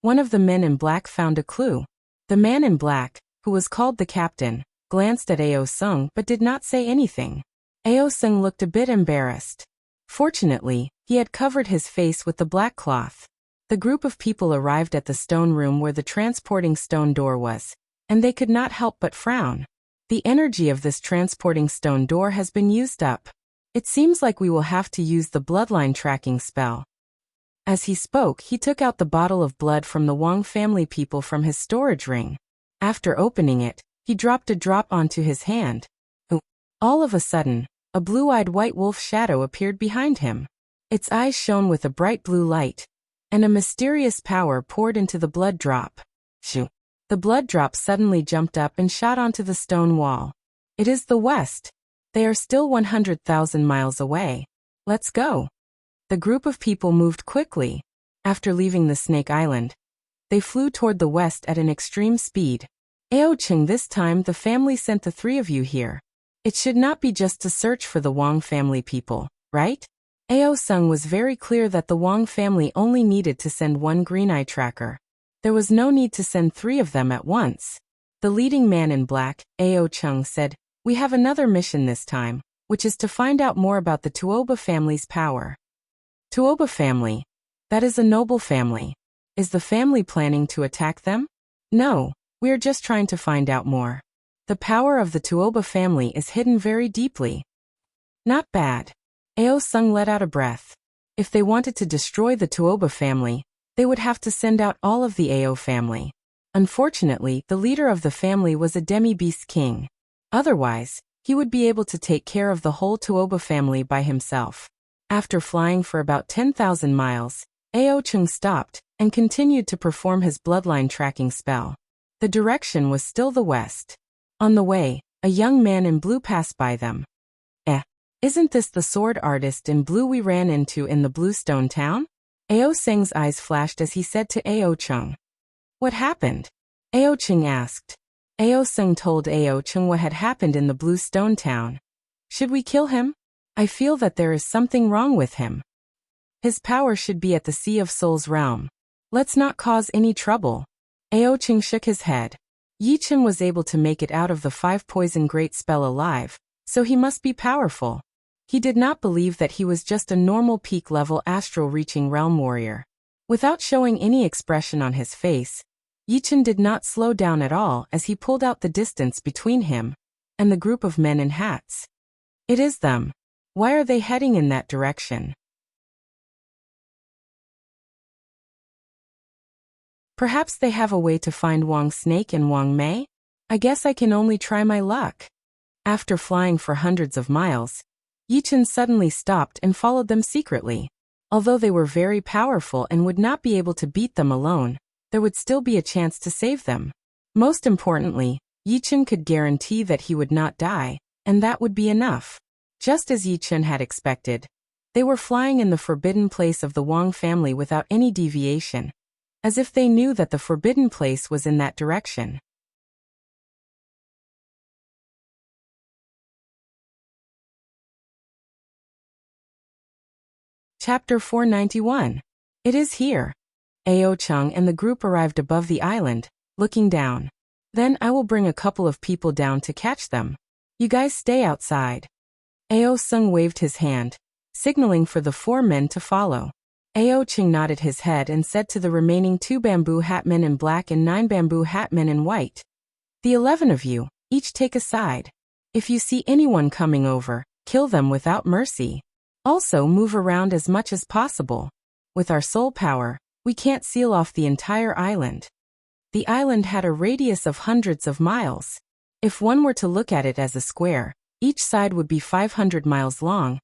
S1: One of the men in black found a clue. The man in black, who was called the captain, glanced at Ao Sung but did not say anything. Ao Sung looked a bit embarrassed. Fortunately, he had covered his face with the black cloth. The group of people arrived at the stone room where the transporting stone door was, and they could not help but frown. The energy of this transporting stone door has been used up. It seems like we will have to use the bloodline tracking spell. As he spoke, he took out the bottle of blood from the Wang family people from his storage ring. After opening it, he dropped a drop onto his hand. All of a sudden, a blue-eyed white wolf shadow appeared behind him. Its eyes shone with a bright blue light, and a mysterious power poured into the blood drop. Shoo! The blood drop suddenly jumped up and shot onto the stone wall. It is the West. They are still 100,000 miles away. Let's go. The group of people moved quickly. After leaving the Snake Island, they flew toward the west at an extreme speed. Ao Chung, this time the family sent the three of you here. It should not be just to search for the Wang family people, right? Ao Sung was very clear that the Wang family only needed to send one green eye tracker. There was no need to send three of them at once. The leading man in black, Ao Chung, said, "We have another mission this time, which is to find out more about the Tuoba family's power." Tuoba family? That is a noble family. Is the family planning to attack them? No, we are just trying to find out more. The power of the Tuoba family is hidden very deeply. Not bad. Ao Sung let out a breath. If they wanted to destroy the Tuoba family, they would have to send out all of the Ao family. Unfortunately, the leader of the family was a demi-beast king. Otherwise, he would be able to take care of the whole Tuoba family by himself. After flying for about 10,000 miles, Ao Chung stopped and continued to perform his bloodline tracking spell. The direction was still the west. On the way, a young man in blue passed by them. Isn't this the sword artist in blue we ran into in the Bluestone town? Ao Sung's eyes flashed as he said to Ao Chung. What happened? Ao Chung asked. Ao Sung told Ao Chung what had happened in the Bluestone town. Should we kill him? I feel that there is something wrong with him. His power should be at the Sea of Souls realm. Let's not cause any trouble. Ao Chung shook his head. Yi Chen was able to make it out of the 5 poison great spell alive, so he must be powerful. He did not believe that he was just a normal peak-level astral-reaching realm warrior. Without showing any expression on his face, Yi Chen did not slow down at all as he pulled out the distance between him and the group of men in hats. It is them. Why are they heading in that direction? Perhaps they have a way to find Wang Snake and Wang Mei? I guess I can only try my luck. After flying for hundreds of miles, Yi Chen suddenly stopped and followed them secretly. Although they were very powerful and would not be able to beat them alone, there would still be a chance to save them. Most importantly, Yi Chen could guarantee that he would not die, and that would be enough. Just as Yi Chen had expected, they were flying in the forbidden place of the Wang family without any deviation, as if they knew that the forbidden place was in that direction. Chapter 491. It is here. Ao Chung and the group arrived above the island, looking down. Then I will bring a couple of people down to catch them. You guys stay outside. Ao Sung waved his hand, signaling for the 4 men to follow. Ao Chung nodded his head and said to the remaining 2 bamboo hat men in black and 9 bamboo hat men in white, "The 11 of you, each take a side. If you see anyone coming over, kill them without mercy. Also move around as much as possible. With our soul power, we can't seal off the entire island." The island had a radius of hundreds of miles. If one were to look at it as a square, each side would be 500 miles long,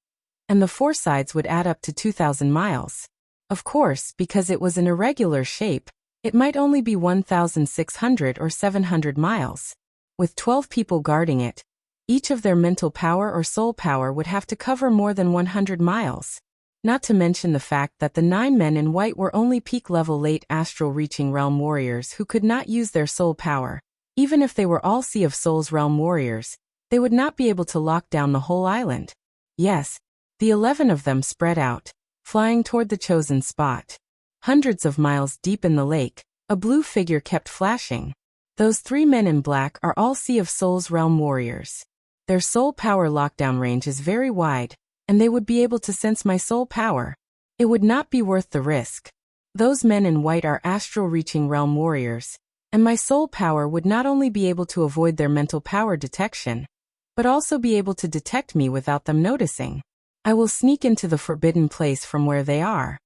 S1: and the 4 sides would add up to 2,000 miles. Of course, because it was an irregular shape, it might only be 1,600 or 700 miles. With 12 people guarding it, each of their mental power or soul power would have to cover more than 100 miles. Not to mention the fact that the 9 men in white were only peak-level late astral-reaching realm warriors who could not use their soul power. Even if they were all Sea of Souls realm warriors, they would not be able to lock down the whole island. Yes, The 11 of them spread out, flying toward the chosen spot. Hundreds of miles deep in the lake, a blue figure kept flashing. Those 3 men in black are all Sea of Souls realm warriors. Their soul power lockdown range is very wide, and they would be able to sense my soul power. It would not be worth the risk. Those men in white are astral reaching realm warriors, and my soul power would not only be able to avoid their mental power detection, but also be able to detect me without them noticing. I will sneak into the forbidden place from where they are.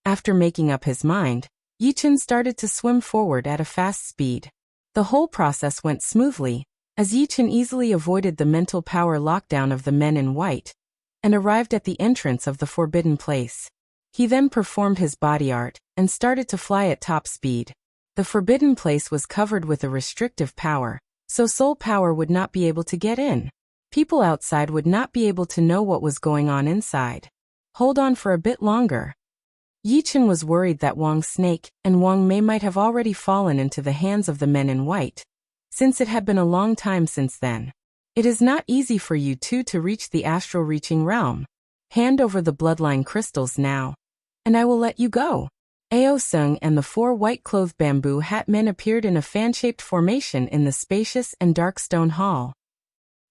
S1: After making up his mind, Yichen started to swim forward at a fast speed. The whole process went smoothly, as Yichen easily avoided the mental power lockdown of the men in white, and arrived at the entrance of the forbidden place. He then performed his body art, and started to fly at top speed. The forbidden place was covered with a restrictive power, so soul power would not be able to get in. People outside would not be able to know what was going on inside. Hold on for a bit longer. Yichen was worried that Wang Snake and Wang Mei might have already fallen into the hands of the men in white, since it had been a long time since then. It is not easy for you two to reach the astral reaching realm. Hand over the bloodline crystals now, and I will let you go. Ao Sung and the 4 white-clothed bamboo hat men appeared in a fan-shaped formation in the spacious and dark stone hall.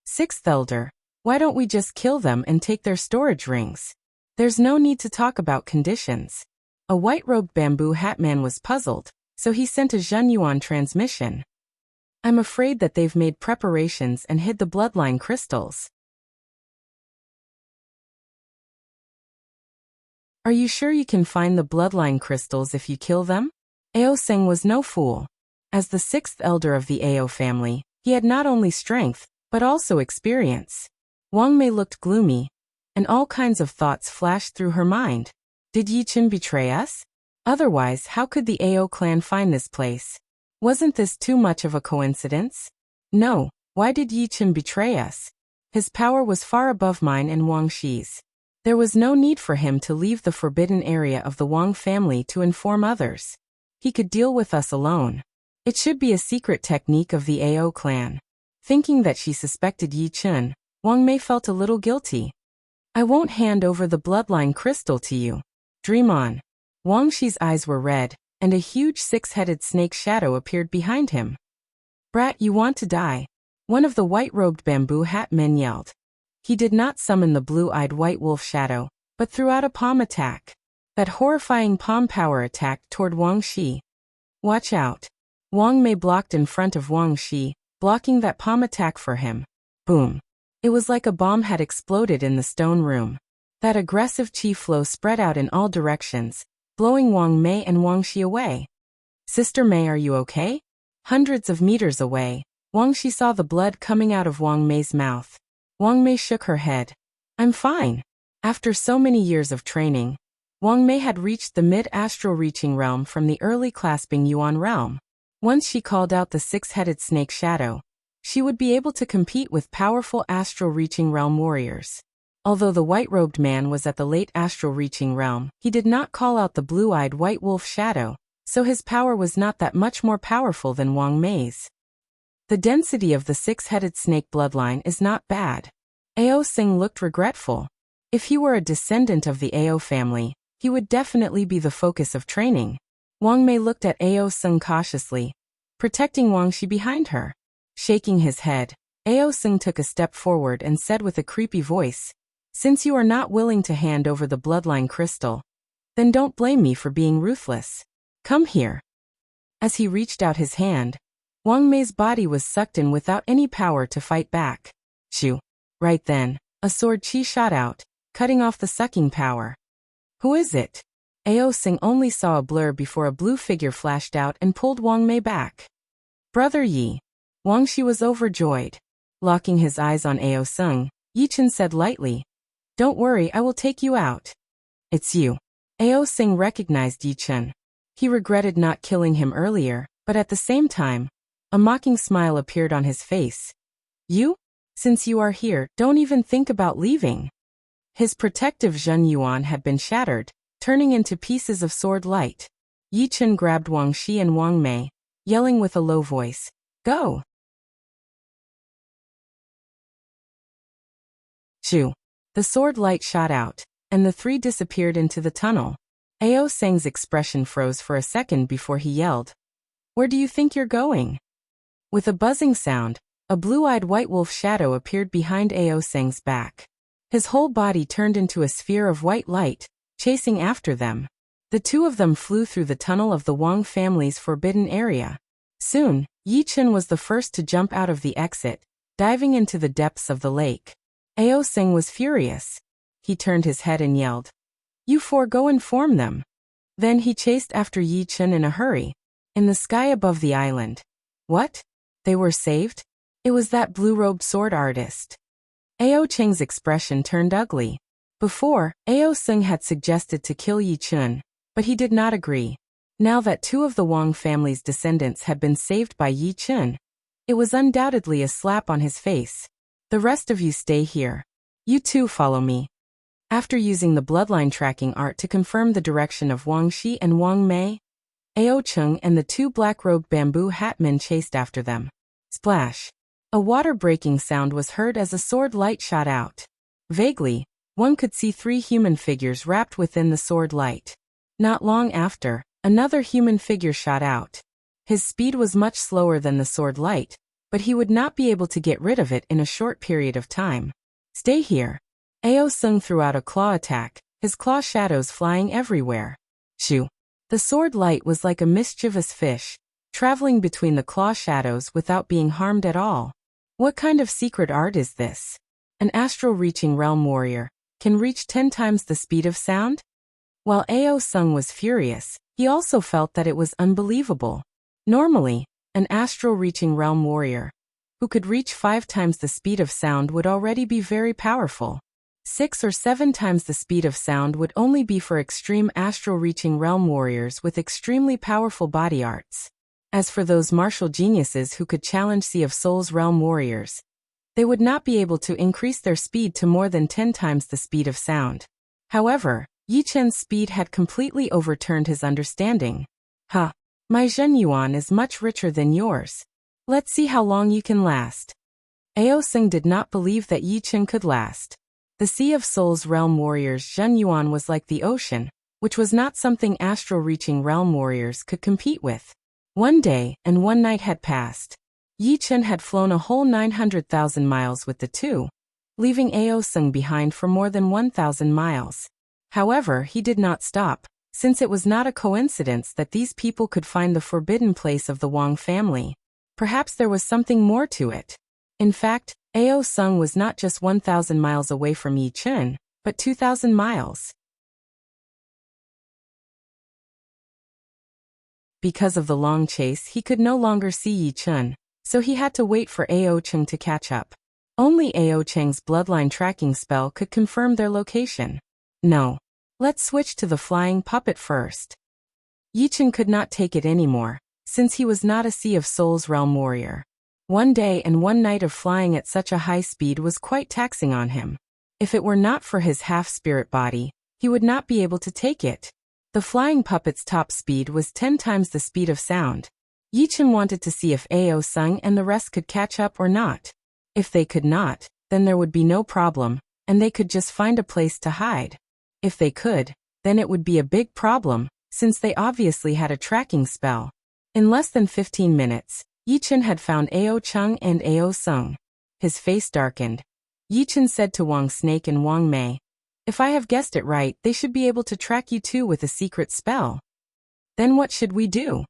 S1: 6th Elder, why don't we just kill them and take their storage rings? There's no need to talk about conditions. A white-robed bamboo hat man was puzzled, so he sent a Zhenyuan transmission. I'm afraid that they've made preparations and hid the bloodline crystals. Are you sure you can find the bloodline crystals if you kill them? Ao Seng was no fool. As the 6th elder of the Ao family, he had not only strength, but also experience. Wang Mei looked gloomy, and all kinds of thoughts flashed through her mind. Did Yichen betray us? Otherwise, how could the Ao clan find this place? Wasn't this too much of a coincidence? No, why did Yichen betray us? His power was far above mine and Wang Shi's. There was no need for him to leave the forbidden area of the Wang family to inform others. He could deal with us alone. It should be a secret technique of the Ao clan. Thinking that she suspected Yichen, Wang Mei felt a little guilty. I won't hand over the bloodline crystal to you. Dream on. Wang Shi's eyes were red, and a huge 6-headed snake shadow appeared behind him. Brat, you want to die? One of the white-robed bamboo hat men yelled. He did not summon the blue-eyed white wolf shadow, but threw out a palm attack. That horrifying palm power attack toward Wang Shi. Watch out. Wang Mei blocked in front of Wang Shi, blocking that palm attack for him. Boom. It was like a bomb had exploded in the stone room. That aggressive chi flow spread out in all directions, blowing Wang Mei and Wang Shi away. Sister Mei, are you okay? Hundreds of meters away, Wang Shi saw the blood coming out of Wang Mei's mouth. Wang Mei shook her head. I'm fine. After so many years of training, Wang Mei had reached the mid-astral reaching realm from the early clasping Yuan realm. Once she called out the 6-headed snake shadow, she would be able to compete with powerful astral reaching realm warriors. Although the white-robed man was at the late astral reaching realm, he did not call out the blue-eyed white wolf shadow, so his power was not that much more powerful than Wang Mei's. The density of the 6-headed snake bloodline is not bad. Ao Sing looked regretful. If he were a descendant of the Ao family, he would definitely be the focus of training. Wang Mei looked at Ao Sing cautiously, protecting Wang Shi behind her. Shaking his head, Ao Sing took a step forward and said with a creepy voice, since you are not willing to hand over the bloodline crystal, then don't blame me for being ruthless. Come here. As he reached out his hand, Wang Mei's body was sucked in without any power to fight back. Shoo. Right then, a sword chi shot out, cutting off the sucking power. Who is it? Ao Sing only saw a blur before a blue figure flashed out and pulled Wang Mei back. Brother Yi. Wang Shi was overjoyed. Locking his eyes on Ao Sung, Yichen said lightly, don't worry, I will take you out. It's you. Ao Sing recognized Yichen. He regretted not killing him earlier, but at the same time, a mocking smile appeared on his face. You? Since you are here, don't even think about leaving. His protective Zhenyuan had been shattered, turning into pieces of sword light. Yichen grabbed Wang Shi and Wang Mei, yelling with a low voice, go! Shoo. The sword light shot out, and the three disappeared into the tunnel. Ao Seng's expression froze for a second before he yelled, "Where do you think you're going?" With a buzzing sound, a blue-eyed white wolf shadow appeared behind Ao Seng's back. His whole body turned into a sphere of white light, chasing after them. The two of them flew through the tunnel of the Wang family's forbidden area. Soon, Yi Chen was the first to jump out of the exit, diving into the depths of the lake. Ao Seng was furious. He turned his head and yelled, "You four go inform them." Then he chased after Yi Chen in a hurry. In the sky above the island. What? They were saved? It was that blue-robed sword artist. Ao Cheng's expression turned ugly. Before, Ao Seng had suggested to kill Yi Chen, but he did not agree. Now that two of the Wang family's descendants had been saved by Yi Chen, it was undoubtedly a slap on his face. "The rest of you stay here. You two follow me." After using the bloodline tracking art to confirm the direction of Wang Shi and Wang Mei, Ao Cheng and the two black-robed bamboo hat men chased after them. Splash! A water-breaking sound was heard as a sword light shot out. Vaguely, one could see three human figures wrapped within the sword light. Not long after, another human figure shot out. His speed was much slower than the sword light, but he would not be able to get rid of it in a short period of time. "Stay here." Ao Seng threw out a claw attack, his claw shadows flying everywhere. Shoo! The sword light was like a mischievous fish, traveling between the claw shadows without being harmed at all. What kind of secret art is this? An astral-reaching realm warrior can reach 10 times the speed of sound? While Ao Seng was furious, he also felt that it was unbelievable. Normally, an astral-reaching realm warrior who could reach 5 times the speed of sound would already be very powerful. 6 or 7 times the speed of sound would only be for extreme astral-reaching realm warriors with extremely powerful body arts. As for those martial geniuses who could challenge Sea of Souls realm warriors, they would not be able to increase their speed to more than 10 times the speed of sound. However, Yi Chen's speed had completely overturned his understanding. "Ha! My Zhen Yuan is much richer than yours. Let's see how long you can last." Ao Seng did not believe that Yi Chen could last. The Sea of Souls realm warriors' Zhen Yuan was like the ocean, which was not something astral-reaching realm warriors could compete with. One day and one night had passed. Yi Chen had flown a whole 900,000 miles with the two, leaving Ao Seng behind for more than 1,000 miles. However, he did not stop, since it was not a coincidence that these people could find the forbidden place of the Wang family. Perhaps there was something more to it. In fact, Ao Seng was not just 1,000 miles away from Yi Chen, but 2,000 miles. Because of the long chase, he could no longer see Yi Chen, so he had to wait for Ao Cheng to catch up. Only Ao Cheng's bloodline tracking spell could confirm their location. No. Let's switch to the flying puppet first. Yi Chen could not take it anymore, since he was not a Sea of Souls realm warrior. One day and one night of flying at such a high speed was quite taxing on him. If it were not for his half-spirit body, he would not be able to take it. The flying puppet's top speed was 10 times the speed of sound. Yi Chen wanted to see if Ao Seng and the rest could catch up or not. If they could not, then there would be no problem, and they could just find a place to hide. If they could, then it would be a big problem, since they obviously had a tracking spell. In less than 15 minutes, Yi Chen had found Ao Cheng and Ao Seng. His face darkened. Yi Chen said to Wang Snake and Wang Mei, "If I have guessed it right, they should be able to track you two with a secret spell." "Then what should we do?"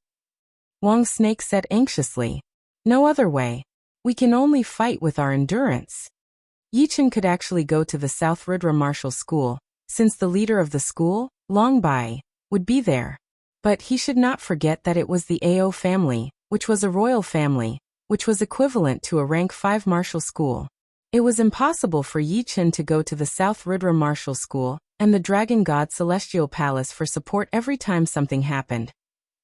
S1: Wang Snake said anxiously. "No other way. We can only fight with our endurance." Yi Chen could actually go to the South Ridra Martial School, since the leader of the school, Long Bai, would be there. But he should not forget that it was the Ao family, which was a royal family, which was equivalent to a rank 5 martial school. It was impossible for Yi Chen to go to the South Ridra Martial School and the Dragon God Celestial Palace for support every time something happened.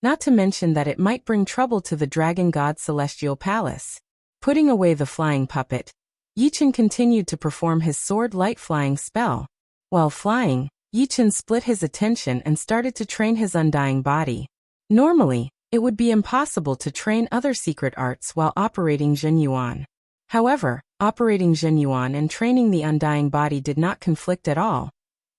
S1: Not to mention that it might bring trouble to the Dragon God Celestial Palace. Putting away the flying puppet, Yi Chen continued to perform his sword light flying spell. While flying, Yi Chen split his attention and started to train his undying body. Normally, it would be impossible to train other secret arts while operating Zhen Yuan. However, Operating Zhenyuan and training the undying body did not conflict at all,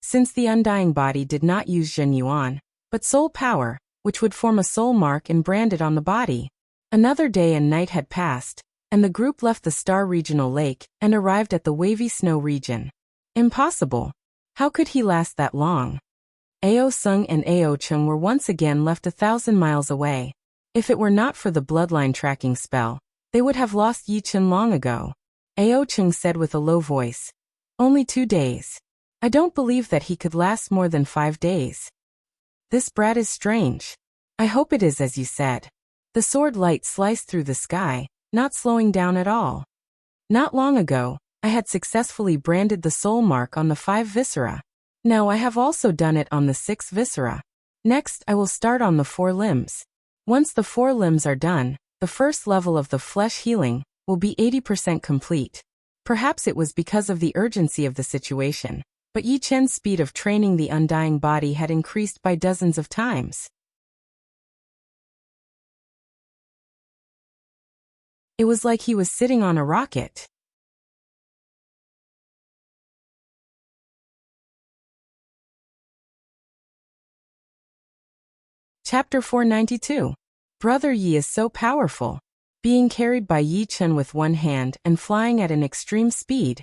S1: since the undying body did not use Zhenyuan, but soul power, which would form a soul mark and brand it on the body. Another day and night had passed, and the group left the Star Regional Lake and arrived at the wavy snow region. Impossible. How could he last that long? Ao Sung and Ao Chung were once again left 1,000 miles away. If it were not for the bloodline tracking spell, they would have lost Yi Chen long ago. Ao Chung said with a low voice. Only 2 days. I don't believe that he could last more than 5 days. This brat is strange. I hope it is as you said. The sword light sliced through the sky, not slowing down at all. Not long ago, I had successfully branded the soul mark on the 5 viscera. Now I have also done it on the 6 viscera. Next, I will start on the 4 limbs. Once the 4 limbs are done, the first level of the flesh healing will be 80% complete. Perhaps it was because of the urgency of the situation, but Yi Chen's speed of training the undying body had increased by dozens of times. It was like he was sitting on a rocket. Chapter 492. Brother Yi is so powerful. Being carried by Yi Chen with one hand and flying at an extreme speed,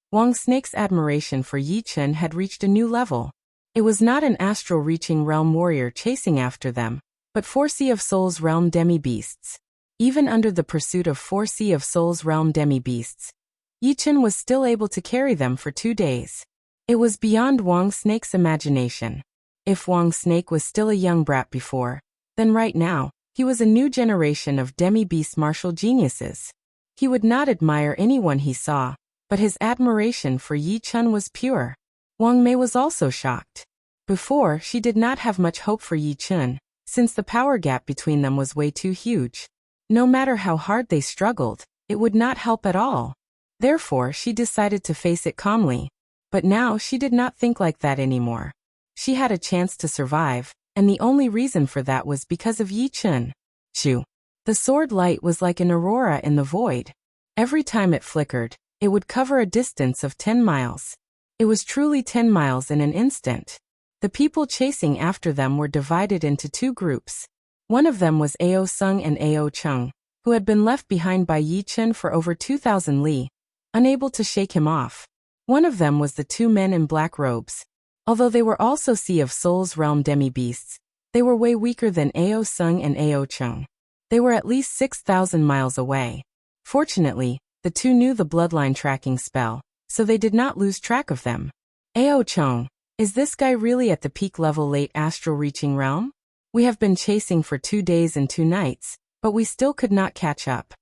S1: Wang Snake's admiration for Yi Chen had reached a new level. It was not an astral-reaching realm warrior chasing after them, but 4 Sea of Souls realm demi-beasts. Even under the pursuit of 4 Sea of Souls realm demi-beasts, Yi Chen was still able to carry them for 2 days. It was beyond Wang Snake's imagination. If Wang Snake was still a young brat before, then right now, he was a new generation of demi-beast martial geniuses. He would not admire anyone he saw, but his admiration for Yi Chen was pure. Wang Mei was also shocked. Before, she did not have much hope for Yi Chen, since the power gap between them was way too huge. No matter how hard they struggled, it would not help at all. Therefore, she decided to face it calmly. But now she did not think like that anymore. She had a chance to survive, and the only reason for that was because of Yi Chen. Shoo. The sword light was like an aurora in the void. Every time it flickered, it would cover a distance of 10 miles. It was truly 10 miles in an instant. The people chasing after them were divided into 2 groups. One of them was Ao Sung and Ao Chung, who had been left behind by Yi Chen for over 2,000 li, unable to shake him off. One of them was the 2 men in black robes. Although they were also Sea of Souls realm demi-beasts, they were way weaker than Ao Sung and Ao Chung. They were at least 6,000 miles away. Fortunately, the 2 knew the bloodline tracking spell, so they did not lose track of them. Ao Chung, is this guy really at the peak level late astral reaching realm? We have been chasing for 2 days and 2 nights, but we still could not catch up.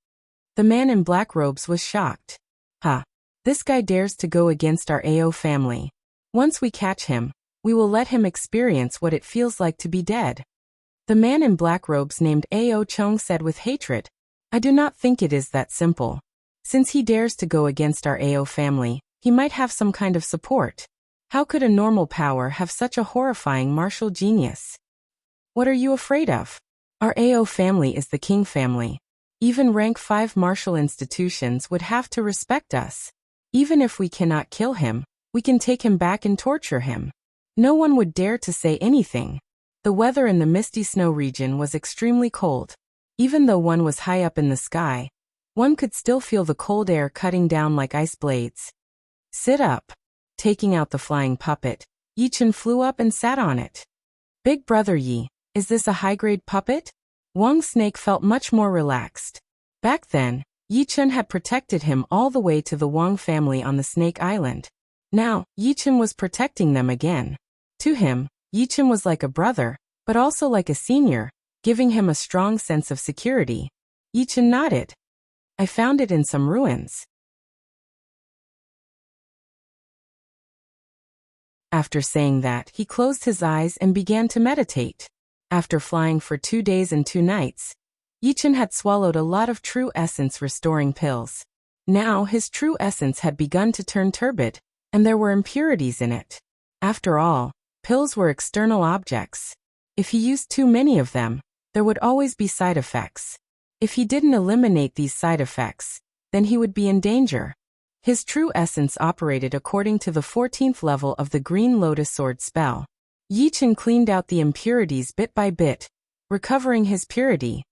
S1: The man in black robes was shocked. Ha! This guy dares to go against our Ao family. Once we catch him, we will let him experience what it feels like to be dead. The man in black robes named Ao Chung said with hatred. I do not think it is that simple. Since he dares to go against our Ao family, he might have some kind of support. How could a normal power have such a horrifying martial genius? What are you afraid of? Our Ao family is the king family. Even rank 5 martial institutions would have to respect us. Even if we cannot kill him, we can take him back and torture him. No one would dare to say anything. The weather in the misty snow region was extremely cold. Even though one was high up in the sky, one could still feel the cold air cutting down like ice blades. Sit up. Taking out the flying puppet, Yi Chen flew up and sat on it. Big brother Yi, is this a high-grade puppet? Wang Snake felt much more relaxed. Back then, Yi Chen had protected him all the way to the Wang family on the Snake Island. Now, Yi Chen was protecting them again. To him, Yi Chen was like a brother, but also like a senior, giving him a strong sense of security. Yi Chen nodded. I found it in some ruins. After saying that, he closed his eyes and began to meditate. After flying for 2 days and 2 nights, Yi Chen had swallowed a lot of true essence restoring pills. Now his true essence had begun to turn turbid, and there were impurities in it. After all, pills were external objects. If he used too many of them, there would always be side effects. If he didn't eliminate these side effects, then he would be in danger. His true essence operated according to the 14th level of the Green Lotus Sword spell. Yi Chen cleaned out the impurities bit by bit, recovering his purity.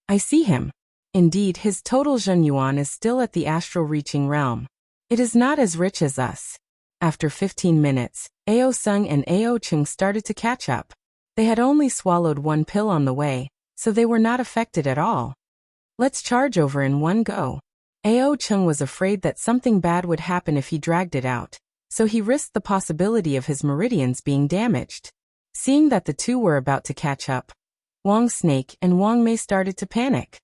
S1: I see him. Indeed, his total Zhenyuan is still at the astral reaching realm. It is not as rich as us. After 15 minutes, Ao Sung and Ao Chung started to catch up. They had only swallowed one pill on the way, so they were not affected at all. Let's charge over in one go. Ao Chung was afraid that something bad would happen if he dragged it out, so he risked the possibility of his meridians being damaged. Seeing that the two were about to catch up, Wang Snake and Wang Mei started to panic.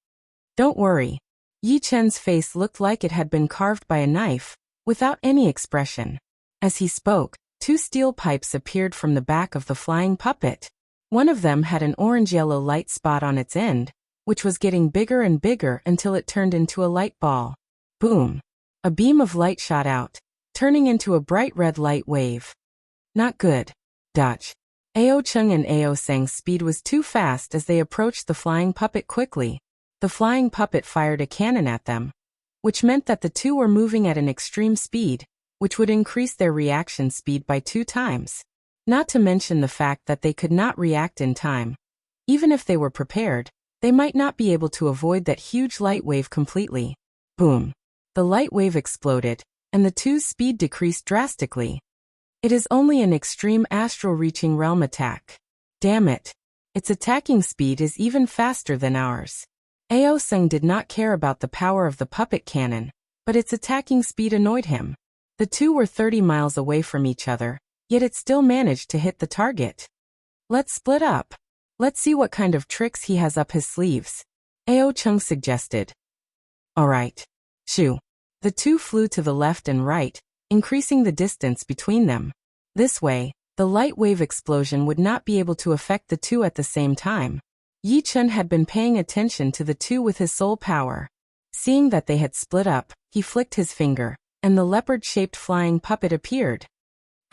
S1: Don't worry. Yi Chen's face looked like it had been carved by a knife, without any expression. As he spoke, two steel pipes appeared from the back of the flying puppet. One of them had an orange-yellow light spot on its end, which was getting bigger and bigger until it turned into a light ball. Boom! A beam of light shot out, turning into a bright red light wave. Not good. Dodge. Ao Chung and Ao Seng's speed was too fast as they approached the flying puppet quickly. The flying puppet fired a cannon at them, which meant that the two were moving at an extreme speed, which would increase their reaction speed by 2 times. Not to mention the fact that they could not react in time. Even if they were prepared, they might not be able to avoid that huge light wave completely. Boom! The light wave exploded, and the two's speed decreased drastically. It is only an extreme astral reaching realm attack. Damn it! Its attacking speed is even faster than ours. Ao Sung did not care about the power of the puppet cannon, but its attacking speed annoyed him. The two were 30 miles away from each other, yet it still managed to hit the target. Let's split up. Let's see what kind of tricks he has up his sleeves. Ao Chung suggested. Alright. Shoo. The two flew to the left and right, increasing the distance between them. This way, the light wave explosion would not be able to affect the two at the same time. Yi Chen had been paying attention to the two with his soul power. Seeing that they had split up, he flicked his finger, and the leopard-shaped flying puppet appeared.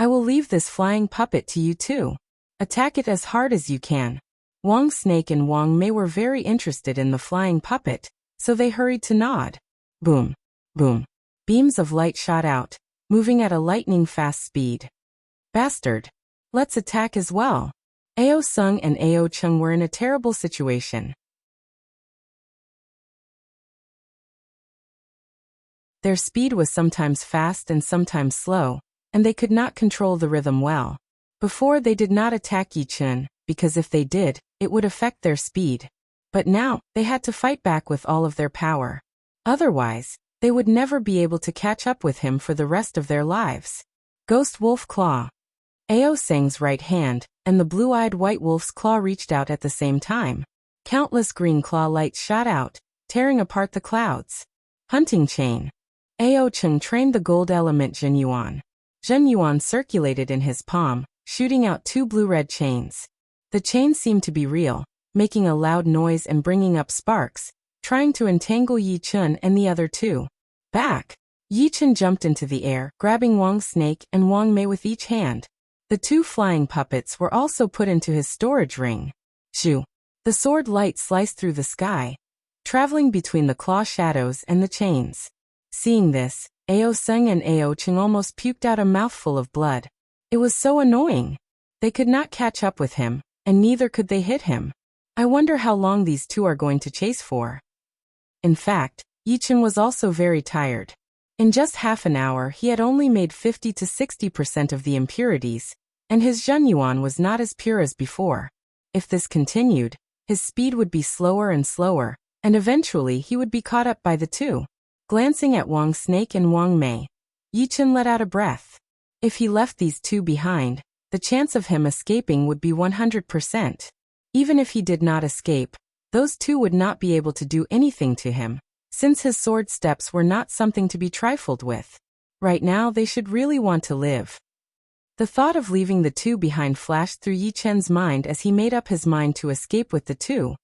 S1: I will leave this flying puppet to you too. Attack it as hard as you can. Wang Snake and Wang Mei were very interested in the flying puppet, so they hurried to nod. Boom. Boom. Beams of light shot out, moving at a lightning-fast speed. Bastard. Let's attack as well. Ao Sung and Ao Chung were in a terrible situation. Their speed was sometimes fast and sometimes slow, and they could not control the rhythm well. Before they did not attack Yi Chen, because if they did, it would affect their speed. But now, they had to fight back with all of their power. Otherwise, they would never be able to catch up with him for the rest of their lives. Ghost Wolf Claw. Ao Seng's right hand, and the blue-eyed white wolf's claw reached out at the same time. Countless green claw lights shot out, tearing apart the clouds. Hunting Chain. Ao Chung trained the gold element Zhenyuan. Zhenyuan circulated in his palm, shooting out 2 blue-red chains. The chains seemed to be real, making a loud noise and bringing up sparks, trying to entangle Yi Chen and the other two. Back! Yi Chen jumped into the air, grabbing Wang Snake and Wang Mei with each hand. The 2 flying puppets were also put into his storage ring. Shoo! The sword light sliced through the sky, traveling between the claw shadows and the chains. Seeing this, Ao Sung and Ao Chung almost puked out a mouthful of blood. It was so annoying. They could not catch up with him, and neither could they hit him. I wonder how long these two are going to chase for. In fact, Yi Chen was also very tired. In just half an hour he had only made 50 to 60% of the impurities, and his Zhenyuan was not as pure as before. If this continued, his speed would be slower and slower, and eventually he would be caught up by the two. Glancing at Wang Snake and Wang Mei, Yi Chen let out a breath. If he left these two behind, the chance of him escaping would be 100%. Even if he did not escape, those two would not be able to do anything to him, since his sword steps were not something to be trifled with. Right now they should really want to live. The thought of leaving the two behind flashed through Yi Chen's mind as he made up his mind to escape with the two,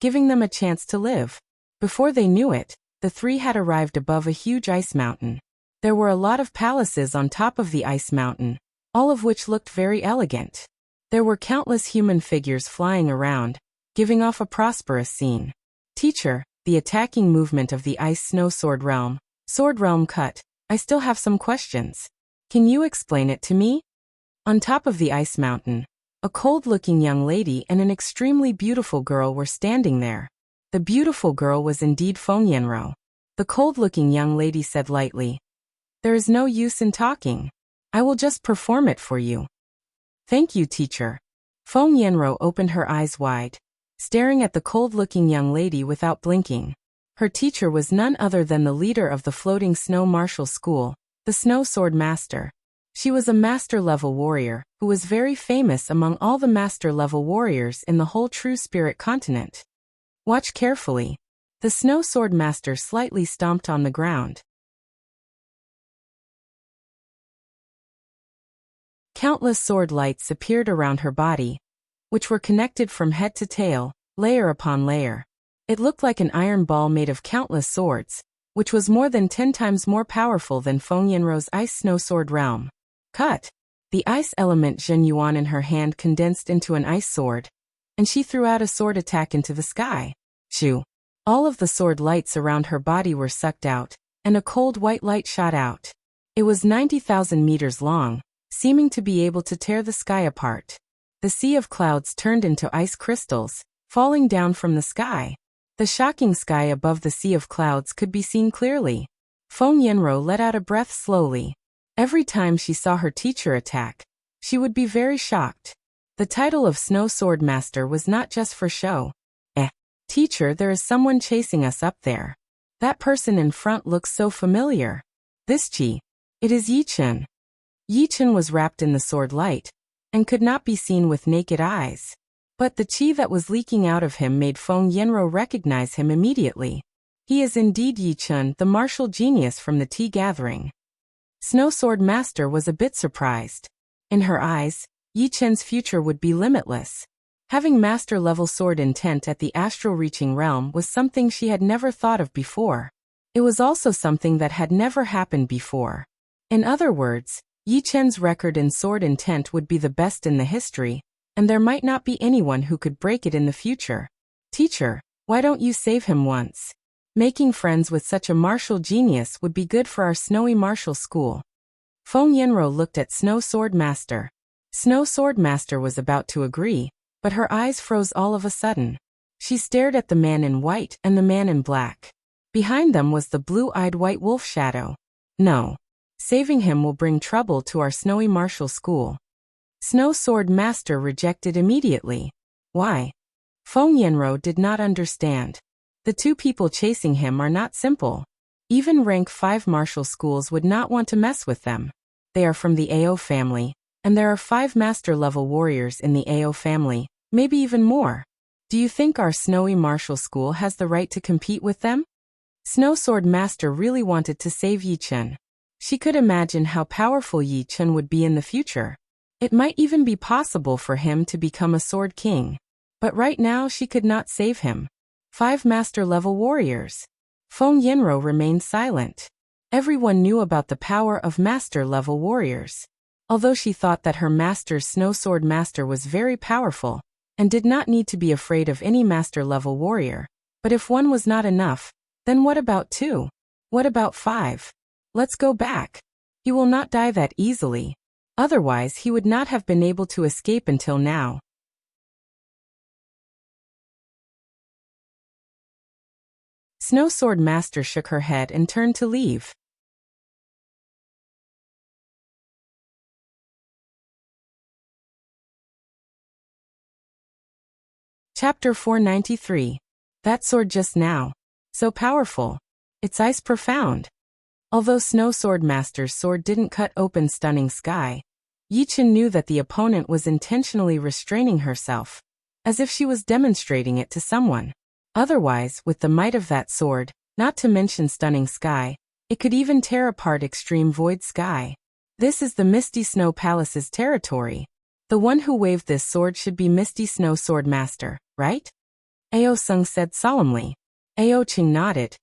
S1: giving them a chance to live. Before they knew it, the three had arrived above a huge ice mountain. There were a lot of palaces on top of the ice mountain, all of which looked very elegant. There were countless human figures flying around, giving off a prosperous scene. Teacher, the attacking movement of the Ice Snow Sword Realm cut, I still have some questions. Can you explain it to me? On top of the ice mountain, a cold-looking young lady and an extremely beautiful girl were standing there. The beautiful girl was indeed Feng Yanro. The cold-looking young lady said lightly, "There is no use in talking. I will just perform it for you." "Thank you, teacher." Feng Yanro opened her eyes wide, staring at the cold-looking young lady without blinking. Her teacher was none other than the leader of the floating snow martial school, the Snow Sword Master. She was a master-level warrior, who was very famous among all the master-level warriors in the whole True Spirit continent. Watch carefully. The Snow Sword Master slightly stomped on the ground. Countless sword lights appeared around her body, which were connected from head to tail, layer upon layer. It looked like an iron ball made of countless swords, which was more than 10 times more powerful than Feng Yanro's ice snow sword realm. Cut! The ice element Zhen Yuan in her hand condensed into an ice sword, and she threw out a sword attack into the sky. Shoo! All of the sword lights around her body were sucked out, and a cold white light shot out. It was 90,000 meters long, seeming to be able to tear the sky apart. The sea of clouds turned into ice crystals, falling down from the sky. The shocking sky above the sea of clouds could be seen clearly. Feng Yanro let out a breath slowly. Every time she saw her teacher attack, she would be very shocked. The title of Snow Sword Master was not just for show. Teacher, there is someone chasing us up there. That person in front looks so familiar. This Qi. It is Yi Chen. Yi Chen was wrapped in the sword light, and could not be seen with naked eyes. But the qi that was leaking out of him made Feng Yanro recognize him immediately. He is indeed Yi Chen, the martial genius from the tea gathering. Snow Sword Master was a bit surprised. In her eyes, Yi Chen's future would be limitless. Having master-level sword intent at the astral-reaching realm was something she had never thought of before. It was also something that had never happened before. In other words, Yi Chen's record in sword intent would be the best in the history, and there might not be anyone who could break it in the future. Teacher, why don't you save him once? Making friends with such a martial genius would be good for our snowy martial school. Feng Yanro looked at Snow Sword Master. Snow Sword Master was about to agree, but her eyes froze all of a sudden. She stared at the man in white and the man in black. Behind them was the blue-eyed white wolf shadow. No. Saving him will bring trouble to our snowy martial school. Snow Sword Master rejected immediately. Why? Feng Yanro did not understand. The two people chasing him are not simple. Even rank 5 martial schools would not want to mess with them. They are from the Ao family, and there are 5 master-level warriors in the Ao family, maybe even more. Do you think our snowy martial school has the right to compete with them? Snow Sword Master really wanted to save Yi Chen. She could imagine how powerful Yi Chen would be in the future. It might even be possible for him to become a sword king. But right now she could not save him. 5 master-level warriors. Feng Yanro remained silent. Everyone knew about the power of master-level warriors. Although she thought that her master's Snow Sword Master was very powerful, and did not need to be afraid of any master-level warrior. But if 1 was not enough, then what about 2? What about 5? Let's go back. He will not die that easily. Otherwise he would not have been able to escape until now. Snow Sword Master shook her head and turned to leave. Chapter 493. That sword just now. So powerful. Its ice profound. Although Snow Sword Master's sword didn't cut open stunning sky, Yi Chen knew that the opponent was intentionally restraining herself, as if she was demonstrating it to someone. Otherwise, with the might of that sword, not to mention stunning sky, it could even tear apart extreme void sky. This is the Misty Snow Palace's territory. The one who waved this sword should be Misty Snow Sword Master, right? Ao Sung said solemnly. Ao Qing nodded.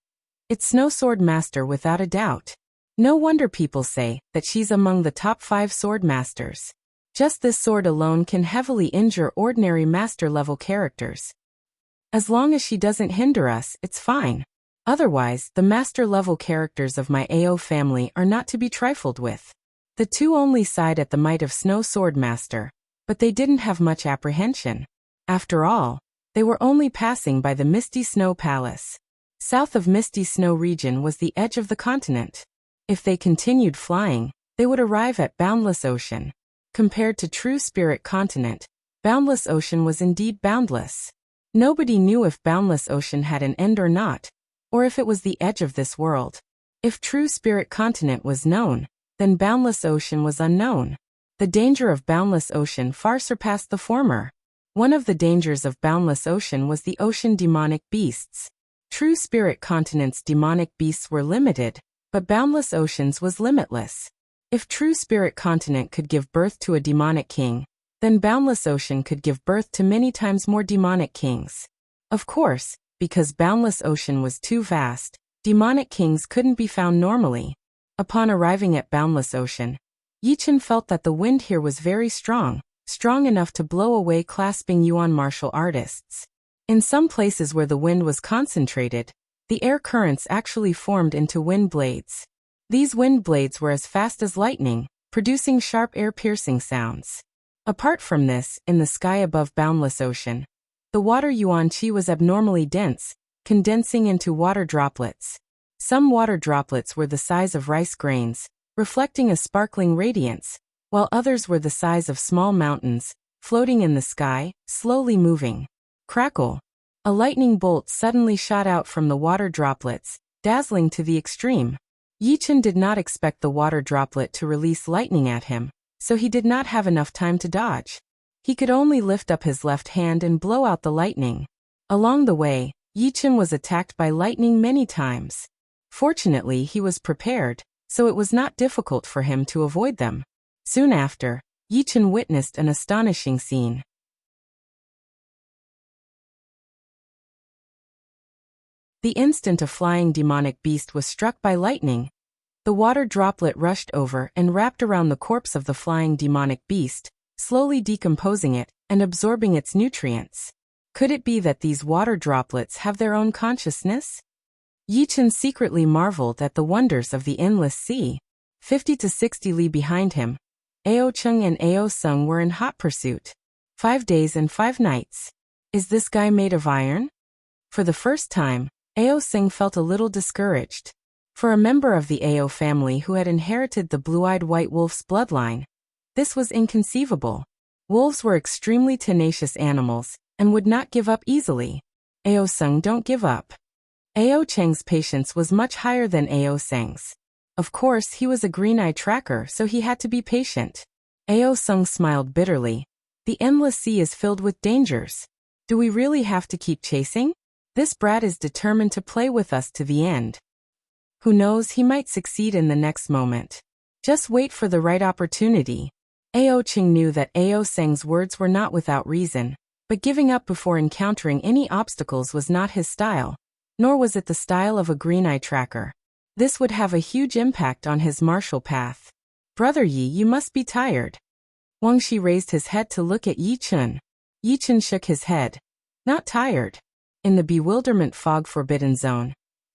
S1: It's Snow Sword Master without a doubt. No wonder people say that she's among the top 5 sword masters. Just this sword alone can heavily injure ordinary master-level characters. As long as she doesn't hinder us, it's fine. Otherwise, the master-level characters of my AO family are not to be trifled with. The two only sighed at the might of Snow Sword Master, but they didn't have much apprehension. After all, they were only passing by the Misty Snow Palace. South of Misty Snow region was the edge of the continent. If they continued flying, they would arrive at Boundless Ocean. Compared to True Spirit Continent, Boundless Ocean was indeed boundless. Nobody knew if Boundless Ocean had an end or not, or if it was the edge of this world. If True Spirit Continent was known, then Boundless Ocean was unknown. The danger of Boundless Ocean far surpassed the former. One of the dangers of Boundless Ocean was the ocean demonic beasts. True Spirit Continent's demonic beasts were limited, but Boundless Ocean's was limitless. If True Spirit Continent could give birth to a demonic king, then Boundless Ocean could give birth to many times more demonic kings. Of course, because Boundless Ocean was too vast, demonic kings couldn't be found normally. Upon arriving at Boundless Ocean, Yichen felt that the wind here was very strong enough to blow away clasping yuan martial artists. In some places where the wind was concentrated, the air currents actually formed into wind blades. These wind blades were as fast as lightning, producing sharp air-piercing sounds. Apart from this, in the sky above Boundless Ocean, the water yuan qi was abnormally dense, condensing into water droplets. Some water droplets were the size of rice grains, reflecting a sparkling radiance, while others were the size of small mountains, floating in the sky, slowly moving. Crackle! A lightning bolt suddenly shot out from the water droplets, dazzling to the extreme. Yichen did not expect the water droplet to release lightning at him, so he did not have enough time to dodge. He could only lift up his left hand and blow out the lightning. Along the way, Yichen was attacked by lightning many times. Fortunately, he was prepared, so it was not difficult for him to avoid them. Soon after, Yichen witnessed an astonishing scene. The instant a flying demonic beast was struck by lightning, the water droplet rushed over and wrapped around the corpse of the flying demonic beast, slowly decomposing it and absorbing its nutrients. Could it be that these water droplets have their own consciousness? Yichen secretly marveled at the wonders of the endless sea. 50 to 60 li behind him, Ao Chung and Ao Sung were in hot pursuit. 5 days and 5 nights. Is this guy made of iron? For the first time, Ao Sung felt a little discouraged. For a member of the Ao family who had inherited the blue-eyed white wolf's bloodline, this was inconceivable. Wolves were extremely tenacious animals and would not give up easily. Ao Sung don't give up. Ao Cheng's patience was much higher than Ao Seng's. Of course, he was a green-eye tracker, so he had to be patient. Ao Sung smiled bitterly. The endless sea is filled with dangers. Do we really have to keep chasing? This brat is determined to play with us to the end. Who knows, he might succeed in the next moment. Just wait for the right opportunity. Ao Cheng knew that Ao Seng's words were not without reason, but giving up before encountering any obstacles was not his style, nor was it the style of a green-eye tracker. This would have a huge impact on his martial path. Brother Yi, you must be tired. Wang Shi raised his head to look at Yi Chun. Yi Chun shook his head. Not tired. In the bewilderment fog forbidden zone,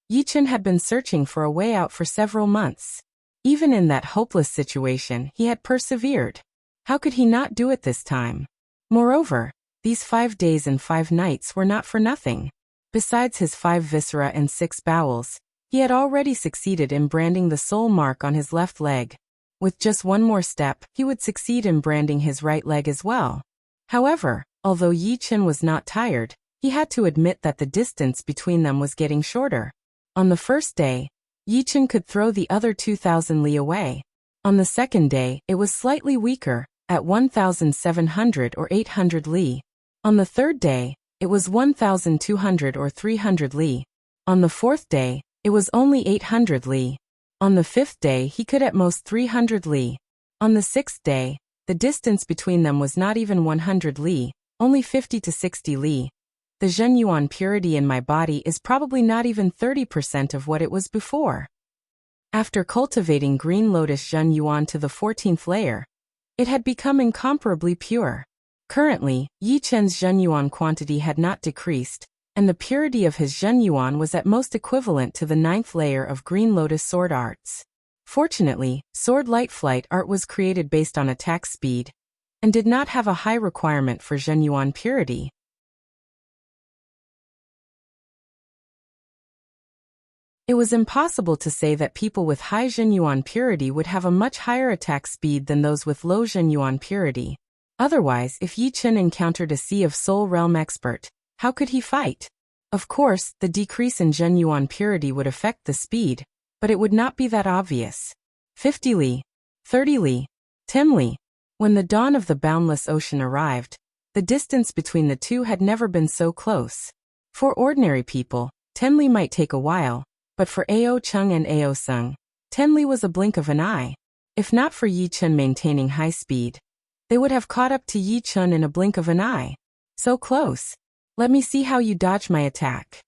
S1: Yi Chun had been searching for a way out for several months. Even in that hopeless situation, he had persevered. How could he not do it this time? Moreover, these 5 days and 5 nights were not for nothing. Besides his 5 viscera and 6 bowels, he had already succeeded in branding the soul mark on his left leg. With just one more step, he would succeed in branding his right leg as well. However, although Yi Chun was not tired, he had to admit that the distance between them was getting shorter. On the first day, Yi Chun could throw the other 2,000 li away. On the second day, it was slightly weaker, at 1,700 or 800 li. On the third day, it was 1,200 or 300 li. On the fourth day, it was only 800 li. On the fifth day, he could at most 300 li. On the sixth day, the distance between them was not even 100 li, only 50 to 60 li. The Zhenyuan purity in my body is probably not even 30% of what it was before. After cultivating Green Lotus Zhenyuan to the 14th layer, it had become incomparably pure. Currently, Yi Chen's Zhenyuan quantity had not decreased, and the purity of his Zhenyuan was at most equivalent to the 9th layer of Green Lotus sword arts. Fortunately, sword light flight art was created based on attack speed, and did not have a high requirement for Zhenyuan purity. It was impossible to say that people with high Zhenyuan purity would have a much higher attack speed than those with low Zhenyuan purity. Otherwise, if Yi Chen encountered a Sea of Soul Realm expert, how could he fight? Of course, the decrease in Zhenyuan purity would affect the speed, but it would not be that obvious. 50 li, 30 li, 10 li. When the dawn of the boundless ocean arrived, the distance between the two had never been so close. For ordinary people, 10 li might take a while, but for Ao Chung and Ao Sung, 10 li was a blink of an eye. If not for Yi Chen maintaining high speed, they would have caught up to Yi Chen in a blink of an eye. So close. Let me see how you dodge my attack.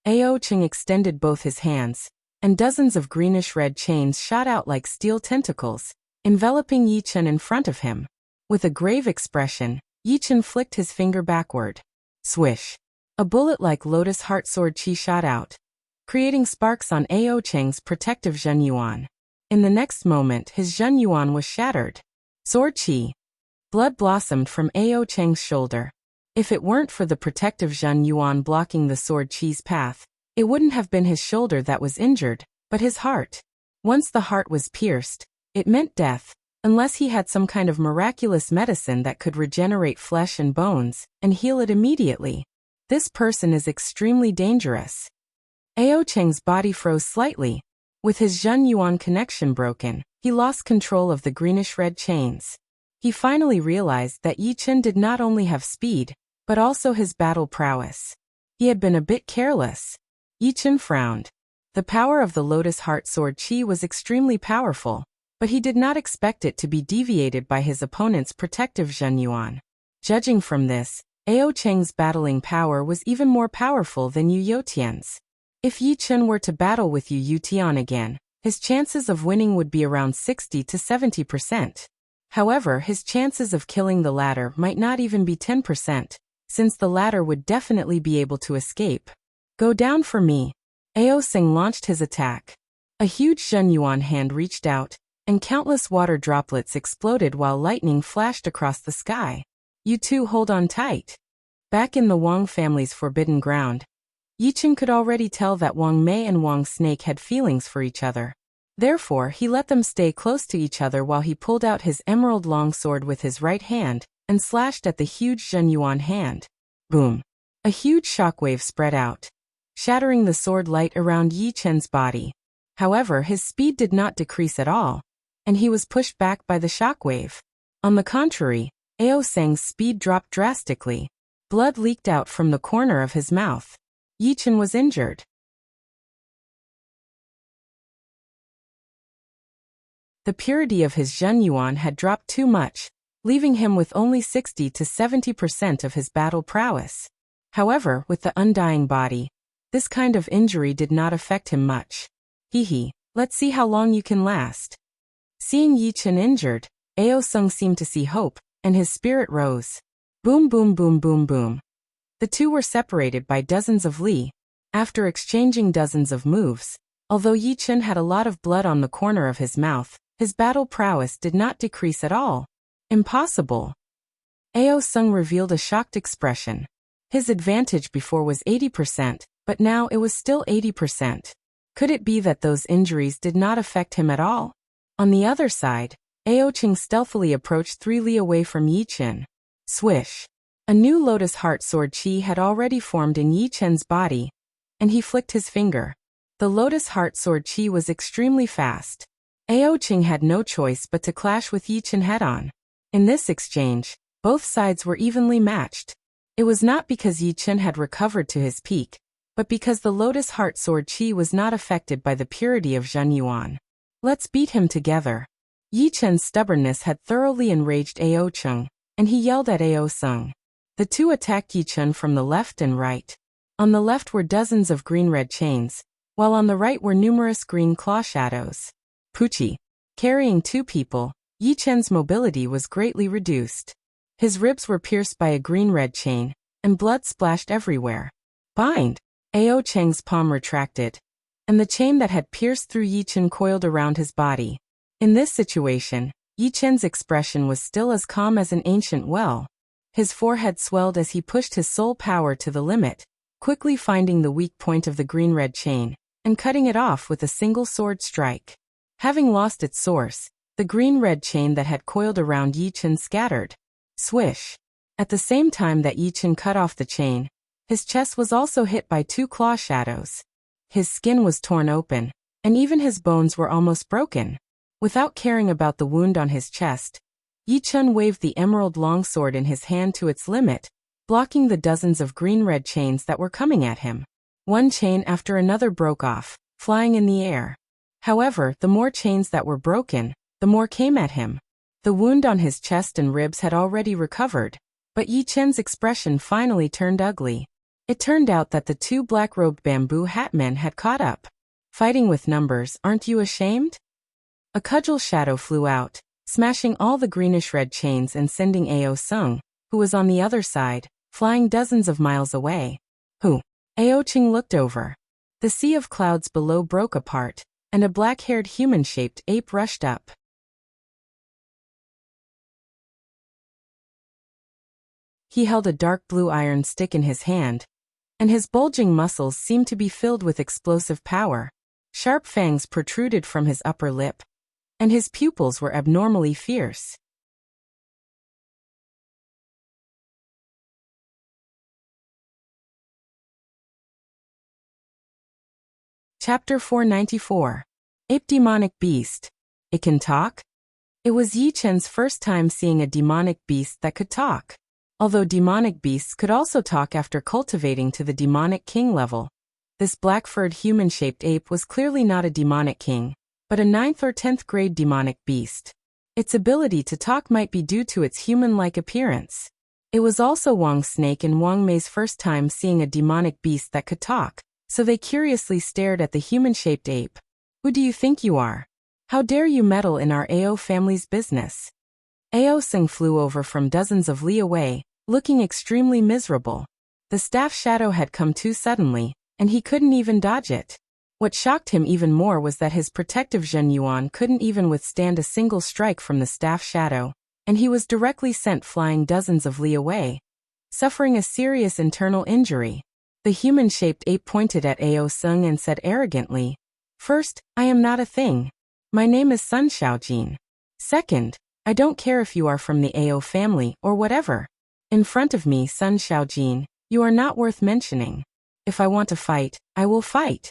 S1: Ao Chung extended both his hands, and dozens of greenish-red chains shot out like steel tentacles, enveloping Yi Chen in front of him. With a grave expression, Yi Chen flicked his finger backward. Swish. A bullet-like lotus heart sword chi shot out, creating sparks on Ao Cheng's protective Zhenyuan. In the next moment, his Zhenyuan was shattered. Sword chi. Blood blossomed from Ao Cheng's shoulder. If it weren't for the protective Zhenyuan blocking the sword chi's path, it wouldn't have been his shoulder that was injured, but his heart. Once the heart was pierced, it meant death, unless he had some kind of miraculous medicine that could regenerate flesh and bones, and heal it immediately. This person is extremely dangerous. Ao Cheng's body froze slightly. With his Zhenyuan connection broken, he lost control of the greenish-red chains. He finally realized that Yi Chen did not only have speed, but also his battle prowess. He had been a bit careless. Yi Chen frowned. The power of the Lotus Heart Sword Chi was extremely powerful, but he did not expect it to be deviated by his opponent's protective Zhenyuan. Judging from this, Ao Cheng's battling power was even more powerful than Yu Youtian's. If Yi Chen were to battle with Yu Youtian again, his chances of winning would be around 60 to 70%. However, his chances of killing the latter might not even be 10%, since the latter would definitely be able to escape. Go down for me. Ao Sing launched his attack. A huge Zhenyuan hand reached out, and countless water droplets exploded while lightning flashed across the sky. You two hold on tight. Back in the Wang family's forbidden ground, Yi Chen could already tell that Wang Mei and Wang Snake had feelings for each other. Therefore, he let them stay close to each other while he pulled out his emerald longsword with his right hand and slashed at the huge Zhenyuan hand. Boom! A huge shockwave spread out, shattering the sword light around Yi Chen's body. However, his speed did not decrease at all, and he was pushed back by the shockwave. On the contrary, Ao Seng's speed dropped drastically. Blood leaked out from the corner of his mouth. Yi Chen was injured. The purity of his Zhenyuan had dropped too much, leaving him with only 60 to 70% of his battle prowess. However, with the undying body, this kind of injury did not affect him much. Hee, let's see how long you can last. Seeing Yi Chen injured, Ao Sung seemed to see hope, and his spirit rose. Boom boom boom boom boom. The two were separated by dozens of li. After exchanging dozens of moves, although Yi Chen had a lot of blood on the corner of his mouth, his battle prowess did not decrease at all. Impossible. Ao Sung revealed a shocked expression. His advantage before was 80%, but now it was still 80%. Could it be that those injuries did not affect him at all? On the other side, Ao Cheng stealthily approached 3 li away from Yi Chen. Swish. A new Lotus Heart Sword Chi had already formed in Yi Chen's body, and he flicked his finger. The Lotus Heart Sword Chi was extremely fast. Ao Cheng had no choice but to clash with Yi Chen head-on. In this exchange, both sides were evenly matched. It was not because Yi Chen had recovered to his peak, but because the Lotus Heart Sword Chi was not affected by the purity of Zhenyuan. Let's beat him together. Yi Chen's stubbornness had thoroughly enraged Ao Cheng, and he yelled at Ao Sung. The two attacked Yi Chen from the left and right. On the left were dozens of green-red chains, while on the right were numerous green claw shadows. Poochie. Carrying two people, Yi Chen's mobility was greatly reduced. His ribs were pierced by a green-red chain, and blood splashed everywhere. Bind! Ao Cheng's palm retracted, and the chain that had pierced through Yi Chen coiled around his body. In this situation, Yi Chen's expression was still as calm as an ancient well. His forehead swelled as he pushed his soul power to the limit, quickly finding the weak point of the green-red chain, and cutting it off with a single sword strike. Having lost its source, the green-red chain that had coiled around Yi Chen scattered. Swish! At the same time that Yi Chen cut off the chain, his chest was also hit by two claw shadows. His skin was torn open, and even his bones were almost broken. Without caring about the wound on his chest, Yi Chen waved the emerald longsword in his hand to its limit, blocking the dozens of green-red chains that were coming at him. One chain after another broke off, flying in the air. However, the more chains that were broken, the more came at him. The wound on his chest and ribs had already recovered, but Yi Chen's expression finally turned ugly. It turned out that the two black-robed bamboo hat men had caught up. Fighting with numbers, aren't you ashamed? A cudgel shadow flew out, smashing all the greenish-red chains and sending Ao Sung, who was on the other side, flying dozens of miles away. Who? Ao Cheng looked over. The sea of clouds below broke apart, and a black-haired human-shaped ape rushed up. He held a dark blue iron stick in his hand, and his bulging muscles seemed to be filled with explosive power. Sharp fangs protruded from his upper lip, and his pupils were abnormally fierce. Chapter 494. Ape Demonic Beast. It can talk? It was Yi Chen's first time seeing a demonic beast that could talk. Although demonic beasts could also talk after cultivating to the demonic king level, this black-furred human-shaped ape was clearly not a demonic king, but a 9th or 10th grade demonic beast. Its ability to talk might be due to its human-like appearance. It was also Wang Snake and Wang Mei's first time seeing a demonic beast that could talk, so they curiously stared at the human-shaped ape. Who do you think you are? How dare you meddle in our Ao family's business? Ao Sung flew over from dozens of li away, looking extremely miserable. The staff shadow had come too suddenly, and he couldn't even dodge it. What shocked him even more was that his protective Zhen Yuan couldn't even withstand a single strike from the staff shadow, and he was directly sent flying dozens of li away, suffering a serious internal injury. The human-shaped ape pointed at Ao Sung and said arrogantly, "First, I am not a thing. My name is Sun Xiaojin. Second, I don't care if you are from the Ao family or whatever. In front of me, Sun Xiaojin, you are not worth mentioning. If I want to fight, I will fight.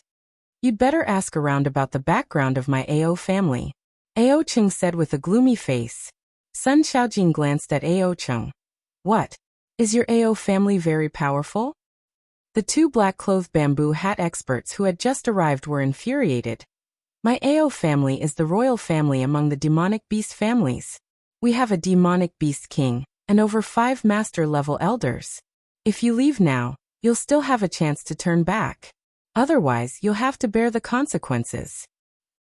S1: You'd better ask around about the background of my Ao family." Ao Cheng said with a gloomy face. Sun Xiaojin glanced at Ao Cheng. "What? Is your Ao family very powerful?" The two black-clothed bamboo hat experts who had just arrived were infuriated. "My Ao family is the royal family among the demonic beast families. We have a demonic beast king, and over 5 master-level elders. If you leave now, you'll still have a chance to turn back. Otherwise, you'll have to bear the consequences."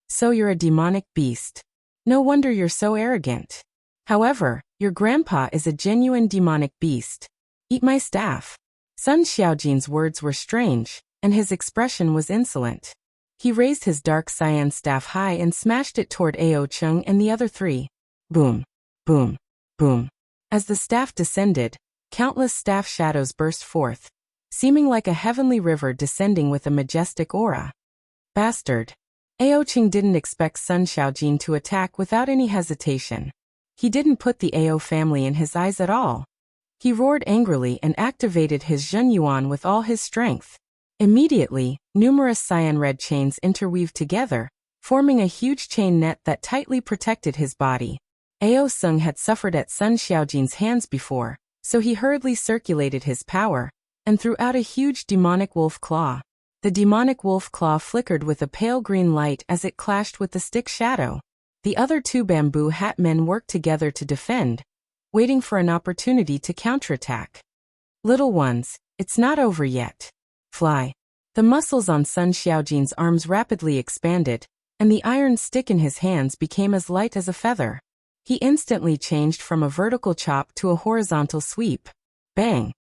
S1: "So you're a demonic beast. No wonder you're so arrogant. However, your grandpa is a genuine demonic beast. Eat my staff." Sun Xiaojin's words were strange, and his expression was insolent. He raised his dark cyan staff high and smashed it toward Ao Cheng and the other three. Boom, boom, boom. As the staff descended, countless staff shadows burst forth, seeming like a heavenly river descending with a majestic aura. Bastard. Ao Cheng didn't expect Sun Xiaojin to attack without any hesitation. He didn't put the Ao family in his eyes at all. He roared angrily and activated his Zhen Yuan with all his strength. Immediately, numerous cyan red chains interweaved together, forming a huge chain net that tightly protected his body. Ao Sung had suffered at Sun Xiaojin's hands before, so he hurriedly circulated his power, and threw out a huge demonic wolf claw. The demonic wolf claw flickered with a pale green light as it clashed with the stick shadow. The other two bamboo hat men worked together to defend, waiting for an opportunity to counterattack. "Little ones, it's not over yet. Fly." The muscles on Sun Xiaojin's arms rapidly expanded, and the iron stick in his hands became as light as a feather. He instantly changed from a vertical chop to a horizontal sweep. Bang!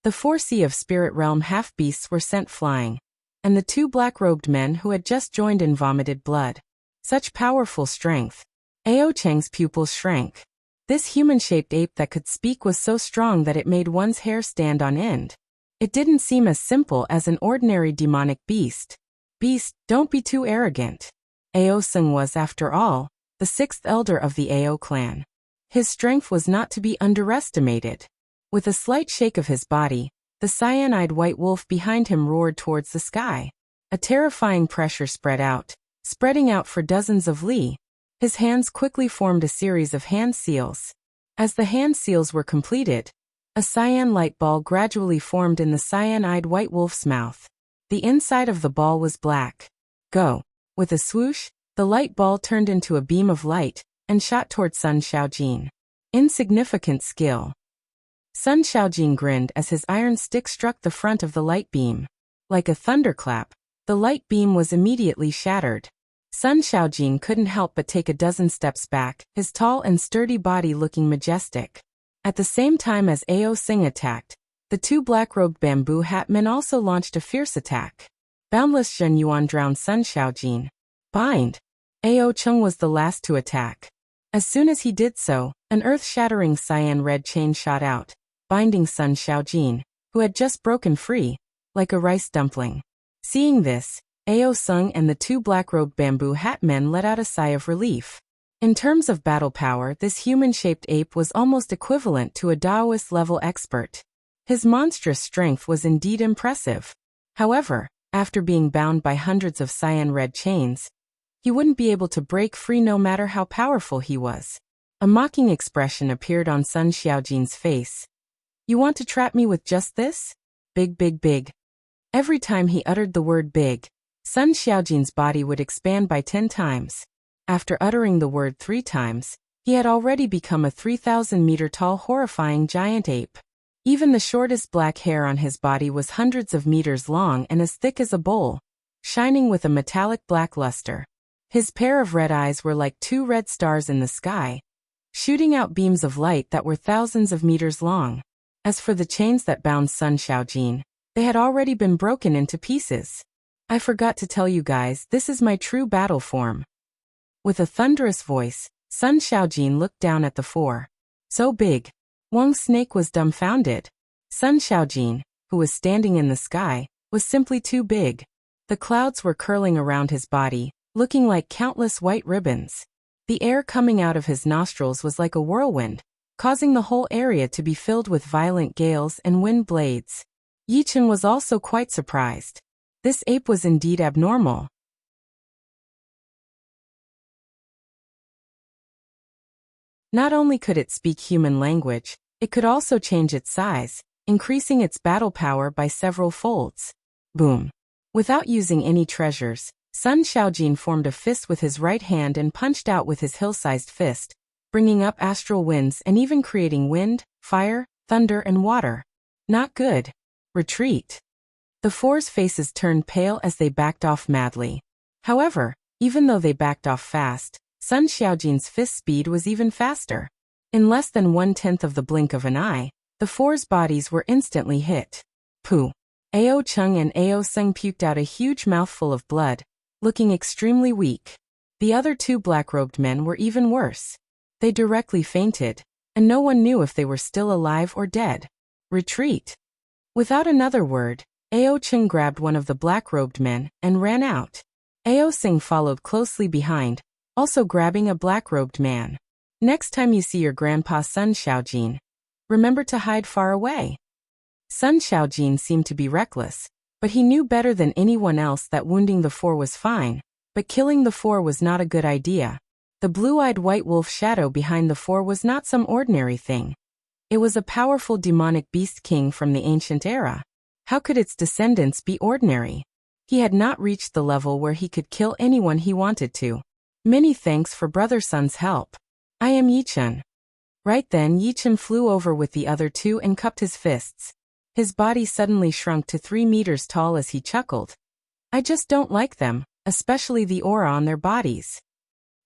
S1: The 4 of Spirit Realm half-beasts were sent flying, and the 2 black-robed men who had just joined in vomited blood. Such powerful strength. Ao Cheng's pupils shrank. This human-shaped ape that could speak was so strong that it made one's hair stand on end. It didn't seem as simple as an ordinary demonic beast. Beast, don't be too arrogant. Ao Sung was, after all, the 6th elder of the Ao clan. His strength was not to be underestimated. With a slight shake of his body, the cyanide white wolf behind him roared towards the sky. A terrifying pressure spreading out for dozens of li. His hands quickly formed a series of hand seals. As the hand seals were completed, a cyan light ball gradually formed in the cyanide white wolf's mouth. The inside of the ball was black. Go. With a swoosh, the light ball turned into a beam of light and shot toward Sun Xiaojin. Insignificant skill. Sun Xiaojin grinned as his iron stick struck the front of the light beam. Like a thunderclap, the light beam was immediately shattered. Sun Xiaojin couldn't help but take a dozen steps back, his tall and sturdy body looking majestic. At the same time as Ao Sing attacked, the 2 black-robed bamboo hat men also launched a fierce attack. Boundless Zhen Yuan drowned Sun Xiaojin. Bind. Ao Chung was the last to attack. As soon as he did so, an earth-shattering cyan red chain shot out, binding Sun Xiaojin, who had just broken free, like a rice dumpling. Seeing this, Ao Sung and the 2 black-robed bamboo hat men let out a sigh of relief. In terms of battle power, this human-shaped ape was almost equivalent to a Daoist-level expert. His monstrous strength was indeed impressive. However, after being bound by hundreds of cyan red chains, he wouldn't be able to break free no matter how powerful he was. A mocking expression appeared on Sun Xiaojin's face. You want to trap me with just this? Big, big, big. Every time he uttered the word big, Sun Xiaojin's body would expand by 10 times. After uttering the word 3 times, he had already become a 3,000-meter-tall horrifying giant ape. Even the shortest black hair on his body was hundreds of meters long and as thick as a bowl, shining with a metallic black luster. His pair of red eyes were like 2 red stars in the sky, shooting out beams of light that were thousands of meters long. As for the chains that bound Sun Xiaojin, they had already been broken into pieces. I forgot to tell you guys, this is my true battle form. With a thunderous voice, Sun Xiaojin looked down at the 4. So big. Wang's snake was dumbfounded. Sun Xiaojin, who was standing in the sky, was simply too big. The clouds were curling around his body, looking like countless white ribbons. The air coming out of his nostrils was like a whirlwind, causing the whole area to be filled with violent gales and wind blades. Yi Chen was also quite surprised. This ape was indeed abnormal. Not only could it speak human language, it could also change its size, increasing its battle power by several folds. Boom. Without using any treasures, Sun Xiaojin formed a fist with his right hand and punched out with his hill-sized fist, bringing up astral winds and even creating wind, fire, thunder, and water. Not good. Retreat. The 4's faces turned pale as they backed off madly. However, even though they backed off fast, Sun Xiaojin's fist speed was even faster. In less than 1/10 of the blink of an eye, the 4's bodies were instantly hit. Pooh. Ao Chung and Ao Sung puked out a huge mouthful of blood, looking extremely weak. The other 2 black-robed men were even worse. They directly fainted, and no one knew if they were still alive or dead. Retreat. Without another word, Ao Chung grabbed one of the black-robed men and ran out. Ao Sing followed closely behind, also grabbing a black-robed man. Next time you see your grandpa Sun Xiaojin, remember to hide far away. Sun Xiaojin seemed to be reckless, but he knew better than anyone else that wounding the 4 was fine, but killing the 4 was not a good idea. The blue-eyed white wolf shadow behind the 4 was not some ordinary thing. It was a powerful demonic beast king from the ancient era. How could its descendants be ordinary? He had not reached the level where he could kill anyone he wanted to. Many thanks for Brother Sun's help. I am Yi Chen. Right then Yi Chen flew over with the other 2 and cupped his fists. His body suddenly shrunk to 3 meters tall as he chuckled. I just don't like them, especially the aura on their bodies.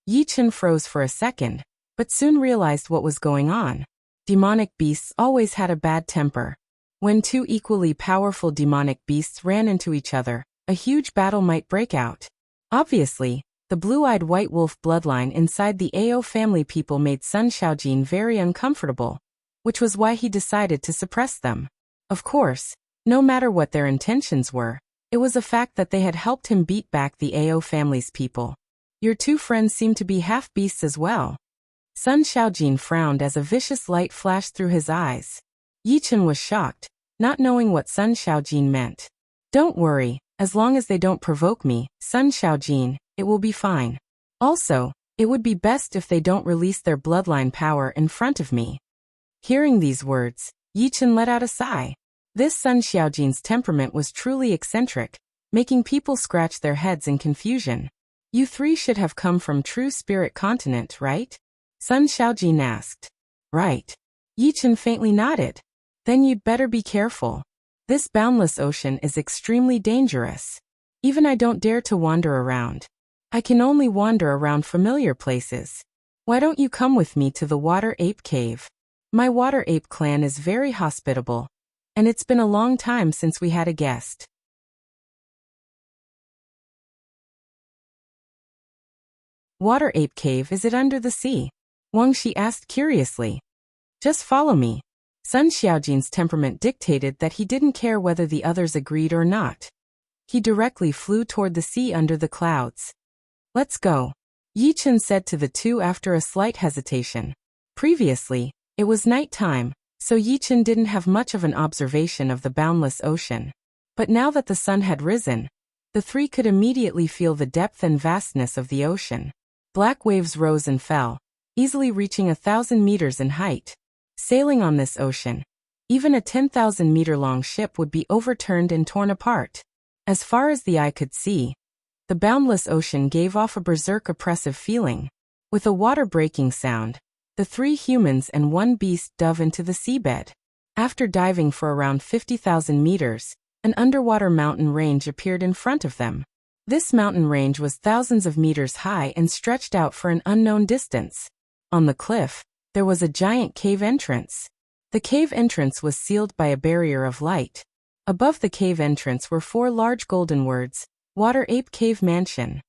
S1: Yi Chen froze for a second, but soon realized what was going on. Demonic beasts always had a bad temper. When two equally powerful demonic beasts ran into each other, a huge battle might break out. Obviously, the blue-eyed white wolf bloodline inside the Ao family people made Sun Xiaojin very uncomfortable, which was why he decided to suppress them. Of course, no matter what their intentions were, it was a fact that they had helped him beat back the Ao family's people. Your two friends seem to be half-beasts as well. Sun Xiaojin frowned as a vicious light flashed through his eyes. Yichen was shocked, not knowing what Sun Xiaojin meant. Don't worry, as long as they don't provoke me, Sun Xiaojin, it will be fine. Also, it would be best if they don't release their bloodline power in front of me. Hearing these words, Yichen let out a sigh. This Sun Xiaojin's temperament was truly eccentric, making people scratch their heads in confusion. You three should have come from True Spirit Continent, right? Sun Xiaojin asked. Right. Yichen faintly nodded. Then you'd better be careful. This boundless ocean is extremely dangerous. Even I don't dare to wander around. I can only wander around familiar places. Why don't you come with me to the Water Ape Cave? My Water Ape clan is very hospitable, and it's been a long time since we had a guest. Water Ape Cave, is it under the sea? Wang Shi asked curiously. Just follow me. Sun Xiaojin's temperament dictated that he didn't care whether the others agreed or not. He directly flew toward the sea under the clouds. Let's go, Yichen said to the two after a slight hesitation. Previously, it was night time, so Yichen didn't have much of an observation of the boundless ocean. But now that the sun had risen, the three could immediately feel the depth and vastness of the ocean. Black waves rose and fell, easily reaching 1,000 meters in height. Sailing on this ocean, even a 10,000-meter-long ship would be overturned and torn apart. As far as the eye could see, the boundless ocean gave off a berserk oppressive feeling. With a water-breaking sound, the three humans and one beast dove into the seabed. After diving for around 50,000 meters, an underwater mountain range appeared in front of them. This mountain range was thousands of meters high and stretched out for an unknown distance. On the cliff, there was a giant cave entrance. The cave entrance was sealed by a barrier of light. Above the cave entrance were 4 large golden words, Water Ape Cave Mansion.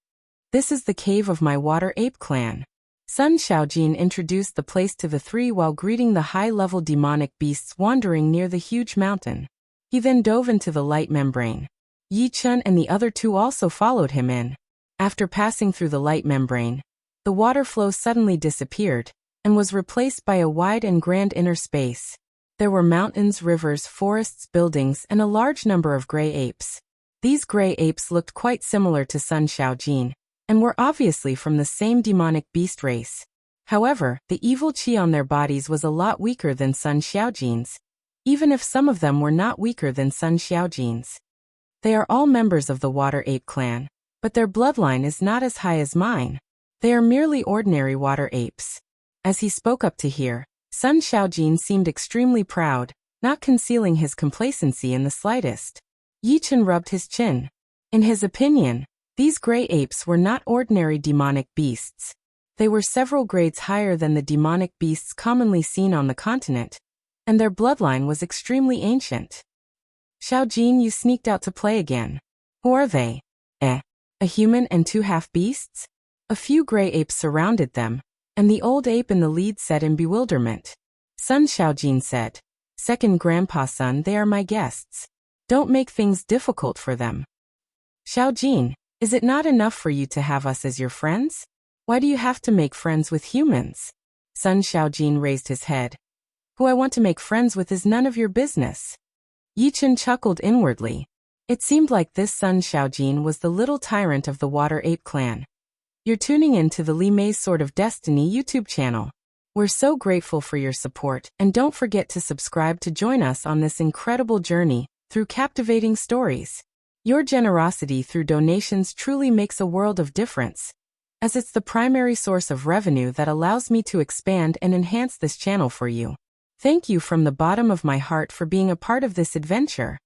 S1: This is the cave of my Water Ape clan. Sun Xiaojin introduced the place to the three while greeting the high-level demonic beasts wandering near the huge mountain. He then dove into the light membrane. Yichen and the other two also followed him in. After passing through the light membrane, the water flow suddenly disappeared and was replaced by a wide and grand inner space. There were mountains, rivers, forests, buildings, and a large number of gray apes. These gray apes looked quite similar to Sun Xiaojin, and were obviously from the same demonic beast race. However, the evil qi on their bodies was a lot weaker than Sun Xiaojin's, even if some of them were not weaker than Sun Xiaojin's. They are all members of the Water Ape clan, but their bloodline is not as high as mine. They are merely ordinary water apes. As he spoke up to hear, Sun Xiaojin seemed extremely proud, not concealing his complacency in the slightest. Yichen rubbed his chin. In his opinion, these gray apes were not ordinary demonic beasts. They were several grades higher than the demonic beasts commonly seen on the continent, and their bloodline was extremely ancient. Xiaojin, you sneaked out to play again. Who are they? A human and 2 half-beasts? A few gray apes surrounded them, and the old ape in the lead said in bewilderment. Sun Xiaojin said, Second Grandpa Sun, they are my guests. Don't make things difficult for them. Xiaojin, is it not enough for you to have us as your friends? Why do you have to make friends with humans? Sun Xiaojin raised his head. Who I want to make friends with is none of your business. Yichen chuckled inwardly. It seemed like this Sun Xiaojin was the little tyrant of the Water Ape clan. You're tuning in to the Li Mei's Sword of Destiny YouTube channel. We're so grateful for your support, and don't forget to subscribe to join us on this incredible journey through captivating stories. Your generosity through donations truly makes a world of difference, as it's the primary source of revenue that allows me to expand and enhance this channel for you. Thank you from the bottom of my heart for being a part of this adventure.